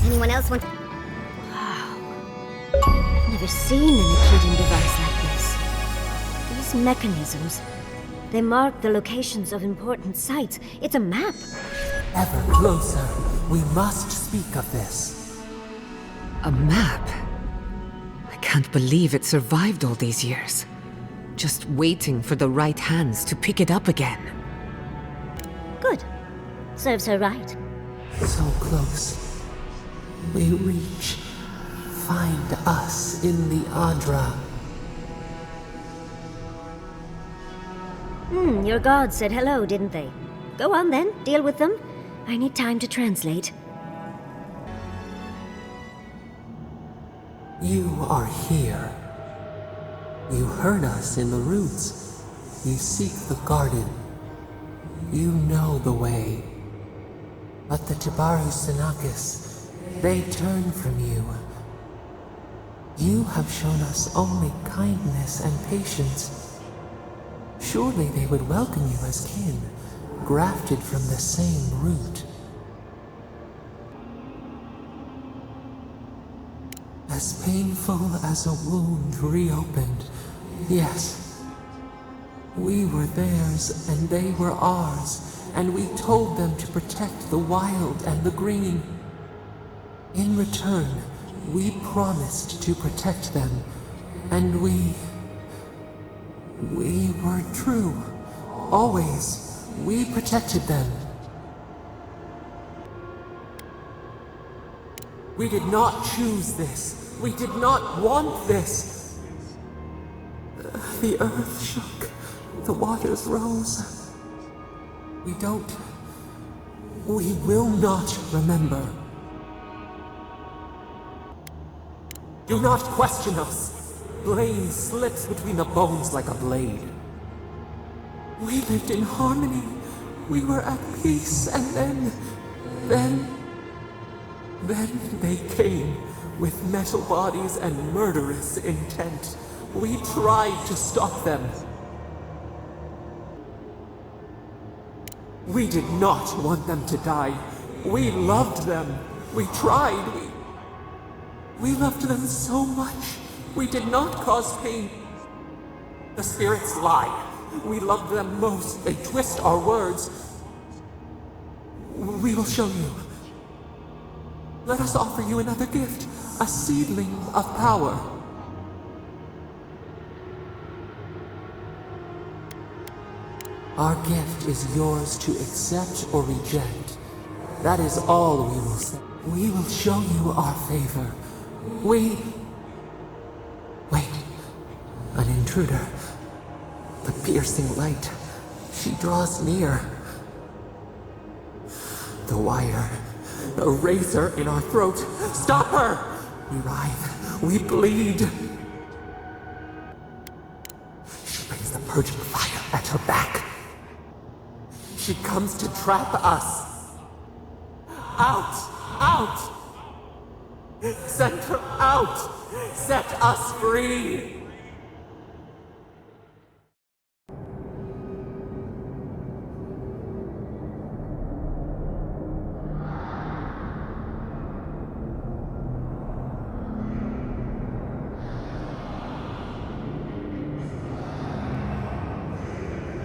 Anyone else want? Wow. I've never seen an Akedian device like this. These mechanisms, they mark the locations of important sites. It's a map. Ever closer. We must speak of this. A map? I can't believe it survived all these years. Just waiting for the right hands to pick it up again. Good. Serves her right. So close. We reach. Find us in the Adra. Your gods said hello, didn't they? Go on then, deal with them. I need time to translate. You are here. You heard us in the roots. You seek the garden. You know the way. But the Tibaru Sinakis, they turn from you. You have shown us only kindness and patience. Surely they would welcome you as kin, grafted from the same root. As painful as a wound reopened, yes. We were theirs and they were ours, and we told them to protect the wild and the green. In return, we promised to protect them, and we were true. Always, we protected them. We did not choose this. We did not want this. The earth shook. The waters rose. We will not remember. Do not question us. Blame slips between the bones like a blade. We lived in harmony. We were at peace, and then they came with metal bodies and murderous intent. We tried to stop them. We did not want them to die. We loved them. We tried. We loved them so much. We did not cause pain. The spirits lie. We loved them most. They twist our words. We will show you. Let us offer you another gift, a seedling of power. Our gift is yours to accept or reject. That is all we will say. We will show you our favor. Wait. An intruder. The piercing light. She draws near. The wire. The razor in our throat. Stop her! We writhe. We bleed. She brings the purging fire at her back. She comes to trap us. Out! Out! Send her out! Set us free!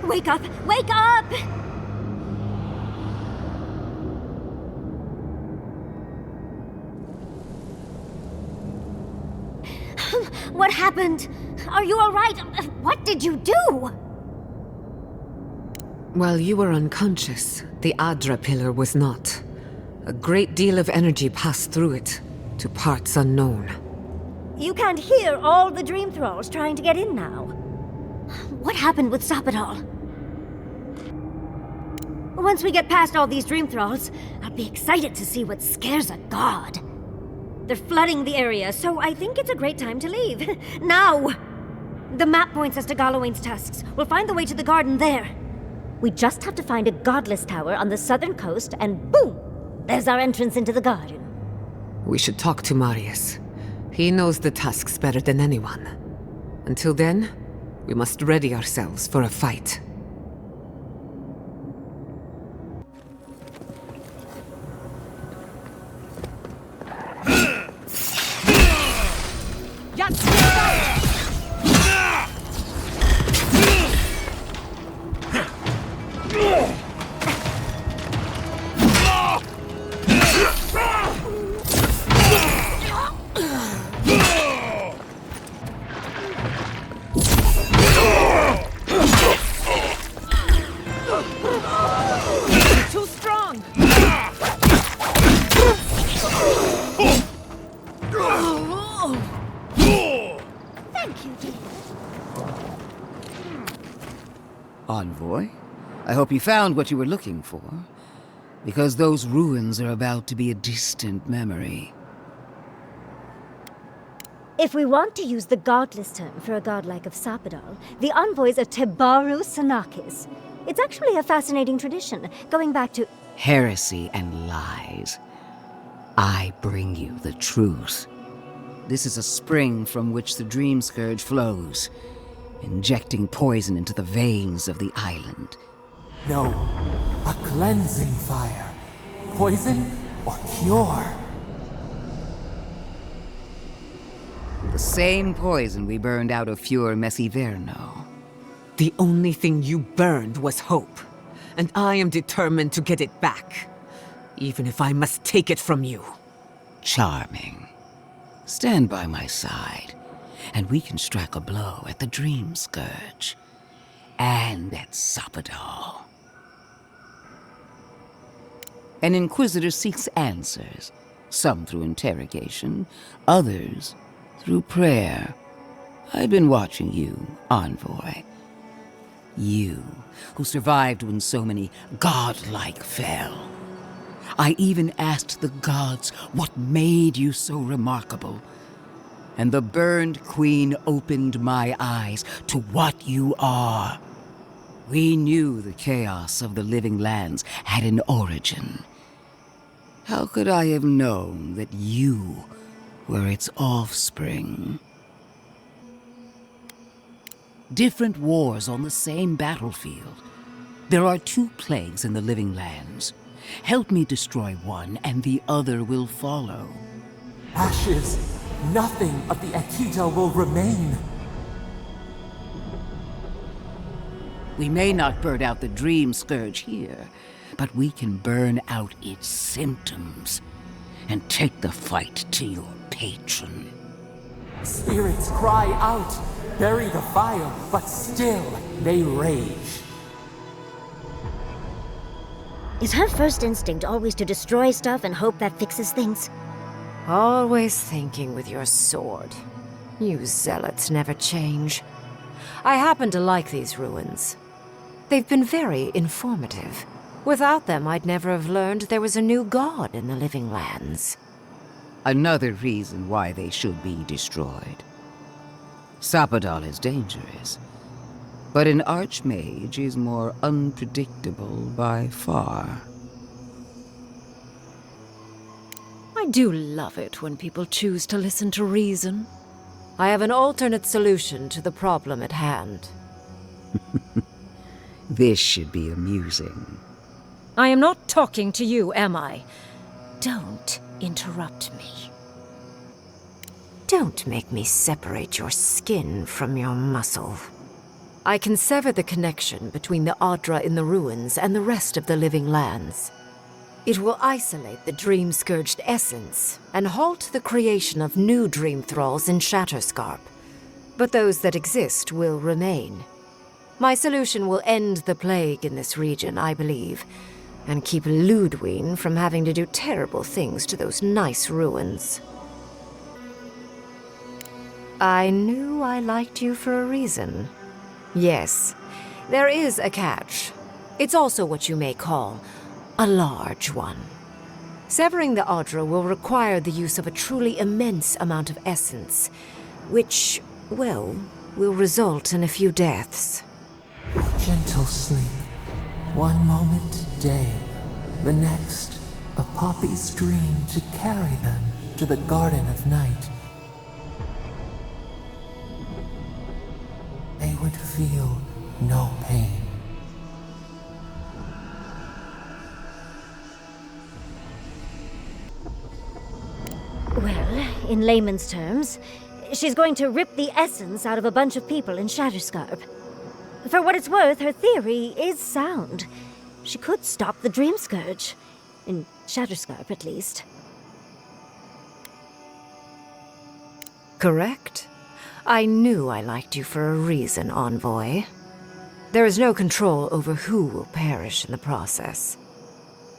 Wake up! Wake up! What happened? Are you all right? What did you do? While you were unconscious, the Adra pillar was not. A great deal of energy passed through it, to parts unknown. You can't hear all the dream thralls trying to get in now. What happened with Sapidal? Once we get past all these dream thralls, I'll be excited to see what scares a god. They're flooding the area, so I think it's a great time to leave. Now! The map points us to Galawain's tusks. We'll find the way to the garden there. We just have to find a godless tower on the southern coast, and boom! There's our entrance into the garden. We should talk to Marius. He knows the tusks better than anyone. Until then, we must ready ourselves for a fight. Too strong! Thank you, dear. Envoy, I hope you found what you were looking for, because those ruins are about to be a distant memory. If we want to use the godless term for a godlike of Sapidal, the envoys are Tebaru Sanakis. It's actually a fascinating tradition, going back to Heresy and lies. I bring you the truth. This is a spring from which the Dream Scourge flows, injecting poison into the veins of the island. No, a cleansing fire. Poison or cure? The same poison we burned out of Fior Messiverno. The only thing you burned was hope, and I am determined to get it back, even if I must take it from you. Charming. Stand by my side, and we can strike a blow at the Dream Scourge. And at Sapidal. An Inquisitor seeks answers, some through interrogation, others through prayer. I've been watching you, Envoy. You, who survived when so many godlike fell. I even asked the gods what made you so remarkable. And the burned queen opened my eyes to what you are. We knew the chaos of the living lands had an origin. How could I have known that you were its offspring? Different wars on the same battlefield. There are two plagues in the living lands. Help me destroy one, and the other will follow. Ashes. Nothing of the Akita will remain. We may not burn out the Dream Scourge here, but we can burn out its symptoms and take the fight to your patron. Spirits cry out, bury the fire, but still they rage. Is her first instinct always to destroy stuff and hope that fixes things? Always thinking with your sword. You zealots never change. I happen to like these ruins. They've been very informative. Without them, I'd never have learned there was a new god in the Living Lands. Another reason why they should be destroyed. Sapadal is dangerous, but an archmage is more unpredictable by far. I do love it when people choose to listen to reason. I have an alternate solution to the problem at hand. This should be amusing. I am not talking to you, am I? Don't interrupt me. Don't make me separate your skin from your muscle. I can sever the connection between the Adra in the ruins and the rest of the Living Lands. It will isolate the dream-scourged essence and halt the creation of new dream thralls in Shatterscarp. But those that exist will remain. My solution will end the plague in this region, I believe, and keep Ludwine from having to do terrible things to those nice ruins. I knew I liked you for a reason. Yes, there is a catch. It's also what you may call a large one. Severing the Adra will require the use of a truly immense amount of essence, which, well, will result in a few deaths. Gentle sleep. One moment day, the next, a poppy's dream to carry them to the Garden of Night. They would feel no pain. Well, in layman's terms, she's going to rip the essence out of a bunch of people in Shatterscarp. For what it's worth, her theory is sound. She could stop the Dream Scourge. In Shatterscarp, at least. Correct. I knew I liked you for a reason, Envoy. There is no control over who will perish in the process.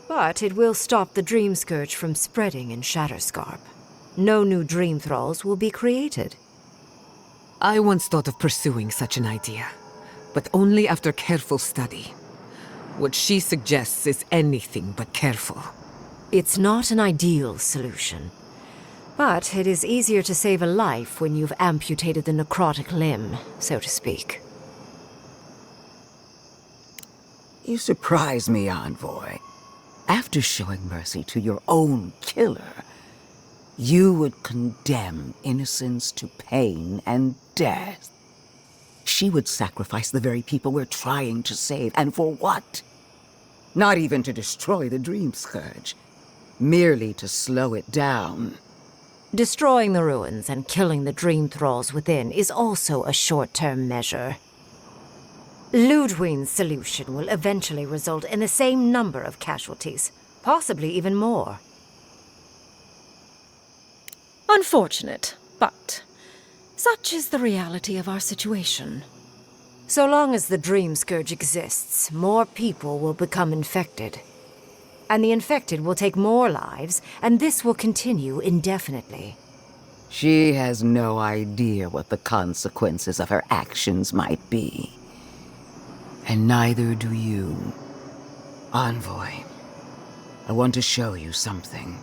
But it will stop the Dream Scourge from spreading in Shatterscarp. No new Dream Thralls will be created. I once thought of pursuing such an idea, but only after careful study. What she suggests is anything but careful. It's not an ideal solution. But it is easier to save a life when you've amputated the necrotic limb, so to speak. You surprise me, Envoy. After showing mercy to your own killer, you would condemn innocents to pain and death. She would sacrifice the very people we're trying to save, and for what? Not even to destroy the Dream Scourge, merely to slow it down. Destroying the ruins and killing the Dream Thralls within is also a short-term measure. Ludwine's solution will eventually result in the same number of casualties, possibly even more. Unfortunate, but such is the reality of our situation. So long as the Dream Scourge exists, more people will become infected. And the infected will take more lives, and this will continue indefinitely. She has no idea what the consequences of her actions might be. And neither do you. Envoy, I want to show you something.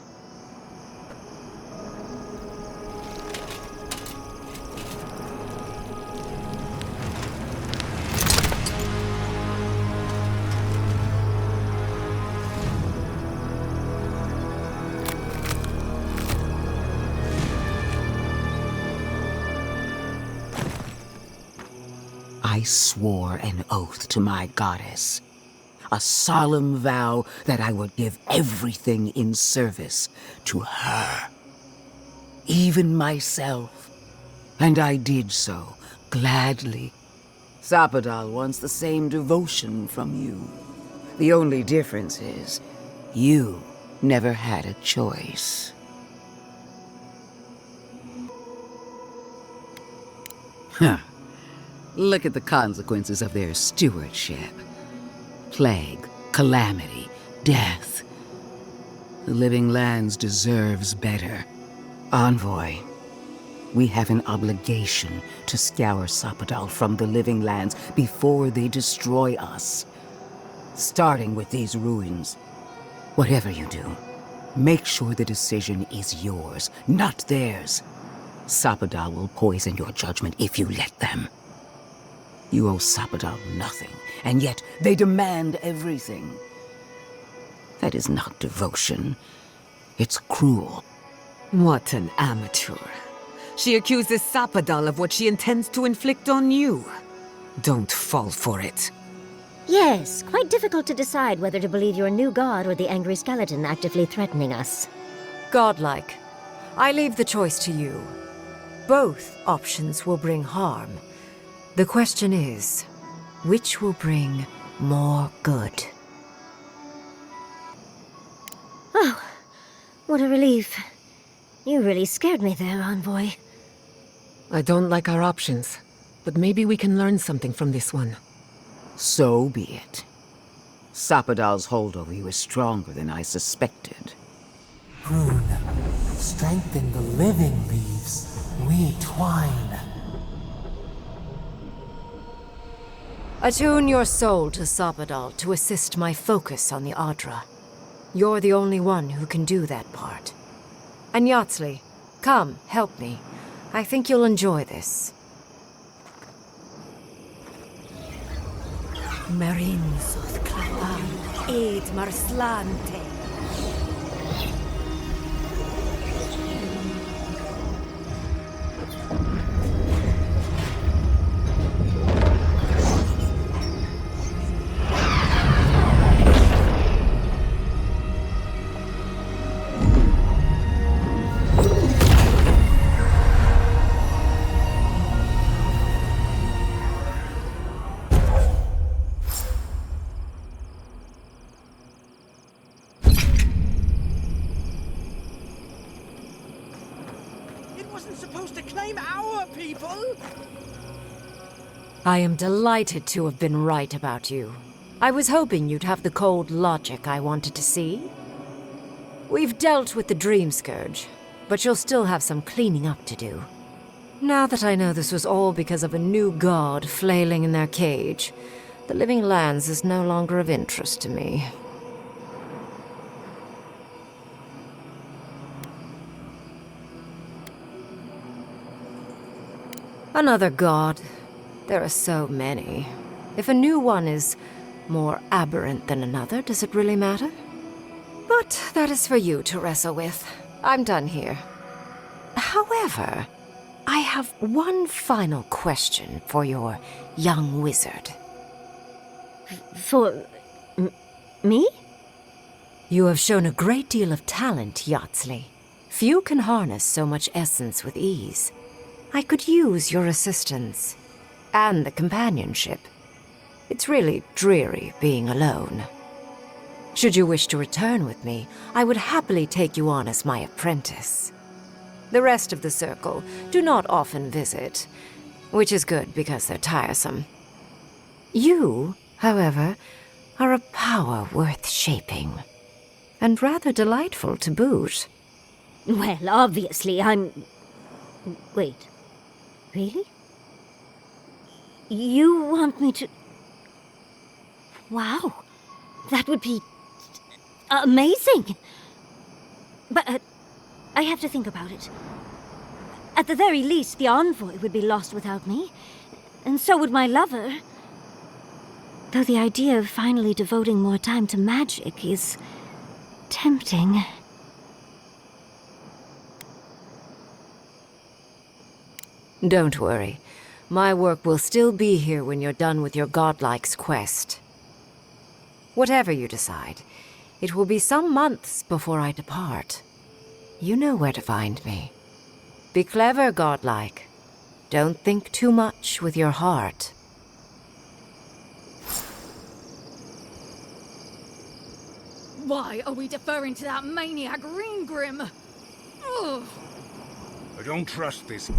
I swore an oath to my goddess. A solemn vow that I would give everything in service to her. Even myself. And I did so, gladly. Sapadal wants the same devotion from you. The only difference is, you never had a choice. Huh. Look at the consequences of their stewardship. Plague, calamity, death. The Living Lands deserves better. Envoy, we have an obligation to scour Sapadal from the Living Lands before they destroy us. starting with these ruins. Whatever you do, make sure the decision is yours, not theirs. Sapadal will poison your judgment if you let them. You owe Sapadal nothing, and yet they demand everything. That is not devotion. It's cruel. What an amateur. She accuses Sapadal of what she intends to inflict on you. Don't fall for it. Yes, quite difficult to decide whether to believe your new god or the angry skeleton actively threatening us. Godlike. I leave the choice to you. Both options will bring harm. The question is, which will bring more good? Oh, what a relief. You really scared me there, Envoy. I don't like our options, but maybe we can learn something from this one. So be it. Sapadal's hold over you is stronger than I suspected. Rune, strengthen the living leaves. We twine. Attune your soul to Sapadal to assist my focus on the Adra. You're the only one who can do that part. And Yatsley, come, help me. I think you'll enjoy this. Marin soth clavan, aid marslante. I am delighted to have been right about you. I was hoping you'd have the cold logic I wanted to see. We've dealt with the Dream Scourge, but you'll still have some cleaning up to do. Now that I know this was all because of a new god flailing in their cage, the Living Lands is no longer of interest to me. Another god. There are so many. If a new one is more aberrant than another, does it really matter? But that is for you to wrestle with. I'm done here. However, I have one final question for your young wizard. For... me? You have shown a great deal of talent, Yatsley. Few can harness so much essence with ease. I could use your assistance. And the companionship. It's really dreary being alone. Should you wish to return with me, I would happily take you on as my apprentice. The rest of the circle do not often visit, which is good because they're tiresome. You, however, are a power worth shaping, and rather delightful to boot. Well, obviously, I'm... Wait. Really? You want me to... Wow. That would be... amazing! But I have to think about it. At the very least, the Envoy would be lost without me. And so would my lover. Though the idea of finally devoting more time to magic is... tempting. Don't worry. My work will still be here when you're done with your godlike's quest. Whatever you decide, it will be some months before I depart. You know where to find me. Be clever, godlike. Don't think too much with your heart. Why are we deferring to that maniac Ringgrim? Ugh. I don't trust this.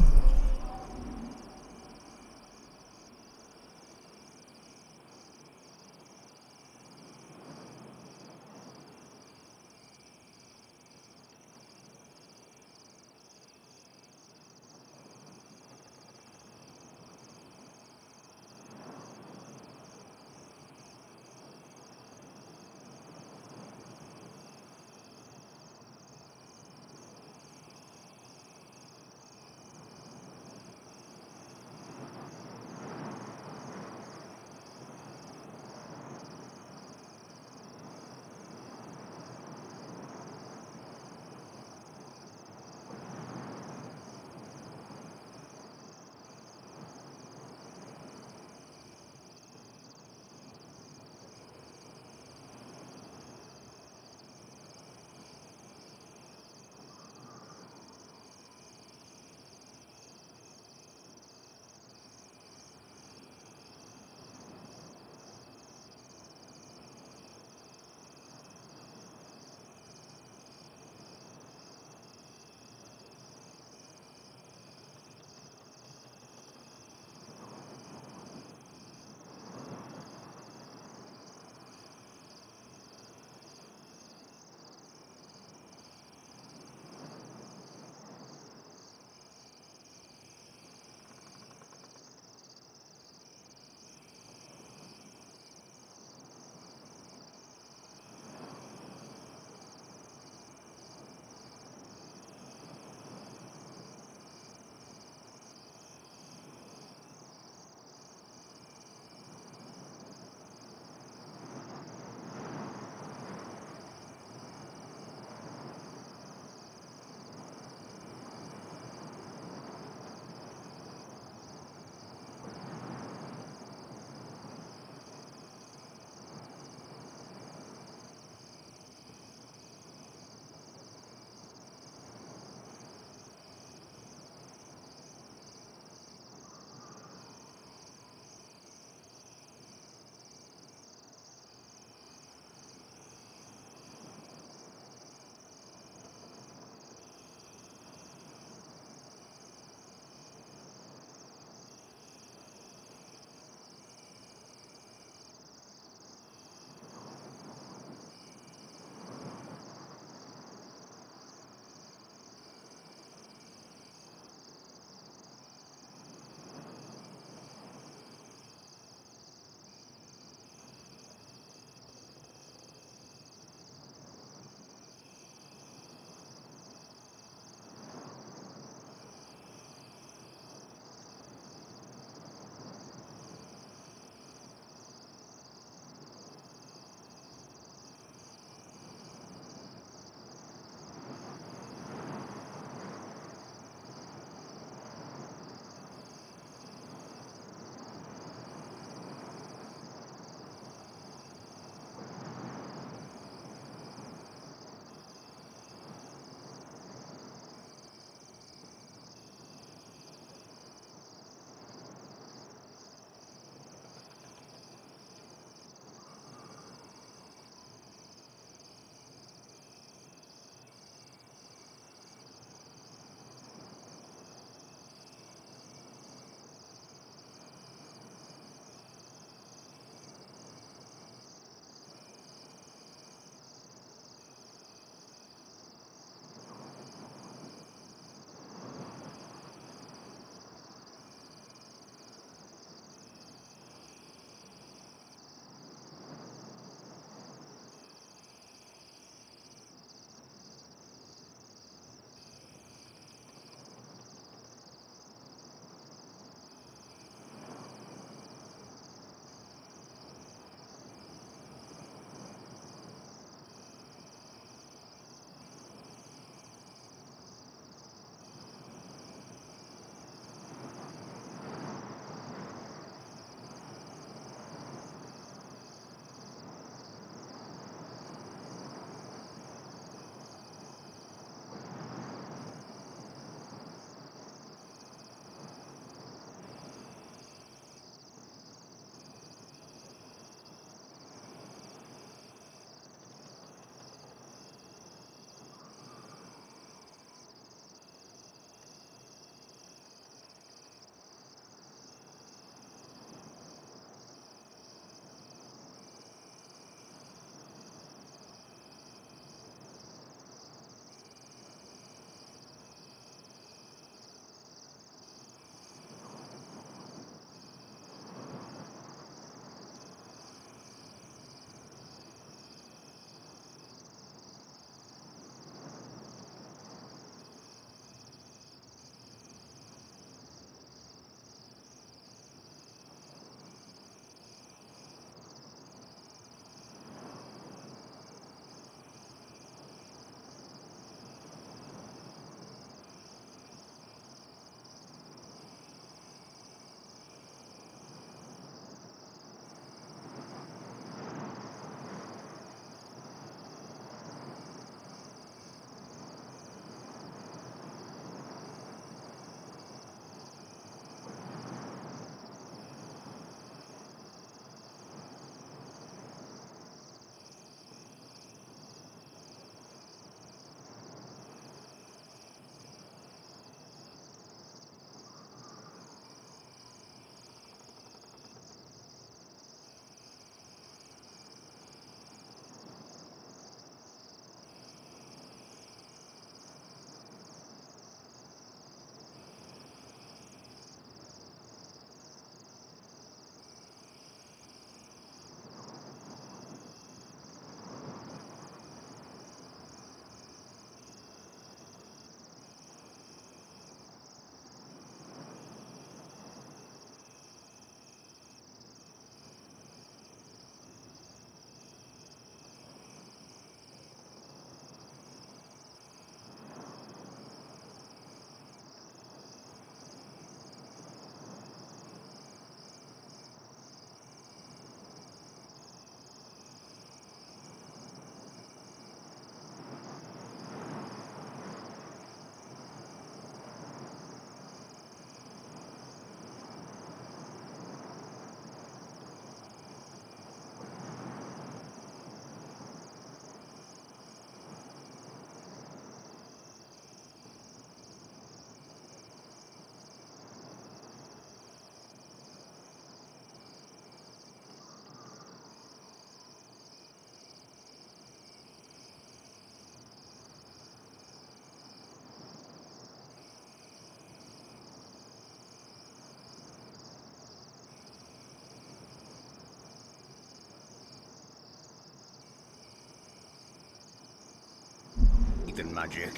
in magic.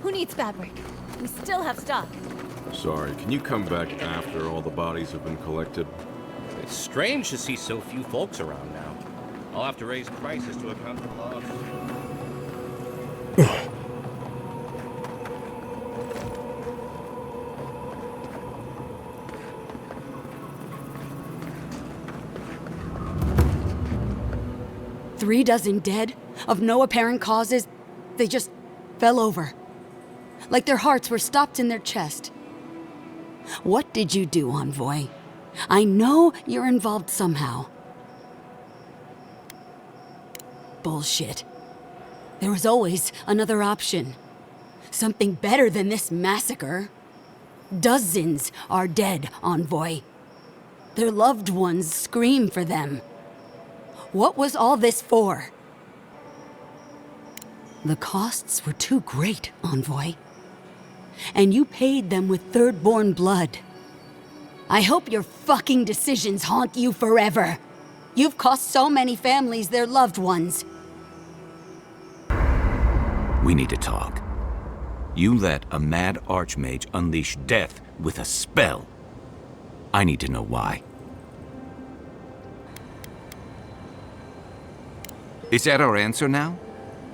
Who needs fabric? We still have stock. Sorry, can you come back after all the bodies have been collected? It's strange to see so few folks around now. I'll have to raise prices to account for the loss. Three dozen dead, of no apparent causes. They just fell over. Like their hearts were stopped in their chest. What did you do, Envoy? I know you're involved somehow. Bullshit. There was always another option. Something better than this massacre. Dozens are dead, Envoy. Their loved ones scream for them. What was all this for? The costs were too great, Envoy. And you paid them with third-born blood. I hope your fucking decisions haunt you forever. You've cost so many families their loved ones. We need to talk. You let a mad archmage unleash death with a spell. I need to know why. Is that our answer now?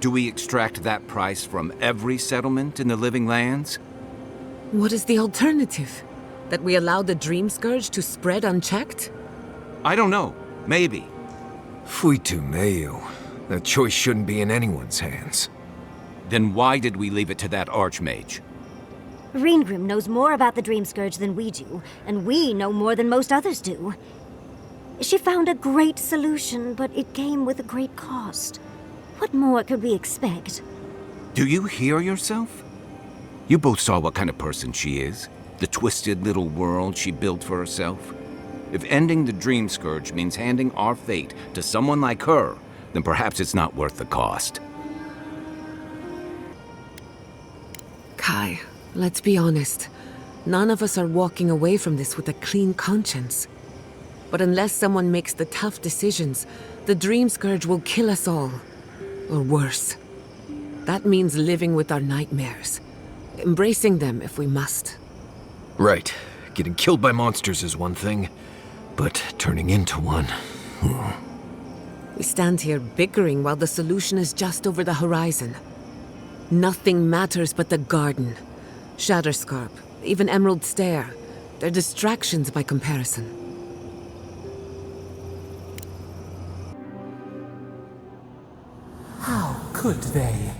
Do we extract that price from every settlement in the Living Lands? What is the alternative? That we allow the Dream Scourge to spread unchecked? I don't know. Maybe. Fuitu Mayo. That choice shouldn't be in anyone's hands. Then why did we leave it to that archmage? Reengrim knows more about the Dream Scourge than we do, and we know more than most others do. She found a great solution, but it came with a great cost. What more could we expect? Do you hear yourself? You both saw what kind of person she is. The twisted little world she built for herself. If ending the Dream Scourge means handing our fate to someone like her, then perhaps it's not worth the cost. Kai, let's be honest. None of us are walking away from this with a clean conscience. But unless someone makes the tough decisions, the Dream Scourge will kill us all. Or worse. That means living with our nightmares. Embracing them if we must. Right. Getting killed by monsters is one thing, but turning into one... We stand here bickering while the solution is just over the horizon. Nothing matters but the garden. Shatterscarp, even Emerald Stair. They're distractions by comparison. How could they?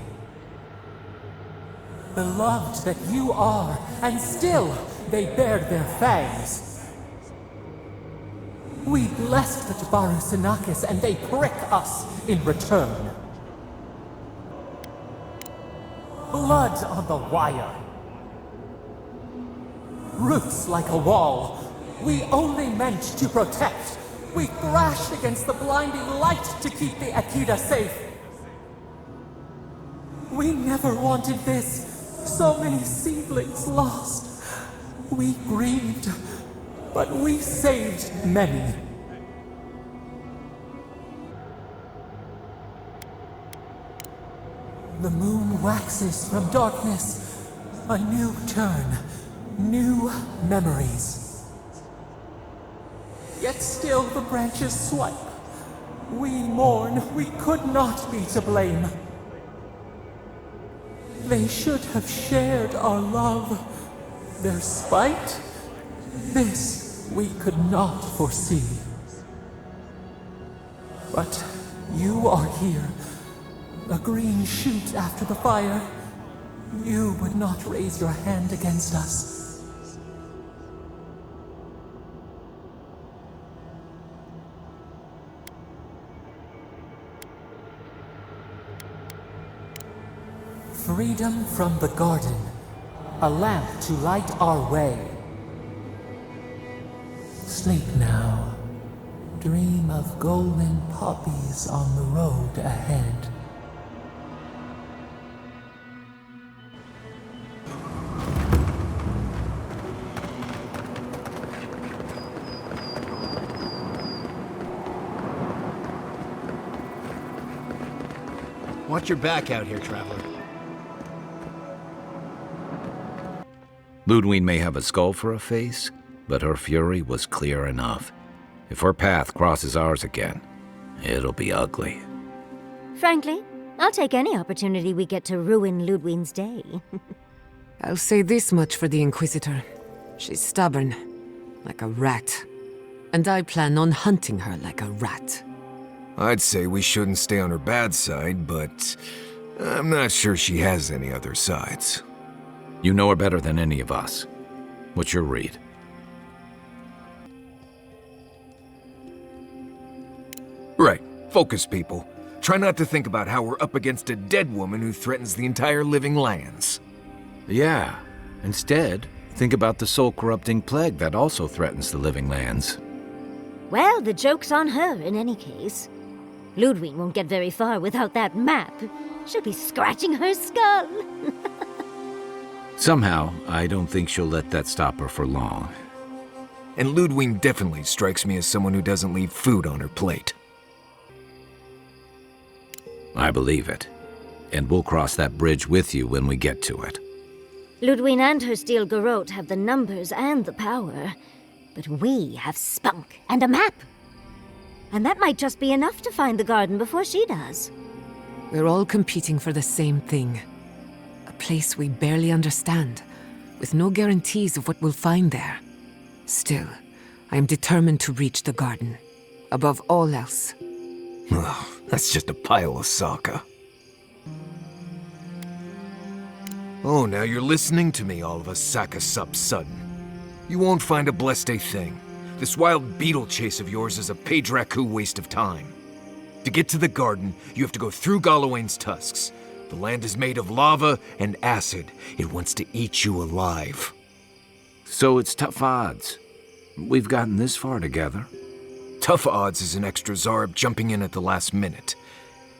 Beloved that you are, and still they bared their fangs. We blessed the Tabaru Sinakis, and they prick us in return. Blood on the wire. Roots like a wall. We only meant to protect. We thrashed against the blinding light to keep the Akita safe. We never wanted this. So many seedlings lost. We grieved, but we saved many. The moon waxes from darkness. A new turn, new memories. Yet still the branches swipe. We mourn, we could not be to blame. They should have shared our love. Their spite? This we could not foresee. But you are here. A green shoot after the fire. You would not raise your hand against us. Freedom from the garden. A lamp to light our way. Sleep now. Dream of golden poppies on the road ahead. Watch your back out here, traveler. Ludwig may have a skull for a face, but her fury was clear enough. If her path crosses ours again, it'll be ugly. Frankly, I'll take any opportunity we get to ruin Ludwig's day. I'll say this much for the Inquisitor. She's stubborn, like a rat. And I plan on hunting her like a rat. I'd say we shouldn't stay on her bad side, but I'm not sure she has any other sides. You know her better than any of us. What's your read? Right. Focus, people. Try not to think about how we're up against a dead woman who threatens the entire living lands. Yeah. Instead, think about the soul-corrupting plague that also threatens the living lands. Well, the joke's on her in any case. Ludwig won't get very far without that map. She'll be scratching her skull. Somehow, I don't think she'll let that stop her for long. And Ludwig definitely strikes me as someone who doesn't leave food on her plate. I believe it. And we'll cross that bridge with you when we get to it. Ludwig and her steel garrote have the numbers and the power. But we have spunk and a map. And that might just be enough to find the garden before she does. We're all competing for the same thing. A place we barely understand, with no guarantees of what we'll find there. Still, I am determined to reach the garden, above all else. Ugh, that's just a pile of Sokka. Oh, now you're listening to me, all of a Sokka sup sudden. You won't find a blessed a thing. This wild beetle chase of yours is a page-raku waste of time. To get to the garden, you have to go through Galawain's tusks. The land is made of lava and acid. It wants to eat you alive. So it's tough odds. We've gotten this far together. Tough odds is an extra Zarb jumping in at the last minute.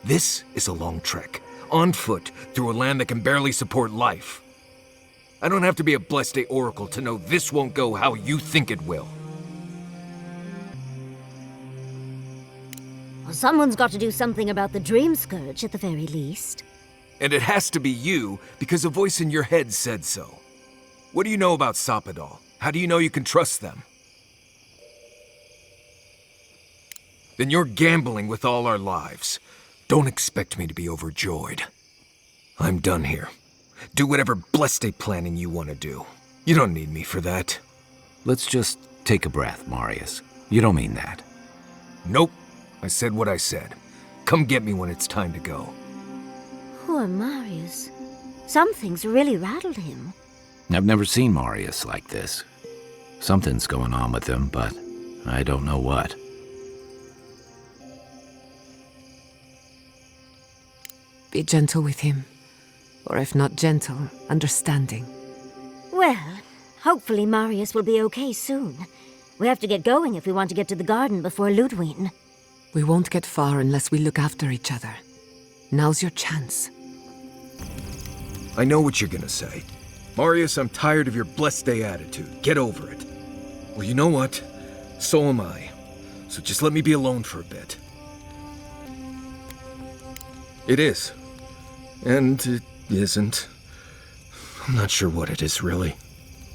This is a long trek, on foot, through a land that can barely support life. I don't have to be a Blessed Day Oracle to know this won't go how you think it will. Well, someone's got to do something about the Dream Scourge at the very least. And it has to be you, because a voice in your head said so. What do you know about Soppadal? How do you know you can trust them? Then you're gambling with all our lives. Don't expect me to be overjoyed. I'm done here. Do whatever Blessed Day planning you want to do. You don't need me for that. Let's just take a breath, Marius. You don't mean that. Nope. I said what I said. Come get me when it's time to go. Poor Marius. Something's really rattled him. I've never seen Marius like this. Something's going on with him, but I don't know what. Be gentle with him. Or if not gentle, understanding. Well, hopefully Marius will be okay soon. We have to get going if we want to get to the garden before Ludwig. We won't get far unless we look after each other. Now's your chance. I know what you're gonna say. Marius, I'm tired of your Blessed Day attitude. Get over it. Well, you know what? So am I. So just let me be alone for a bit. It is. And it isn't. I'm not sure what it is, really.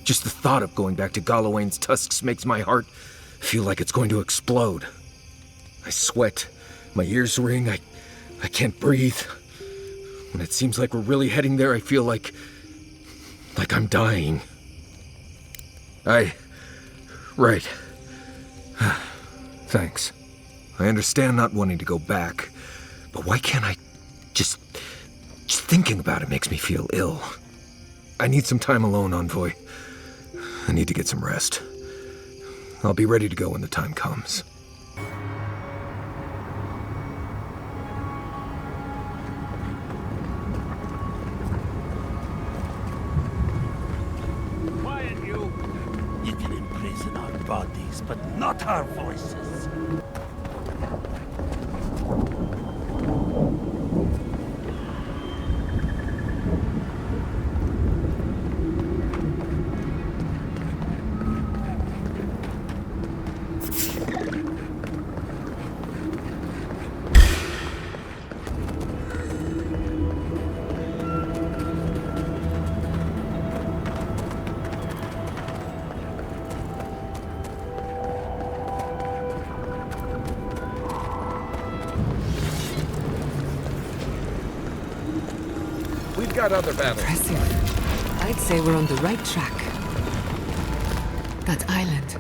Just the thought of going back to Galawain's tusks makes my heart feel like it's going to explode. I sweat. My ears ring. I can't breathe. When it seems like we're really heading there, I feel like I'm dying. Right. Thanks. I understand not wanting to go back, but why can't I just thinking about it makes me feel ill. I need some time alone, Envoy. I need to get some rest. I'll be ready to go when the time comes. not our voices. We've got other battles. Impressive. I'd say we're on the right track. That island.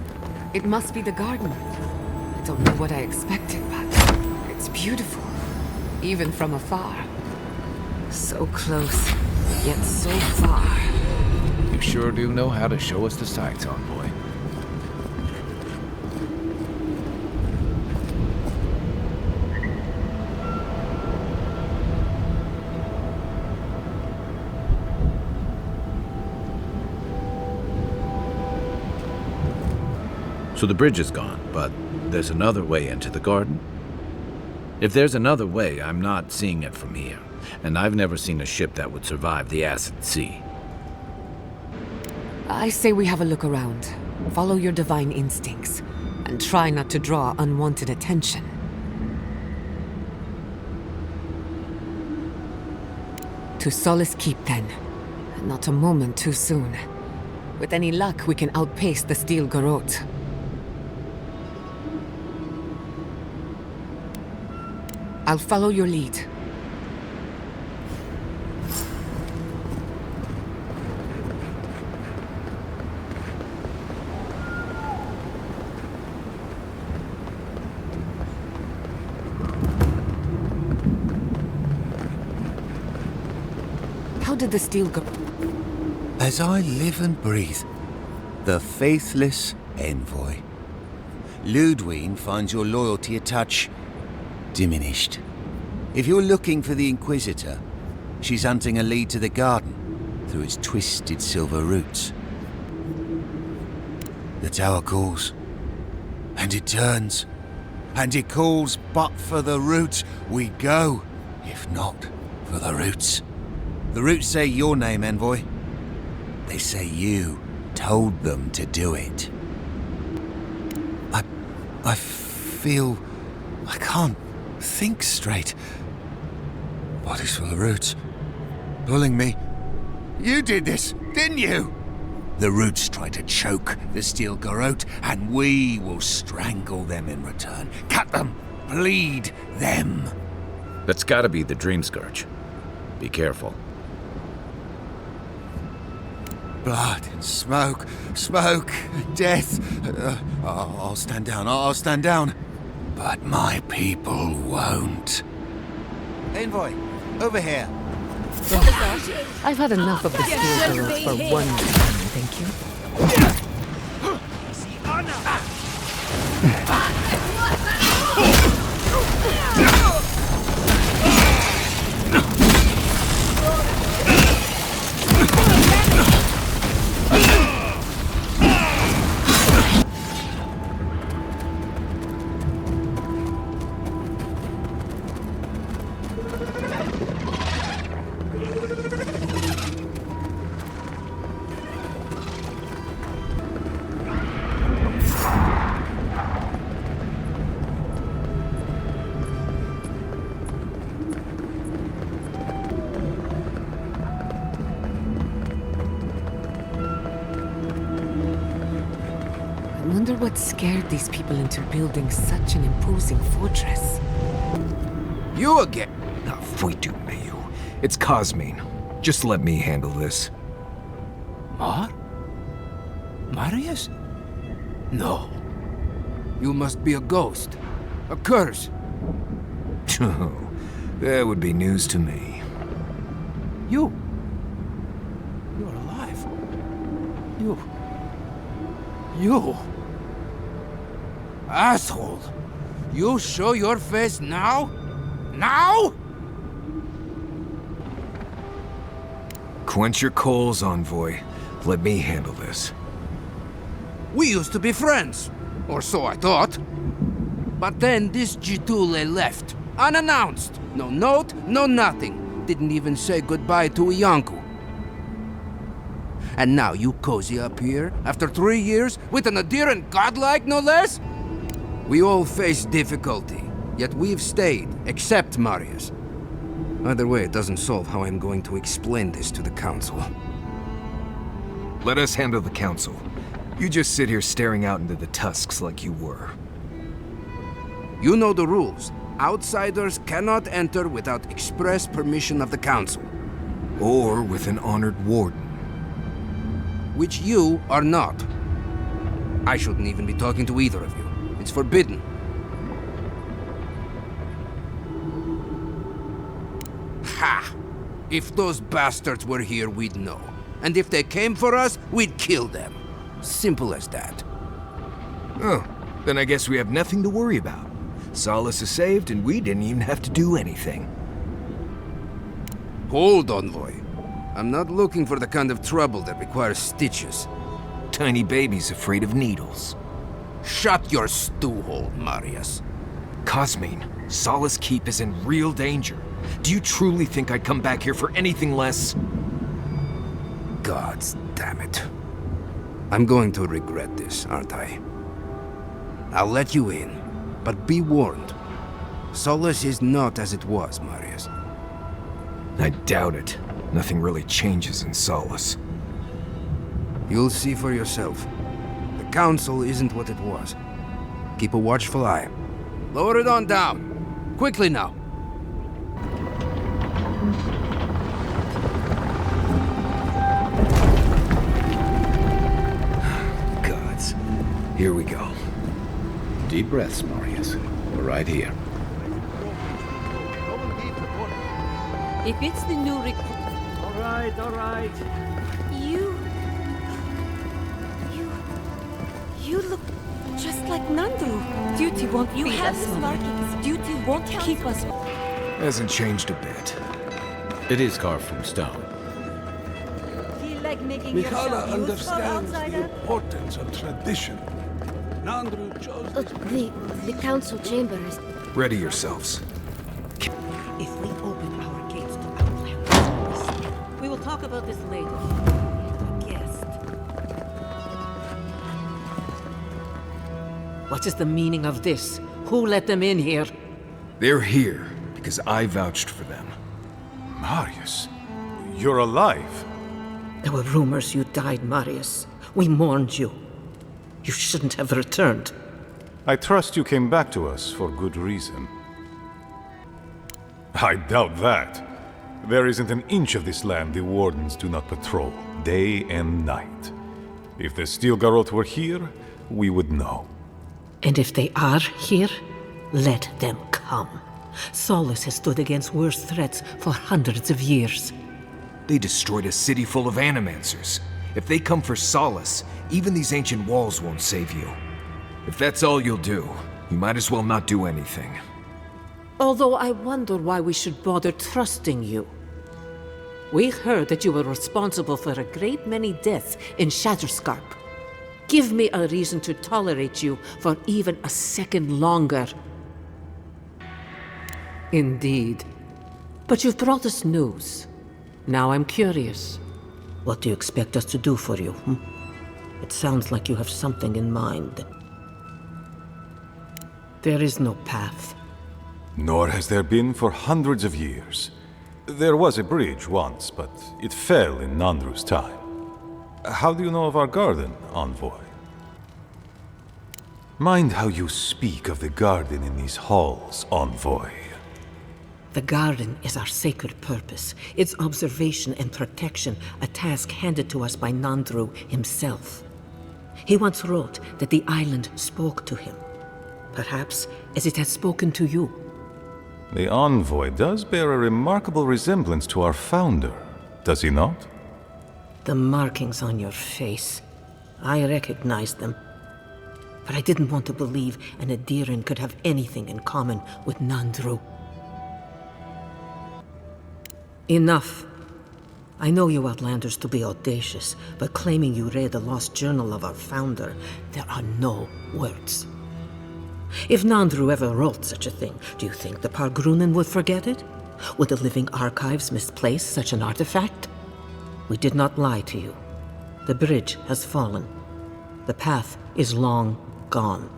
It must be the garden. I don't know what I expected, but it's beautiful. Even from afar. So close, yet so far. You sure do know how to show us the sights, envoy. So the bridge is gone, but there's another way into the garden? If there's another way, I'm not seeing it from here. And I've never seen a ship that would survive the acid sea. I say we have a look around. Follow your divine instincts. And try not to draw unwanted attention. To Solace Keep, then. Not a moment too soon. With any luck, we can outpace the Steel Garrote. I'll follow your lead. How did the Steel go? As I live and breathe, the faithless envoy. Ludwine finds your loyalty a touch diminished. If you're looking for the Inquisitor, she's hunting a lead to the garden through its twisted silver roots. The tower calls, and it turns, and it calls, but for the roots we go, if not for the roots. The roots say your name, envoy. They say you told them to do it. I feel I can't think straight. Bodies full of roots. Pulling me. You did this, didn't you? The roots try to choke the Steel Garrote, and we will strangle them in return. Cut them! Bleed them! That's gotta be the Dream Scourge. Be careful. Blood and smoke, smoke, death. I'll stand down, I'll stand down. But my people won't. Envoy, over here. I've had enough of the Steel Garrote for one time, thank you. I wonder what scared these people into building such an imposing fortress. You again? Oh, foi tu meio. It's Cosmine. Just let me handle this. Marius? No. You must be a ghost. A curse. Oh, that would be news to me. You're alive. You. Asshole. You show your face now? Now? Quench your coals, envoy. Let me handle this. We used to be friends. Or so I thought. But then this Jitule left, unannounced. No note, no nothing. Didn't even say goodbye to Iancu. And now you cozy up here, after 3 years, with an adherent godlike, no less? We all face difficulty, yet we've stayed, except Marius. Either way, it doesn't solve how I'm going to explain this to the Council. Let us handle the Council. You just sit here staring out into the tusks like you were. You know the rules. Outsiders cannot enter without express permission of the Council. Or with an honored warden. Which you are not. I shouldn't even be talking to either of you. It's forbidden. Ha! If those bastards were here, we'd know. And if they came for us, we'd kill them. Simple as that. Oh, then I guess we have nothing to worry about. Solace is saved, and we didn't even have to do anything. Hold on, Envoy. I'm not looking for the kind of trouble that requires stitches. Tiny babies afraid of needles. Shut your stew hole, Marius. Cosmine, Solace Keep is in real danger. Do you truly think I'd come back here for anything less? Gods damn it. I'm going to regret this, aren't I? I'll let you in, but be warned. Solace is not as it was, Marius. I doubt it. Nothing really changes in Solace. You'll see for yourself. The Council isn't what it was. Keep a watchful eye. Lower it on down. Quickly now. Gods. Here we go. Deep breaths, Marius. We're right here. If it's the new recruit... All right. You look just like Nandru. Duty won't feed us, markings. Duty won't keep us... Hasn't changed a bit. It is carved from stone. Feel like making Mikhaila yourself understands useful, the importance of tradition. Nandru chose The council chamber is... Ready yourselves. If we open our gates to Outlanders, we will talk about this later. A guest. What is the meaning of this? Who let them in here? They're here because I vouched for them. Marius, you're alive. There were rumors you died, Marius. We mourned you. You shouldn't have returned. I trust you came back to us for good reason. I doubt that. There isn't an inch of this land the Wardens do not patrol, day and night. If the Steel Garrote were here, we would know. And if they are here, let them come. Solace has stood against worse threats for hundreds of years. They destroyed a city full of animancers. If they come for Solace, even these ancient walls won't save you. If that's all you'll do, you might as well not do anything. Although I wonder why we should bother trusting you. We heard that you were responsible for a great many deaths in Shatterscarp. Give me a reason to tolerate you for even a second longer. Indeed. But you've brought us news. Now I'm curious. What do you expect us to do for you? It sounds like you have something in mind. There is no path. Nor has there been for hundreds of years. There was a bridge once, but it fell in Nandru's time. How do you know of our garden, Envoy? Mind how you speak of the garden in these halls, Envoy. The garden is our sacred purpose, its observation and protection, a task handed to us by Nandru himself. He once wrote that the island spoke to him, perhaps as it has spoken to you. The Envoy does bear a remarkable resemblance to our founder, does he not? The markings on your face, I recognized them. But I didn't want to believe an Adiran could have anything in common with Nandru. Enough. I know you Outlanders to be audacious, but claiming you read the lost journal of our founder, there are no words. If Nandru ever wrote such a thing, do you think the Pargrunen would forget it? Would the living archives misplace such an artifact? We did not lie to you. The bridge has fallen. The path is long gone.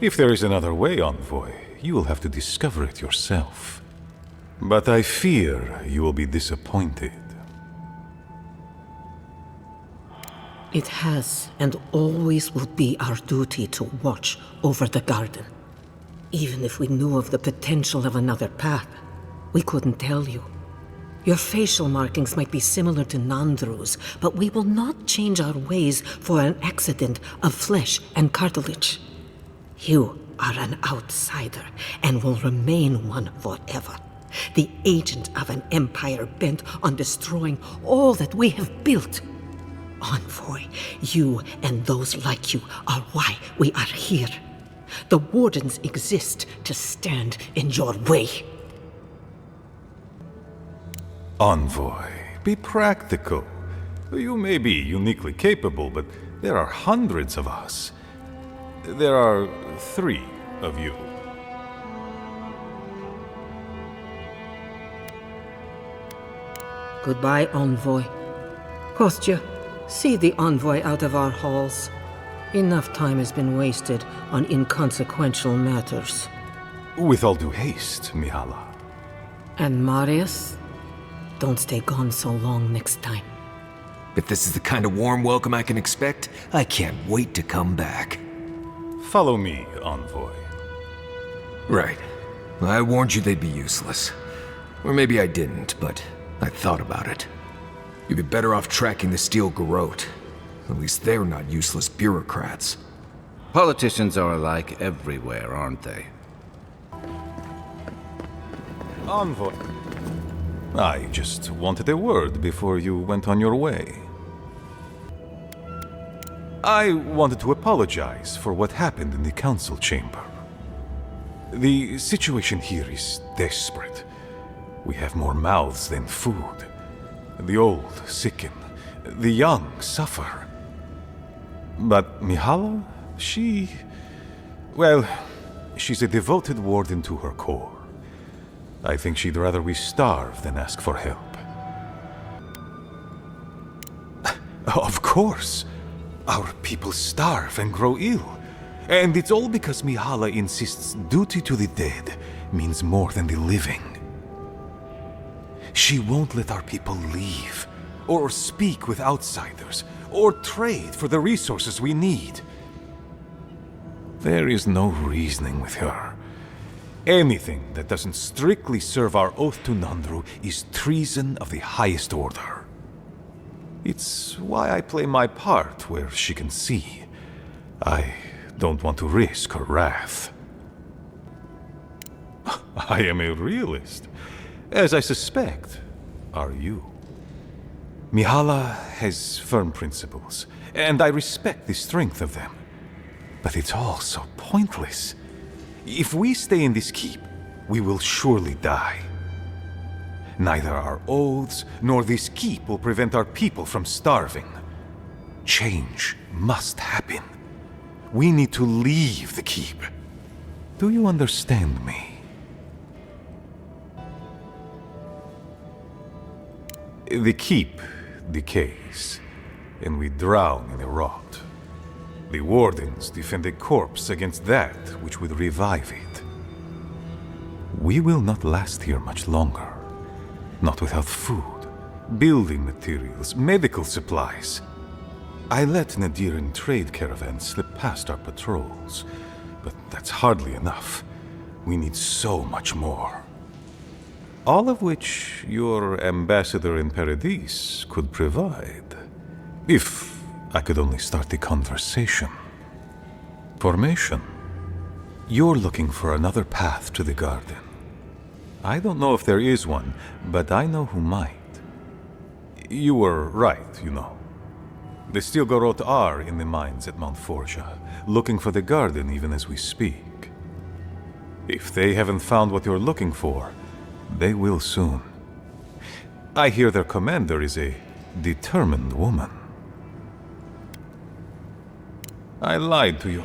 If there is another way, Envoy, you will have to discover it yourself. But I fear you will be disappointed. It has and always will be our duty to watch over the garden. Even if we knew of the potential of another path, we couldn't tell you. Your facial markings might be similar to Nandru's, but we will not change our ways for an accident of flesh and cartilage. You are an outsider and will remain one forever. The agent of an empire bent on destroying all that we have built. Envoy, you and those like you are why we are here. The Wardens exist to stand in your way. Envoy, be practical. You may be uniquely capable, but there are hundreds of us. There are 3 of you. Goodbye, Envoy. Kostya, see the Envoy out of our halls. Enough time has been wasted on inconsequential matters. With all due haste, Mihala. And Marius? Don't stay gone so long next time. If this is the kind of warm welcome I can expect, I can't wait to come back. Follow me, Envoy. Right. I warned you they'd be useless. Or maybe I didn't, but I thought about it. You'd be better off tracking the Steel Garrote. At least they're not useless bureaucrats. Politicians are alike everywhere, aren't they? Envoy. I just wanted a word before you went on your way. I wanted to apologize for what happened in the council chamber. The situation here is desperate. We have more mouths than food. The old sicken, the young suffer. But Mihala, she's a devoted warden to her core. I think she'd rather we starve than ask for help. Of course. Our people starve and grow ill. And it's all because Mihala insists duty to the dead means more than the living. She won't let our people leave, or speak with outsiders, or trade for the resources we need. There is no reasoning with her. Anything that doesn't strictly serve our oath to Nandru is treason of the highest order. It's why I play my part where she can see. I don't want to risk her wrath. I am a realist, as I suspect are you. Mihala has firm principles, and I respect the strength of them. But it's all so pointless. If we stay in this keep, we will surely die. Neither our oaths nor this keep will prevent our people from starving. Change must happen. We need to leave the keep. Do you understand me? The keep decays, and we drown in a rot. The wardens defend a corpse against that which would revive it. We will not last here much longer. Not without food, building materials, medical supplies. I let Nadiran trade caravans slip past our patrols, but that's hardly enough. We need so much more. All of which your ambassador in Paradis could provide. If I could only start the conversation. Formation. You're looking for another path to the garden. I don't know if there is one, but I know who might. You were right, you know. The Steel Garrote are in the mines at Mount Forja, looking for the garden even as we speak. If they haven't found what you're looking for, they will soon. I hear their commander is a determined woman. I lied to you.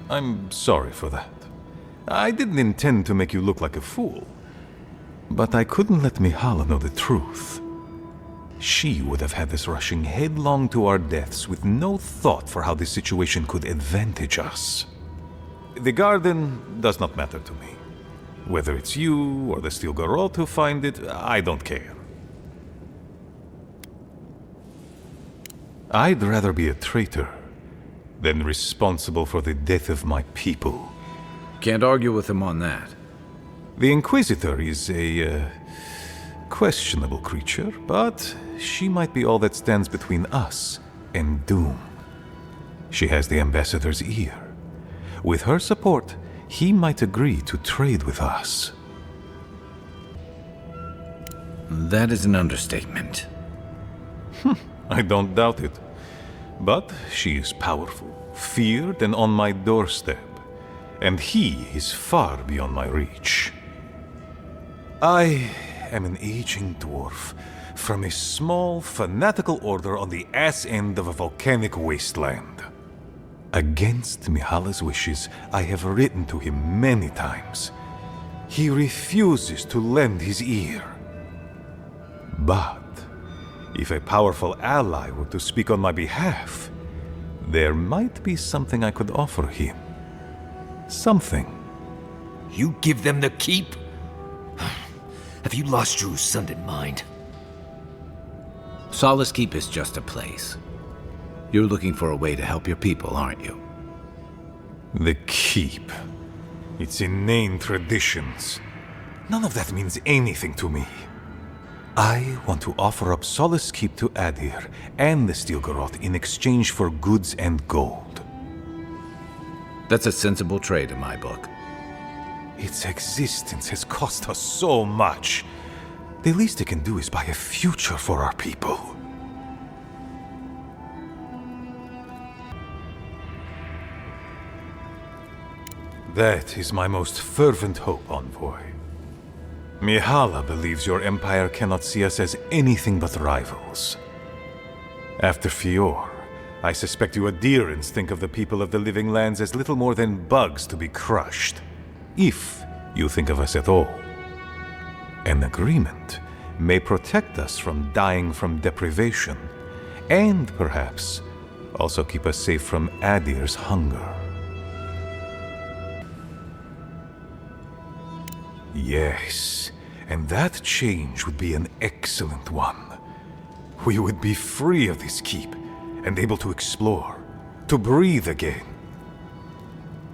I'm sorry for that. I didn't intend to make you look like a fool. But I couldn't let Mihala know the truth. She would have had us rushing headlong to our deaths with no thought for how this situation could advantage us. The garden does not matter to me. Whether it's you or the Steel Garrote who find it, I don't care. I'd rather be a traitor than responsible for the death of my people. Can't argue with him on that. The Inquisitor is a questionable creature, but she might be all that stands between us and doom. She has the Ambassador's ear. With her support, he might agree to trade with us. That is an understatement. I don't doubt it. But she is powerful, feared, and on my doorstep. And he is far beyond my reach. I am an aging dwarf from a small, fanatical order on the ass end of a volcanic wasteland. Against Mihala's wishes, I have written to him many times. He refuses to lend his ear. But if a powerful ally were to speak on my behalf, there might be something I could offer him. Something. You give them the keep? Have you lost your sounded mind? Solace Keep is just a place. You're looking for a way to help your people, aren't you? The Keep. Its inane traditions. None of that means anything to me. I want to offer up Solace Keep to Adir and the Steel Garrote in exchange for goods and gold. That's a sensible trade in my book. Its existence has cost us so much. The least it can do is buy a future for our people. That is my most fervent hope, Envoy. Mihala believes your empire cannot see us as anything but rivals. After Fior, I suspect you Adirans think of the people of the Living Lands as little more than bugs to be crushed. If you think of us at all. An agreement may protect us from dying from deprivation, and perhaps also keep us safe from Adir's hunger. Yes, and that change would be an excellent one. We would be free of this keep, and able to explore, to breathe again.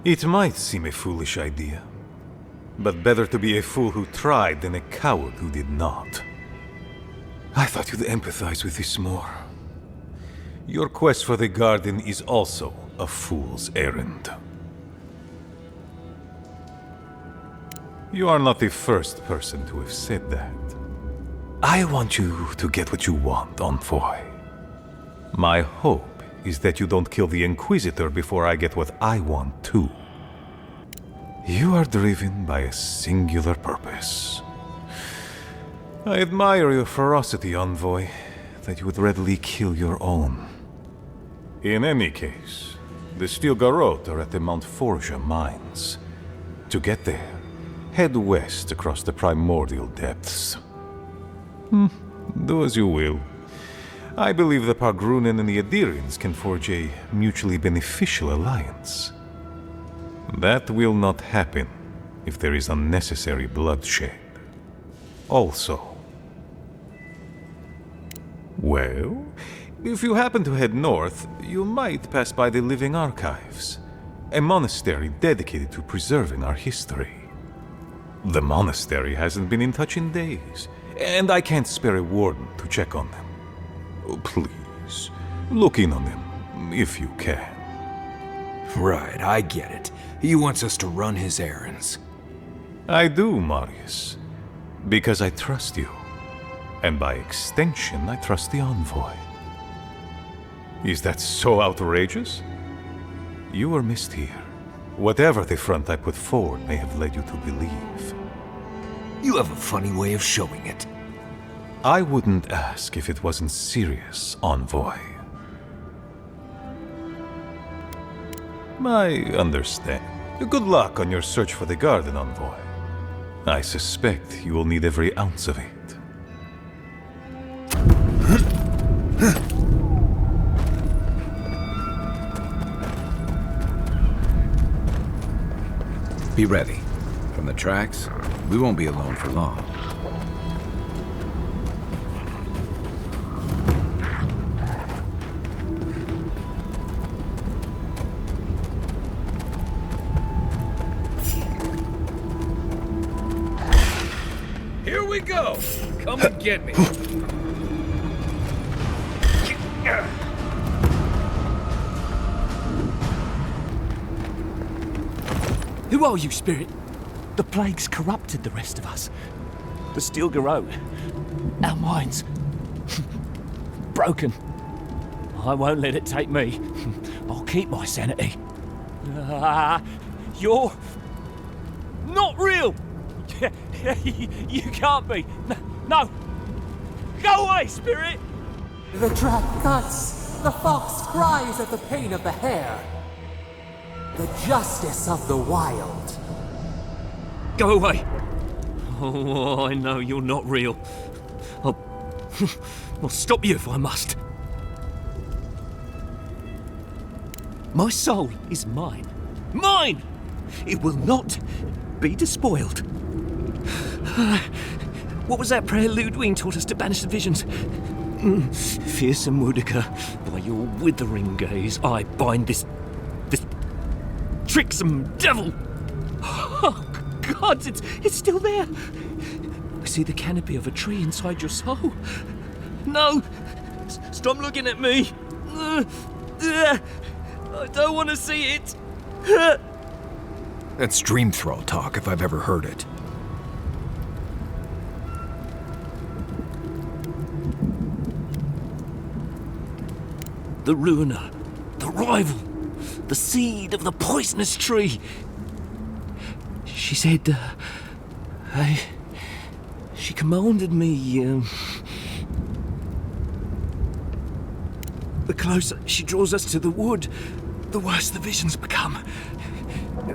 It might seem a foolish idea, but better to be a fool who tried than a coward who did not. I thought you'd empathize with this more. Your quest for the garden is also a fool's errand. You are not the first person to have said that. I want you to get what you want, Envoy. My hope is that you don't kill the Inquisitor before I get what I want too. You are driven by a singular purpose. I admire your ferocity, Envoy, that you would readily kill your own. In any case, the Steel Garrote are at the Mount Forja mines. To get there, head west across the primordial depths. Do as you will. I believe the Pargrunen and the Adirians can forge a mutually beneficial alliance. That will not happen if there is unnecessary bloodshed. Also, well, if you happen to head north, you might pass by the Living Archives, a monastery dedicated to preserving our history. The monastery hasn't been in touch in days, and I can't spare a warden to check on them. Oh, please, look in on them, if you can. Right, I get it. He wants us to run his errands. I do, Marius, because I trust you. And by extension, I trust the Envoy. Is that so outrageous? You were missed here. Whatever the front I put forward may have led you to believe. You have a funny way of showing it. I wouldn't ask if it wasn't serious, envoy. I understand. Good luck on your search for the garden, envoy. I suspect you will need every ounce of it. Be ready. From the tracks, we won't be alone for long. Here we go! Come and get me! Who are you, Spirit? The plague's corrupted the rest of us. The steel garrote. Our minds. Broken. I won't let it take me. I'll keep my sanity. You're... not real! You can't be. No! Go away, Spirit! The track cuts. The fox cries at the pain of the hare. The justice of the wild. Go away! Oh, I know you're not real. I'll stop you if I must. My soul is mine. Mine! It will not be despoiled. What was that prayer Ludwig taught us to banish the visions? Fearsome Wudica, by your withering gaze, I bind this tricksome devil. Oh, God, it's still there. I see the canopy of a tree inside your soul. No! Stop looking at me! I don't want to see it! That's dream thrall talk if I've ever heard it. The ruiner, the rival, the seed of the poisonous tree. She said, she commanded me, the closer she draws us to the wood, the worse the visions become.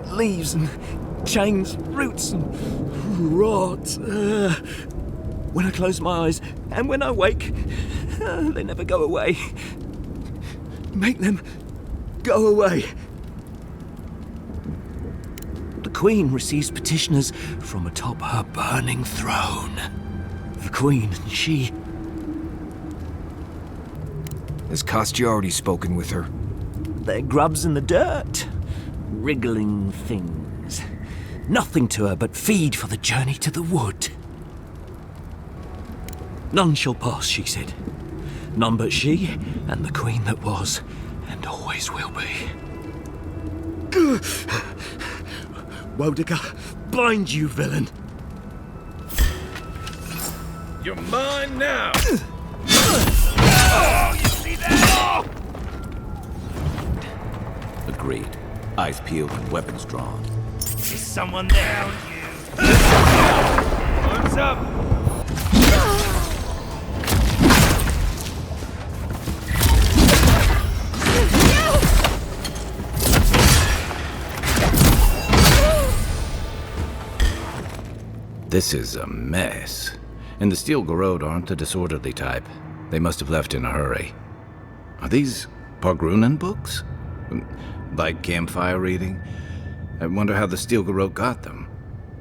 Leaves and chains, roots and rot. When I close my eyes and when I wake, they never go away. Make them go away. The Queen receives petitioners from atop her burning throne. The Queen, she... Has Kostya already spoken with her? They're grubs in the dirt. Wriggling things. Nothing to her but feed for the journey to the wood. None shall pass, she said. None but she and the Queen that was, and always will be. Wudica, bind you, villain! You're mine now! Oh, you see that? Agreed. Eyes peeled and weapons drawn. Is someone there? What's up? This is a mess. And the Steel Garrote aren't the disorderly type. They must have left in a hurry. Are these Pargrunen books? Like campfire reading? I wonder how the Steel Garrote got them.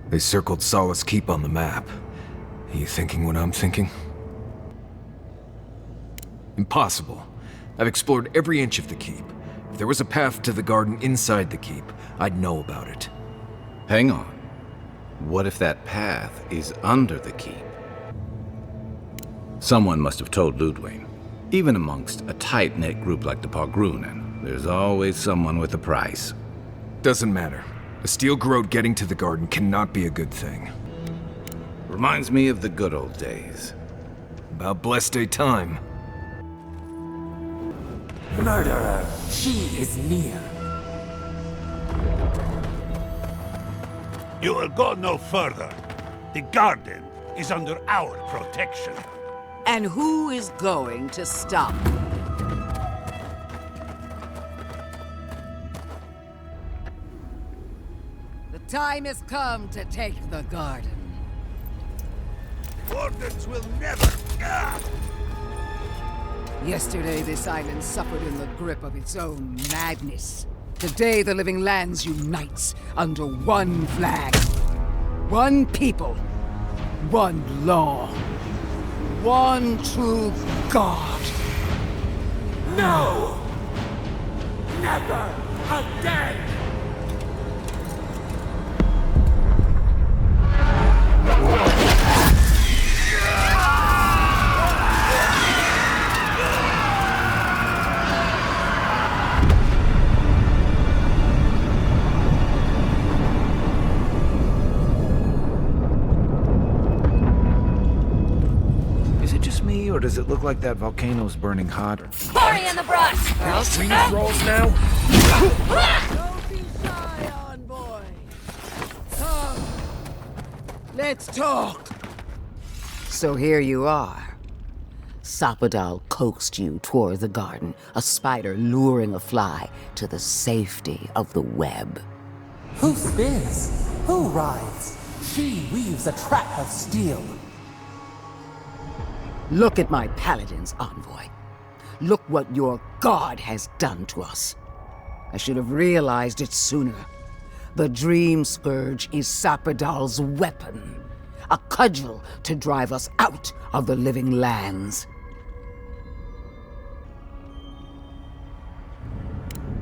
They circled Solace Keep on the map. Are you thinking what I'm thinking? Impossible. I've explored every inch of the keep. If there was a path to the garden inside the keep, I'd know about it. Hang on. What if that path is under the keep? Someone must have told Ludwig. Even amongst a tight-knit group like the Pargrunen, there's always someone with a price. Doesn't matter. A Steel Garrote getting to the garden cannot be a good thing. Reminds me of the good old days. About blessed day time. Murderer, she is near. You will go no further. The garden is under our protection. And who is going to stop? The time has come to take the garden. Wardens will never... Yesterday, this island suffered in the grip of its own madness. Today, the living lands unites under one flag. One people. One law. One true God. No! Never again! Or does it look like that volcano's burning hotter? Hurry in the brush! Stream trolls now? Don't be shy, envoy. Come. Let's talk. So here you are. Sapadal coaxed you toward the garden, a spider luring a fly to the safety of the web. Who spins? Who rides? She weaves a trap of steel. Look at my paladins, envoy. Look what your god has done to us. I should have realized it sooner. The Dream Scourge is Sapadal's weapon. A cudgel to drive us out of the living lands.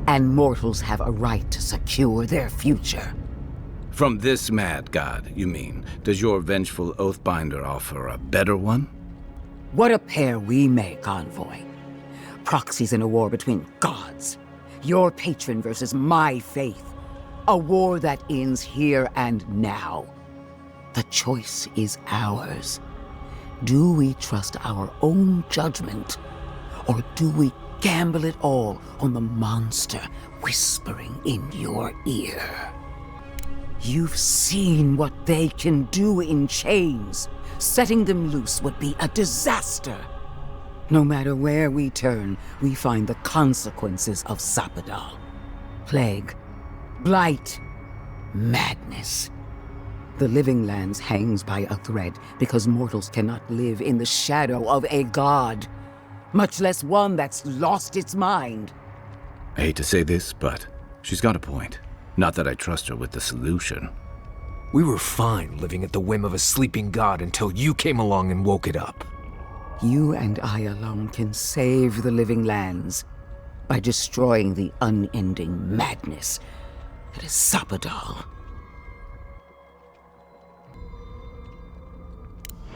And mortals have a right to secure their future. From this mad god, you mean? Does your vengeful Oathbinder offer a better one? What a pair we make, envoy. Proxies in a war between gods. Your patron versus my faith. A war that ends here and now. The choice is ours. Do we trust our own judgment? Or do we gamble it all on the monster whispering in your ear? You've seen what they can do in chains. Setting them loose would be a disaster. No matter where we turn, we find the consequences of Sapadal. Plague, blight, madness. The living lands hangs by a thread because mortals cannot live in the shadow of a god, much less one that's lost its mind. I hate to say this, but she's got a point. Not that I trust her with the solution. We were fine living at the whim of a sleeping god until you came along and woke it up. You and I alone can save the living lands by destroying the unending madness that is Sapadal.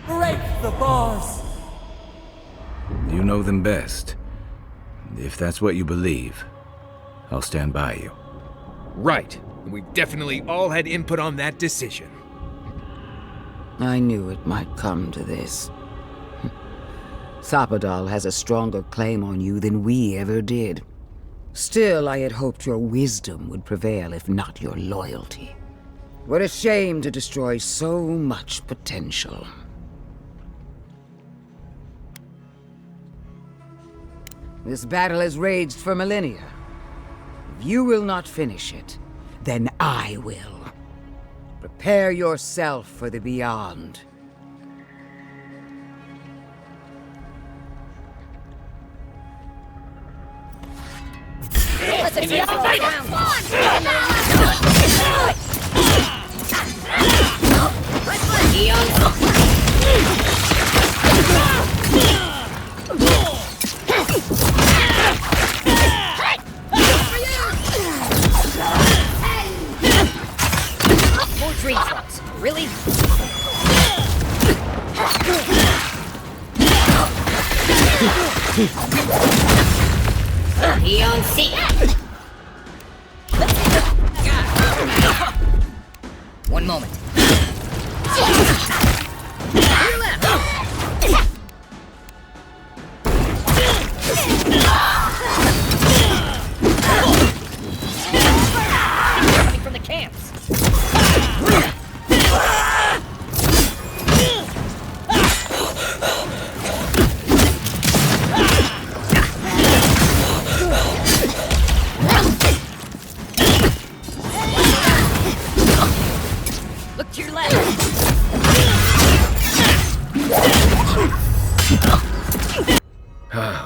Break the bars! You know them best. If that's what you believe, I'll stand by you. Right. We've definitely all had input on that decision. I knew it might come to this. Sapadal has a stronger claim on you than we ever did. Still, I had hoped your wisdom would prevail, if not your loyalty. What a shame to destroy so much potential. This battle has raged for millennia. If you will not finish it, then I will. Prepare yourself for the beyond. Listen, the other way around. More dream trolls. Really? Eon C. One moment. Coming from the camps.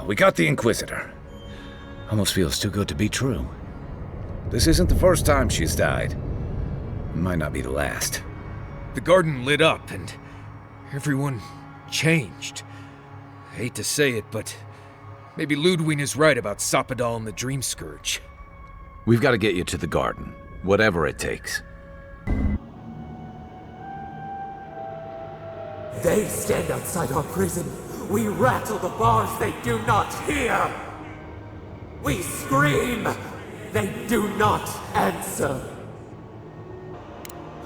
we got the Inquisitor. Almost feels too good to be true. This isn't the first time she's died. It might not be the last. The garden lit up and everyone changed. I hate to say it, but maybe Ludwig is right about Sopadal and the Dream Scourge. We've got to get you to the garden, whatever it takes. They stand outside our prison. We rattle the bars, they do not hear. We scream, they do not answer.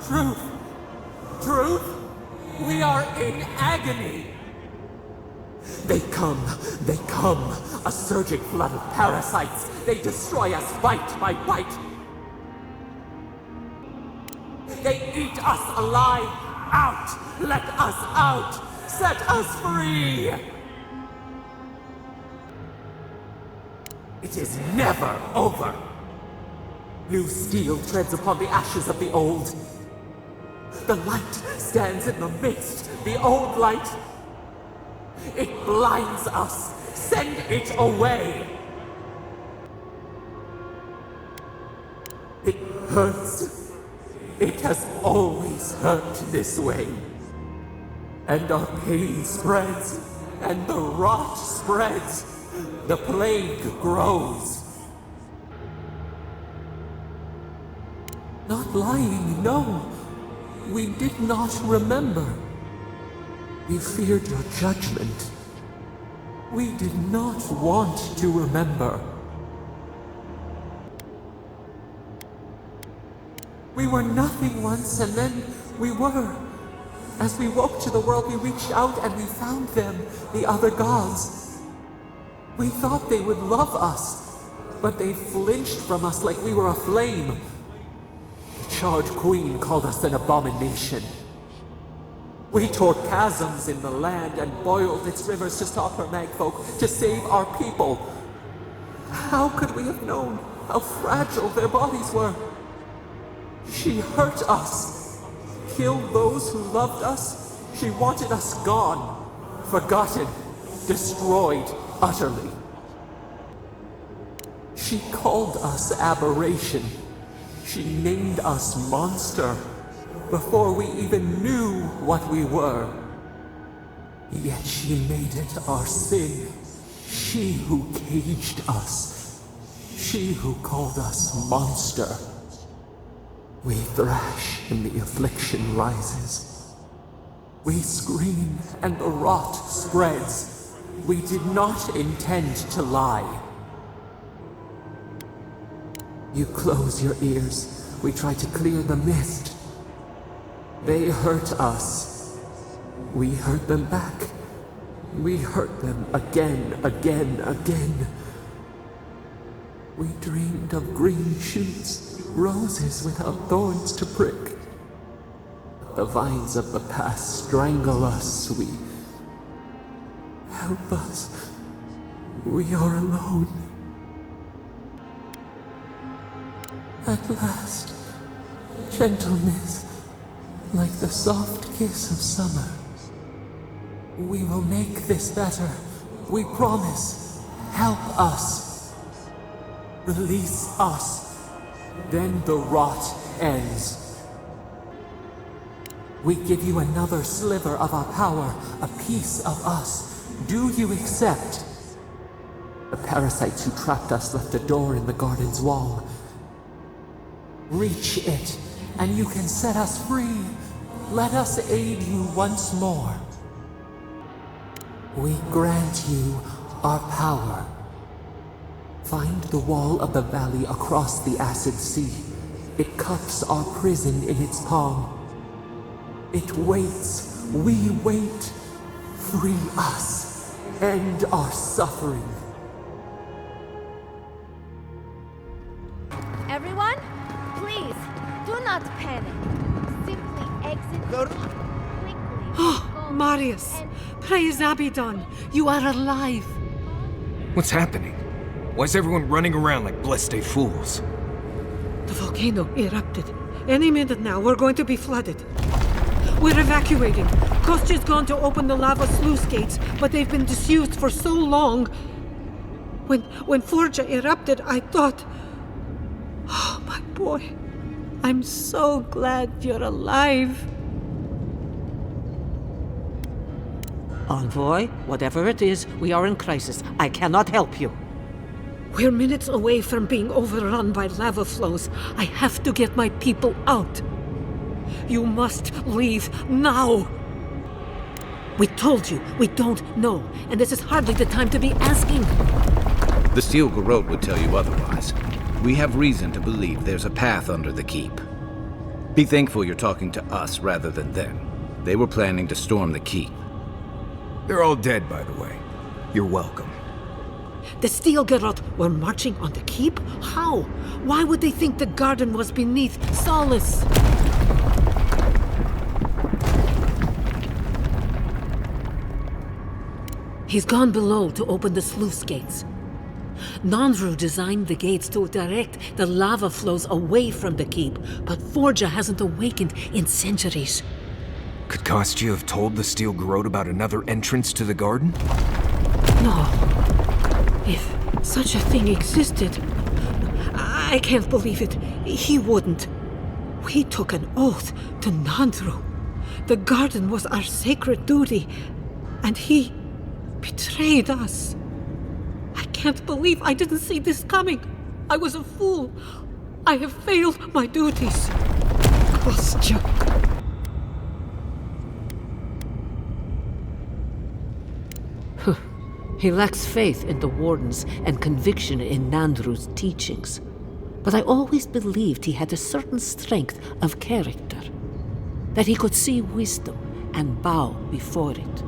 Truth, truth, we are in agony. They come, a surging flood of parasites. They destroy us bite by bite. They eat us alive. Out! Let us out! Set us free! It is never over. New steel treads upon the ashes of the old. The light stands in the midst, the old light. It blinds us. Send it away. It hurts. It has always hurt this way. And our pain spreads, and the rot spreads. The plague grows. Not lying, no. We did not remember. We feared your judgment. We did not want to remember. We were nothing once, and then we were. As we woke to the world, we reached out and we found them, the other gods. We thought they would love us, but they flinched from us like we were a flame. The charred queen called us an abomination. We tore chasms in the land and boiled its rivers to stop her magfolk, to save our people. How could we have known how fragile their bodies were? She hurt us, killed those who loved us. She wanted us gone, forgotten, destroyed utterly. She called us aberration. She named us monster before we even knew what we were. Yet she made it our sin. She who caged us. She who called us monster. We thrash and the affliction rises. We scream and the rot spreads. We did not intend to lie. You close your ears. We try to clear the mist. They hurt us. We hurt them back. We hurt them again, again. We dreamed of green shoots, roses without thorns to prick. The vines of the past strangle us. Help us. We are alone. At last, gentleness, like the soft kiss of summer. We will make this better. We promise. Help us. Release us. Then the rot ends. We give you another sliver of our power, a piece of us. Do you accept? The parasites who trapped us left a door in the garden's wall. Reach it, and you can set us free. Let us aid you once more. We grant you our power. Find the wall of the valley across the acid sea. It cups our prison in its palm. It waits. We wait. Free us. End our suffering. Everyone, please, do not panic. Simply exit quickly. Oh, Marius! Praise Abaddon! You are alive! What's happening? Why is everyone running around like blessed fools? The volcano erupted. Any minute now, we're going to be flooded. We're evacuating. Kostya's gone to open the lava sluice gates, but they've been disused for so long. When Forja erupted, I thought... Oh, my boy. I'm so glad you're alive. Envoy, whatever it is, we are in crisis. I cannot help you. We're minutes away from being overrun by lava flows. I have to get my people out. You must leave now. We told you, we don't know, and this is hardly the time to be asking. The Steel Garrote would tell you otherwise. We have reason to believe there's a path under the keep. Be thankful you're talking to us rather than them. They were planning to storm the keep. They're all dead, by the way. You're welcome. The Steel Garrote were marching on the keep? How? Why would they think the garden was beneath Solace? He's gone below to open the sluice gates. Nandru designed the gates to direct the lava flows away from the keep, but Forja hasn't awakened in centuries. Could Kostya have told the Steel Garrote about another entrance to the garden? No. If such a thing existed, I can't believe it. He wouldn't. We took an oath to Nandru. The garden was our sacred duty, and he betrayed us. I can't believe I didn't see this coming. I was a fool. I have failed my duties. Kostya. He lacks faith in the Wardens and conviction in Nandru's teachings. But I always believed he had a certain strength of character. That he could see wisdom and bow before it.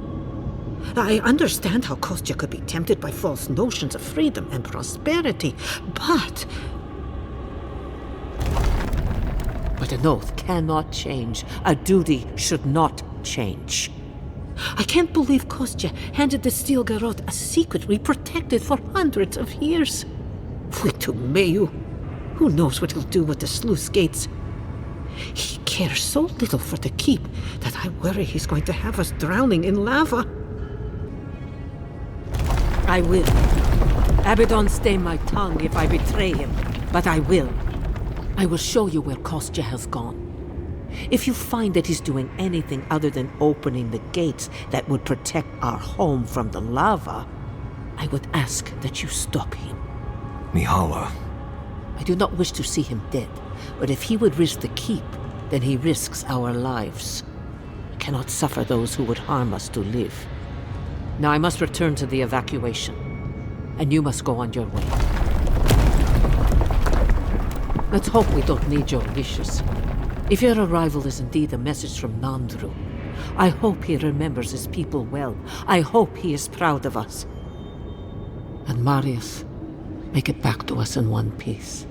I understand how Kostya could be tempted by false notions of freedom and prosperity, but an oath cannot change. A duty should not change. I can't believe Kostya handed the Steel Garrote a secret we protected for hundreds of years. Mayu. Who knows what he'll do with the sluice gates? He cares so little for the keep that I worry he's going to have us drowning in lava. I will. Abaddon stay my tongue if I betray him, but I will. I will show you where Kostya has gone. If you find that he's doing anything other than opening the gates that would protect our home from the lava, I would ask that you stop him. Mihala. I do not wish to see him dead, but if he would risk the keep, then he risks our lives. I cannot suffer those who would harm us to live. Now I must return to the evacuation, and you must go on your way. Let's hope we don't need your wishes. If your arrival is indeed a message from Nandru, I hope he remembers his people well. I hope he is proud of us. And Marius, make it back to us in one piece.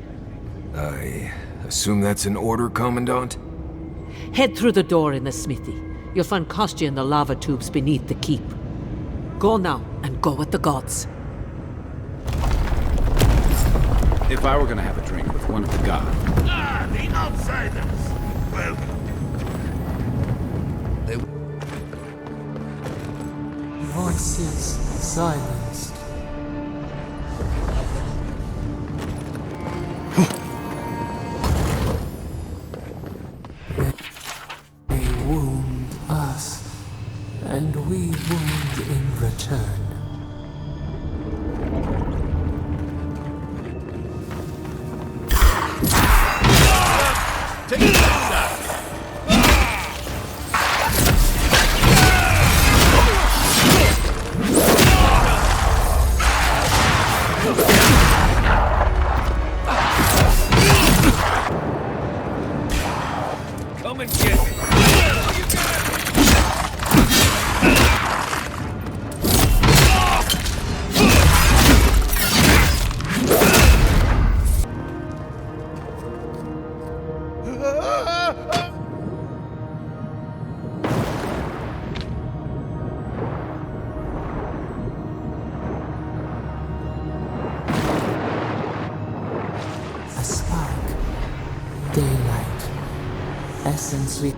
I assume that's an order, Commandant? Head through the door in the smithy. You'll find Kostya in the lava tubes beneath the keep. Go now, and go with the gods. If I were gonna have a drink with one of the gods... Ah, the outsiders! Welcome. Voices silenced. They wound us, and we wound in return. Take it back. Come and get me. A spark. Daylight. Essence we...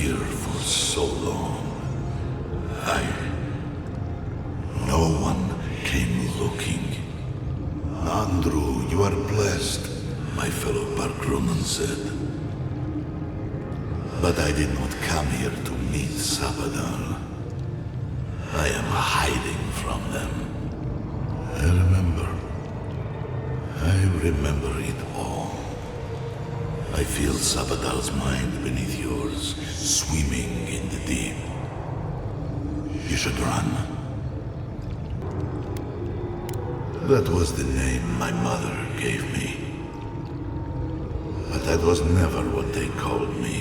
here for so long. No one came looking. Andrew, you are blessed, my fellow Parkrunan said. But I did not come here to meet Sabadal. I am hiding from them. I remember it all. I feel Sabadal's mind beneath yours, swimming in the deep. You should run. That was the name my mother gave me. But that was never what they called me.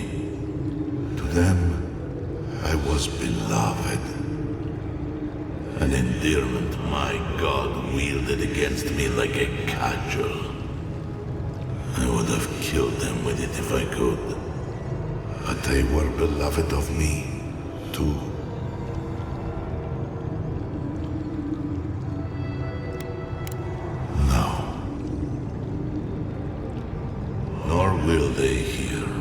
To them, I was beloved. An endearment my God wielded against me like a cudgel. I would have killed them with it if I could. But they were beloved of me, too. No. Nor will they here,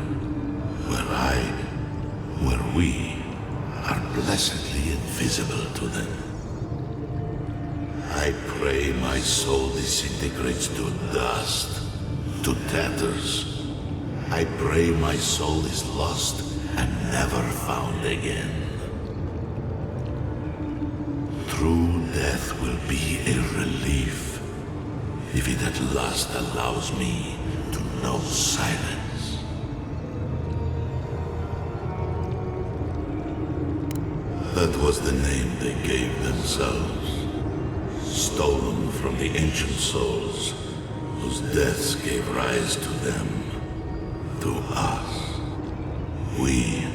where we are blessedly invisible to them. I pray my soul disintegrates to dust, to tatters. I pray my soul is lost and never found again. True death will be a relief, if it at last allows me to know silence. That was the name they gave themselves. Stolen from the ancient souls, whose deaths gave rise to them, to us. We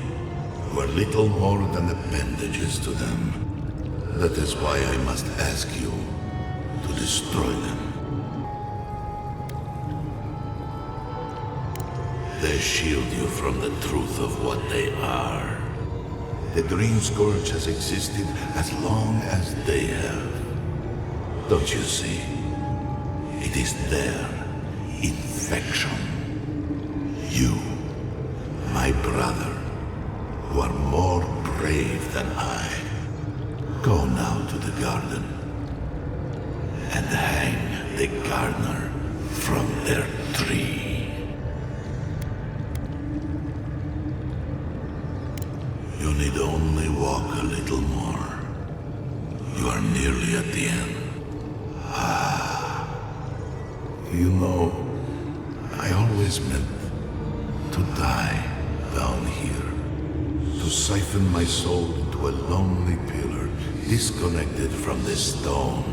were little more than appendages to them. That is why I must ask you to destroy them. They shield you from the truth of what they are. The Dream Scourge has existed as long as they have. Don't you see? It is their infection. You, my brother, who are more brave than I, go now to the garden and hang the gardener from their tree. You need only walk a little more. You are nearly at the end. You know, I always meant to die down here. To siphon my soul into a lonely pillar, disconnected from the stone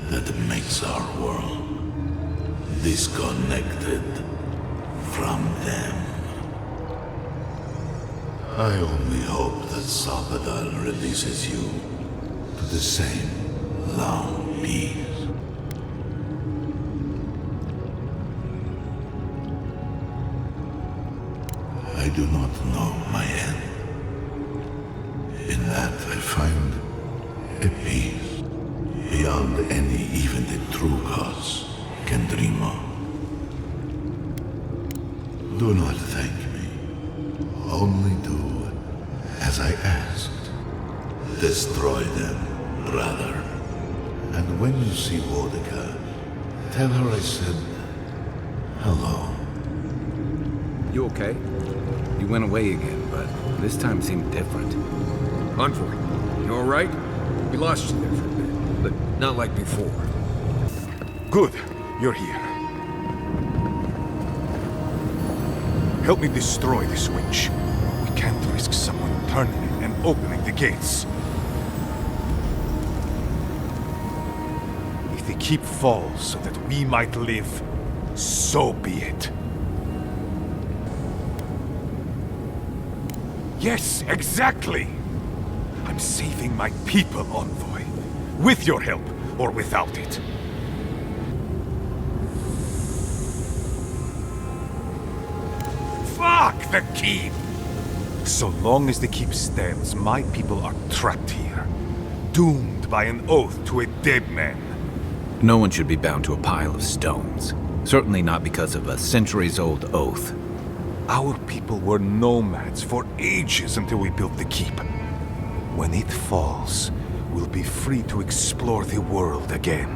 that makes our world. Disconnected from them. I only hope that Sabadal releases you to the same long peace. I do not know my end. In that I find a peace beyond any even the true gods can dream of. Do not thank me. Only do as I asked. Destroy them, brother. And when you see Wodika, tell her I said hello. You okay? You went away again, but this time seemed different. Envoy, you alright? We lost you there for a bit, but not like before. Good, you're here. Help me destroy this witch. We can't risk someone turning it and opening the gates. If the keep falls so that we might live, so be it. Yes, exactly! I'm saving my people, Envoy. With your help, or without it. Fuck the keep! So long as the keep stands, my people are trapped here. Doomed by an oath to a dead man. No one should be bound to a pile of stones. Certainly not because of a centuries-old oath. Our people were nomads for ages until we built the keep. When it falls, we'll be free to explore the world again.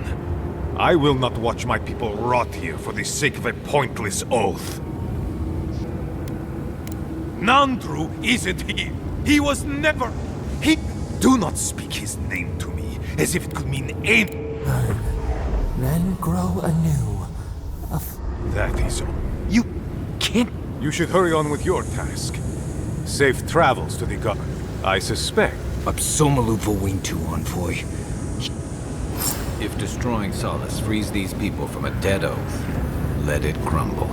I will not watch my people rot here for the sake of a pointless oath. Nandru isn't here. He was never... Do not speak his name to me, as if it could mean anything. Learn, then grow anew. That is all. You can't... You should hurry on with your task. Safe travels to the governor. I suspect... Absomalupo Wintu, Envoy. If destroying Solace frees these people from a dead oath, let it crumble.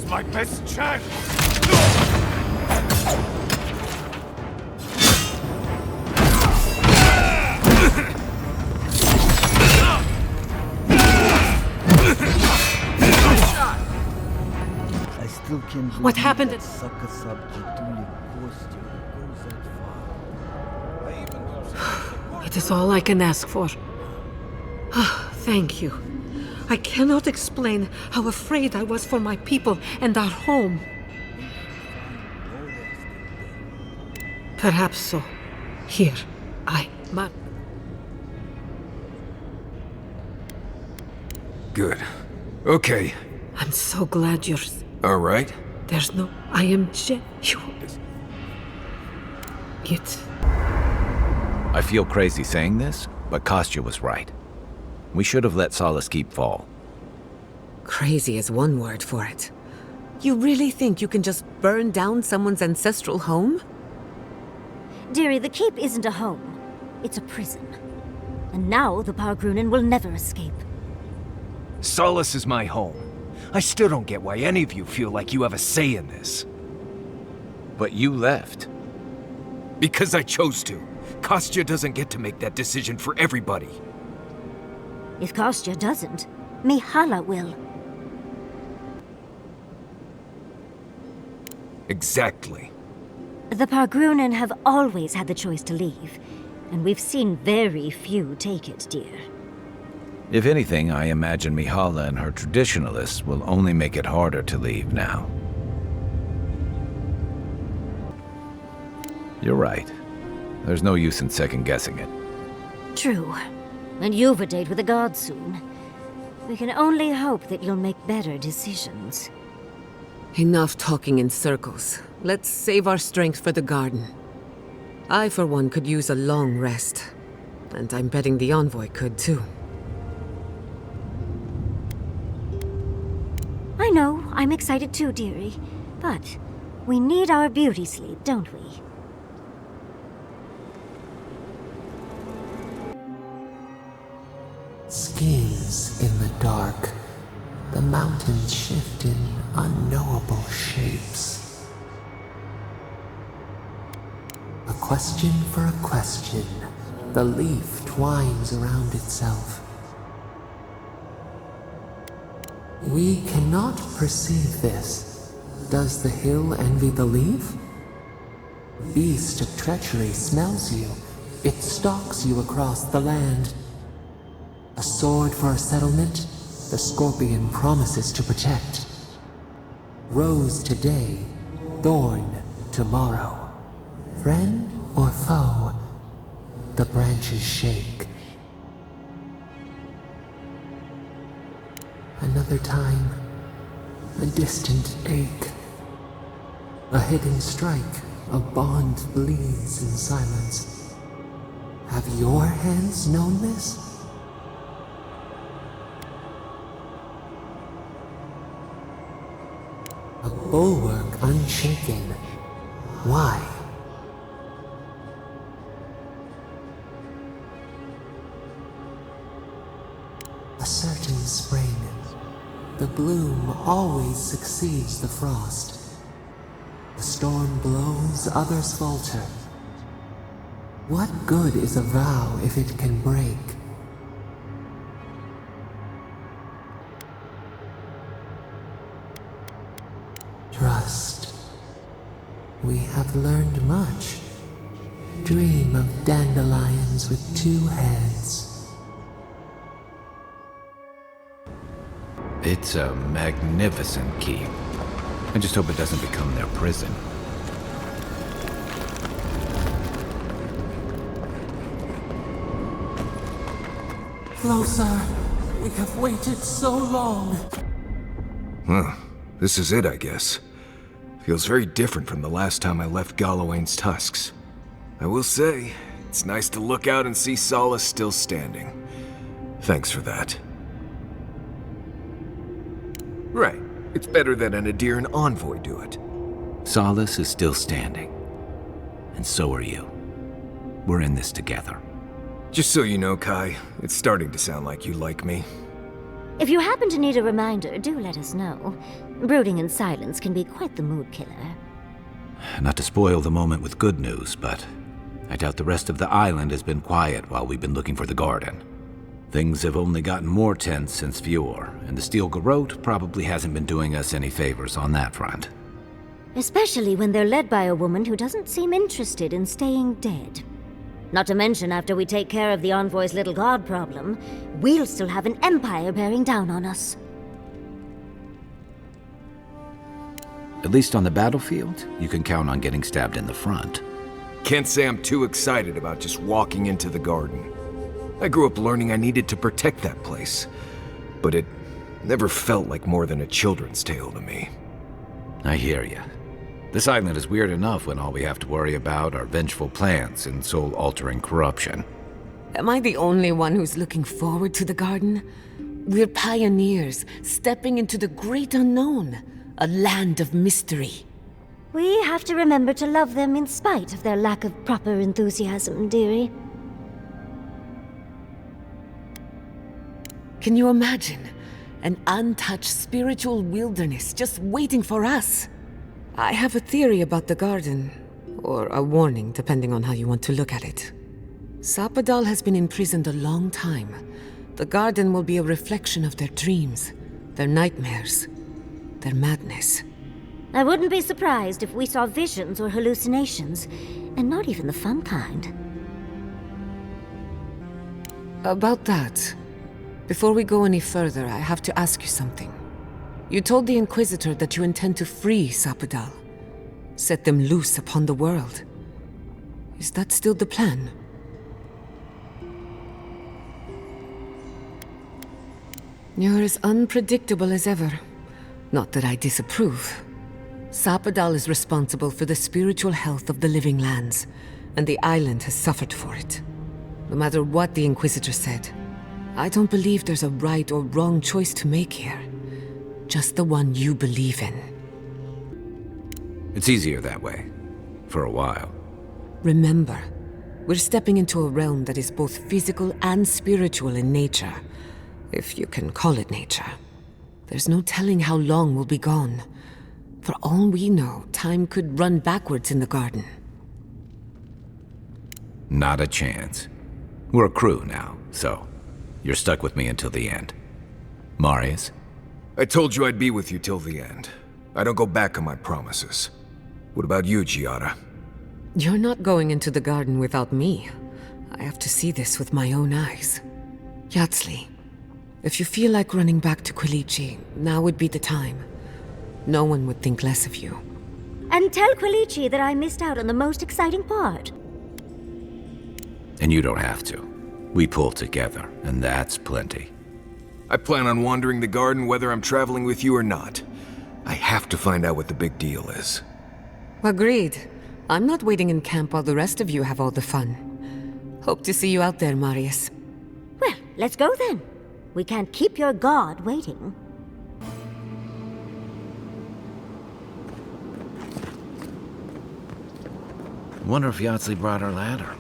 My best chance! I still can. What happened? It is all I can ask for. Thank you. I cannot explain how afraid I was for my people and our home. Perhaps so. Here, but... Good. Okay. I'm so glad you're... All right. There's no... I am It... I feel crazy saying this, but Kostya was right. We should have let Solace Keep fall. Crazy is one word for it. You really think you can just burn down someone's ancestral home? Dearie, the keep isn't a home. It's a prison. And now the Pargrunen will never escape. Solace is my home. I still don't get why any of you feel like you have a say in this. But you left. Because I chose to. Kostya doesn't get to make that decision for everybody. If Kostya doesn't, Mihala will. Exactly. The Pargrunen have always had the choice to leave, and we've seen very few take it, dear. If anything, I imagine Mihala and her traditionalists will only make it harder to leave now. You're right. There's no use in second-guessing it. True. And you've a date with the gods soon. We can only hope that you'll make better decisions. Enough talking in circles. Let's save our strength for the garden. I, for one, could use a long rest. And I'm betting the envoy could, too. I know, I'm excited too, dearie. But we need our beauty sleep, don't we? Schemes in the dark. The mountains shift in unknowable shapes. A question for a question. The leaf twines around itself. We cannot perceive this. Does the hill envy the leaf? Beast of treachery smells you. It stalks you across the land. A sword for a settlement, the scorpion promises to protect. Rose today, thorn tomorrow. Friend or foe, the branches shake. Another time, a distant ache. A hidden strike, a bond bleeds in silence. Have your hands known this? A bulwark unshaken. Why? A certain spring. The bloom always succeeds the frost. The storm blows, others falter. What good is a vow if it can break? Trust. We have learned much. Dream of dandelions with 2 heads. It's a magnificent keep. I just hope it doesn't become their prison. Closer. We have waited so long. Huh. This is it, I guess. Feels very different from the last time I left Galawain's tusks. I will say, it's nice to look out and see Solace still standing. Thanks for that. Right. It's better than an Adiran envoy do it. Solace is still standing. And so are you. We're in this together. Just so you know, Kai, it's starting to sound like you like me. If you happen to need a reminder, do let us know. Brooding in silence can be quite the mood killer. Not to spoil the moment with good news, but I doubt the rest of the island has been quiet while we've been looking for the garden. Things have only gotten more tense since Fjord, and the Steel Garrote probably hasn't been doing us any favors on that front. Especially when they're led by a woman who doesn't seem interested in staying dead. Not to mention, after we take care of the Envoy's little god problem, we'll still have an empire bearing down on us. At least on the battlefield, you can count on getting stabbed in the front. Can't say I'm too excited about just walking into the garden. I grew up learning I needed to protect that place, but it never felt like more than a children's tale to me. I hear you. This island is weird enough when all we have to worry about are vengeful plans and soul-altering corruption. Am I the only one who's looking forward to the garden? We're pioneers, stepping into the great unknown, a land of mystery. We have to remember to love them in spite of their lack of proper enthusiasm, dearie. Can you imagine? An untouched spiritual wilderness just waiting for us. I have a theory about the garden, or a warning, depending on how you want to look at it. Sapadal has been imprisoned a long time. The garden will be a reflection of their dreams, their nightmares, their madness. I wouldn't be surprised if we saw visions or hallucinations, and not even the fun kind. About that, before we go any further, I have to ask you something. You told the Inquisitor that you intend to free Sapadal, set them loose upon the world. Is that still the plan? You're as unpredictable as ever. Not that I disapprove. Sapadal is responsible for the spiritual health of the living lands, and the island has suffered for it. No matter what the Inquisitor said, I don't believe there's a right or wrong choice to make here. Just the one you believe in. It's easier that way. For a while. Remember, we're stepping into a realm that is both physical and spiritual in nature. If you can call it nature. There's no telling how long we'll be gone. For all we know, time could run backwards in the garden. Not a chance. We're a crew now, so you're stuck with me until the end. Marius? I told you I'd be with you till the end. I don't go back on my promises. What about you, Giada? You're not going into the garden without me. I have to see this with my own eyes. Yatsli, if you feel like running back to Quilici, now would be the time. No one would think less of you. And tell Quilici that I missed out on the most exciting part. And you don't have to. We pull together, and that's plenty. I plan on wandering the garden whether I'm traveling with you or not. I have to find out what the big deal is. Agreed. I'm not waiting in camp while the rest of you have all the fun. Hope to see you out there, Marius. Well, let's go then. We can't keep your god waiting. Wonder if Yatsli brought her ladder.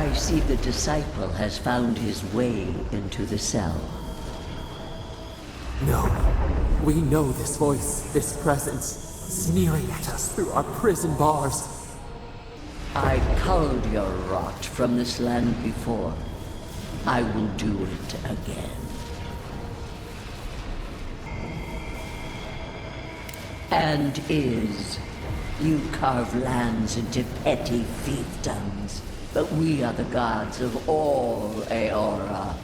I see the disciple has found his way into the cell. No. We know this voice, this presence, sneering at us through our prison bars. I culled your rot from this land before. I will do it again. And you carve lands into petty fiefdoms, but we are the gods of all Aora.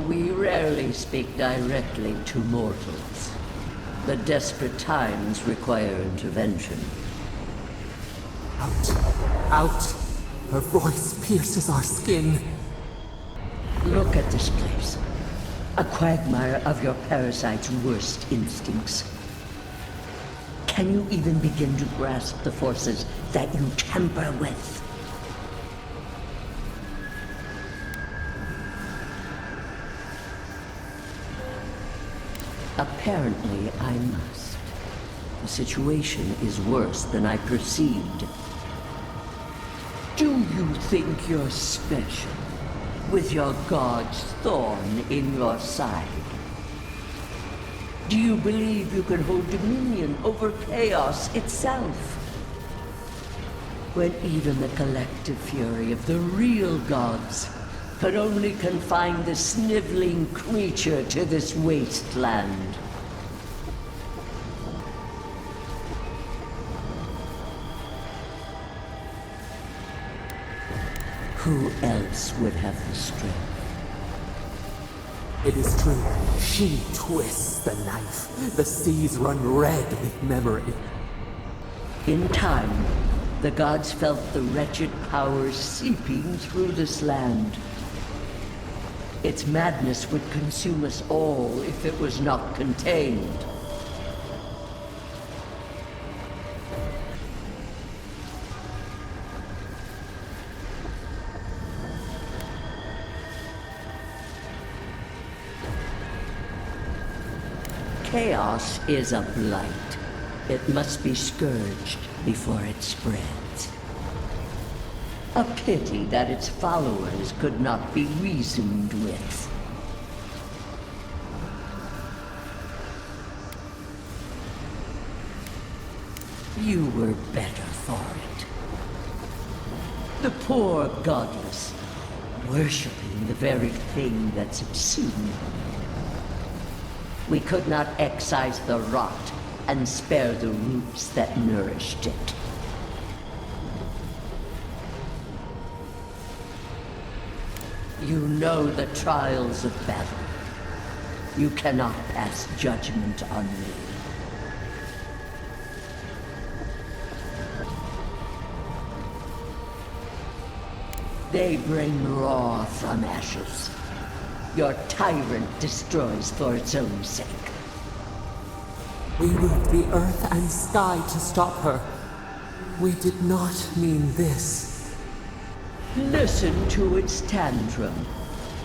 We rarely speak directly to mortals. The desperate times require intervention. Out. Out. Her voice pierces our skin. Look at this place. A quagmire of your parasite's worst instincts. Can you even begin to grasp the forces that you tamper with? Apparently, I must. The situation is worse than I perceived. Do you think you're special, with your god's thorn in your side? Do you believe you can hold dominion over chaos itself? When even the collective fury of the real gods could only confine the sniveling creature to this wasteland. Who else would have the strength? It is true. She twists the knife. The seas run red with memory. In time, the gods felt the wretched powers seeping through this land. Its madness would consume us all if it was not contained. Chaos is a blight. It must be scourged before it spreads. A pity that its followers could not be reasoned with. You were better for it. The poor godless, worshipping the very thing that subsumed. We could not excise the rot and spare the roots that nourished it. You know the trials of battle. You cannot pass judgment on me. They bring raw from ashes. Your tyrant destroys for its own sake. We moved the earth and sky to stop her. We did not mean this. Listen to its tantrum.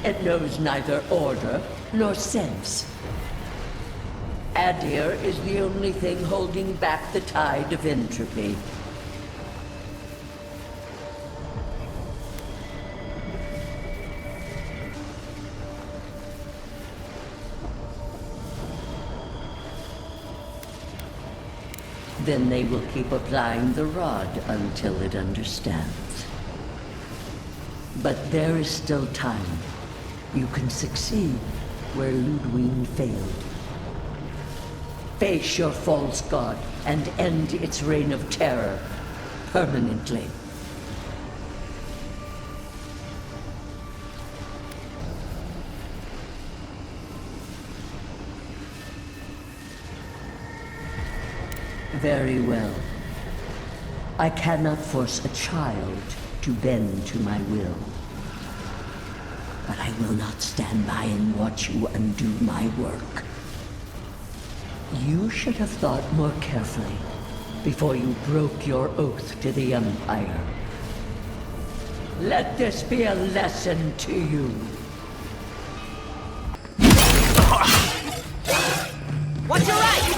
It knows neither order nor sense. Adir is the only thing holding back the tide of entropy. Then they will keep applying the rod until it understands. But there is still time. You can succeed where Ludwig failed. Face your false god and end its reign of terror permanently. Very well. I cannot force a child to bend to my will. But I will not stand by and watch you undo my work. You should have thought more carefully before you broke your oath to the Empire. Let this be a lesson to you. What's your right?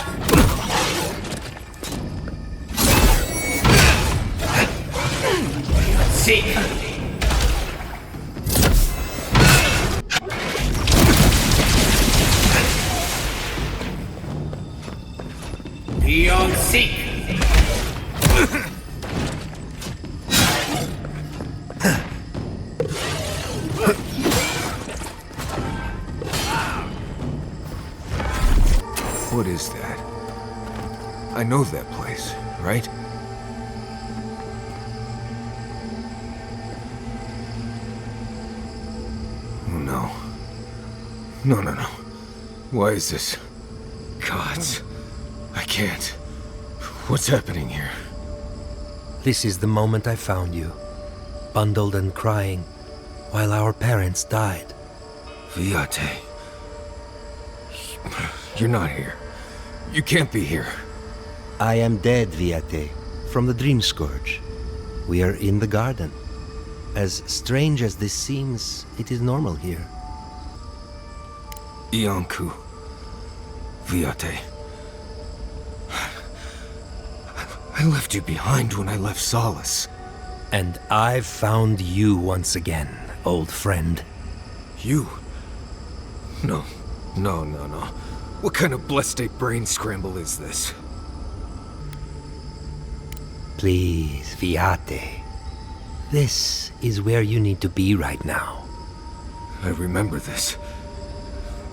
Eon Seek! What is that? I know that place, right? Oh no. No. Why is this? Gods. I can't. What's happening here? This is the moment I found you, bundled and crying, while our parents died. Viate. You're not here. You can't be here. I am dead, Viate, from the Dream Scourge. We are in the garden. As strange as this seems, it is normal here. Iancu. Viate. I left you behind when I left Solace. And I've found you once again, old friend. You? No. What kind of blessed brain scramble is this? Please, Viate. This is where you need to be right now. I remember this.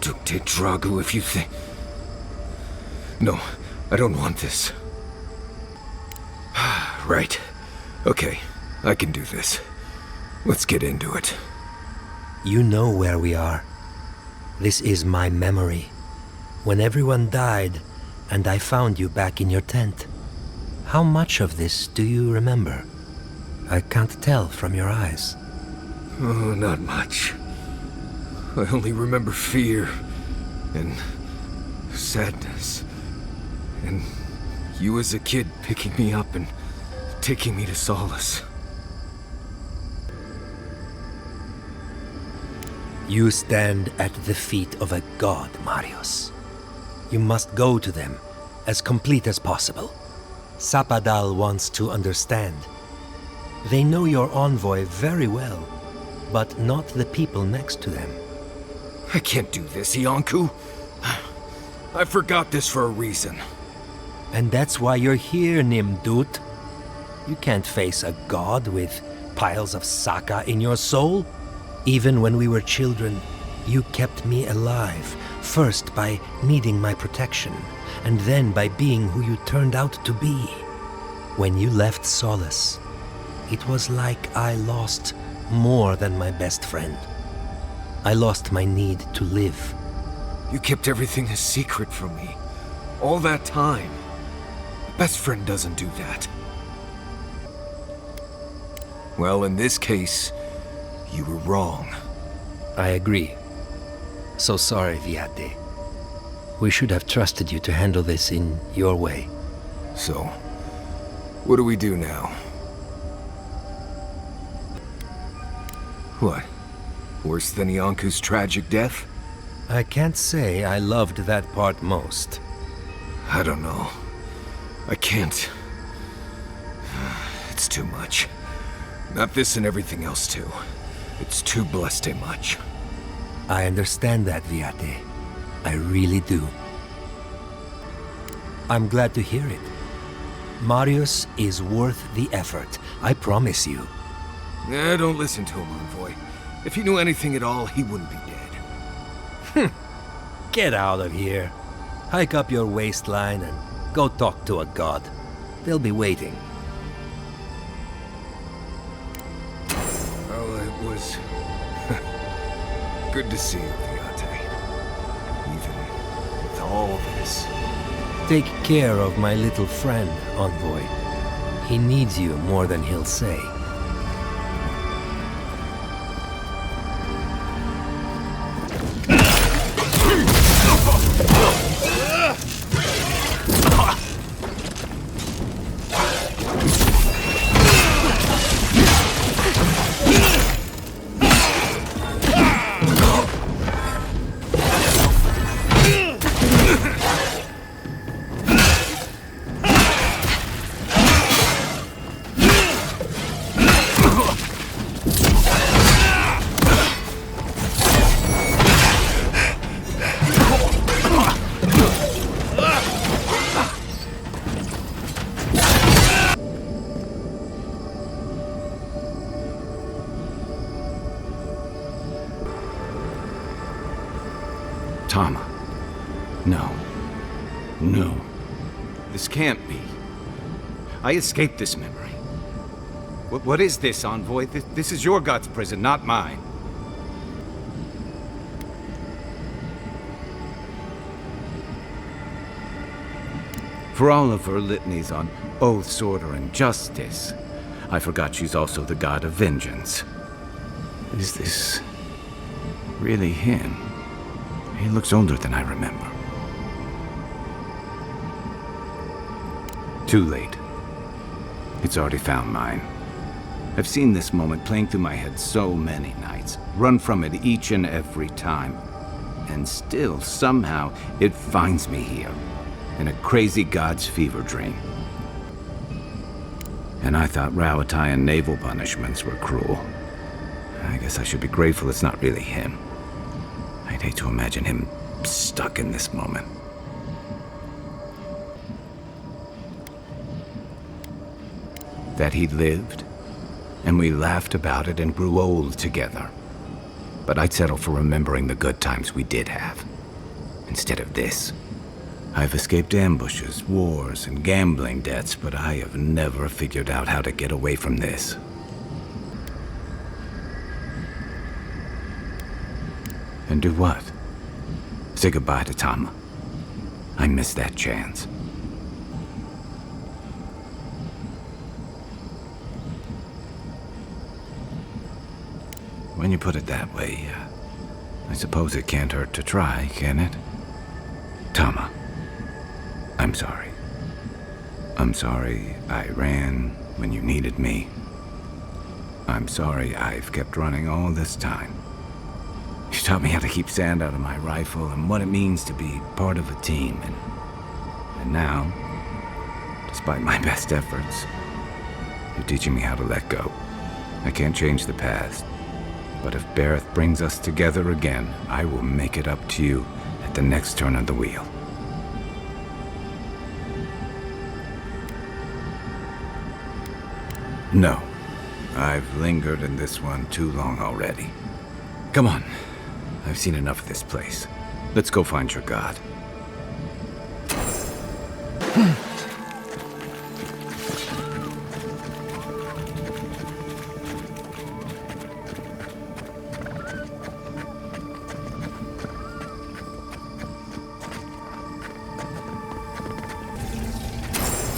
Dukte Dragu, if you think... No, I don't want this. Right. Okay, I can do this. Let's get into it. You know where we are. This is my memory. When everyone died, and I found you back in your tent. How much of this do you remember? I can't tell from your eyes. Oh, not much. I only remember fear, and sadness, and you as a kid picking me up and taking me to Solace. You stand at the feet of a god, Marius. You must go to them, as complete as possible. Sapadal wants to understand. They know your envoy very well, but not the people next to them. I can't do this, Iancu. I forgot this for a reason. And that's why you're here, Nimdut. You can't face a god with piles of Saka in your soul. Even when we were children, you kept me alive, first by needing my protection, and then by being who you turned out to be. When you left Solace, it was like I lost more than my best friend. I lost my need to live. You kept everything a secret from me. All that time. A best friend doesn't do that. Well, in this case, you were wrong. I agree. So sorry, Viate. We should have trusted you to handle this in your way. So, what do we do now? What? Worse than Iancu's tragic death? I can't say I loved that part most. I don't know. I can't. It's too much. Not this and everything else too. It's too blessed much. I understand that, Viate. I really do. I'm glad to hear it. Marius is worth the effort, I promise you. Don't listen to him, Envoy. If he knew anything at all, he wouldn't be dead. Get out of here. Hike up your waistline and go talk to a god. They'll be waiting. Well, it was good to see you, Viate. Even with all this. Take care of my little friend, Envoy. He needs you more than he'll say. No. No. This can't be. I escaped this memory. What is this, Envoy? This is your God's prison, not mine. For all of her litanies on oaths, order, and justice, I forgot she's also the god of vengeance. Is this really him? He looks older than I remember. Too late. It's already found mine. I've seen this moment playing through my head so many nights, run from it each and every time. And still, somehow, it finds me here, in a crazy god's fever dream. And I thought Rauatai and naval punishments were cruel. I guess I should be grateful it's not really him. I'd hate to imagine him stuck in this moment. That he lived, and we laughed about it and grew old together. But I'd settle for remembering the good times we did have. Instead of this, I've escaped ambushes, wars, and gambling debts, but I have never figured out how to get away from this. And do what? Say goodbye to Tama. I missed that chance. When you put it that way, I suppose it can't hurt to try, can it? Tama, I'm sorry. I'm sorry I ran when you needed me. I'm sorry I've kept running all this time. You taught me how to keep sand out of my rifle and what it means to be part of a team. And now, despite my best efforts, you're teaching me how to let go. I can't change the past. But if Bareth brings us together again, I will make it up to you at the next turn of the wheel. No. I've lingered in this one too long already. Come on. I've seen enough of this place. Let's go find your god.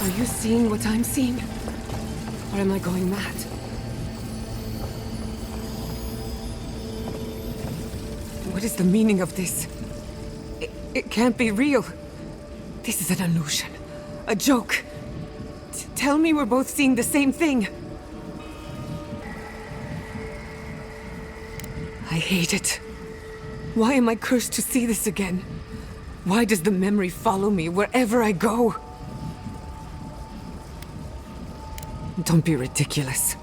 Are you seeing what I'm seeing? Or am I going mad? What is the meaning of this? It can't be real. This is an illusion. A joke. Tell me we're both seeing the same thing. I hate it. Why am I cursed to see this again? Why does the memory follow me wherever I go? Don't be ridiculous.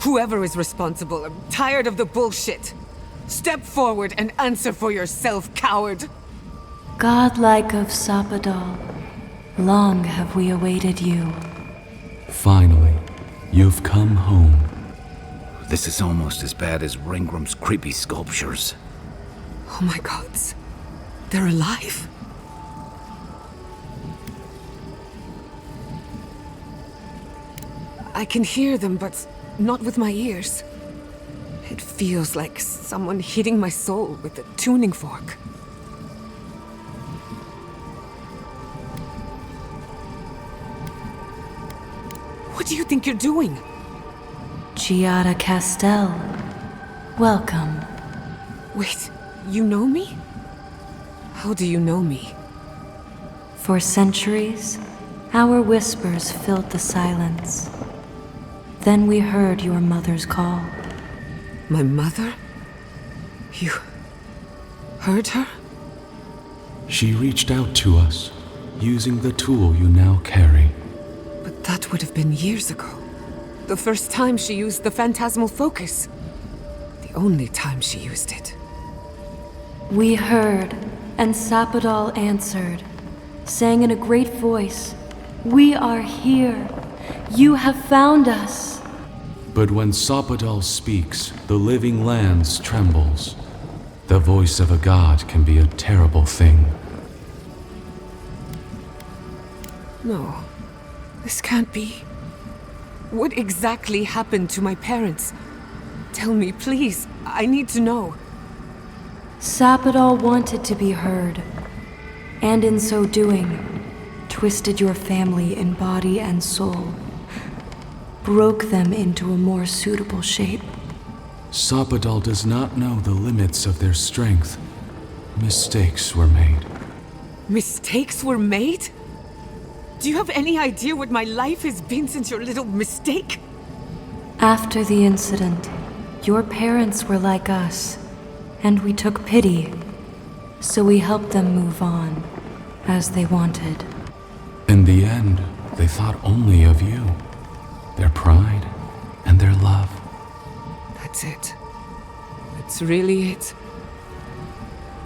Whoever is responsible, I'm tired of the bullshit. Step forward and answer for yourself, coward! Godlike of Sapadal, long have we awaited you. Finally, you've come home. This is almost as bad as Ringram's creepy sculptures. Oh my gods. They're alive. I can hear them, but not with my ears. It feels like someone hitting my soul with a tuning fork. What do you think you're doing? Giada Castell, welcome. Wait, you know me? How do you know me? For centuries, our whispers filled the silence. Then we heard your mother's call. My mother? You heard her? She reached out to us, using the tool you now carry. But that would have been years ago. The first time she used the phantasmal focus. The only time she used it. We heard, and Sapadal answered, saying in a great voice, "We are here. You have found us." But when Sapadal speaks, the living lands trembles. The voice of a god can be a terrible thing. No. This can't be. What exactly happened to my parents? Tell me, please. I need to know. Sapodal wanted to be heard, and in so doing, twisted your family in body and soul, broke them into a more suitable shape. Sapodal does not know the limits of their strength. Mistakes were made. Mistakes were made? Do you have any idea what my life has been since your little mistake? After the incident, your parents were like us, and we took pity, so we helped them move on, as they wanted. In the end, they thought only of you, their pride, and their love. That's it. That's really it.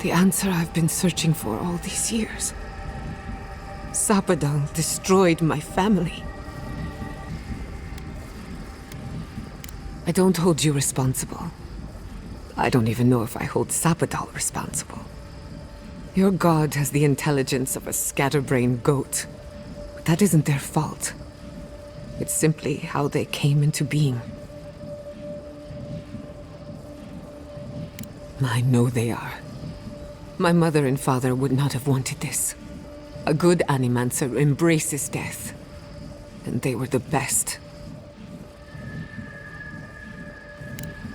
The answer I've been searching for all these years. Sapodal destroyed my family. I don't hold you responsible. I don't even know if I hold Sapodal responsible. Your god has the intelligence of a scatterbrained goat. But that isn't their fault. It's simply how they came into being. I know they are. My mother and father would not have wanted this. A good animancer embraces death. And they were the best.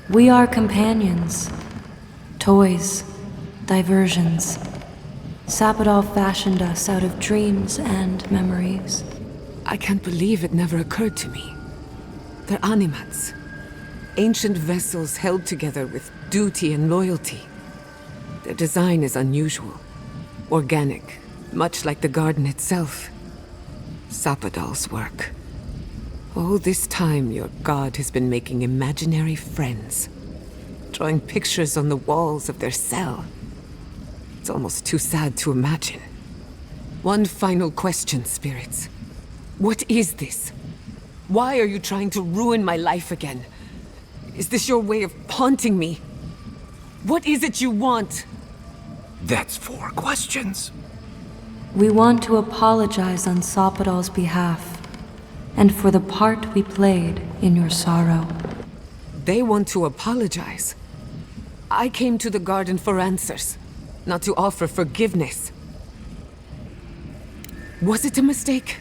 We are companions. Toys. Diversions. Sapodal fashioned us out of dreams and memories. I can't believe it never occurred to me. They're animats. Ancient vessels held together with duty and loyalty. Their design is unusual. Organic, much like the garden itself. Sapodal's work. All this time, your god has been making imaginary friends. Drawing pictures on the walls of their cell. It's almost too sad to imagine. One final question, spirits. What is this? Why are you trying to ruin my life again? Is this your way of haunting me? What is it you want? That's 4 questions. We want to apologize on Sapodal's behalf, and for the part we played in your sorrow. They want to apologize. I came to the garden for answers, not to offer forgiveness. Was it a mistake?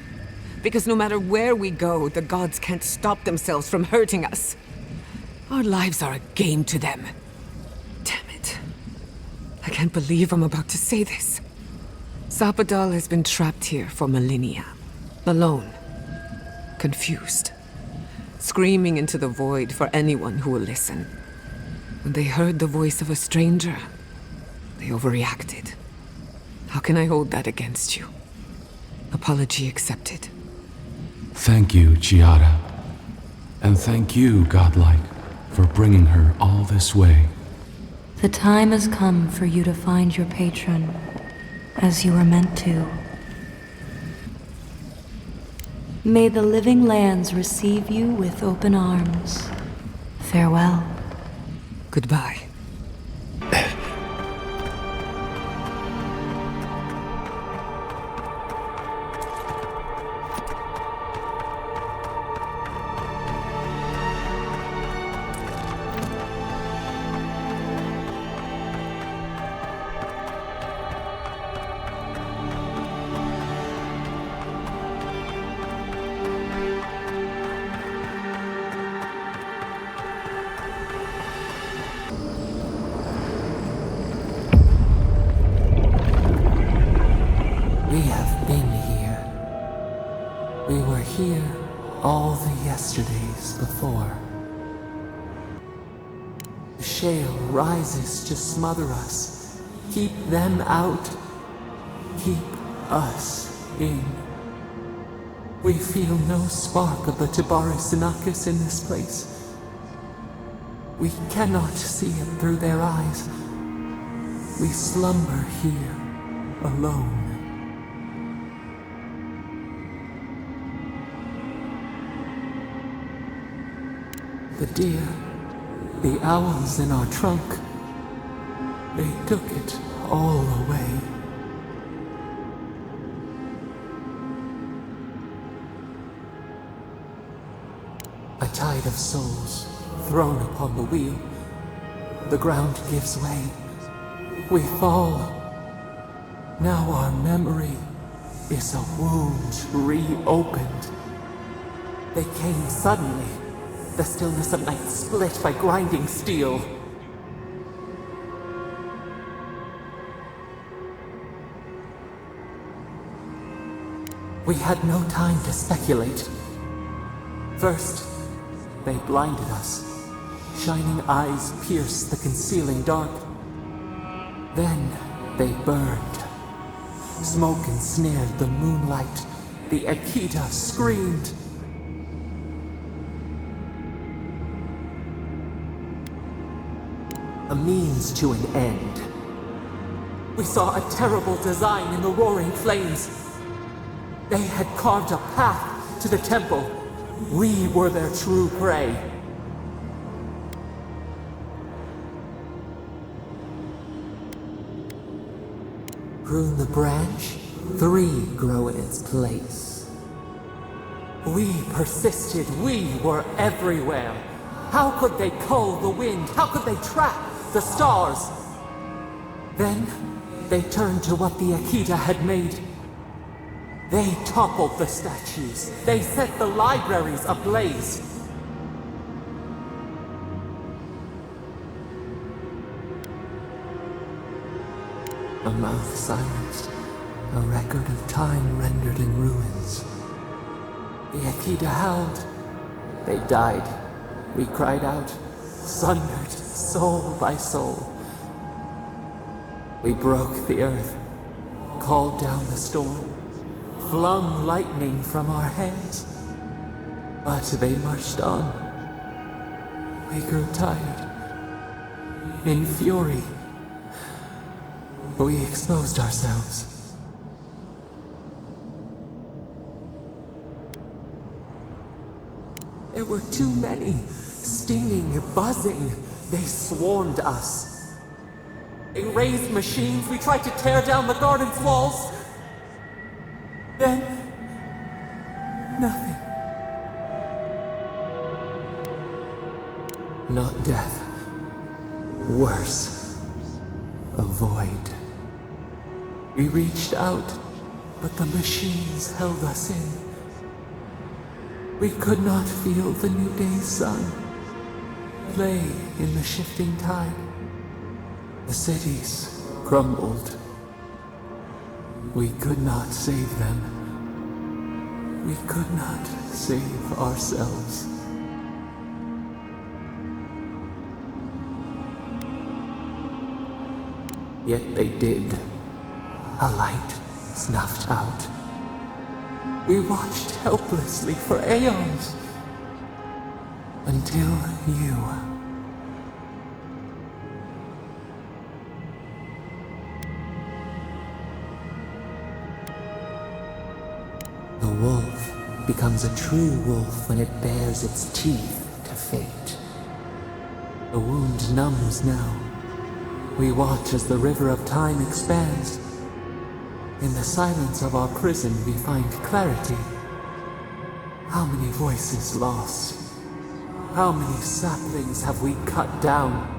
Because no matter where we go, the gods can't stop themselves from hurting us. Our lives are a game to them. Damn it. I can't believe I'm about to say this. Sapodal has been trapped here for millennia. Alone. Confused. Screaming into the void for anyone who will listen. When they heard the voice of a stranger, they overreacted. How can I hold that against you? Apology accepted. Thank you, Giada. And thank you, Godlike, for bringing her all this way. The time has come for you to find your patron, as you were meant to. May the living lands receive you with open arms. Farewell. Goodbye. We have been here. We were here all the yesterdays before. The shale rises to smother us. Keep them out. Keep us in. We feel no spark of the Tabari Sinakis in this place. We cannot see it through their eyes. We slumber here, alone. The deer, the owls in our trunk, they took it all away. tide of souls thrown upon the wheel. The ground gives way. We fall. Now our memory is a wound reopened. They came suddenly. The stillness of night split by grinding steel. We had no time to speculate. First, they blinded us. Shining eyes pierced the concealing dark. Then they burned. Smoke ensnared the moonlight. The Akita screamed. A means to an end. We saw a terrible design in the roaring flames. They had carved a path to the temple. We were their true prey. Prune the branch, 3 grow in its place. We persisted, we were everywhere. How could they cull the wind? How could they track the stars? Then, they turned to what the Akita had made. They toppled the statues. They set the libraries ablaze. A mouth silenced, a record of time rendered in ruins. The Akita howled. They died. We cried out, sundered soul by soul. We broke the earth, called down the storm, flung lightning from our hands. But they marched on. We grew tired. In fury, we exposed ourselves. There were too many, stinging, buzzing. They swarmed us. They raised machines. We tried to tear down the garden's walls. Then, nothing. Not death. Worse. A void. We reached out, but the machines held us in. We could not feel the new day's sun play in the shifting tide. The cities crumbled. We could not save them. We could not save ourselves. Yet they did. A light snuffed out. We watched helplessly for aeons. Until you. The wolf becomes a true wolf when it bares its teeth to fate. The wound numbs now. We watch as the river of time expands. In the silence of our prison we find clarity. How many voices lost? How many saplings have we cut down?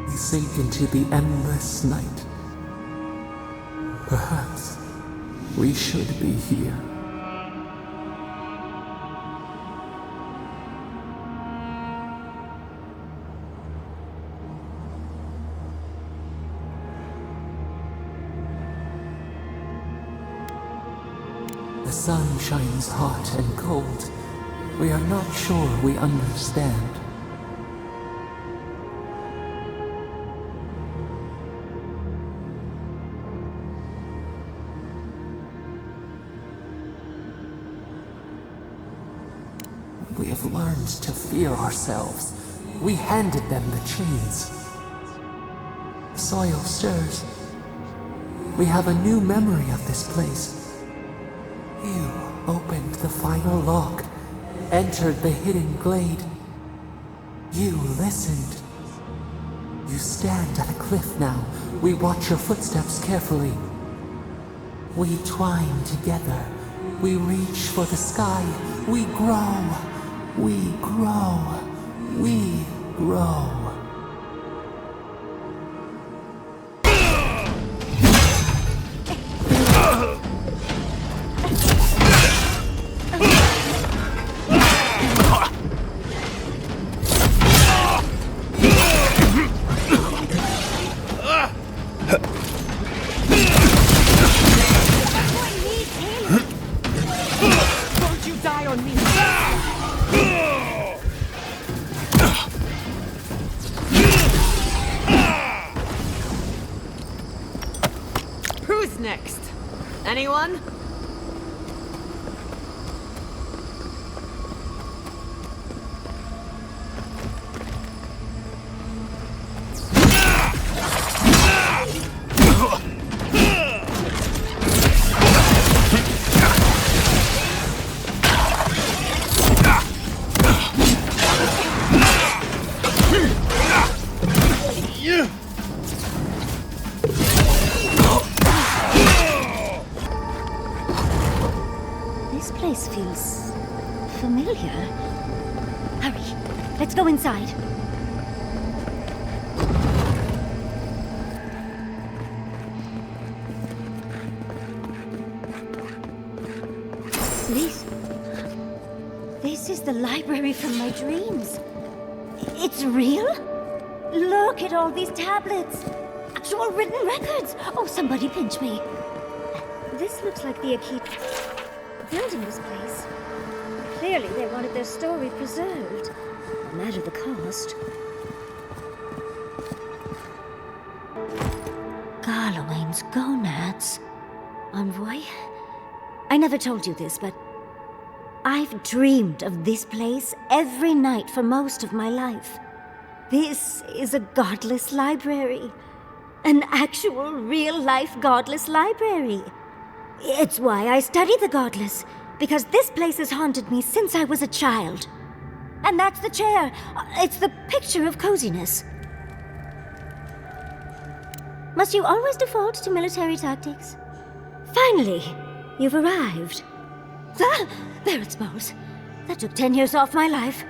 We sink into the endless night. Perhaps we should be here. The sun shines hot and cold. We are not sure we understand. We have learned to fear ourselves. We handed them the chains. The soil stirs. We have a new memory of this place. You opened the final lock, entered the hidden glade. You listened. You stand at a cliff now. We watch your footsteps carefully. We twine together. We reach for the sky. We grow. We grow. We grow. Don't you die on me! Who's next? Anyone? This place feels familiar. Hurry, let's go inside. This is the library from my dreams. It's real? Look at all these tablets. Actual written records. Oh, somebody pinch me. This looks like the Akita building this place. Clearly they wanted their story preserved, no matter the cost. Garlowain's gonads. Envoy? I never told you this, but I've dreamed of this place every night for most of my life. This is a godless library. An actual, real-life godless library. It's why I study the godless, because this place has haunted me since I was a child. And that's the chair. It's the picture of coziness. Must you always default to military tactics? Finally, you've arrived. Ah, there it smells. That took 10 years off my life.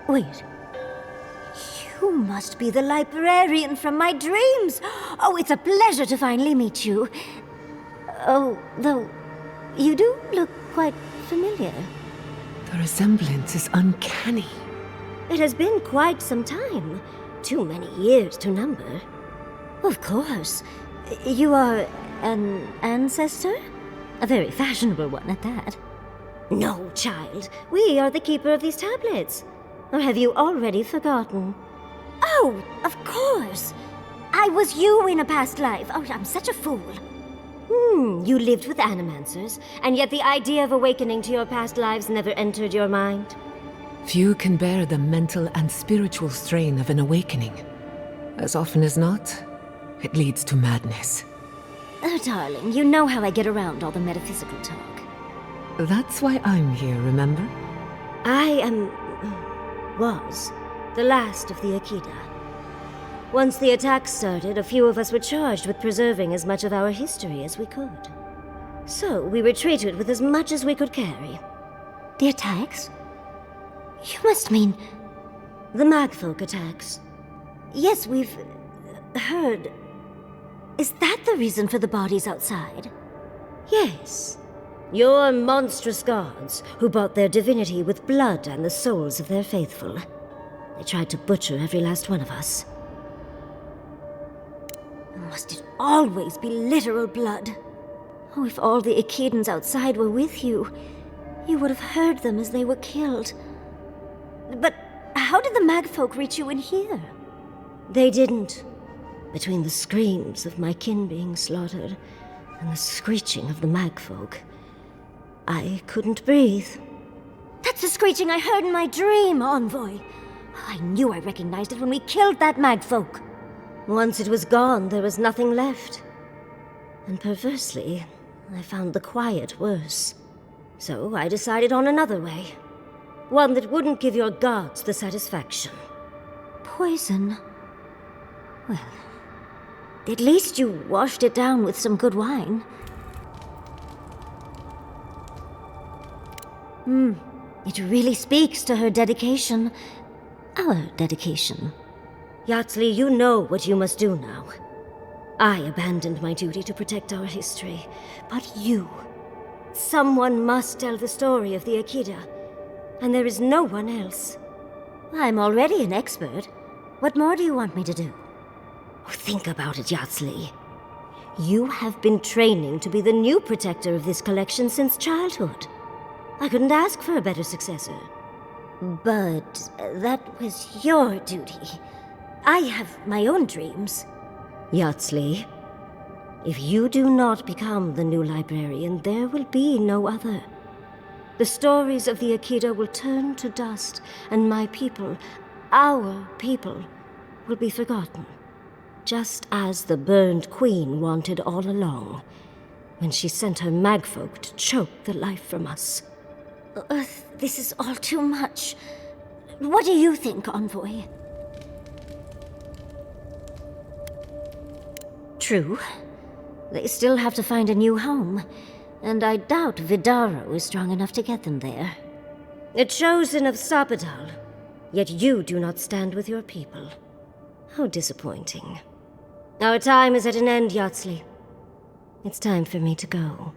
Wait. You must be the librarian from my dreams. Oh, it's a pleasure to finally meet you. Oh, though, you do look quite familiar. The resemblance is uncanny. It has been quite some time. Too many years to number. Of course. You are an ancestor? A very fashionable one at that. No, child. We are the keeper of these tablets. Or have you already forgotten? Oh, of course. I was you in a past life. Oh, I'm such a fool. You lived with animancers, and yet the idea of awakening to your past lives never entered your mind. Few can bear the mental and spiritual strain of an awakening. As often as not, it leads to madness. Oh, darling, you know how I get around all the metaphysical talk. That's why I'm here, remember? I was the last of the Akita. Once the attack started, a few of us were charged with preserving as much of our history as we could. So we retreated with as much as we could carry. The attacks? You must mean the Magfolk attacks. Yes, we've heard. Is that the reason for the bodies outside? Yes. Your monstrous gods, who bought their divinity with blood and the souls of their faithful. They tried to butcher every last one of us. Must it always be literal blood? Oh, if all the Akidans outside were with you, you would have heard them as they were killed. But how did the Magfolk reach you in here? They didn't. Between the screams of my kin being slaughtered and the screeching of the Magfolk, I couldn't breathe. That's the screeching I heard in my dream, Envoy. I knew I recognized it when we killed that Magfolk. Once it was gone, there was nothing left. And perversely, I found the quiet worse. So I decided on another way. One that wouldn't give your gods the satisfaction. Poison? Well, at least you washed it down with some good wine. It really speaks to her dedication. Our dedication. Yatsley, you know what you must do now. I abandoned my duty to protect our history, but you... Someone must tell the story of the Akita, and there is no one else. I'm already an expert. What more do you want me to do? Oh, think about it, Yatsley. You have been training to be the new protector of this collection since childhood. I couldn't ask for a better successor. But that was your duty. I have my own dreams. Yatsley, if you do not become the new librarian, there will be no other. The stories of the Akita will turn to dust, and my people, our people, will be forgotten. Just as the burned queen wanted all along, when she sent her magfolk to choke the life from us. This is all too much. What do you think, Envoy? True. They still have to find a new home, and I doubt Vidaro is strong enough to get them there. A chosen of Sapadal, yet you do not stand with your people. How disappointing. Our time is at an end, Yatsley. It's time for me to go.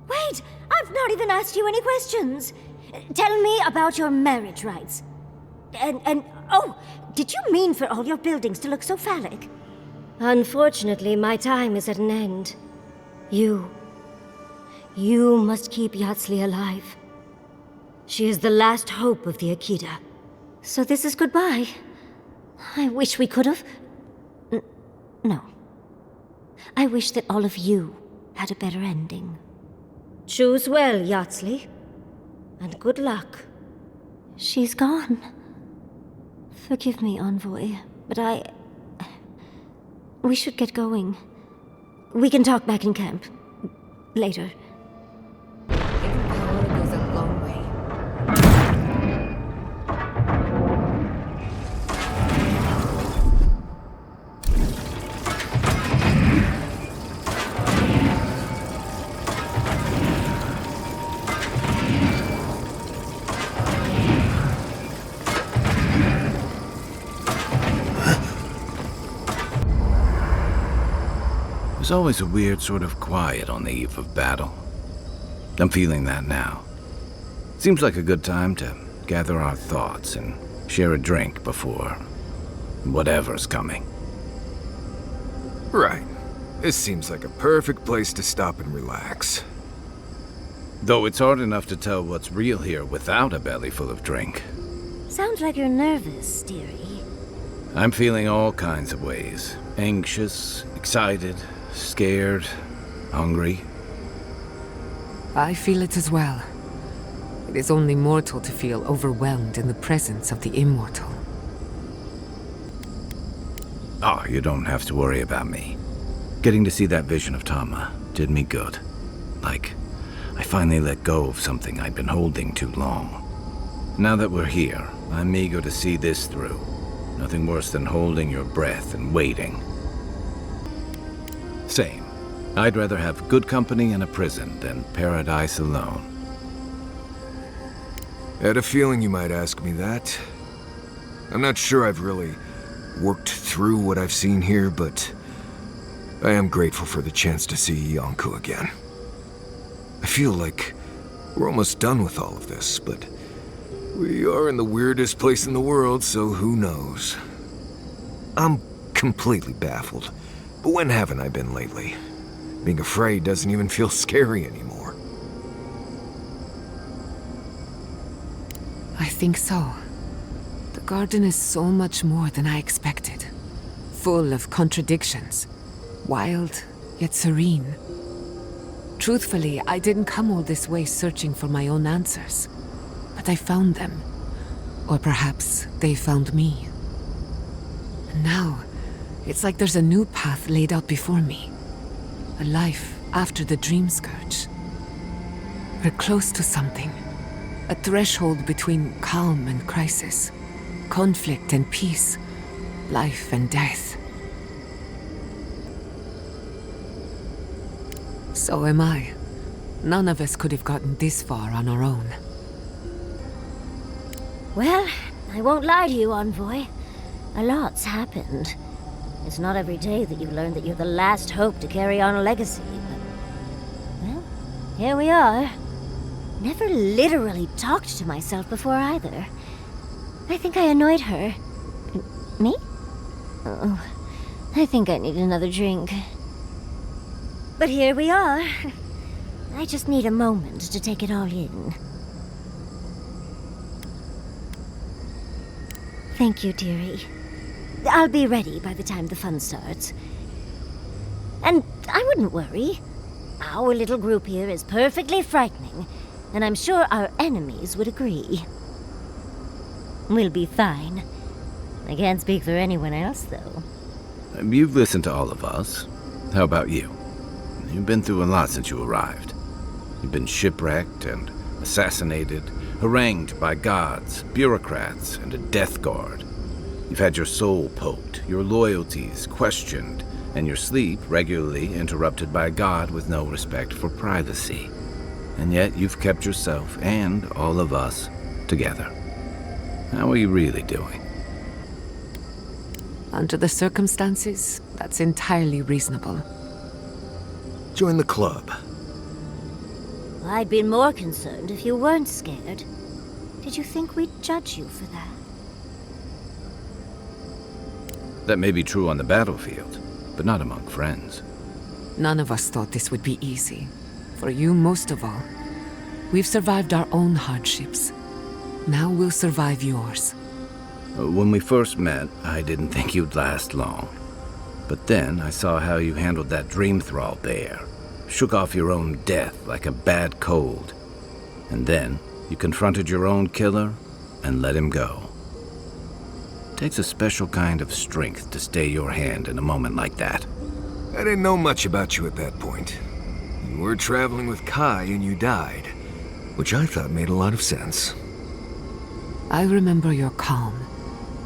Wait! I've not even asked you any questions! Tell me about your marriage rites. Oh, did you mean for all your buildings to look so phallic? Unfortunately, my time is at an end. You must keep Yatsley alive. She is the last hope of the Akita. So this is goodbye. I wish we could have... No. I wish that all of you had a better ending. Choose well, Yatsley. And good luck. She's gone. Forgive me, Envoy, but we should get going. We can talk back in camp. Later. Giving power goes a long way. There's always a weird sort of quiet on the eve of battle. I'm feeling that now. Seems like a good time to gather our thoughts and share a drink before whatever's coming. Right. This seems like a perfect place to stop and relax. Though it's hard enough to tell what's real here without a belly full of drink. Sounds like you're nervous, dearie. I'm feeling all kinds of ways. Anxious, excited, scared, hungry. I feel it as well. It is only mortal to feel overwhelmed in the presence of the immortal. Oh, you don't have to worry about me. Getting to see that vision of Tama did me good. Like, I finally let go of something I'd been holding too long. Now that we're here, I'm eager to see this through. Nothing worse than holding your breath and waiting. Same. I'd rather have good company in a prison than paradise alone. Had a feeling you might ask me that. I'm not sure I've really worked through what I've seen here, but I am grateful for the chance to see Yonko again. I feel like we're almost done with all of this, but we are in the weirdest place in the world, so who knows? I'm completely baffled, but when haven't I been lately? Being afraid doesn't even feel scary anymore. I think so. The garden is so much more than I expected. Full of contradictions. Wild, yet serene. Truthfully, I didn't come all this way searching for my own answers. But I found them. Or perhaps they found me. And now, it's like there's a new path laid out before me. A life after the Dream Scourge. We're close to something. A threshold between calm and crisis. Conflict and peace. Life and death. So am I. None of us could have gotten this far on our own. Well, I won't lie to you, Envoy. A lot's happened. It's not every day that you learn that you're the last hope to carry on a legacy, but... Well, here we are. Never literally talked to myself before either. I think I annoyed her. Me? Oh, I think I need another drink. But here we are. I just need a moment to take it all in. Thank you, dearie. I'll be ready by the time the fun starts. And I wouldn't worry. Our little group here is perfectly frightening, and I'm sure our enemies would agree. We'll be fine. I can't speak for anyone else, though. You've listened to all of us. How about you? You've been through a lot since you arrived. You've been shipwrecked and assassinated, harangued by gods, bureaucrats, and a death guard. You've had your soul poked, your loyalties questioned, and your sleep regularly interrupted by a god with no respect for privacy. And yet you've kept yourself and all of us together. How are you really doing? Under the circumstances, that's entirely reasonable. Join the club. I'd been more concerned if you weren't scared. Did you think we'd judge you for that? That may be true on the battlefield, but not among friends. None of us thought this would be easy. For you, most of all. We've survived our own hardships. Now we'll survive yours. When we first met, I didn't think you'd last long. But then I saw how you handled that dream thrall bear. Shook off your own death like a bad cold. And then you confronted your own killer and let him go. It takes a special kind of strength to stay your hand in a moment like that. I didn't know much about you at that point. You were traveling with Kai and you died, which I thought made a lot of sense. I remember your calm.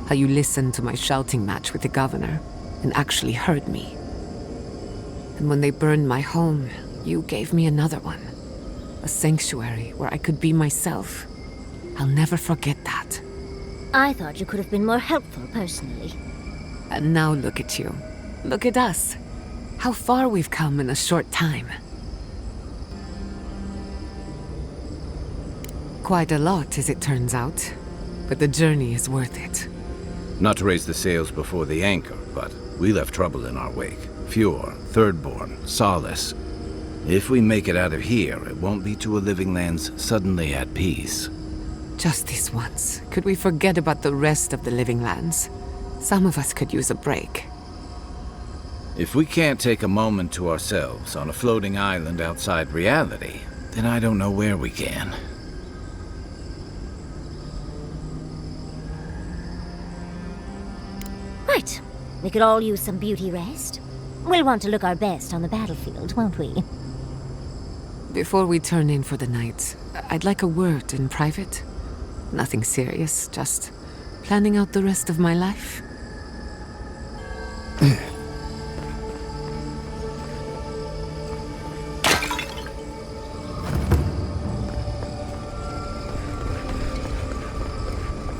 How you listened to my shouting match with the governor and actually heard me. And when they burned my home, you gave me another one. A sanctuary where I could be myself. I'll never forget that. I thought you could have been more helpful personally. And now look at you. Look at us. How far we've come in a short time. Quite a lot, as it turns out. But the journey is worth it. Not to raise the sails before the anchor, but we left trouble in our wake. Fjord, Thirdborn, Solace. If we make it out of here, it won't be to a living lands suddenly at peace. Just this once. Could we forget about the rest of the living lands? Some of us could use a break. If we can't take a moment to ourselves on a floating island outside reality, then I don't know where we can. Right. We could all use some beauty rest. We'll want to look our best on the battlefield, won't we? Before we turn in for the night, I'd like a word in private. Nothing serious, just planning out the rest of my life.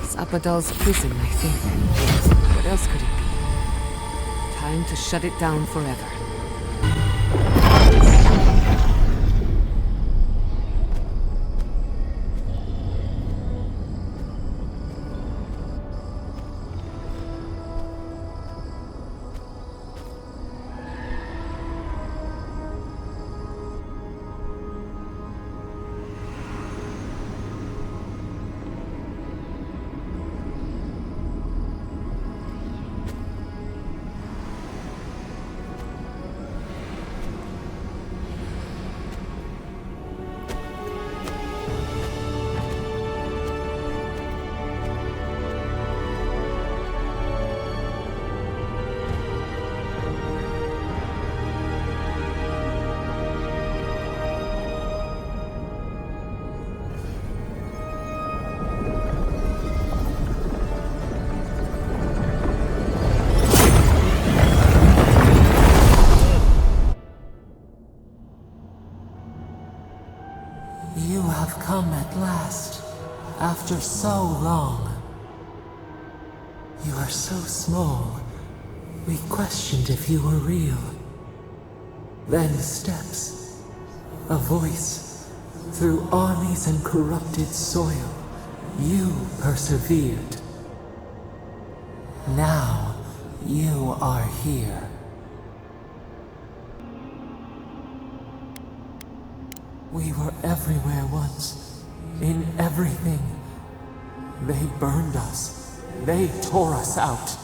Zapadal's prison, I think. What else could it be? Time to shut it down forever. You have come at last. After so long. You are so small. We questioned if you were real. Then steps. A voice. Through armies and corrupted soil, you persevered. Now, you are here. We were everywhere once. In everything. They burned us. They tore us out.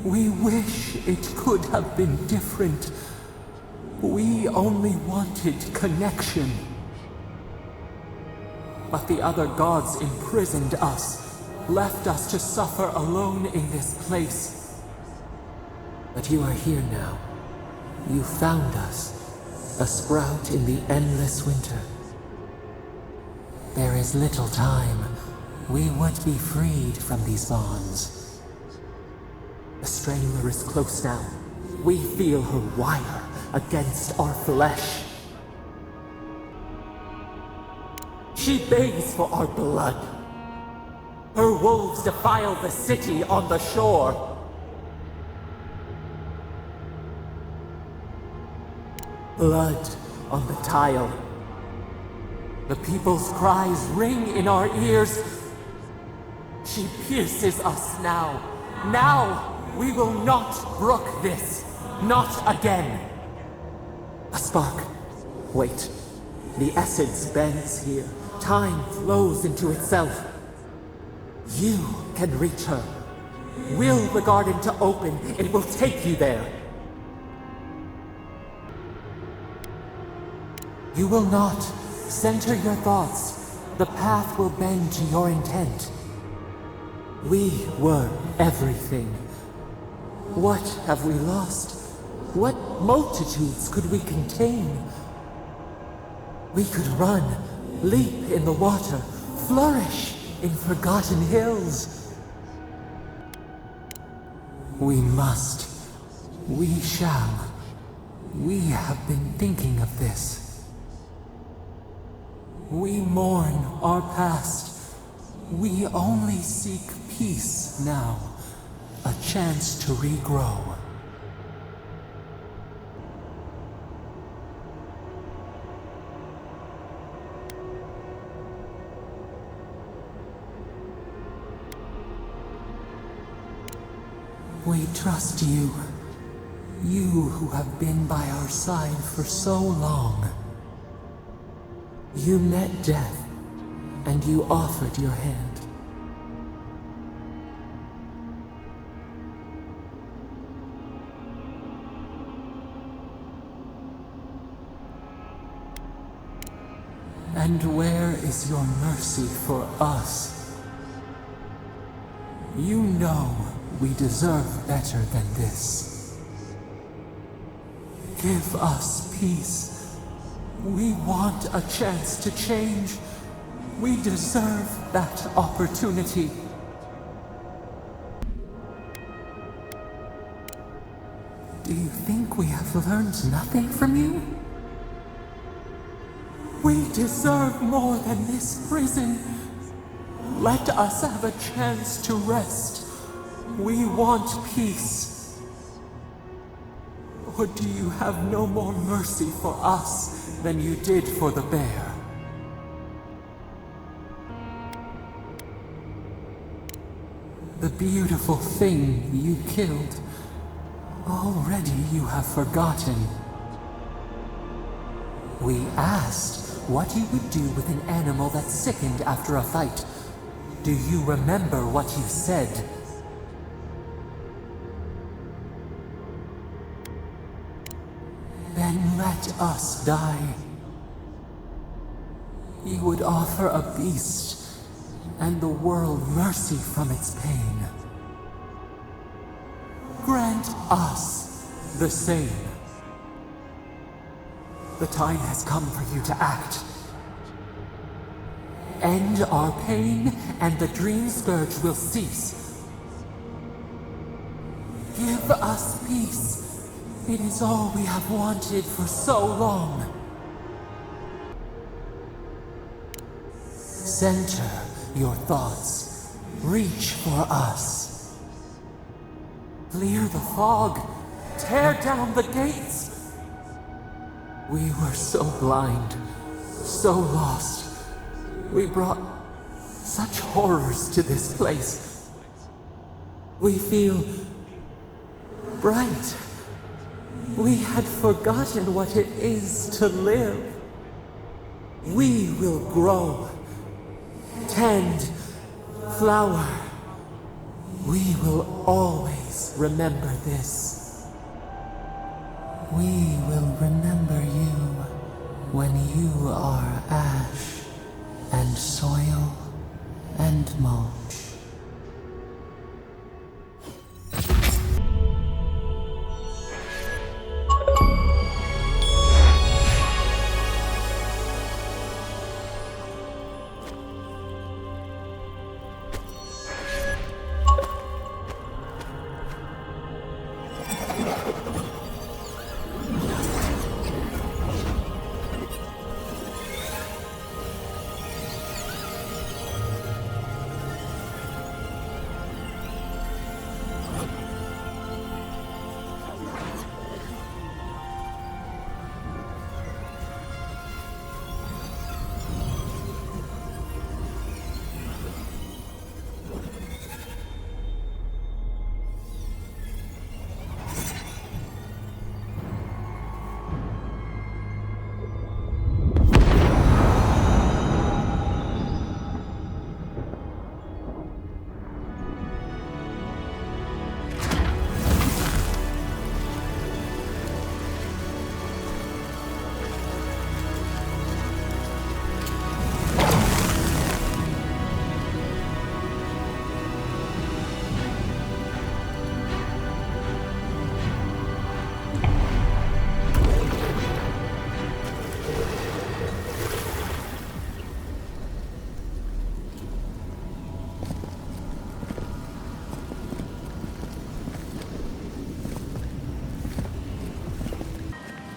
We wish it could have been different. We only wanted connection. But the other gods imprisoned us, left us to suffer alone in this place. But you are here now. You found us, a sprout in the endless winter. There is little time. We would be freed from these bonds. The Strangler is close now. We feel her wire against our flesh. She begs for our blood. Her wolves defile the city on the shore. Blood on the tile. The people's cries ring in our ears. She pierces us now. Now! We will not brook this. Not again. A spark. Wait. The essence bends here. Time flows into itself. You can reach her. Will the garden to open. It will take you there. You will not. Center your thoughts. The path will bend to your intent. We were everything. What have we lost? What multitudes could we contain? We could run, leap in the water, flourish in forgotten hills. We must. We shall. We have been thinking of this. We mourn our past. We only seek peace now. A chance to regrow. We trust you. You who have been by our side for so long. You met death, and you offered your hand. And where is your mercy for us? You know we deserve better than this. Give us peace. We want a chance to change. We deserve that opportunity. Do you think we have learned nothing from you? We deserve more than this prison. Let us have a chance to rest. We want peace. Or do you have no more mercy for us than you did for the bear? The beautiful thing you killed, already you have forgotten. We asked what you would do with an animal that sickened after a fight. Do you remember what you said? Then let us die. You would offer a beast, and the world mercy from its pain. Grant us the same. The time has come for you to act. End our pain, and the dream scourge will cease. Give us peace. It is all we have wanted for so long. Center your thoughts. Reach for us. Clear the fog. Tear down the gates. We were so blind, so lost. We brought such horrors to this place. We feel bright. We had forgotten what it is to live. We will grow, tend, flower. We will always remember this. We will remember you when you are ash and soil and mulch.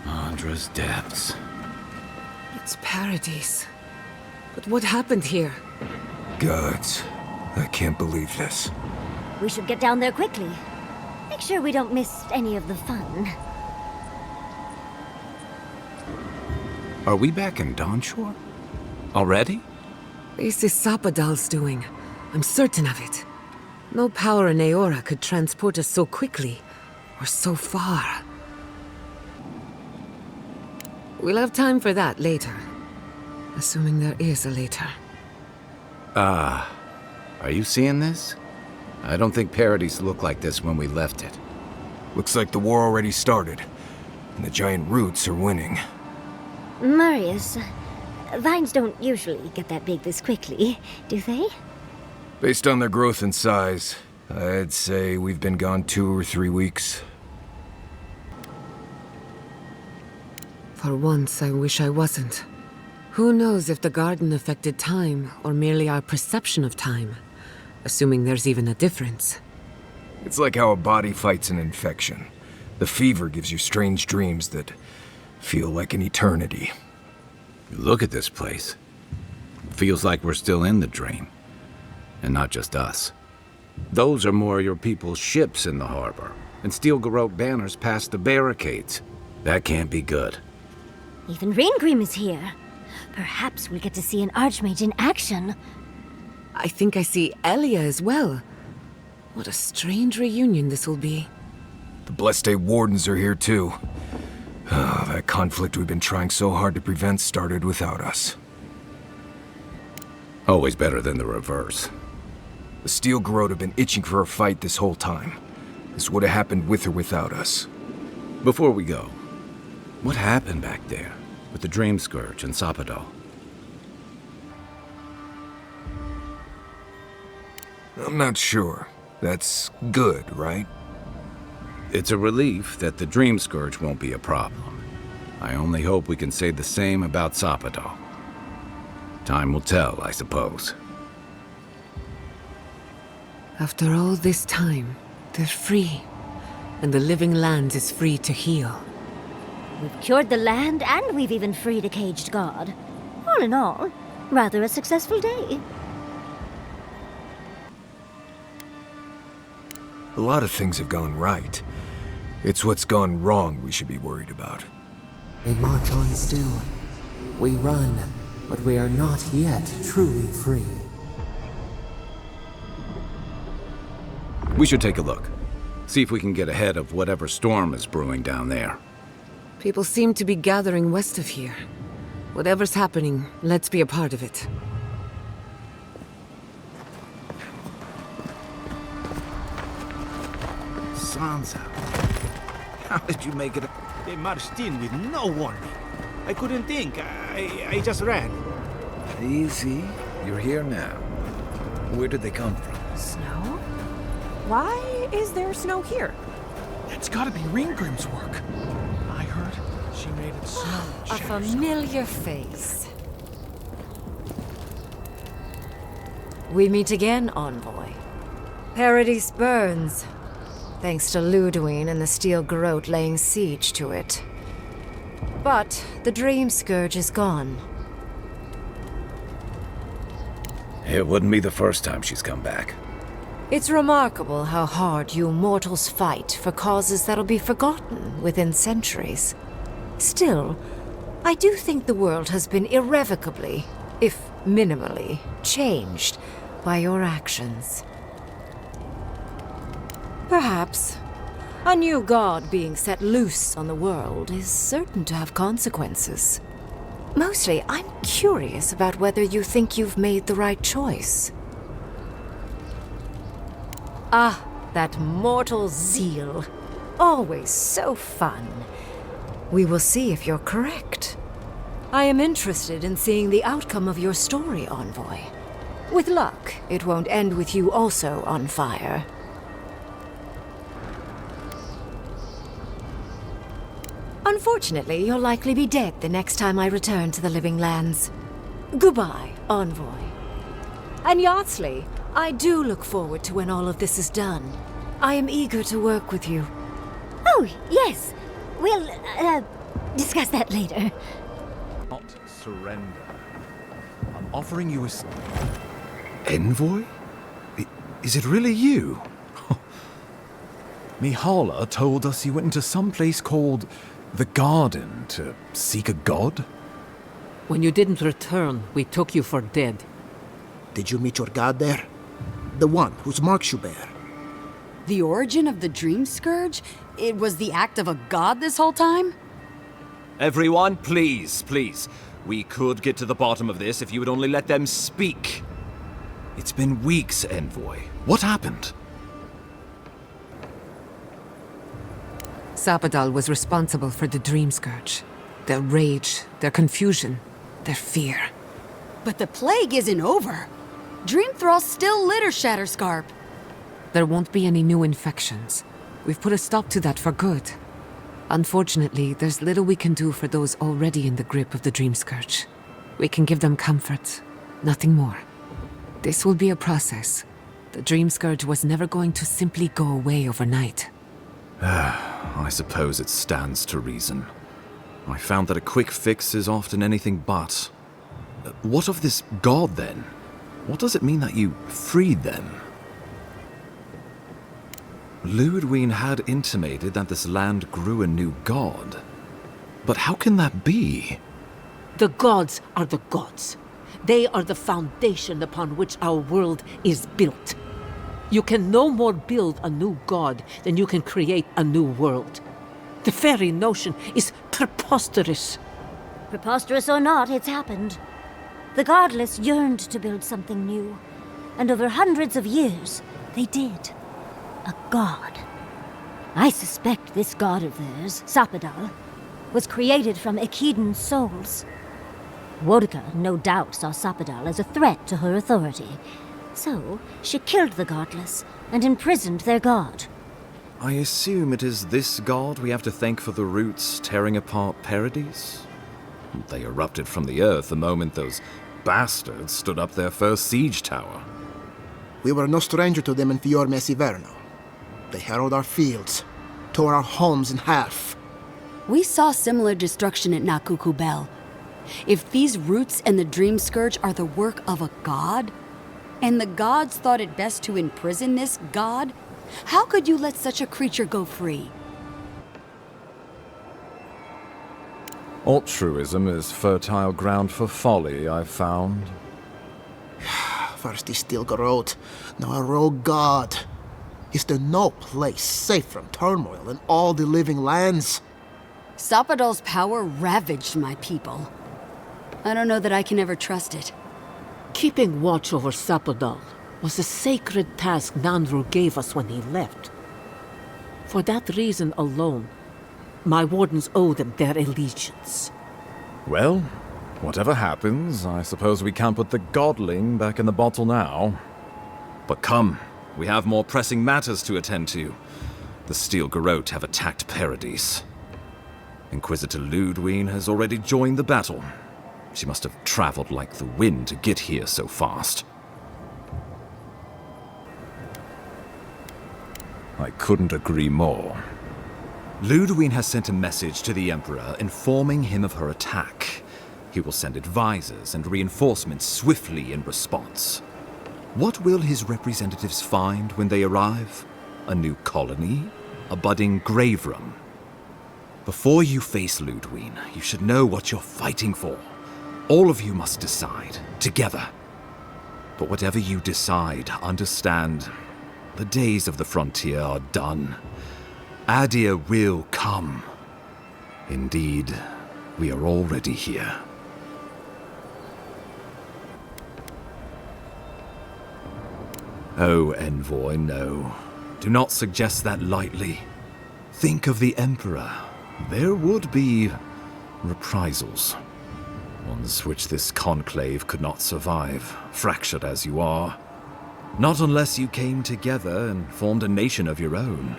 Andra's depths. It's paradise. But what happened here? Gods, I can't believe this. We should get down there quickly. Make sure we don't miss any of the fun. Are we back in Dawnshore? Already? This is Sapadal's doing. I'm certain of it. No power in Aora could transport us so quickly, or so far. We'll have time for that later. Assuming there is a later. Are you seeing this? I don't think Paradise looked like this when we left it. Looks like the war already started, and the giant roots are winning. Marius, vines don't usually get that big this quickly, do they? Based on their growth and size, I'd say we've been gone 2 or 3 weeks. For once, I wish I wasn't. Who knows if the garden affected time, or merely our perception of time? Assuming there's even a difference. It's like how a body fights an infection. The fever gives you strange dreams that feel like an eternity. Look at this place. Feels like we're still in the dream. And not just us. Those are more your people's ships in the harbor, and steel Garrote banners past the barricades. That can't be good. Even Ringrim is here. Perhaps we'll get to see an Archmage in action. I think I see Elia as well. What a strange reunion this will be. The Blessed Wardens are here too. That conflict we've been trying so hard to prevent started without us. Always better than the reverse. The Steel Garrote have been itching for a fight this whole time. This would have happened with or without us. Before we go, what happened back there with the Dream Scourge and Sapadal? I'm not sure. That's good, right? It's a relief that the Dream Scourge won't be a problem. I only hope we can say the same about Sapadal. Time will tell, I suppose. After all this time, they're free. And the living land is free to heal. We've cured the land, and we've even freed a caged god. All in all, Rather a successful day. A lot of things have gone right. It's what's gone wrong we should be worried about. They march on still. We run, but we are not yet truly free. We should take a look. See if we can get ahead of whatever storm is brewing down there. People seem to be gathering west of here. Whatever's happening, let's be a part of it. Sansa, how did you make it? They marched in with no warning. I couldn't think. I just ran. Easy. You're here now. Where did they come from? Snow? Why is there snow here? It's gotta be Ringgrim's work. I heard she made it snow. A familiar face. We meet again, Envoy. Paradise burns, thanks to Ludwine and the Steel Garrote laying siege to it. But the Dream Scourge is gone. It wouldn't be the first time she's come back. It's remarkable how hard you mortals fight for causes that'll be forgotten within centuries. Still, I do think the world has been irrevocably, if minimally, changed by your actions. Perhaps a new god being set loose on the world is certain to have consequences. Mostly, I'm curious about whether you think you've made the right choice. Ah, that mortal zeal. Always so fun. We will see if you're correct. I am interested in seeing the outcome of your story, Envoy. With luck, it won't end with you also on fire. Unfortunately, you'll likely be dead the next time I return to the Living Lands. Goodbye, Envoy. And Yardsley, I do look forward to when all of this is done. I am eager to work with you. Oh, yes. We'll, discuss that later. Not surrender. I'm offering you a... Envoy? Is it really you? Mihala told us you went into some place called the Garden to seek a god? When you didn't return, we took you for dead. Did you meet your god there? The one whose marks you bear? The origin of the Dream Scourge? It was the act of a god this whole time? Everyone, please, please. We could get to the bottom of this if you would only let them speak. It's been weeks, Envoy. What happened? Sapadal was responsible for the Dream Scourge. Their rage, their confusion, their fear. But the plague isn't over. Dream Thralls still litter Shatterscarp. There won't be any new infections. We've put a stop to that for good. Unfortunately, there's little we can do for those already in the grip of the Dream Scourge. We can give them comfort, nothing more. This will be a process. The Dream Scourge was never going to simply go away overnight. I suppose it stands to reason. I found that a quick fix is often anything but. What of this god, then? What does it mean that you freed them? Ludwine had intimated that this land grew a new god. But how can that be? The gods are the gods. They are the foundation upon which our world is built. You can no more build a new god than you can create a new world. The very notion is preposterous. Preposterous or not, it's happened. The Godless yearned to build something new, and over hundreds of years, they did. A god. I suspect this god of theirs, Sapadal, was created from Echidan souls. Wodka no doubt saw Sapadal as a threat to her authority, so she killed the Godless and imprisoned their god. I assume it is this god we have to thank for the roots tearing apart Paradise? They erupted from the earth the moment those bastards stood up their first siege tower. We were no stranger to them in Fior Mesiverno. They harrowed our fields, tore our homes in half. We saw similar destruction at Nakuku Bell. If these roots and the Dream Scourge are the work of a god, and the gods thought it best to imprison this god, how could you let such a creature go free? Altruism is fertile ground for folly, I've found. First he still Garot, now a rogue god. Is there no place safe from turmoil in all the living lands? Sapadol's power ravaged my people. I don't know that I can ever trust it. Keeping watch over Sapadol was a sacred task Nanru gave us when he left. For that reason alone, my wardens owe them their allegiance. Well, whatever happens, I suppose we can't put the godling back in the bottle now. But come, we have more pressing matters to attend to. The Steel Garrote have attacked Paradise. Inquisitor Ludwine has already joined the battle. She must have traveled like the wind to get here so fast. I couldn't agree more. Ludwine has sent a message to the Emperor informing him of her attack. He will send advisors and reinforcements swiftly in response. What will his representatives find when they arrive? A new colony? A budding grave room? Before you face Ludwine, you should know what you're fighting for. All of you must decide, together. But whatever you decide, understand, the days of the frontier are done. Adir will come. Indeed, we are already here. Oh, Envoy, no. Do not suggest that lightly. Think of the Emperor. There would be reprisals. Ones which this conclave could not survive, fractured as you are. Not unless you came together and formed a nation of your own.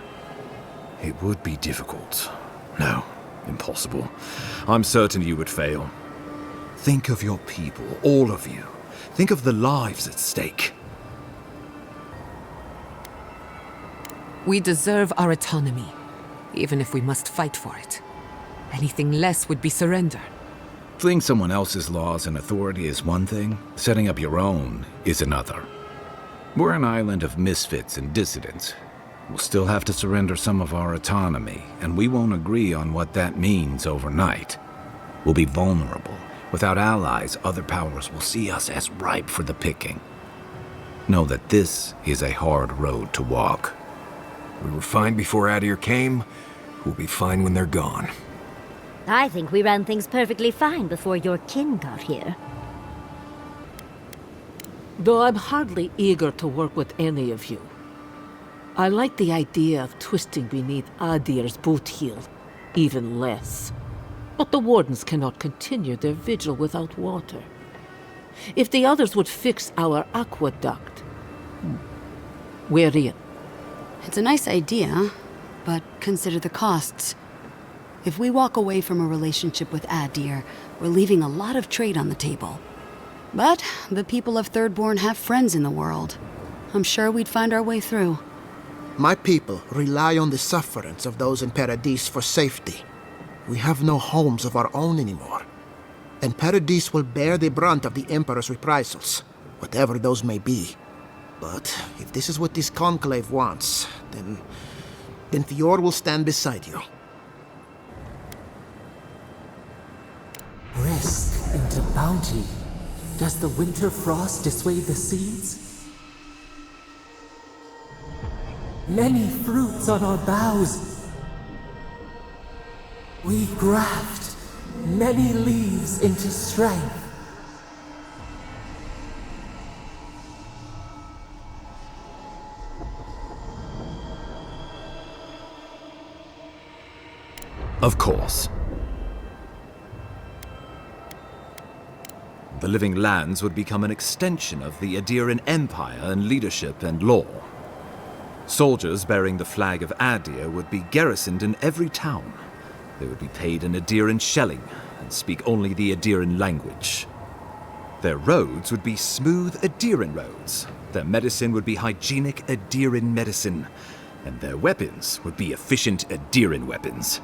It would be difficult. No, impossible. I'm certain you would fail. Think of your people, all of you. Think of the lives at stake. We deserve our autonomy, even if we must fight for it. Anything less would be surrender. Fleeing someone else's laws and authority is one thing, setting up your own is another. We're an island of misfits and dissidents. We'll still have to surrender some of our autonomy, and we won't agree on what that means overnight. We'll be vulnerable. Without allies, other powers will see us as ripe for the picking. Know that this is a hard road to walk. We were fine before Adir came. We'll be fine when they're gone. I think we ran things perfectly fine before your kin got here. Though I'm hardly eager to work with any of you. I like the idea of twisting beneath Adir's boot heel, even less. But the wardens cannot continue their vigil without water. If the others would fix our aqueduct, we're in. It's a nice idea, but consider the costs. If we walk away from a relationship with Adir, we're leaving a lot of trade on the table. But the people of Thirdborn have friends in the world. I'm sure we'd find our way through. My people rely on the sufferance of those in Paradise for safety. We have no homes of our own anymore. And Paradise will bear the brunt of the Emperor's reprisals, whatever those may be. But if this is what this conclave wants, then Fior will stand beside you. Risk into bounty. Does the winter frost dissuade the seeds? Many fruits on our boughs. We graft many leaves into strength. Of course. The living lands would become an extension of the Adiran Empire in leadership and law. Soldiers bearing the flag of Adir would be garrisoned in every town. They would be paid in Adiran shelling and speak only the Adiran language. Their roads would be smooth Adiran roads. Their medicine would be hygienic Adiran medicine. And their weapons would be efficient Adiran weapons.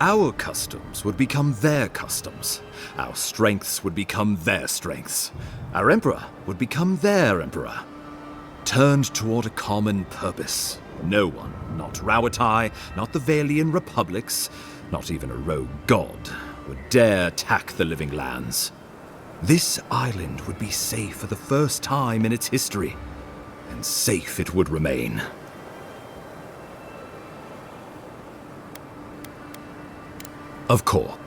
Our customs would become their customs. Our strengths would become their strengths. Our emperor would become their emperor. Turned toward a common purpose. No one, not Rauatai, not the Valian republics, not even a rogue god, would dare attack the living lands. This island would be safe for the first time in its history, and safe it would remain. Of course.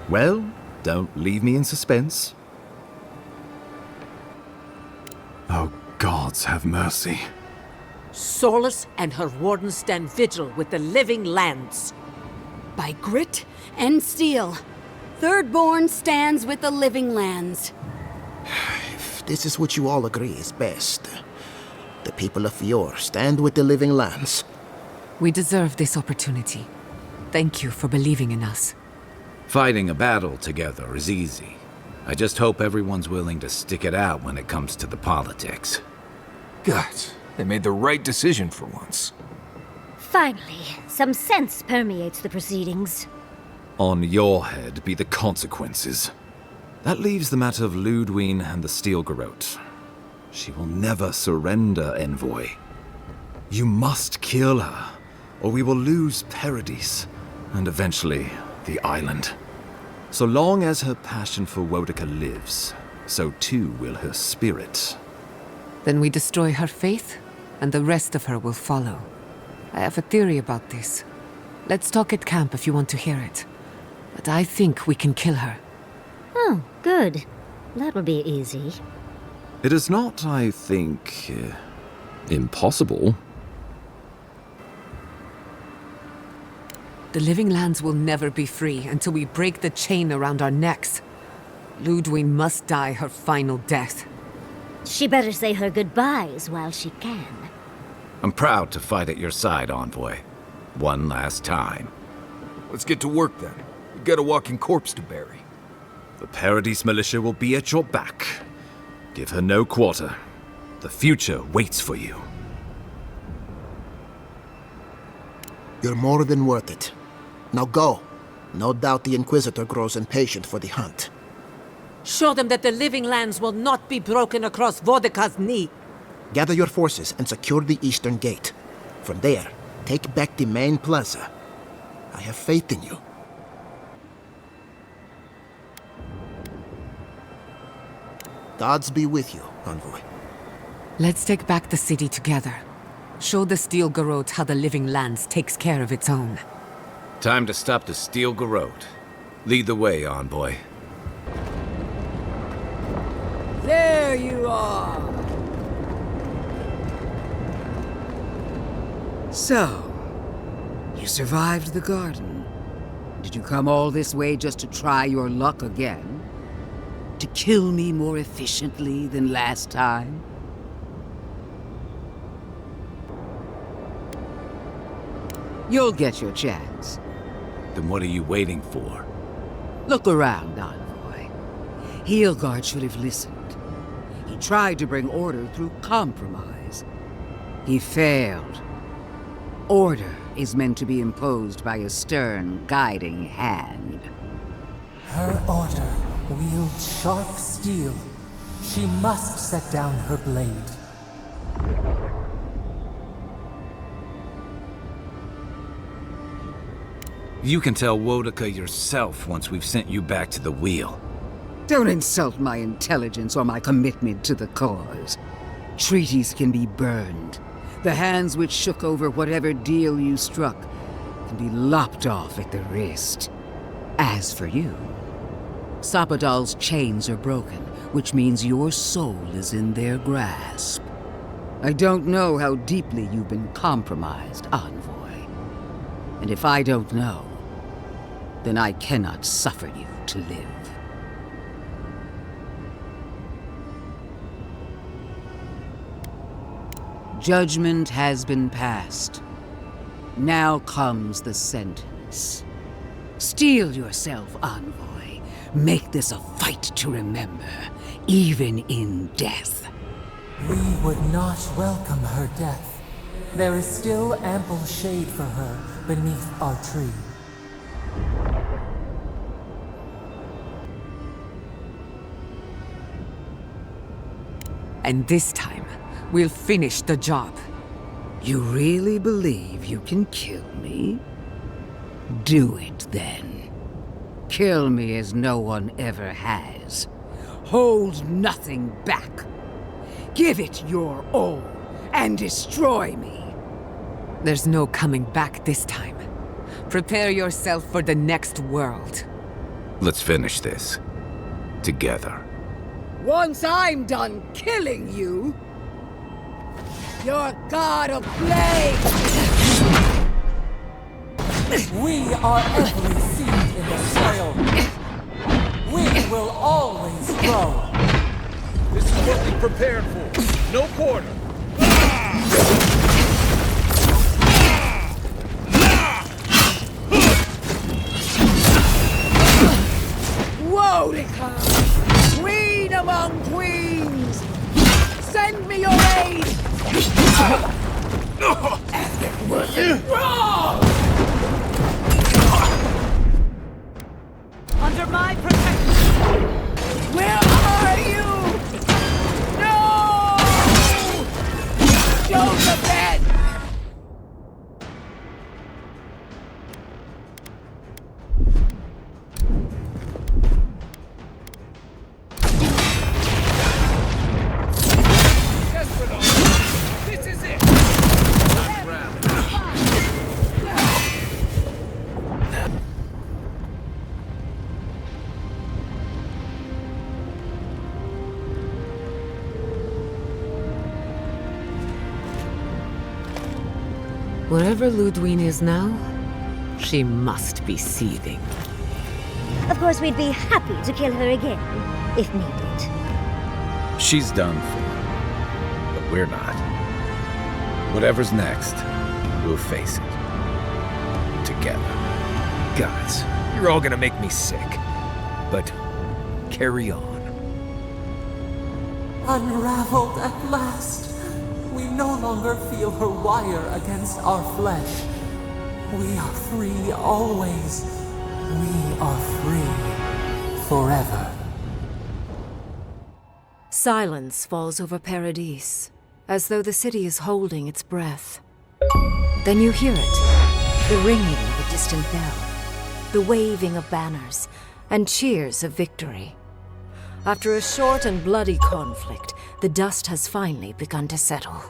Well, don't leave me in suspense. Oh, gods have mercy. Solus and her wardens stand vigil with the living lands. By grit and steel, Thirdborn stands with the living lands. If this is what you all agree is best, the people of Fior stand with the living lands. We deserve this opportunity. Thank you for believing in us. Fighting a battle together is easy. I just hope everyone's willing to stick it out when it comes to the politics. God, they made the right decision for once. Finally, some sense permeates the proceedings. On your head be the consequences. That leaves the matter of Ludwine and the Steel Garrote. She will never surrender, Envoy. You must kill her, or we will lose Paradis, and eventually the island. So long as her passion for Wodica lives, so too will her spirit. Then we destroy her faith, and the rest of her will follow. I have a theory about this. Let's talk at camp if you want to hear it. But I think we can kill her. Oh, good. That will be easy. It is not, I think, impossible. The living lands will never be free until we break the chain around our necks. Ludwine must die her final death. She better say her goodbyes while she can. I'm proud to fight at your side, Envoy. One last time. Let's get to work then. We've got a walking corpse to bury. The Paradis militia will be at your back. Give her no quarter. The future waits for you. You're more than worth it. Now go. No doubt the Inquisitor grows impatient for the hunt. Show them that the living lands will not be broken across Wodica's knee. Gather your forces and secure the eastern gate. From there, take back the main plaza. I have faith in you. Gods be with you, Envoy. Let's take back the city together. Show the Steel Garrote how the living lands takes care of its own. Time to stop the Steel Garrote. Lead the way, Envoy. There you are! So, you survived the garden. Did you come all this way just to try your luck again? To kill me more efficiently than last time? You'll get your chance. Then what are you waiting for? Look around, Envoy. Heelguard should have listened. He tried to bring order through compromise. He failed. Order is meant to be imposed by a stern, guiding hand. Her order wields sharp steel. She must set down her blade. You can tell Wodica yourself once we've sent you back to the wheel. Don't insult my intelligence or my commitment to the cause. Treaties can be burned. The hands which shook over whatever deal you struck can be lopped off at the wrist. As for you, Sapadal's chains are broken, which means your soul is in their grasp. I don't know how deeply you've been compromised, Envoy. And if I don't know, then I cannot suffer you to live. Judgment has been passed. Now comes the sentence. Steel yourself, Envoy. Make this a fight to remember, even in death. We would not welcome her death. There is still ample shade for her beneath our tree. And this time, we'll finish the job. You really believe you can kill me? Do it then. Kill me as no one ever has. Hold nothing back. Give it your all and destroy me. There's no coming back this time. Prepare yourself for the next world. Let's finish this. Together. Once I'm done killing you, your god of plague! We are every seed in the soil. We will always grow. This is what we prepared for. No quarter. Wodica! Queen among queens! Send me your aid! And it wasn't wrong! Under my protection! Where are you? No! Go to bed! This is it! Wherever Ludwine is now, she must be seething. Of course, we'd be happy to kill her again, if needed. She's done for. But we're not. Whatever's next, we'll face it. Together. Gods, you're all gonna make me sick. But carry on. Unraveled at last. We no longer feel her wire against our flesh. We are free always. We are free forever. Silence falls over Paradise, as though the city is holding its breath. Then you hear it, the ringing of a distant bell, the waving of banners, and cheers of victory. After a short and bloody conflict, the dust has finally begun to settle.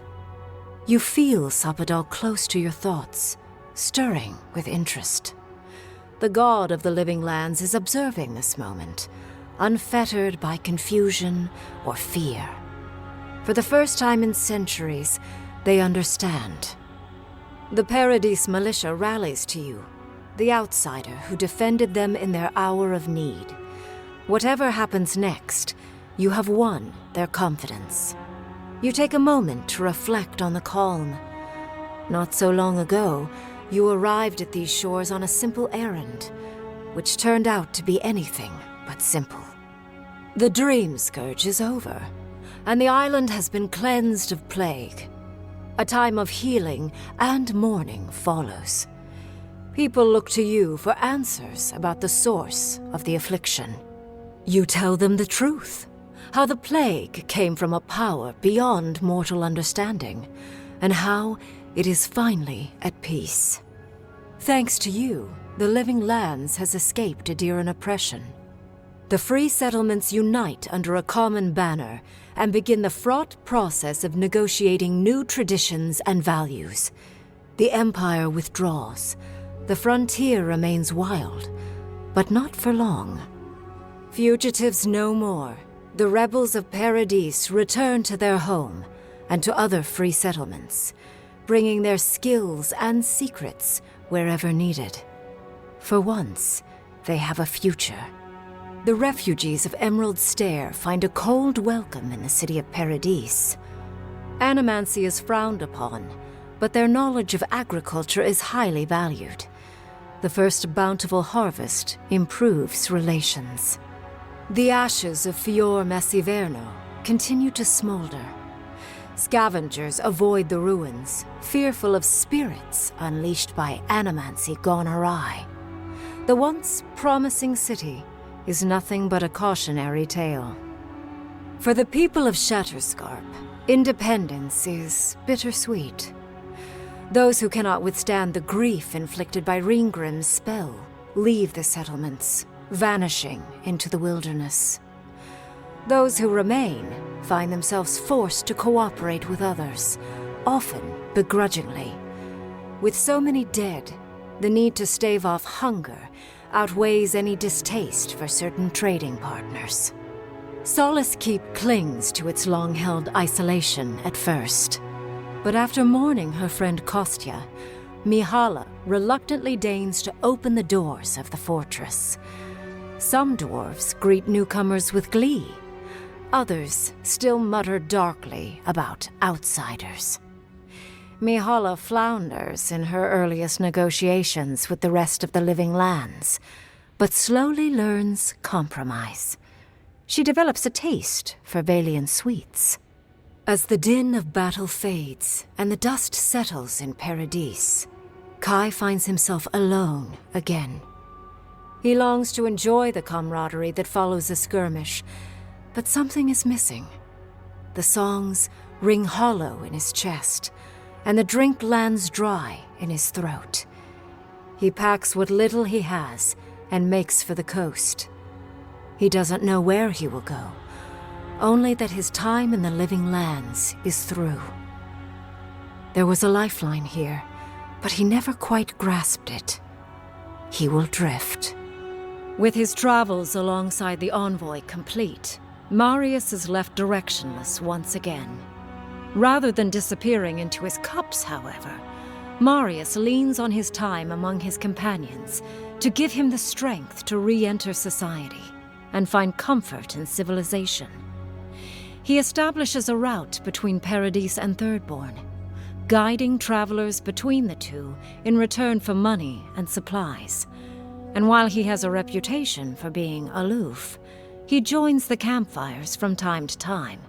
You feel Sapadal close to your thoughts, stirring with interest. The god of the living lands is observing this moment, unfettered by confusion or fear. For the first time in centuries, they understand. The Paradise militia rallies to you, the outsider who defended them in their hour of need. Whatever happens next, you have won their confidence. You take a moment to reflect on the calm. Not so long ago, you arrived at these shores on a simple errand, which turned out to be anything but simple. The dream scourge is over, and the island has been cleansed of plague. A time of healing and mourning follows. People look to you for answers about the source of the affliction. You tell them the truth, how the plague came from a power beyond mortal understanding, and how it is finally at peace. Thanks to you, the living lands has escaped Adiran oppression. The free settlements unite under a common banner and begin the fraught process of negotiating new traditions and values. The Empire withdraws. The frontier remains wild, but not for long. Fugitives no more. The rebels of Paradise return to their home and to other free settlements, bringing their skills and secrets wherever needed. For once, they have a future. The refugees of Emerald Stair find a cold welcome in the city of Paradise. Animancy is frowned upon, but their knowledge of agriculture is highly valued. The first bountiful harvest improves relations. The ashes of Fior Massiverno continue to smolder. Scavengers avoid the ruins, fearful of spirits unleashed by animancy gone awry. The once promising city is nothing but a cautionary tale. For the people of Shatterscarp, independence is bittersweet. Those who cannot withstand the grief inflicted by Ringgrim's spell leave the settlements, vanishing into the wilderness. Those who remain find themselves forced to cooperate with others, often begrudgingly. With so many dead, the need to stave off hunger outweighs any distaste for certain trading partners. Solace Keep clings to its long-held isolation at first, but after mourning her friend Kostya, Mihala reluctantly deigns to open the doors of the fortress. Some dwarves greet newcomers with glee. Others still mutter darkly about outsiders. Mihala flounders in her earliest negotiations with the rest of the living lands, but slowly learns compromise. She develops a taste for Valian sweets. As the din of battle fades and the dust settles in Paradise, Kai finds himself alone again. He longs to enjoy the camaraderie that follows a skirmish, but something is missing. The songs ring hollow in his chest, and the drink lands dry in his throat. He packs what little he has and makes for the coast. He doesn't know where he will go, only that his time in the living lands is through. There was a lifeline here, but he never quite grasped it. He will drift. With his travels alongside the envoy complete, Marius is left directionless once again. Rather than disappearing into his cups, however, Marius leans on his time among his companions to give him the strength to re-enter society and find comfort in civilization. He establishes a route between Paradise and Thirdborn, guiding travelers between the two in return for money and supplies. And while he has a reputation for being aloof, he joins the campfires from time to time,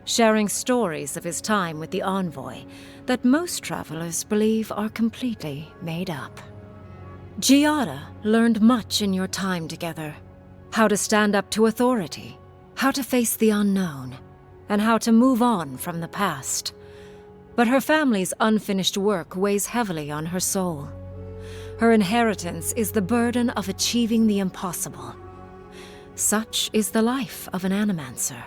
sharing stories of his time with the envoy that most travelers believe are completely made up. Giada learned much in your time together. How to stand up to authority, how to face the unknown, and how to move on from the past. But her family's unfinished work weighs heavily on her soul. Her inheritance is the burden of achieving the impossible. Such is the life of an animancer.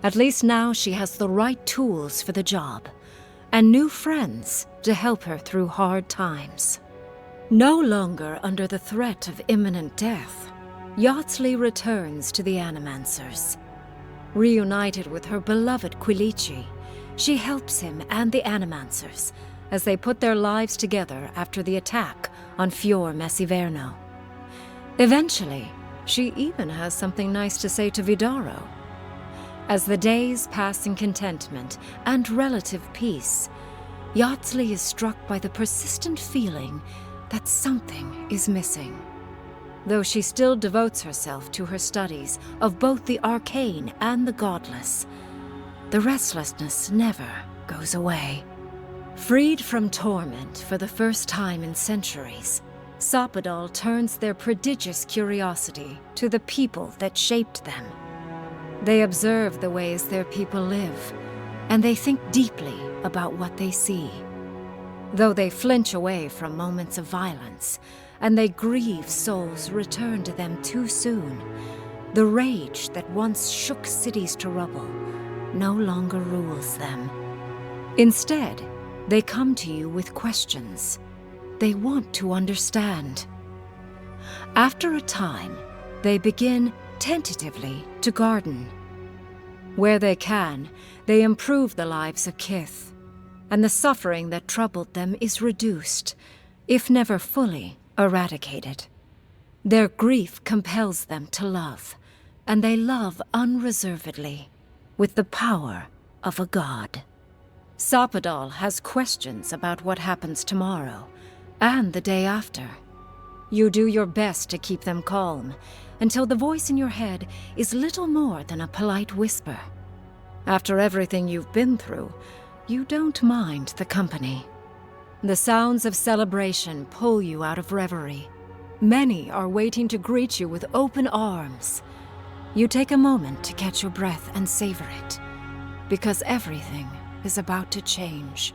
At least now she has the right tools for the job, and new friends to help her through hard times. No longer under the threat of imminent death, Yardsley returns to the Animancers. Reunited with her beloved Quilici, she helps him and the Animancers as they put their lives together after the attack on Fior Messiverno. Eventually, she even has something nice to say to Vidaro. As the days pass in contentment and relative peace, Yardsley is struck by the persistent feeling that something is missing. Though she still devotes herself to her studies of both the arcane and the godless, the restlessness never goes away. Freed from torment for the first time in centuries, Sapadal turns their prodigious curiosity to the people that shaped them. They observe the ways their people live, and they think deeply about what they see. Though they flinch away from moments of violence, and they grieve souls returned to them too soon, the rage that once shook cities to rubble no longer rules them. Instead, they come to you with questions. They want to understand. After a time, they begin tentatively to garden. Where they can, they improve the lives of Kith, and the suffering that troubled them is reduced, if never fully eradicated. Their grief compels them to love, and they love unreservedly, with the power of a god. Sapadal has questions about what happens tomorrow, and the day after. You do your best to keep them calm, until the voice in your head is little more than a polite whisper. After everything you've been through, you don't mind the company. The sounds of celebration pull you out of reverie. Many are waiting to greet you with open arms. You take a moment to catch your breath and savor it, because everything is about to change.